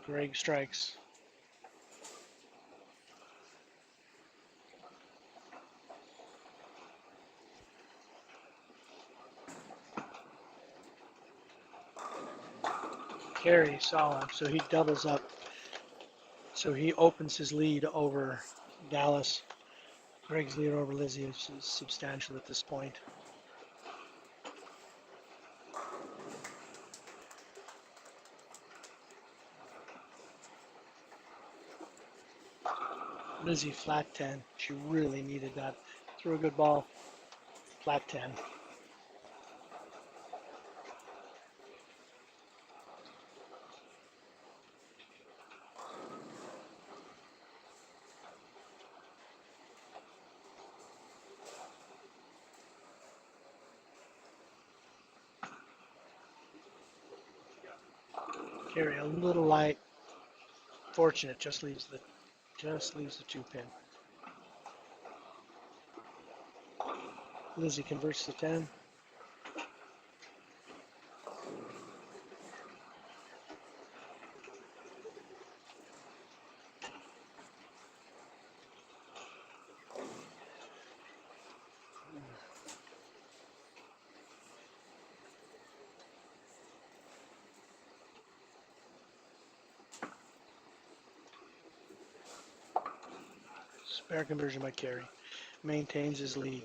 Speaker 6: Greg strikes. Carey solid, so he doubles up. So he opens his lead over Dallas. Greg's lead over Lizzie is substantial at this point. Lizzie flat 10. She really needed that. Threw a good ball. Flat 10. Carey a little light. Fortunate, just leaves the 2-pin. Lizzie converts to 10. Spare conversion by Carey. Maintains his lead.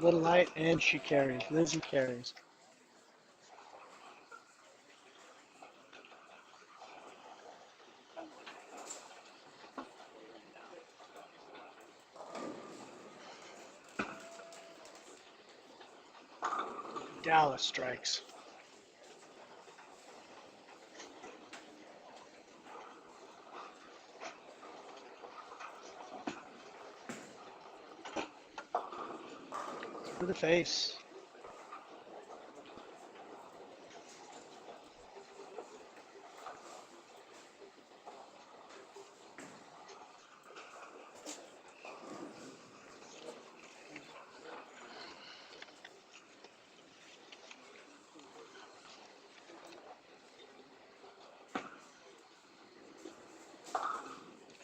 Speaker 6: Little light, and she carries. Lizzie carries. Dallas strikes. To the face.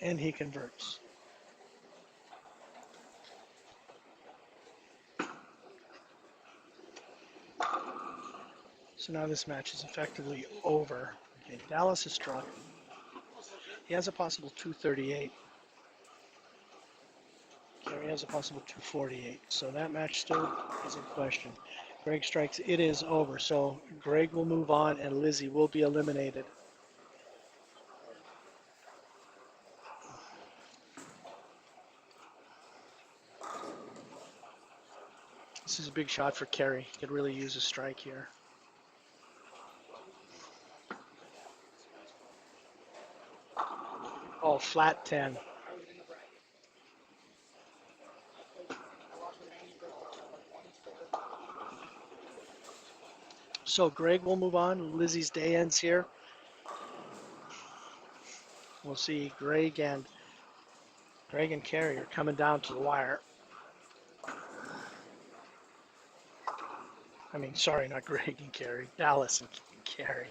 Speaker 6: And he converts. So now this match is effectively over. Okay, Dallas is struck. He has a possible 238. Carey has a possible 248. So that match still is in question. Greg strikes. It is over. So Greg will move on and Lizzie will be eliminated. This is a big shot for Carey. Could really use a strike here. Oh, flat 10. So Greg will move on. Lizzie's day ends here. We'll see Greg and Carrie are coming down to the wire. I mean, sorry, not Greg and Carrie. Dallas and Carrie.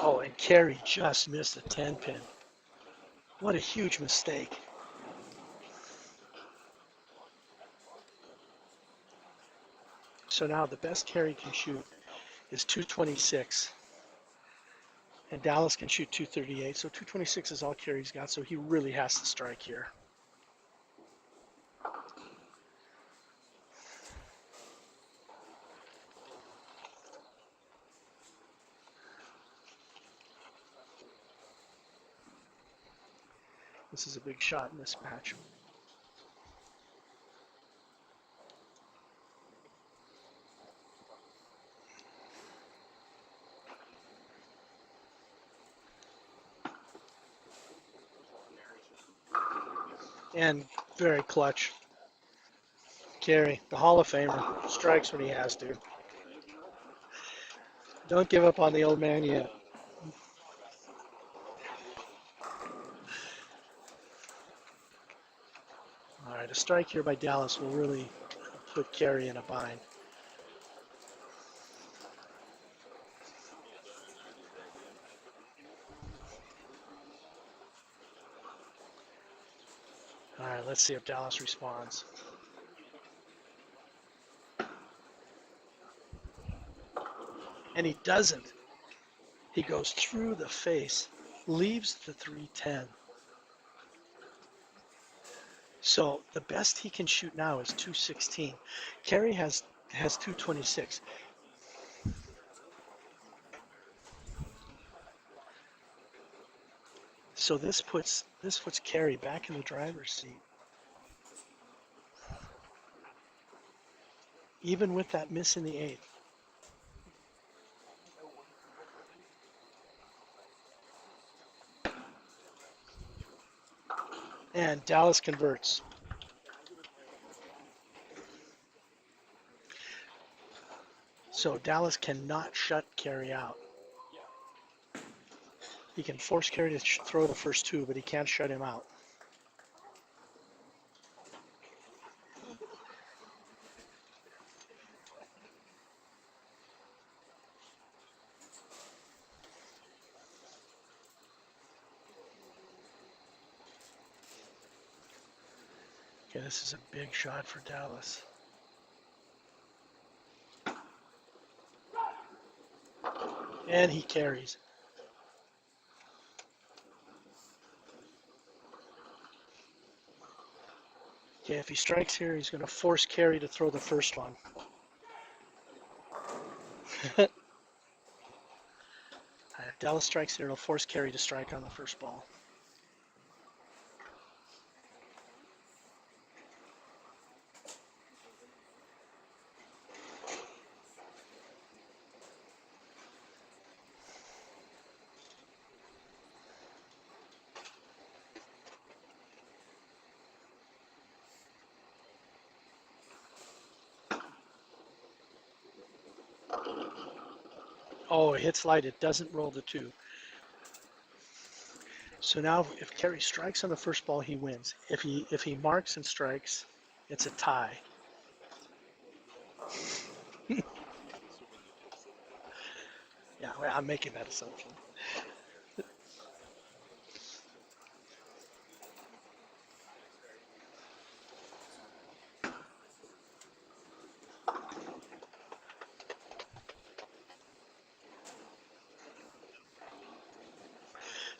Speaker 6: Oh, and Carrie just missed a 10 pin. What a huge mistake. So now the best Carrie can shoot is 226. And Dallas can shoot 238. So 226 is all Carrie's got. So he really has to strike here. This is a big shot in this match. And very clutch. Carey, the Hall of Famer, strikes when he has to. Don't give up on the old man yet. All right, a strike here by Dallas will really put Carey in a bind. All right, let's see if Dallas responds. And he doesn't. He goes through the face, leaves the 310. So the best he can shoot now is 216. Carey has 226. So this puts Carey back in the driver's seat. Even with that miss in the eighth. And Dallas converts. So Dallas cannot shut Carey out. He can force Carey to throw the first two, but he can't shut him out. Okay, this is a big shot for Dallas. And he carries. Okay, if he strikes here, he's going to force Carey to throw the first one. If Dallas strikes here, it'll force Carey to strike on the first ball. Oh, it hits light. It doesn't roll the two. So now if Carey strikes on the first ball, he wins. If he marks and strikes, it's a tie. Yeah, well, I'm making that assumption.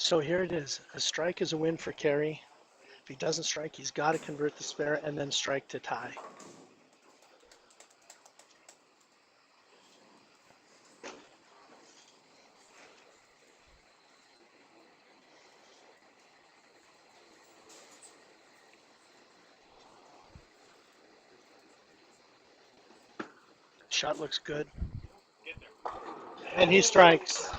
Speaker 6: So here it is. A strike is a win for Carey. If he doesn't strike, he's got to convert the spare and then strike to tie. shot looks good. And he strikes.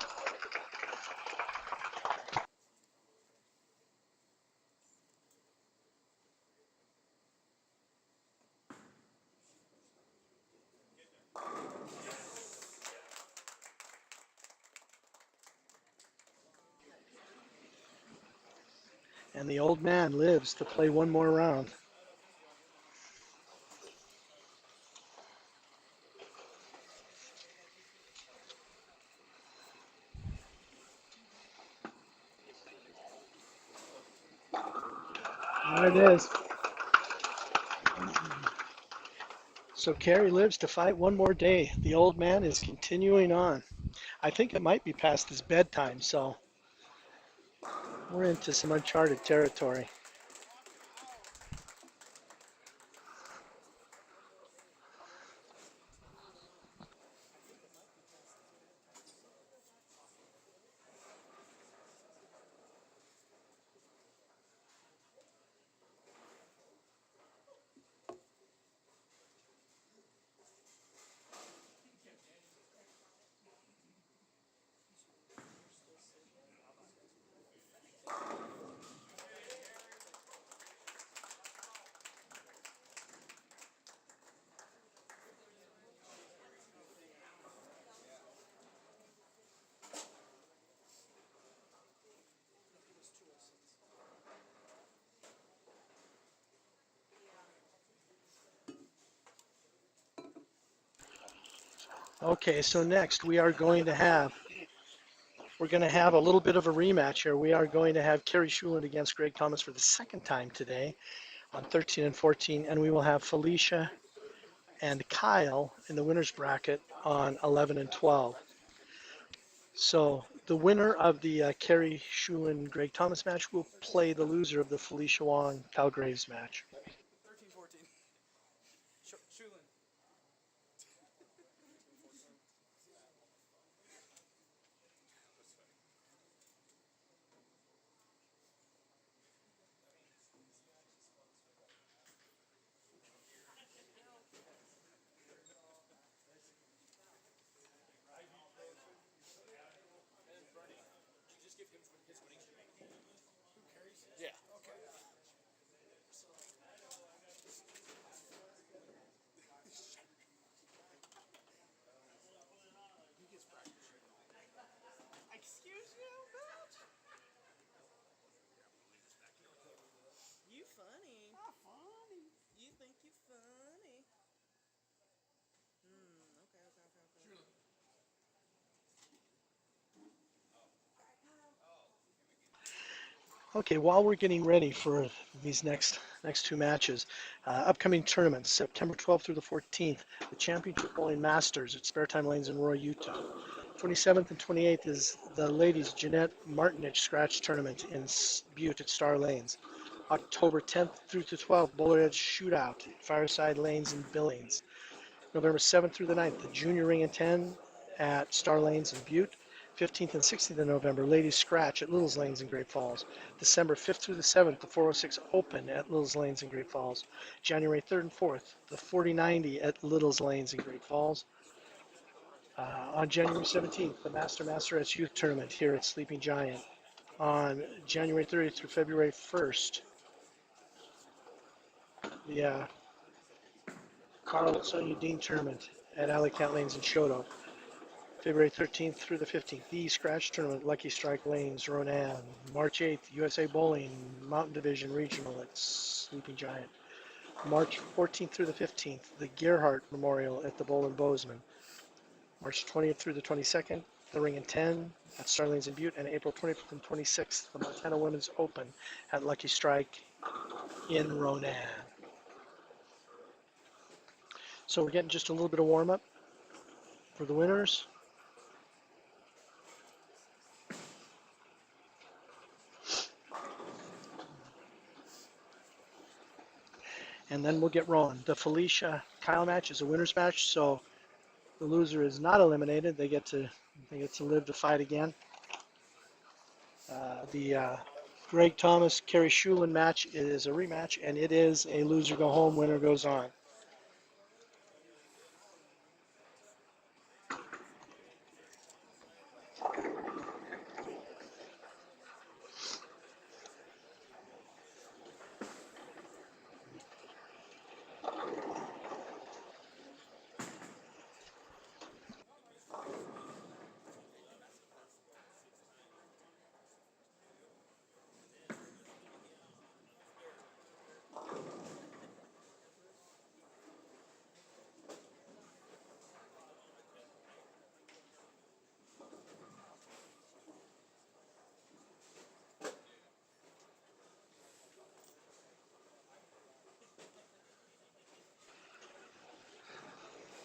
Speaker 6: And the old man lives to play one more round. There it is. So Kerry lives to fight one more day. The old man is continuing on. I think it might be past his bedtime, so we're into some uncharted territory. Okay, so next we're going to have a little bit of a rematch here. We are going to have Kerry Schuland against Greg Thomas for the second time today on 13 and 14, and we will have Felicia and Kyle in the winner's bracket on 11 and 12. So the winner of the Kerry Schuland Greg Thomas match will play the loser of the Felicia Wong Kyle Graves match.
Speaker 5: 13-14. Shulin. Just give him his winning streak. Who carries? Yeah. Okay. He gets practice right now. Excuse you, bitch. You funny. Not funny. You think you funny. Okay.
Speaker 6: Okay, while we're getting ready for these next two matches, upcoming tournaments, September 12th through the 14th, the Championship Bowling Masters at Spare Time Lanes in Roy, Utah. 27th and 28th is the ladies Jeanette Martinich Scratch Tournament in Butte at Star Lanes. October 10th through the 12th, Bowler Edge Shootout at Fireside Lanes in Billings. November 7th through the 9th, the Junior Ring and 10 at Star Lanes in Butte. 15th and 16th of November, Ladies Scratch at Little's Lanes in Great Falls. December 5th through the 7th, the 406 Open at Little's Lanes in Great Falls. January 3rd and 4th, the 4090 at Little's Lanes in Great Falls. On January 17th, the Masterettes Youth Tournament here at Sleeping Giant. On January 30th through February 1st, the Carl and Sonia Dean Tournament at Alley Cat Lanes in Shoto. February 13th through the 15th, the Scratch Tournament, Lucky Strike Lanes, Ronan. March 8th, USA Bowling, Mountain Division Regional at Sleeping Giant. March 14th through the 15th, the Gerhardt Memorial at the Bowl in Bozeman. March 20th through the 22nd, the Ring and 10 at Star Lanes in Butte. And April 25th and 26th, the Montana Women's Open at Lucky Strike in Ronan. So we're getting just a little bit of warm-up for the winners. And then we'll get rolling. The Felicia Kyle match is a winner's match, so the loser is not eliminated. They get to live to fight again. The Greg Thomas Kerry Schuland match is a rematch, and it is a loser go home, winner goes on.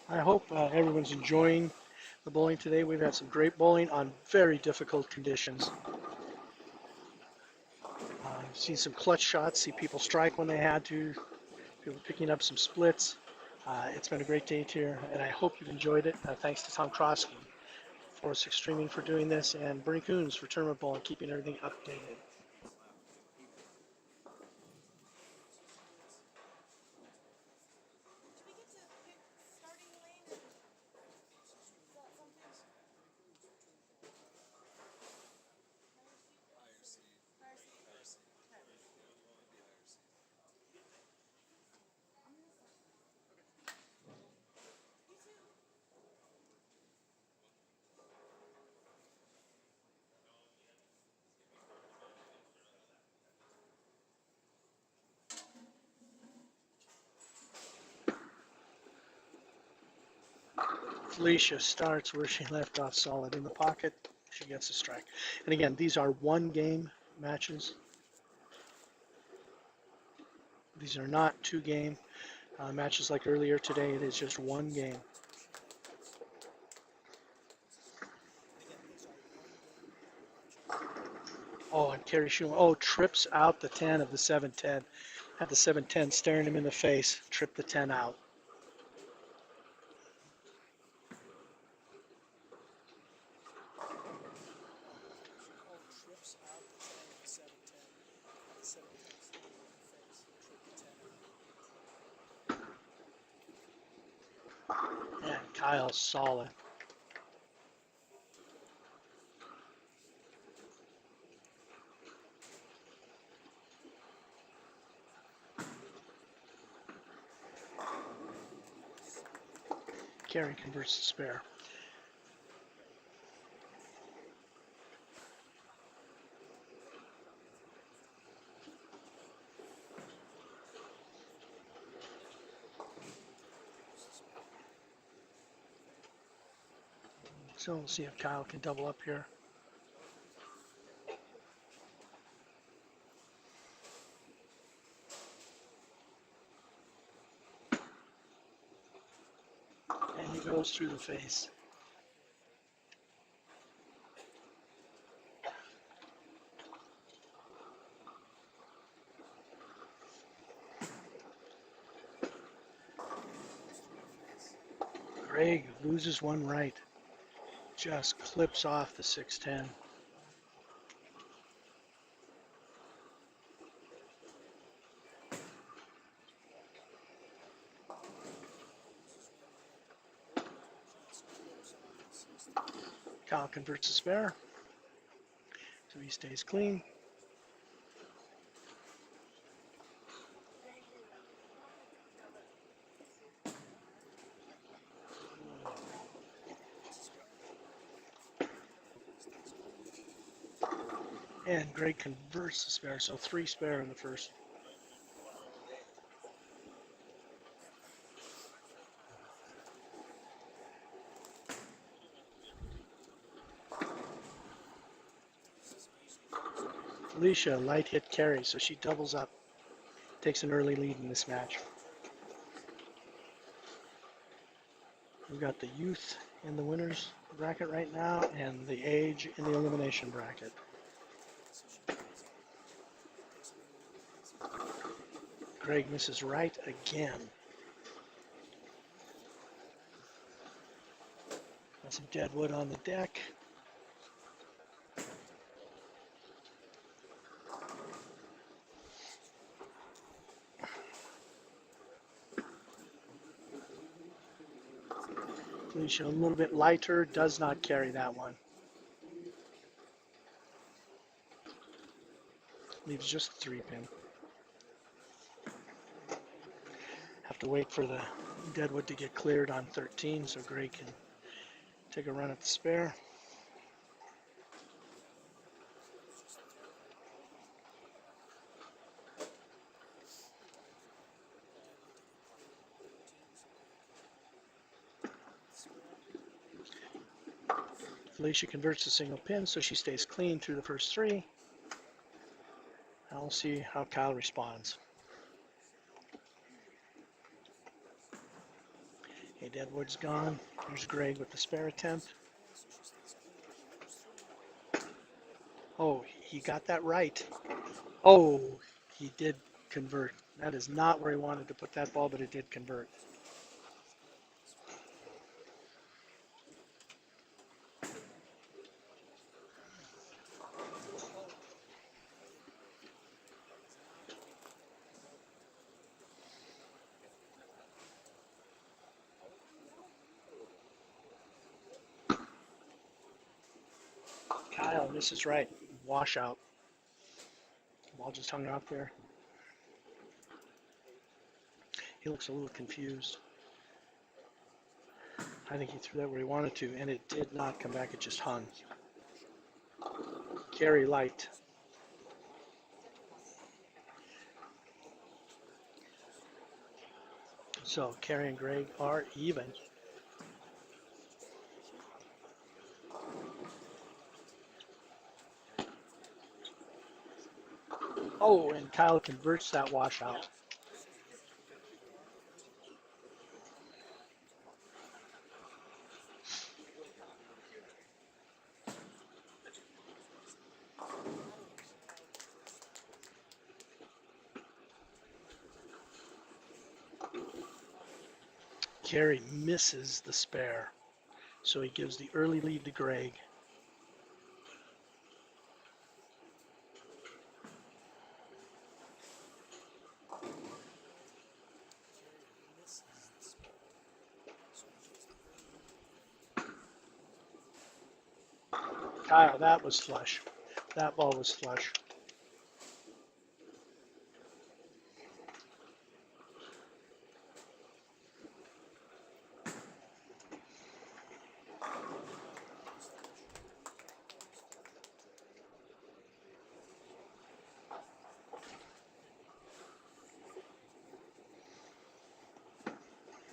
Speaker 6: I hope everyone's enjoying the bowling today. We've had some great bowling on very difficult conditions. I've seen some clutch shots, see people strike when they had to, people picking up some splits. It's been a great day here, and I hope you've enjoyed it. Thanks to Tom Krosky, Forest Streaming for doing this, and Bernie Coons for Tournament Bowl and keeping everything updated. Felicia starts where she left off, solid in the pocket. She gets a strike. And again, these are one-game matches. These are not two-game matches like earlier today. It is just one game. Oh, and Kerry Schumann, trips out the 10 of the 7-10. Had the 7-10 staring him in the face, tripped the 10 out.
Speaker 4: Trips out the 10 of the 7-10. The 7-10 staring in the face. Trip the 10 out.
Speaker 6: And Kyle solid. Kerry converts the spare. So we'll see if Kyle can double up here. And he goes through the face. Greg loses one right. Just clips off the 6-10. Kyle converts the spare, so he stays clean. And Greg converts the spare, so 3 spare in the first. Felicia light hit carry, so she doubles up. Takes an early lead in this match. We've got the youth in the winners bracket right now and the age in the elimination bracket. Greg misses right again. Got some dead wood on the deck. Felicia a little bit lighter, does not carry that one. Leaves just a 3-pin. Have to wait for the deadwood to get cleared on 13 so Greg can take a run at the spare. Felicia converts a single pin, so she stays clean through the first 3. Now we'll see how Kyle responds. Okay, Deadwood's gone. Here's Greg with the spare attempt. Oh, he got that right. Oh, he did convert. That is not where he wanted to put that ball, but it did convert. Kyle, this is right. Washout. Ball just hung out there. He looks a little confused. I think he threw that where he wanted to, and it did not come back. It just hung. Carry light. So Carrie and Greg are even. Oh, and Kyle converts that washout. Carey misses the spare, so he gives the early lead to Greg. Kyle, that was flush. That ball was flush.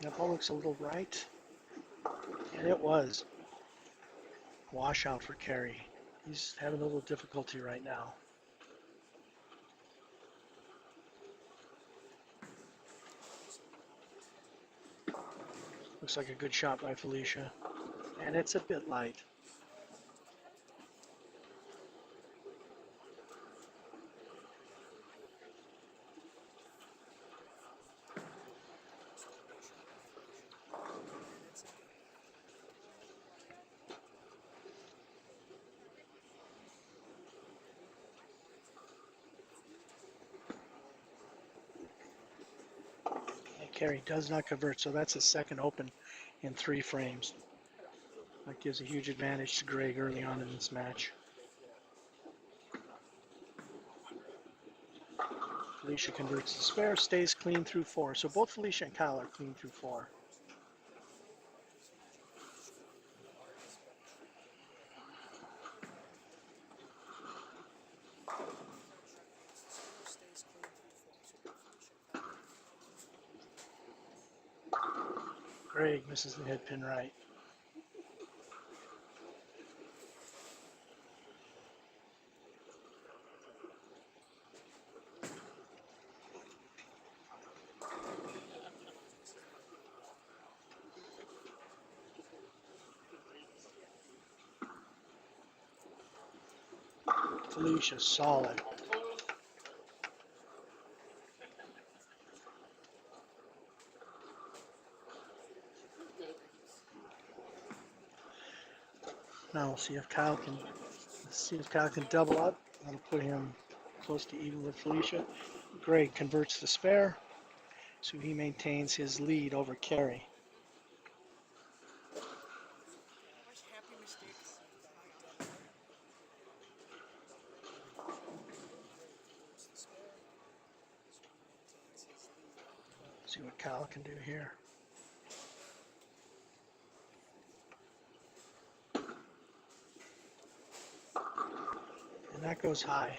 Speaker 6: That ball looks a little right, and it was. Washout for Carey. He's having a little difficulty right now. Looks like a good shot by Felicia, and it's a bit light. Carey does not convert, so that's his second open in 3 frames. That gives a huge advantage to Greg early on in this match. Felicia converts the spare, stays clean through 4. So both Felicia and Kyle are clean through 4. Greg misses the head pin right. Felicia solid. Now we'll see if Kyle can double up. That'll put him close to even with Felicia. Greg converts the spare, so he maintains his lead over Carey. See what Kyle can do here. And that goes high.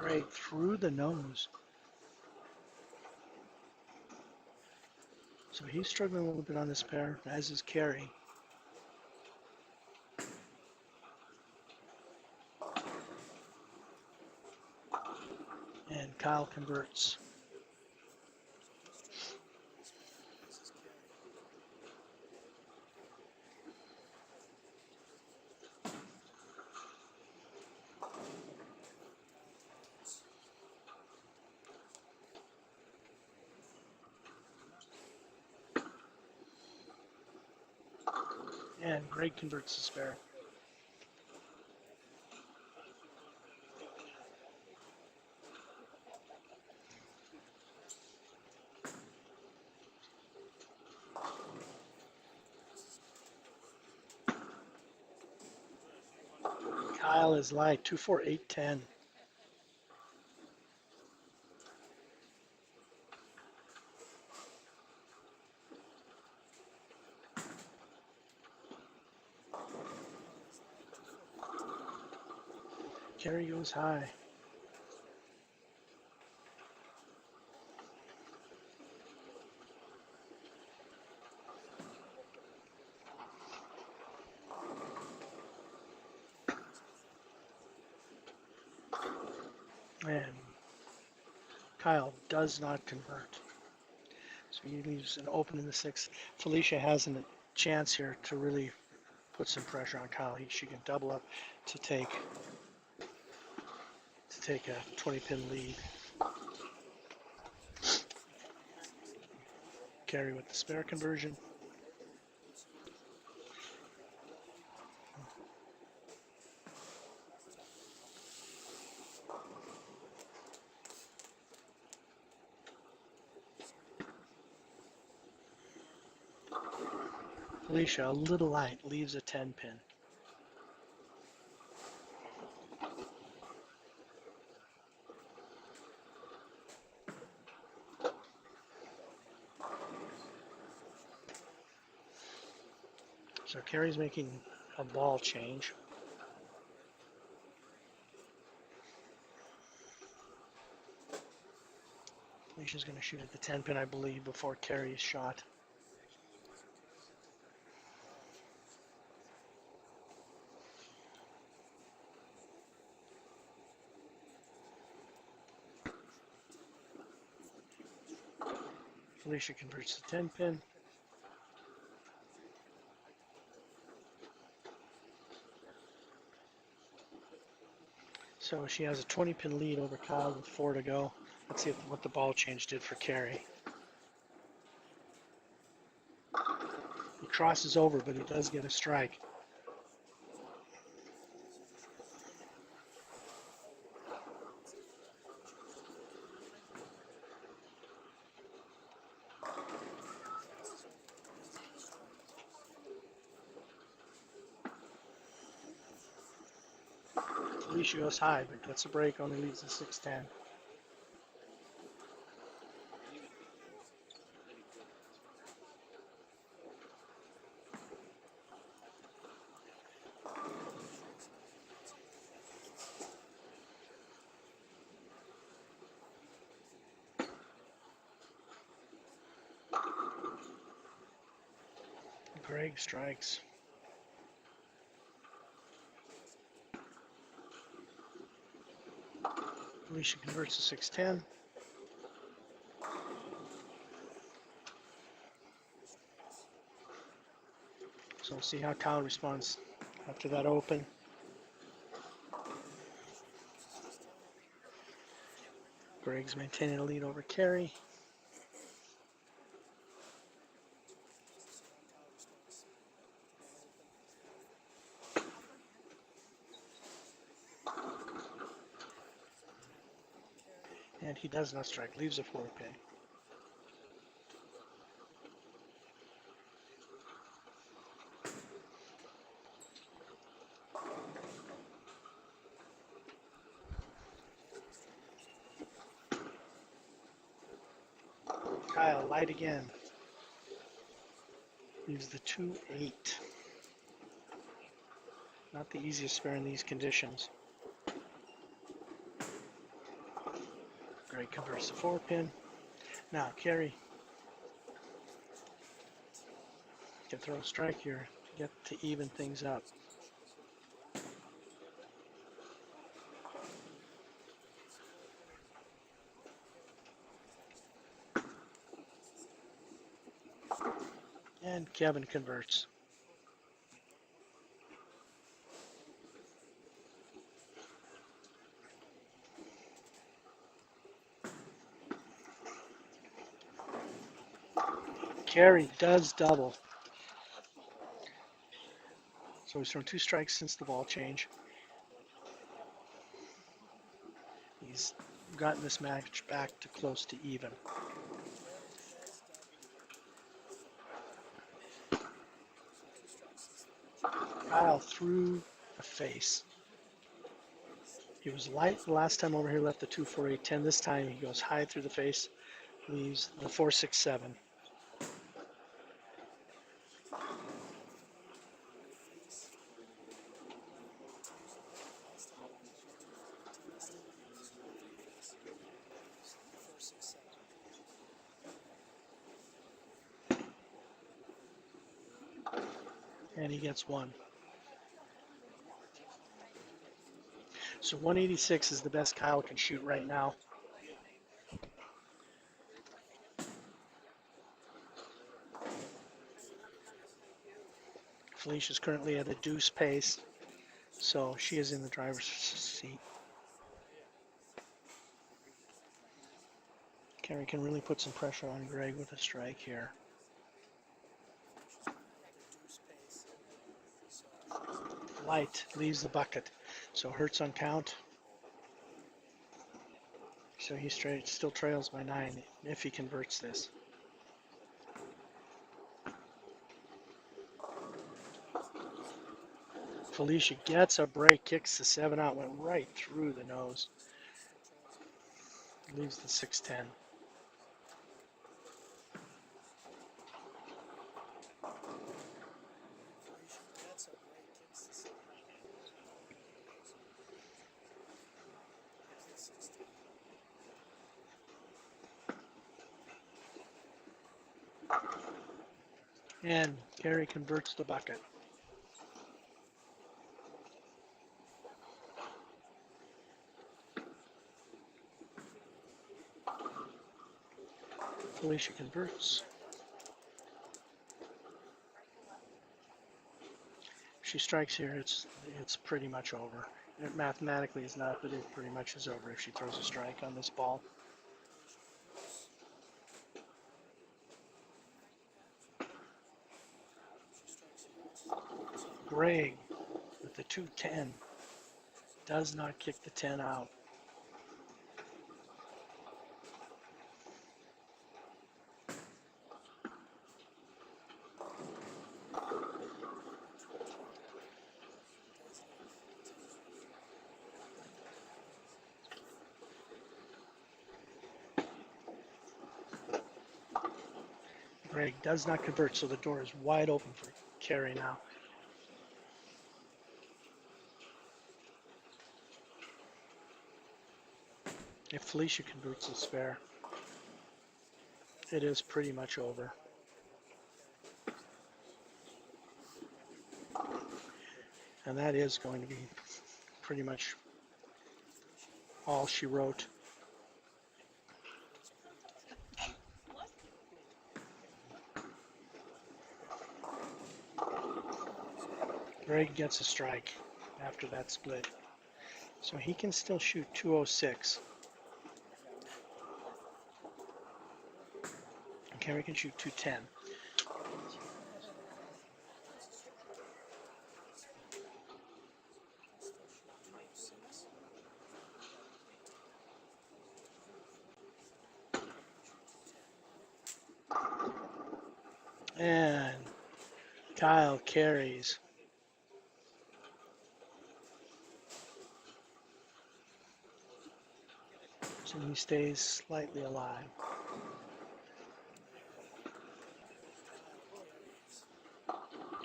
Speaker 6: Great, through the nose. So he's struggling a little bit on this pair, as is Carey. And Kyle converts.
Speaker 4: This is carry.
Speaker 6: And Greg converts the spare. Kyle is light, 2-4-8-10. Carey goes high. And Kyle does not convert. So he leaves an open in the sixth. Felicia has a chance here to really put some pressure on Kyle. She can double up to take a 20-pin lead. Carey with the spare conversion. Felicia, a little light, leaves a 10-pin. So Carey's making a ball change. Felicia's going to shoot at the 10-pin, I believe, before Carey's shot. Felicia converts the 10-pin. So she has a 20-pin lead over Kyle with 4 to go. Let's see what the ball change did for Carey. He crosses over, but he does get a strike. Felicia goes high, but gets a break, only leaves a 6-10. Greg strikes. Felicia converts to 6-10. So we'll see how Kyle responds after that open. Greg's maintaining a lead over Carey. And he does not strike, leaves a 4-pin. Kyle, light again. Leaves the 2-8. Not the easiest spare in these conditions. Greg converts the 4-pin. Now Carey can throw a strike here to get to even things up. And Kevin converts. Carey does double. So he's thrown 2 strikes since the ball change. He's gotten this match back to close to even. Kyle through the face. He was light the last time over here, left the 2-4-8-10. This time he goes high through the face, leaves the 4-6-7. And he gets 1. So 186 is the best Kyle can shoot right now. Felicia's currently at a deuce pace, so she is in the driver's seat. Carey can really put some pressure on Greg with a strike here. Light leaves the bucket, so Hertz on count. So he still trails by 9 if he converts this. Felicia gets a break, kicks the 7 out, went right through the nose. Leaves the 6-10. And Carey converts the bucket. Felicia converts. If she strikes here, it's pretty much over. It mathematically is not, but it pretty much is over if she throws a strike on this ball. Greg with the 2-10 does not kick the 10 out. Greg does not convert, so the door is wide open for Carey now. If Felicia converts the spare, it is pretty much over. And that is going to be pretty much all she wrote. Greg gets a strike after that split. So he can still shoot 206. And Carey can shoot 210. And Kyle carries. So he stays slightly alive.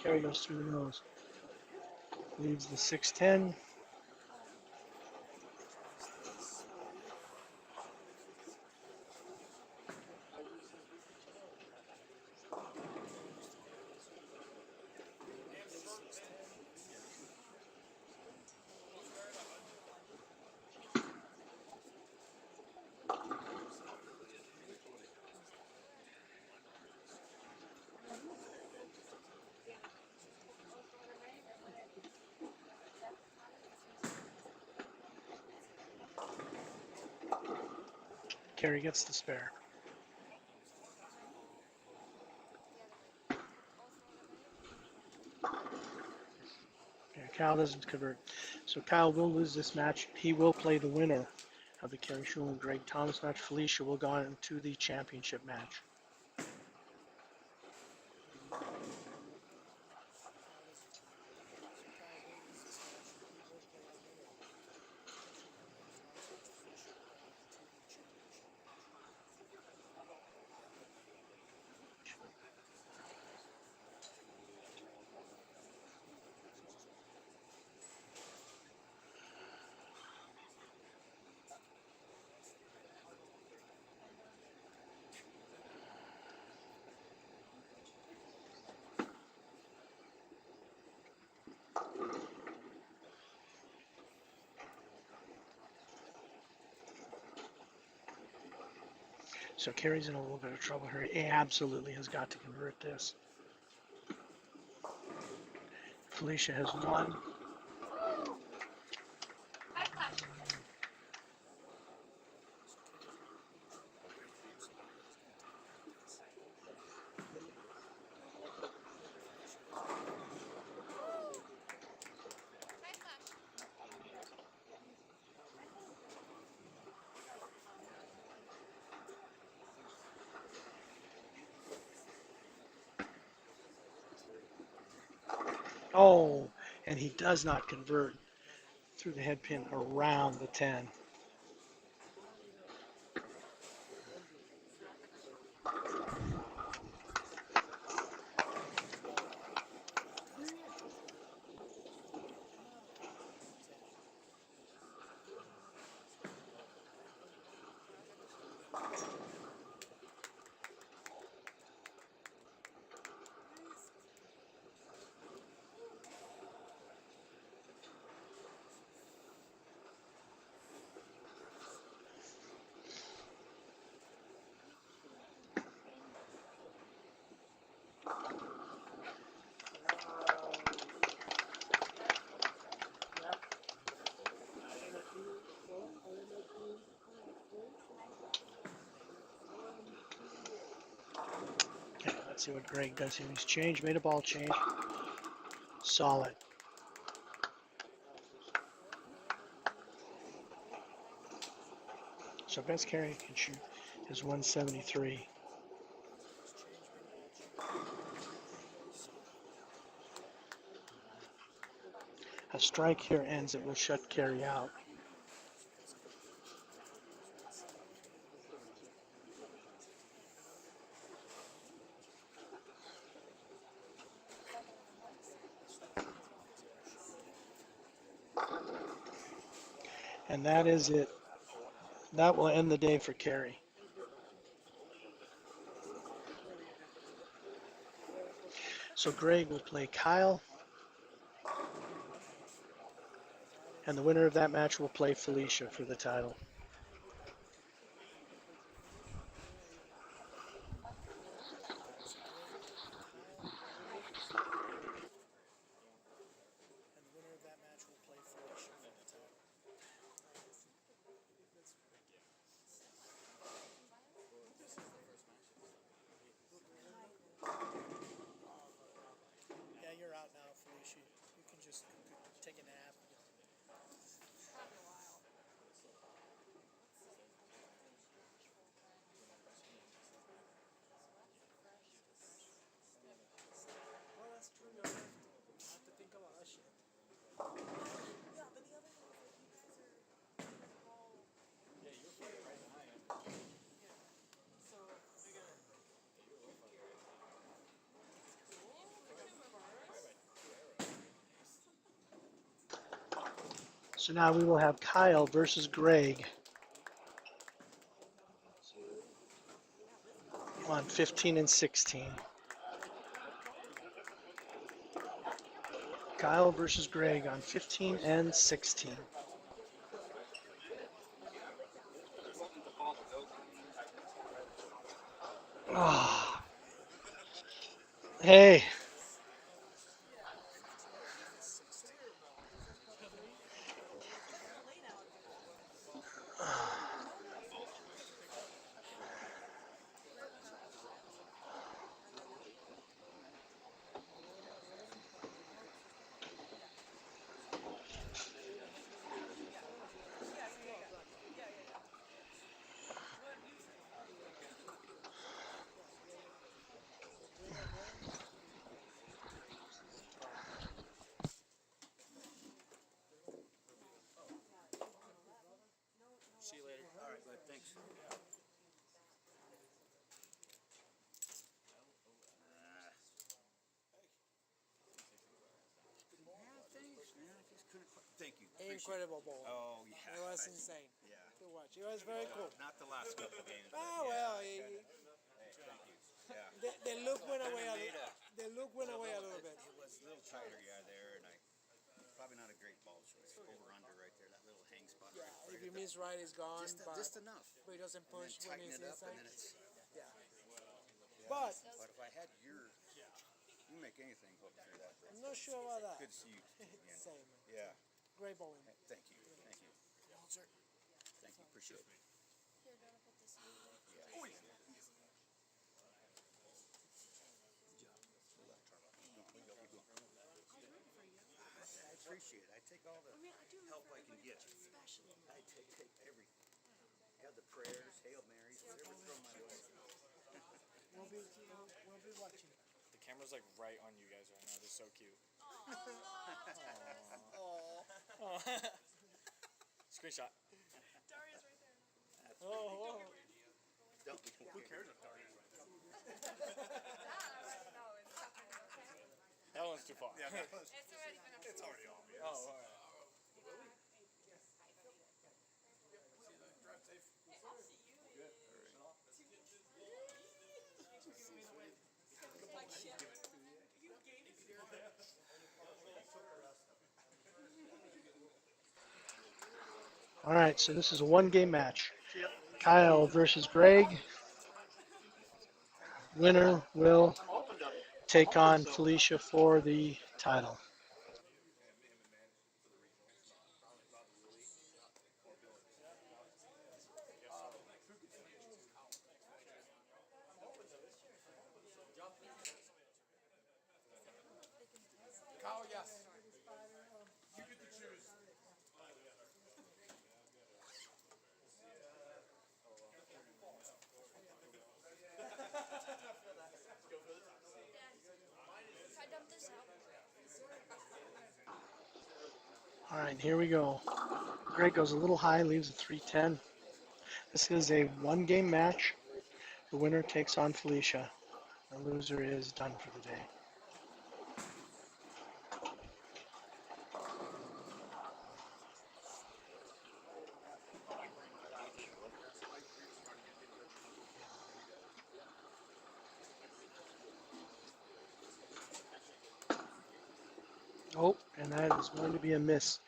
Speaker 6: Carey goes through the nose. Leaves the 6-10. Carey gets the spare. Yeah, Kyle doesn't convert. So Kyle will lose this match. He will play the winner of the Kerry Schul and Greg Thomas match. Felicia will go on into the championship match.
Speaker 4: Kyle will lose this match. He will play the winner of the Greg Thomas match. Felicia will go on to the championship match.
Speaker 6: So Kerry's in a little bit of trouble here. He absolutely has got to convert this. Felicia has won. Oh, and he does not convert through the head pin around the 10. Okay, let's see what Greg does here. He's changed, made a ball change. Solid. So best Kerry can shoot is 173. A strike here ends it will shut Kerry out. And that is it. That will end the day for Kerry. So Greg will play Kyle. And the winner of that match will play Felicia for the title.
Speaker 4: And the winner of that match will play Felicia for the title. Yeah, you're out now, Felicia. You can just take a nap. Well, that's true. You don't have to think a lot of shit.
Speaker 6: So now we will have Kyle versus Greg on 15 and 16. Kyle versus Greg on 15 and 16. Oh. Hey.
Speaker 5: Thanks, man. I just couldn't quite. Thank you. Appreciate
Speaker 7: Incredible bowl.
Speaker 5: it. Oh, yeah.
Speaker 7: It was insane
Speaker 5: Yeah.
Speaker 7: to watch. It was very cool.
Speaker 5: Not the last couple games. But
Speaker 7: Ah,
Speaker 5: yeah,
Speaker 7: well,
Speaker 5: hey, thank you. Yeah.
Speaker 7: the look went away.
Speaker 5: Kinda made a-
Speaker 7: The look went away a little bit.
Speaker 5: It was a little tighter, yeah, there, and probably not a great ball choice. Over under right there, that little hang spot.
Speaker 7: Yeah,
Speaker 5: right
Speaker 7: if he
Speaker 5: there.
Speaker 7: missed right, it's gone.
Speaker 5: Just enough.
Speaker 7: But he doesn't
Speaker 5: And then
Speaker 7: push when
Speaker 5: tighten
Speaker 7: he's
Speaker 5: it up,
Speaker 7: inside.
Speaker 5: and then it's.
Speaker 7: Yeah. But
Speaker 5: But if I had you make anything hook through that.
Speaker 7: I'm not sure about that.
Speaker 5: Good to see you again.
Speaker 7: Same.
Speaker 5: Yeah.
Speaker 7: Great bowling.
Speaker 5: Thank you. Thank you. Thank you. Appreciate it.
Speaker 3: Here, do you want to put this in?
Speaker 5: I appreciate it. I take all the help I can get. I take everything. Have the prayers, Hail Marys, whatever thrown my way.
Speaker 7: We'll be watching.
Speaker 8: The camera's like right on you guys right now. They're so cute. Screenshot.
Speaker 3: Daria's right there.
Speaker 7: Oh,
Speaker 5: Don't be. Who cares if Daria's right there?
Speaker 3: No, it's okay.
Speaker 8: That one's too far.
Speaker 5: Yeah,
Speaker 3: It's already been uploaded.
Speaker 5: it's already on.
Speaker 8: Oh, all right.
Speaker 6: All right, so this is a one-game match. Kyle versus Greg. Winner will take on Felicia for the title.
Speaker 8: Kyle, yes. You get to choose.
Speaker 3: If I dump this out.
Speaker 6: All right, here we go. Greg goes a little high, leaves a 310. This is a one-game match. The winner takes on Felicia. The loser is done for the day. Oh, and that is going to be a miss.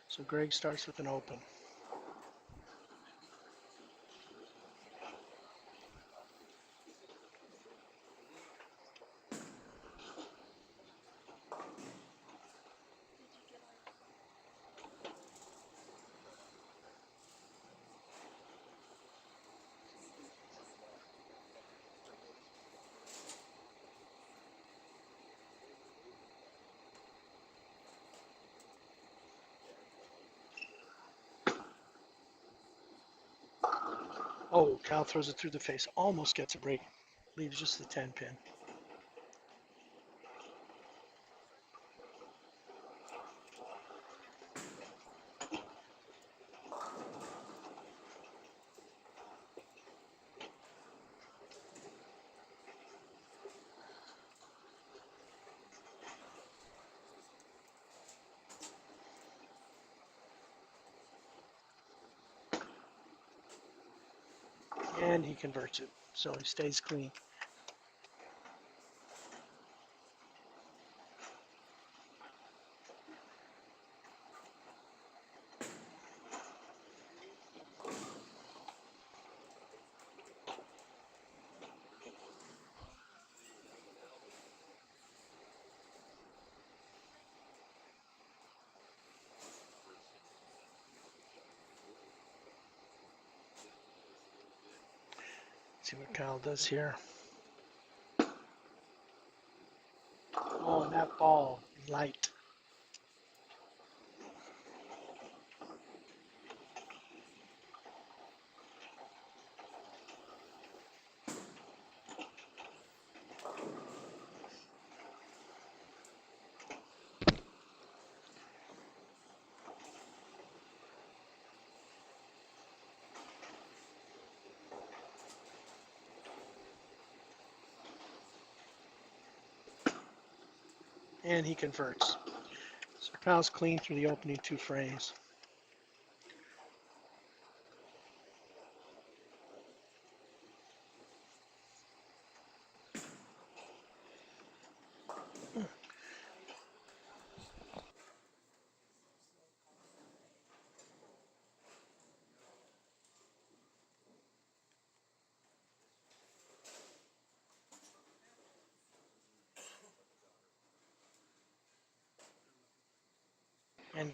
Speaker 6: So Greg starts with an open. Oh, Kyle throws it through the face. Almost gets a break. Leaves just the 10 pin. And he converts it. So he stays clean. See what Kyle does here. Oh, and that ball, light. And he converts. So Kyle's clean through the opening 2 frames. And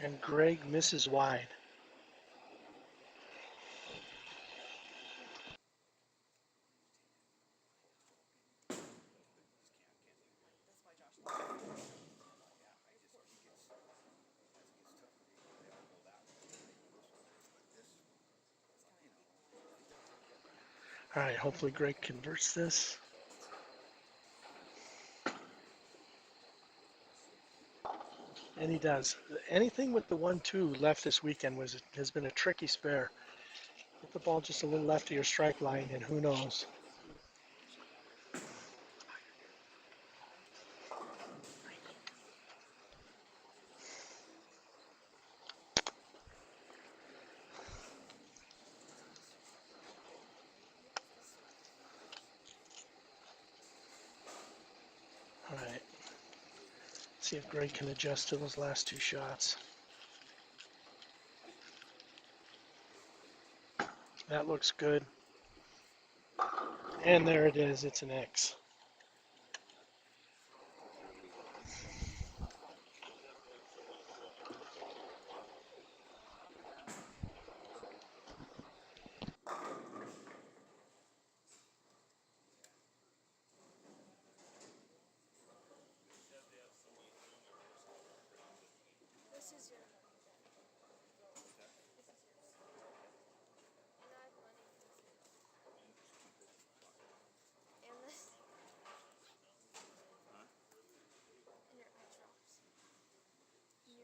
Speaker 6: and Greg misses wide. All right, hopefully Greg converts this. And he does. Anything with the 1-2 left this weekend has been a tricky spare. Get the ball just a little left of your strike line, and who knows? All right. See if Greg can adjust to those last 2 shots. That looks good. And there it is. It's an X.
Speaker 3: This is your. And this. And your eye drops. You.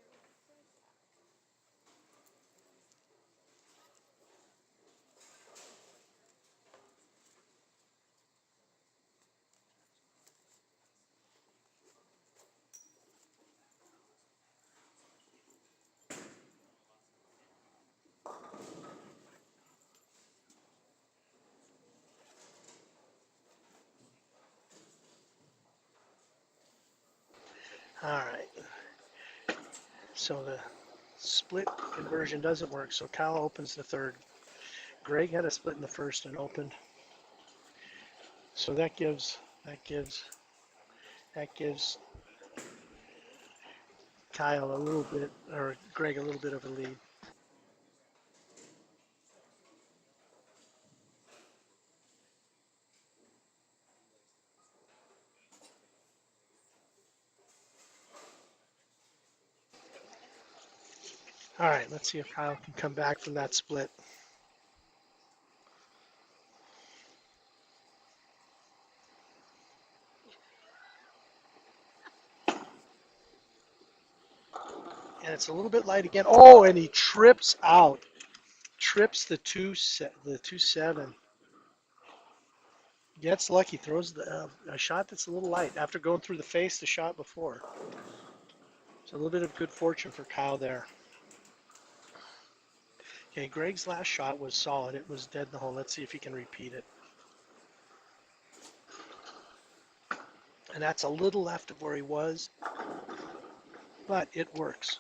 Speaker 6: All right. So the split conversion doesn't work. So Kyle opens the 3rd. Greg had a split in the 1st and opened. So that gives Kyle a little bit, or Greg a little bit of a lead. All right, let's see if Kyle can come back from that split. And it's a little bit light again. Oh, and he trips out. Trips the 2-7. Gets lucky, throws a shot that's a little light after going through the face the shot before. So a little bit of good fortune for Kyle there. Okay, Greg's last shot was solid. It was dead in the hole. Let's see if he can repeat it. And that's a little left of where he was, but it works.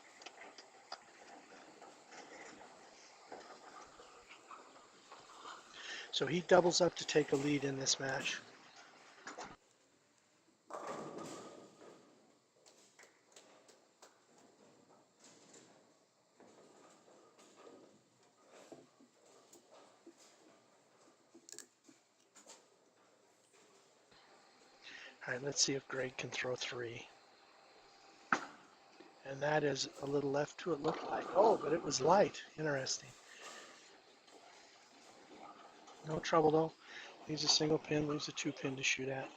Speaker 6: So he doubles up to take a lead in this match. All right, let's see if Greg can throw 3. And that is a little left to it looked like. Oh, but it was light. Interesting. No trouble though. Leaves a single pin, leaves a 2 pin to shoot at.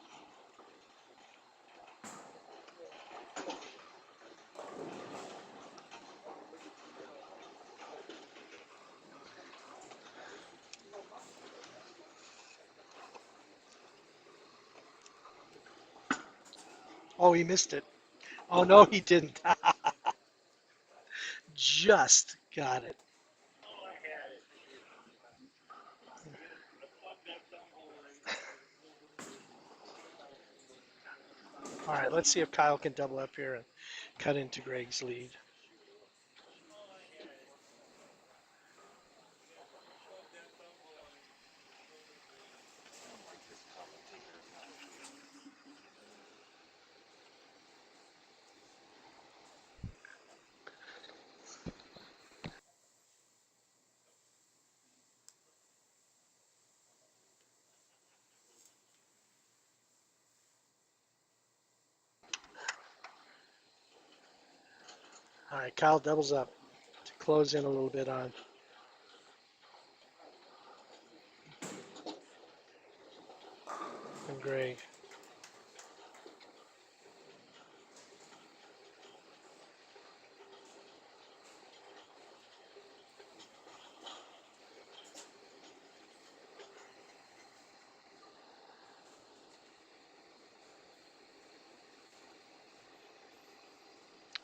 Speaker 6: Oh, he missed it. Oh no, he didn't. Just got it. All right, let's see if Kyle can double up here and cut into Greg's lead. All right, Kyle doubles up to close in a little bit on Greg.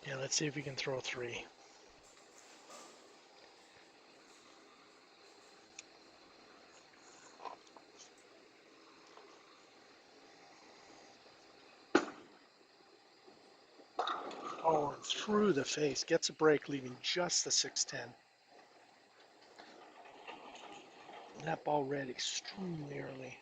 Speaker 6: Yeah, let's see if we can throw three. Oh, and through the face. Gets a break, leaving just the 610. That ball read extremely early.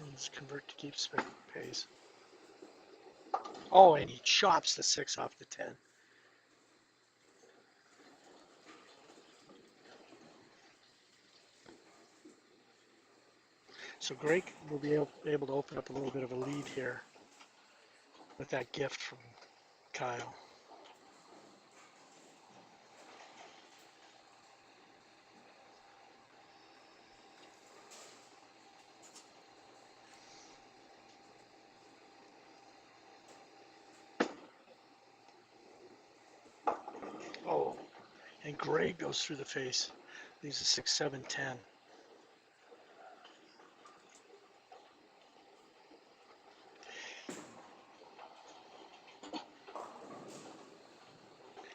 Speaker 6: And just convert to keep pace. Oh, and he chops the 6 off the 10. So Greg will be able to open up a little bit of a lead here with that gift from Kyle. Oh, and Greg goes through the face. Leaves a 6, 7, 10.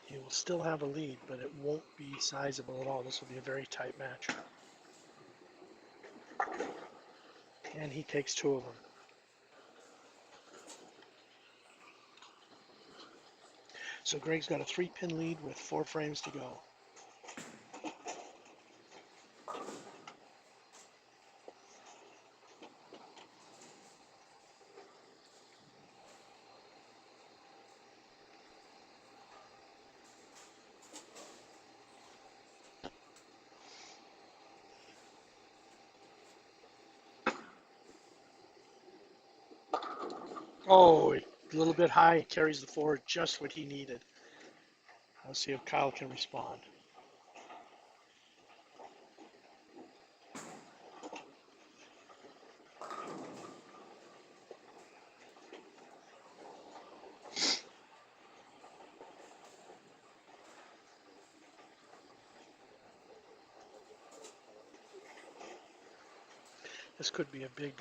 Speaker 6: He will still have a lead, but it won't be sizable at all. This will be a very tight match. And he takes 2 of them. So Greg's got a 3-pin lead with 4 frames to go. Oh, a little bit high, carries the forward, just what he needed. Let's see if Kyle can respond. This could be a big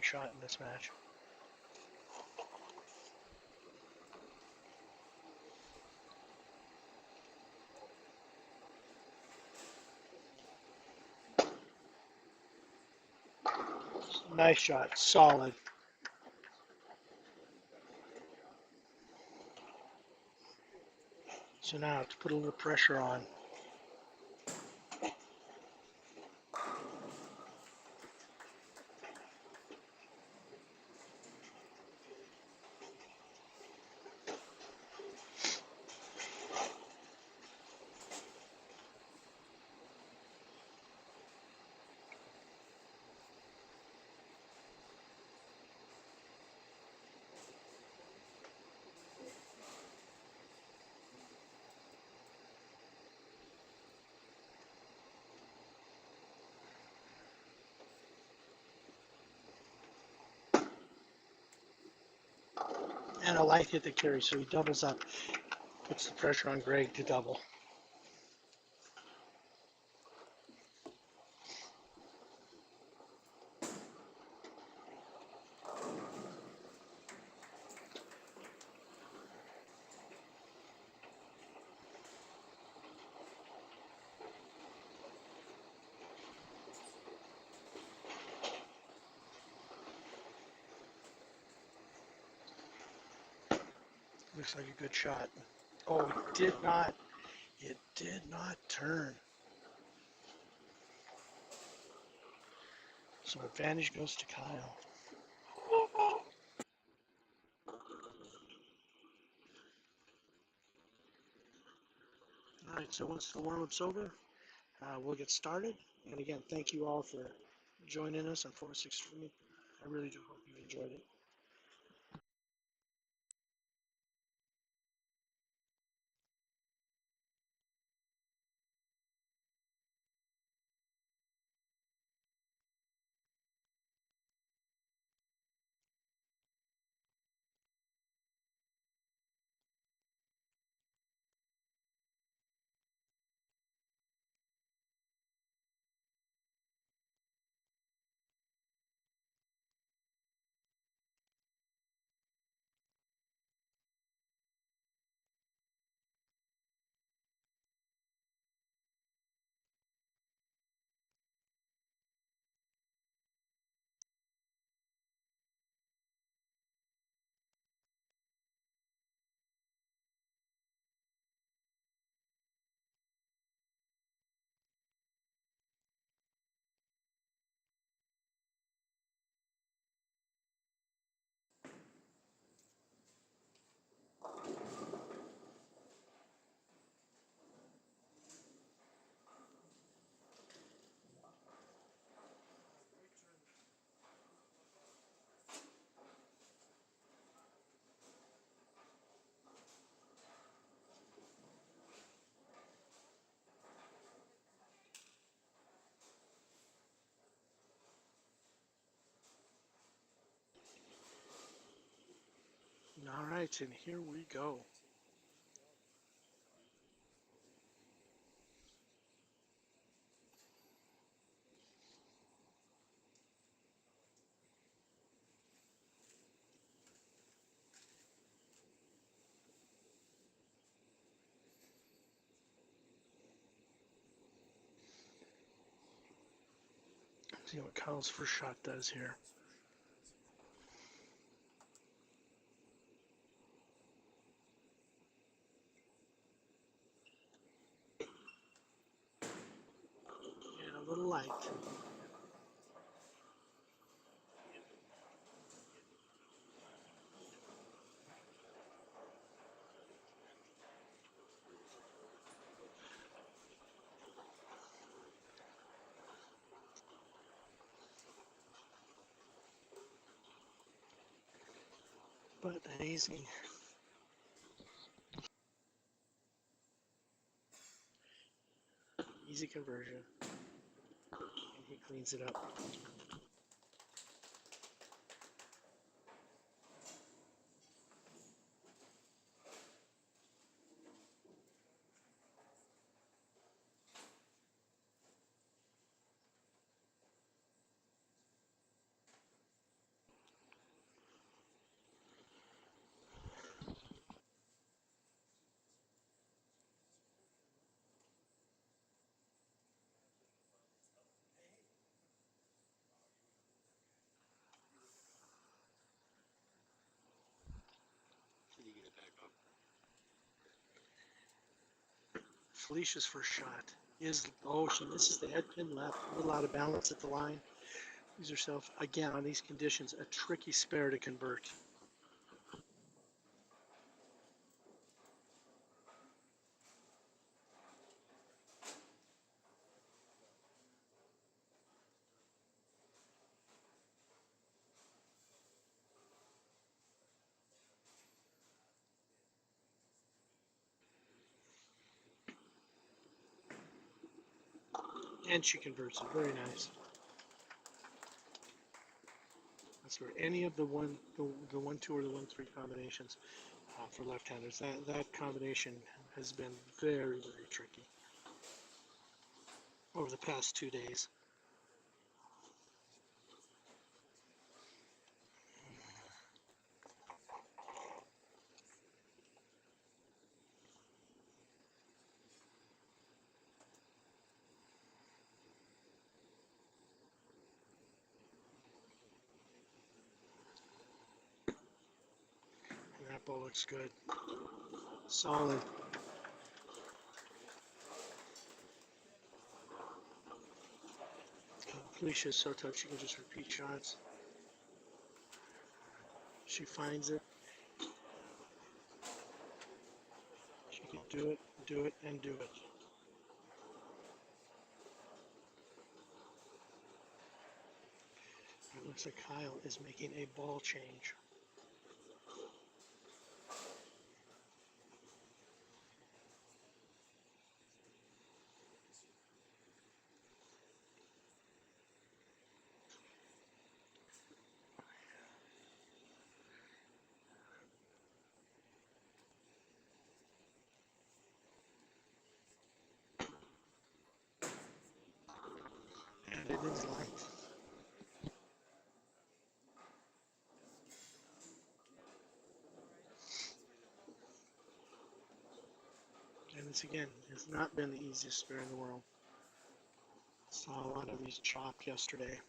Speaker 6: shot in this match. Nice shot, solid. So now to put a little pressure on. And a light hit the carry, so he doubles up, puts the pressure on Greg to double. Looks like a good shot. Oh, it did not. It did not turn. So advantage goes to Kyle. All right, so once the warm-up's over, we'll get started. And again, thank you all for joining us on 4-6 Streaming. I really do hope you enjoyed it. All right, and here we go. See what Kyle's first shot does here. And a little light. But an easy conversion. And he cleans it up. Felicia's first shot is, oh, she misses the head pin left, a little out of balance at the line. Gives herself, again, on these conditions, a tricky spare to convert. And she converts it, very nice. for any of the 1-2 or the 1-3 combinations for left-handers. That combination has been very, very tricky over the past 2 days. And that ball looks good. Solid. Felicia is so tough, she can just repeat shots. She finds it. She can do it, and do it. It looks like Kyle is making a ball change. And it is light. And this again has not been the easiest spare in the world. Saw a lot of these chopped yesterday.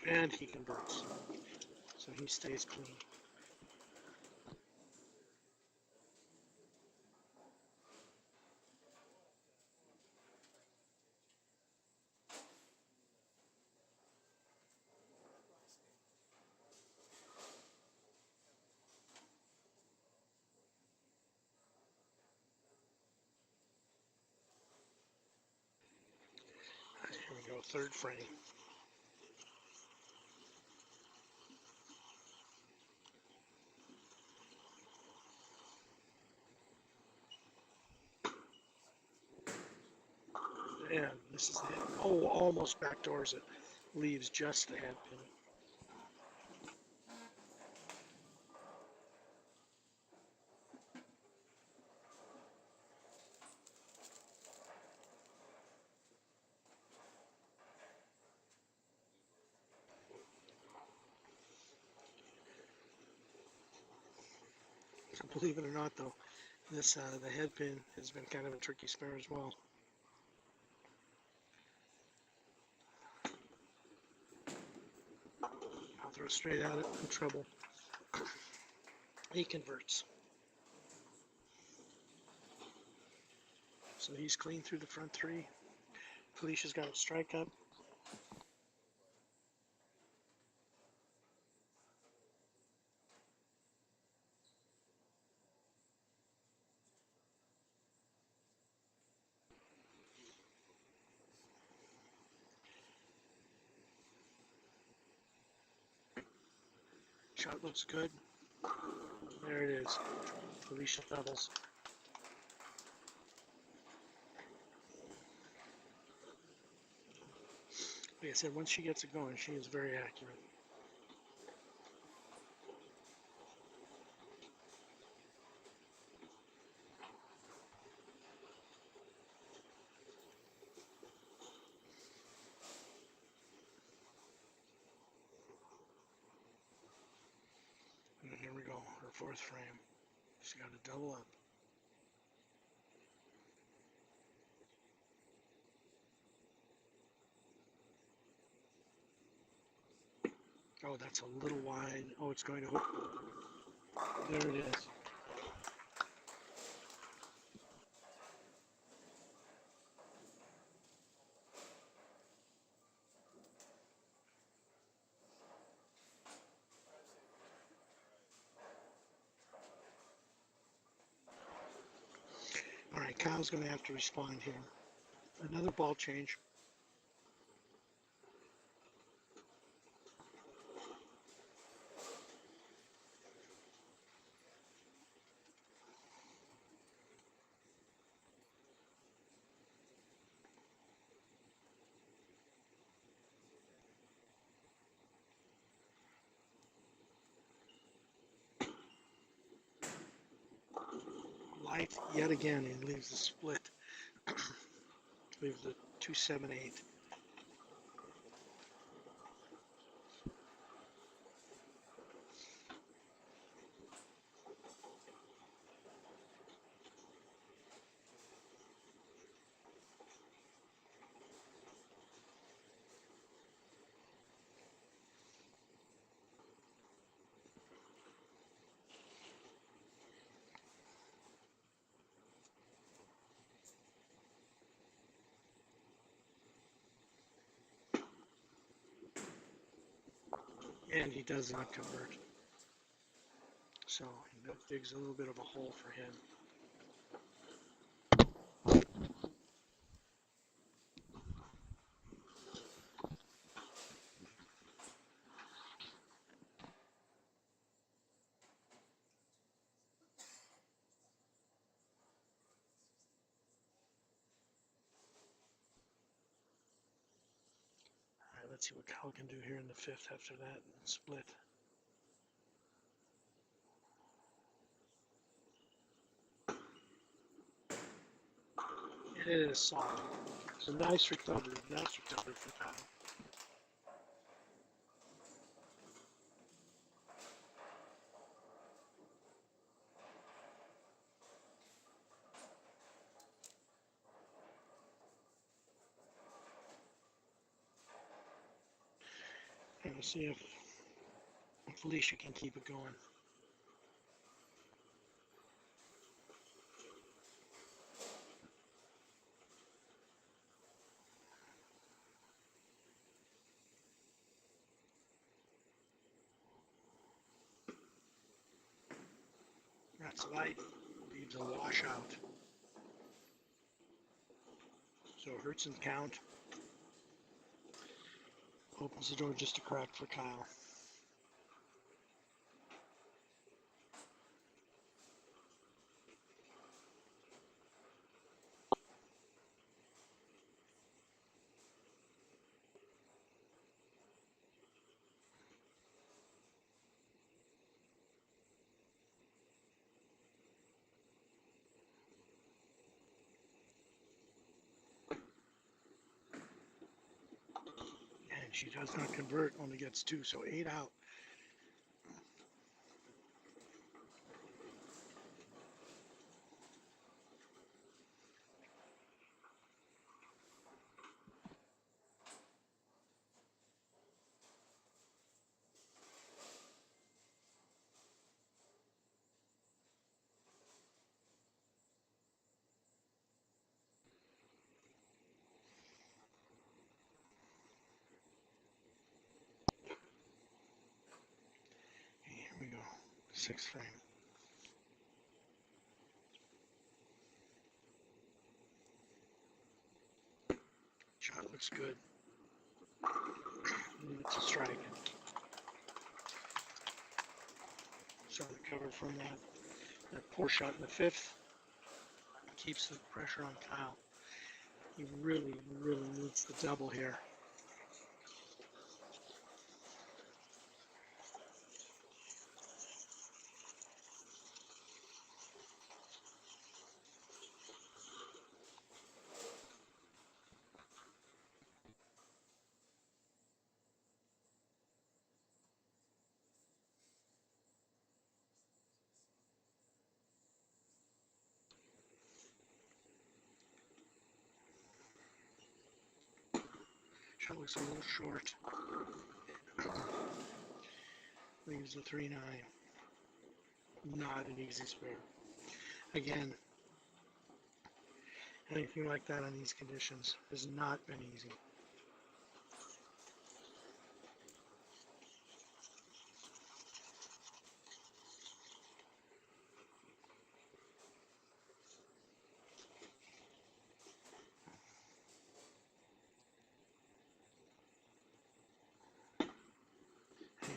Speaker 6: And he converts. So he stays clean. Here we go, third frame. And this is the head. Oh, almost backdoors it. Leaves just the head pin. So believe it or not, though, this the head pin has been kind of a tricky spare as well. I'll throw straight at it, no trouble. He converts. So he's clean through the front three. Felicia's got a strike up. Shot looks good. There it is. Felicia doubles. Like I said, once she gets it going, she is very accurate. And here we go, her fourth frame. She got to double up. Oh, that's a little wide. Oh, it's going to hook. There it is. All right, Kyle's going to have to respond here. Another ball change. Height yet again. He leaves the split. Leaves the 278. And he does not convert. So that digs a little bit of a hole for him. All right, let's see what Kyle can do here in the fifth after that split. And it is soft. So nice recovery for Kyle. And we'll see if Felicia can keep it going. That's light. Leaves a washout. So Hertz's count opens the door just a crack for Kyle. And she does not convert, only gets 2, so 8 out. Here we go. 6th frame. Shot looks good. And it's a strike. So recover from that poor shot in the 5th. Keeps the pressure on Kyle. He really, really needs the double here. Shot looks a little short. Leaves a 3-9. Not an easy spare. Again, anything like that on these conditions has not been easy.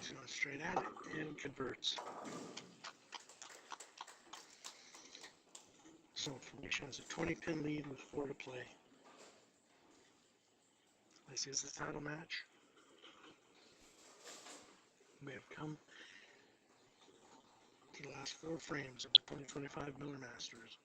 Speaker 6: He's going straight at it and converts. So Felicia has a 20-pin lead with 4 to play. This is the title match. We have come to the last 4 frames of the 2025 Miller Masters.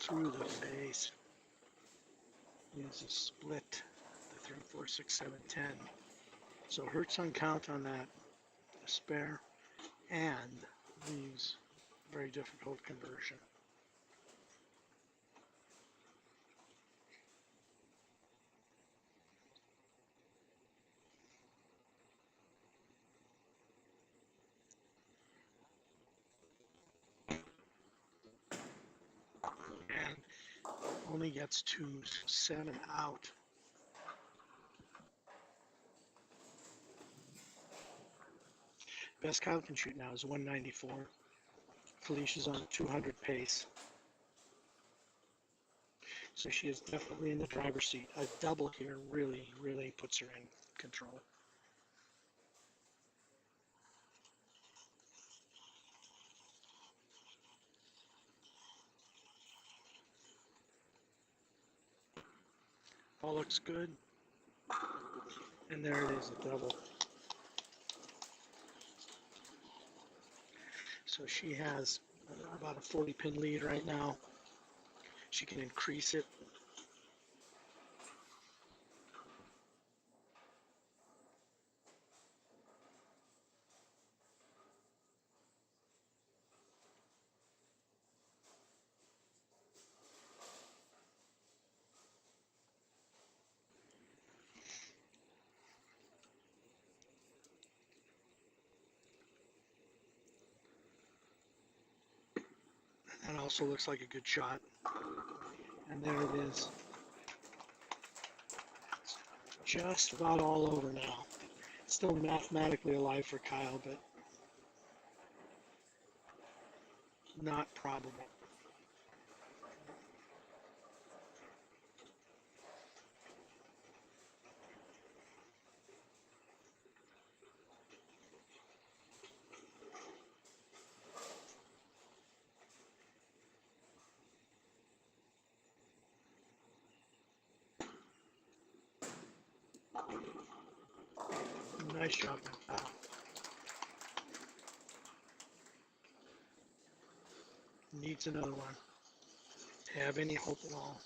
Speaker 6: through the face. Use a split, the 3, 4, 6, 7, 10. So hurts on count on that spare and leaves very difficult conversion. And only gets to 7 out. Best Kyle can shoot now is 194. Felicia's on 200 pace. So she is definitely in the driver's seat. A double here really, really puts her in control. All looks good. And there it is, a double. So she has about a 40 pin lead right now. She can increase it. That also looks like a good shot. And there it is. Just about all over now. Still mathematically alive for Kyle, but not probable. Nice shot, Kyle. Needs another one. Have any hope at all.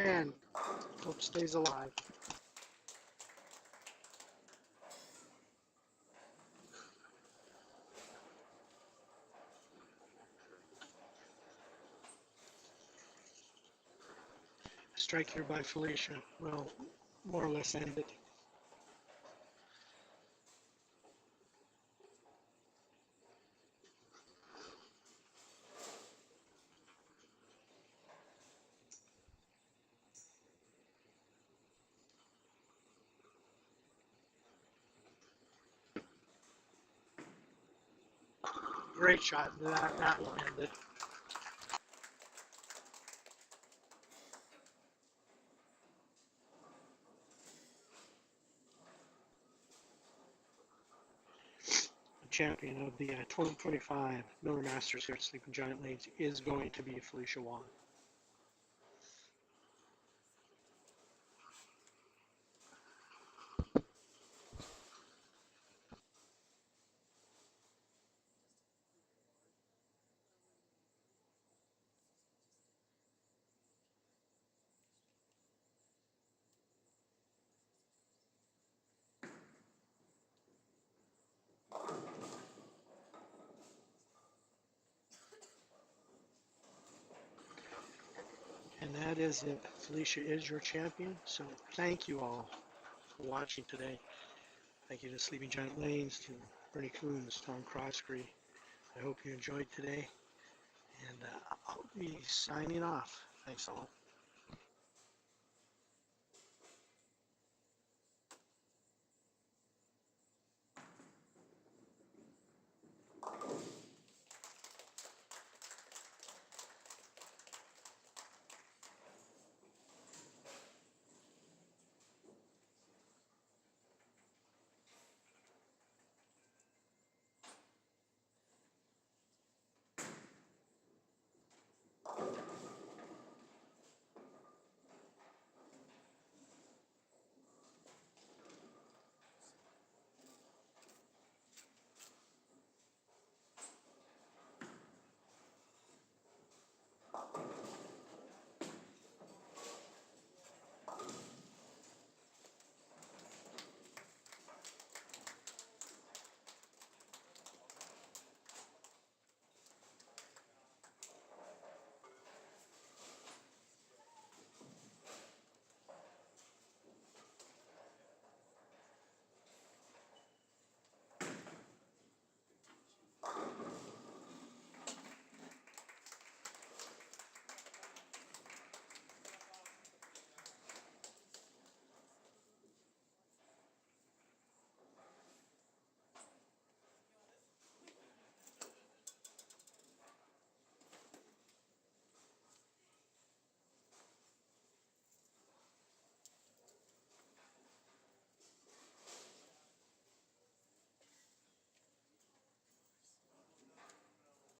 Speaker 6: And hope stays alive. Strike here by Felicia will more or less end it. Great shot. That will end it. The champion of the 2025 Miller Masters here at Sleeping Giant Lanes is going to be Felicia Wong. And that is it. Felicia is your champion. So thank you all for watching today. Thank you to Sleeping Giant Lanes, to Bernie Coons, Tom Croskery. I hope you enjoyed today. And I'll be signing off. Thanks all.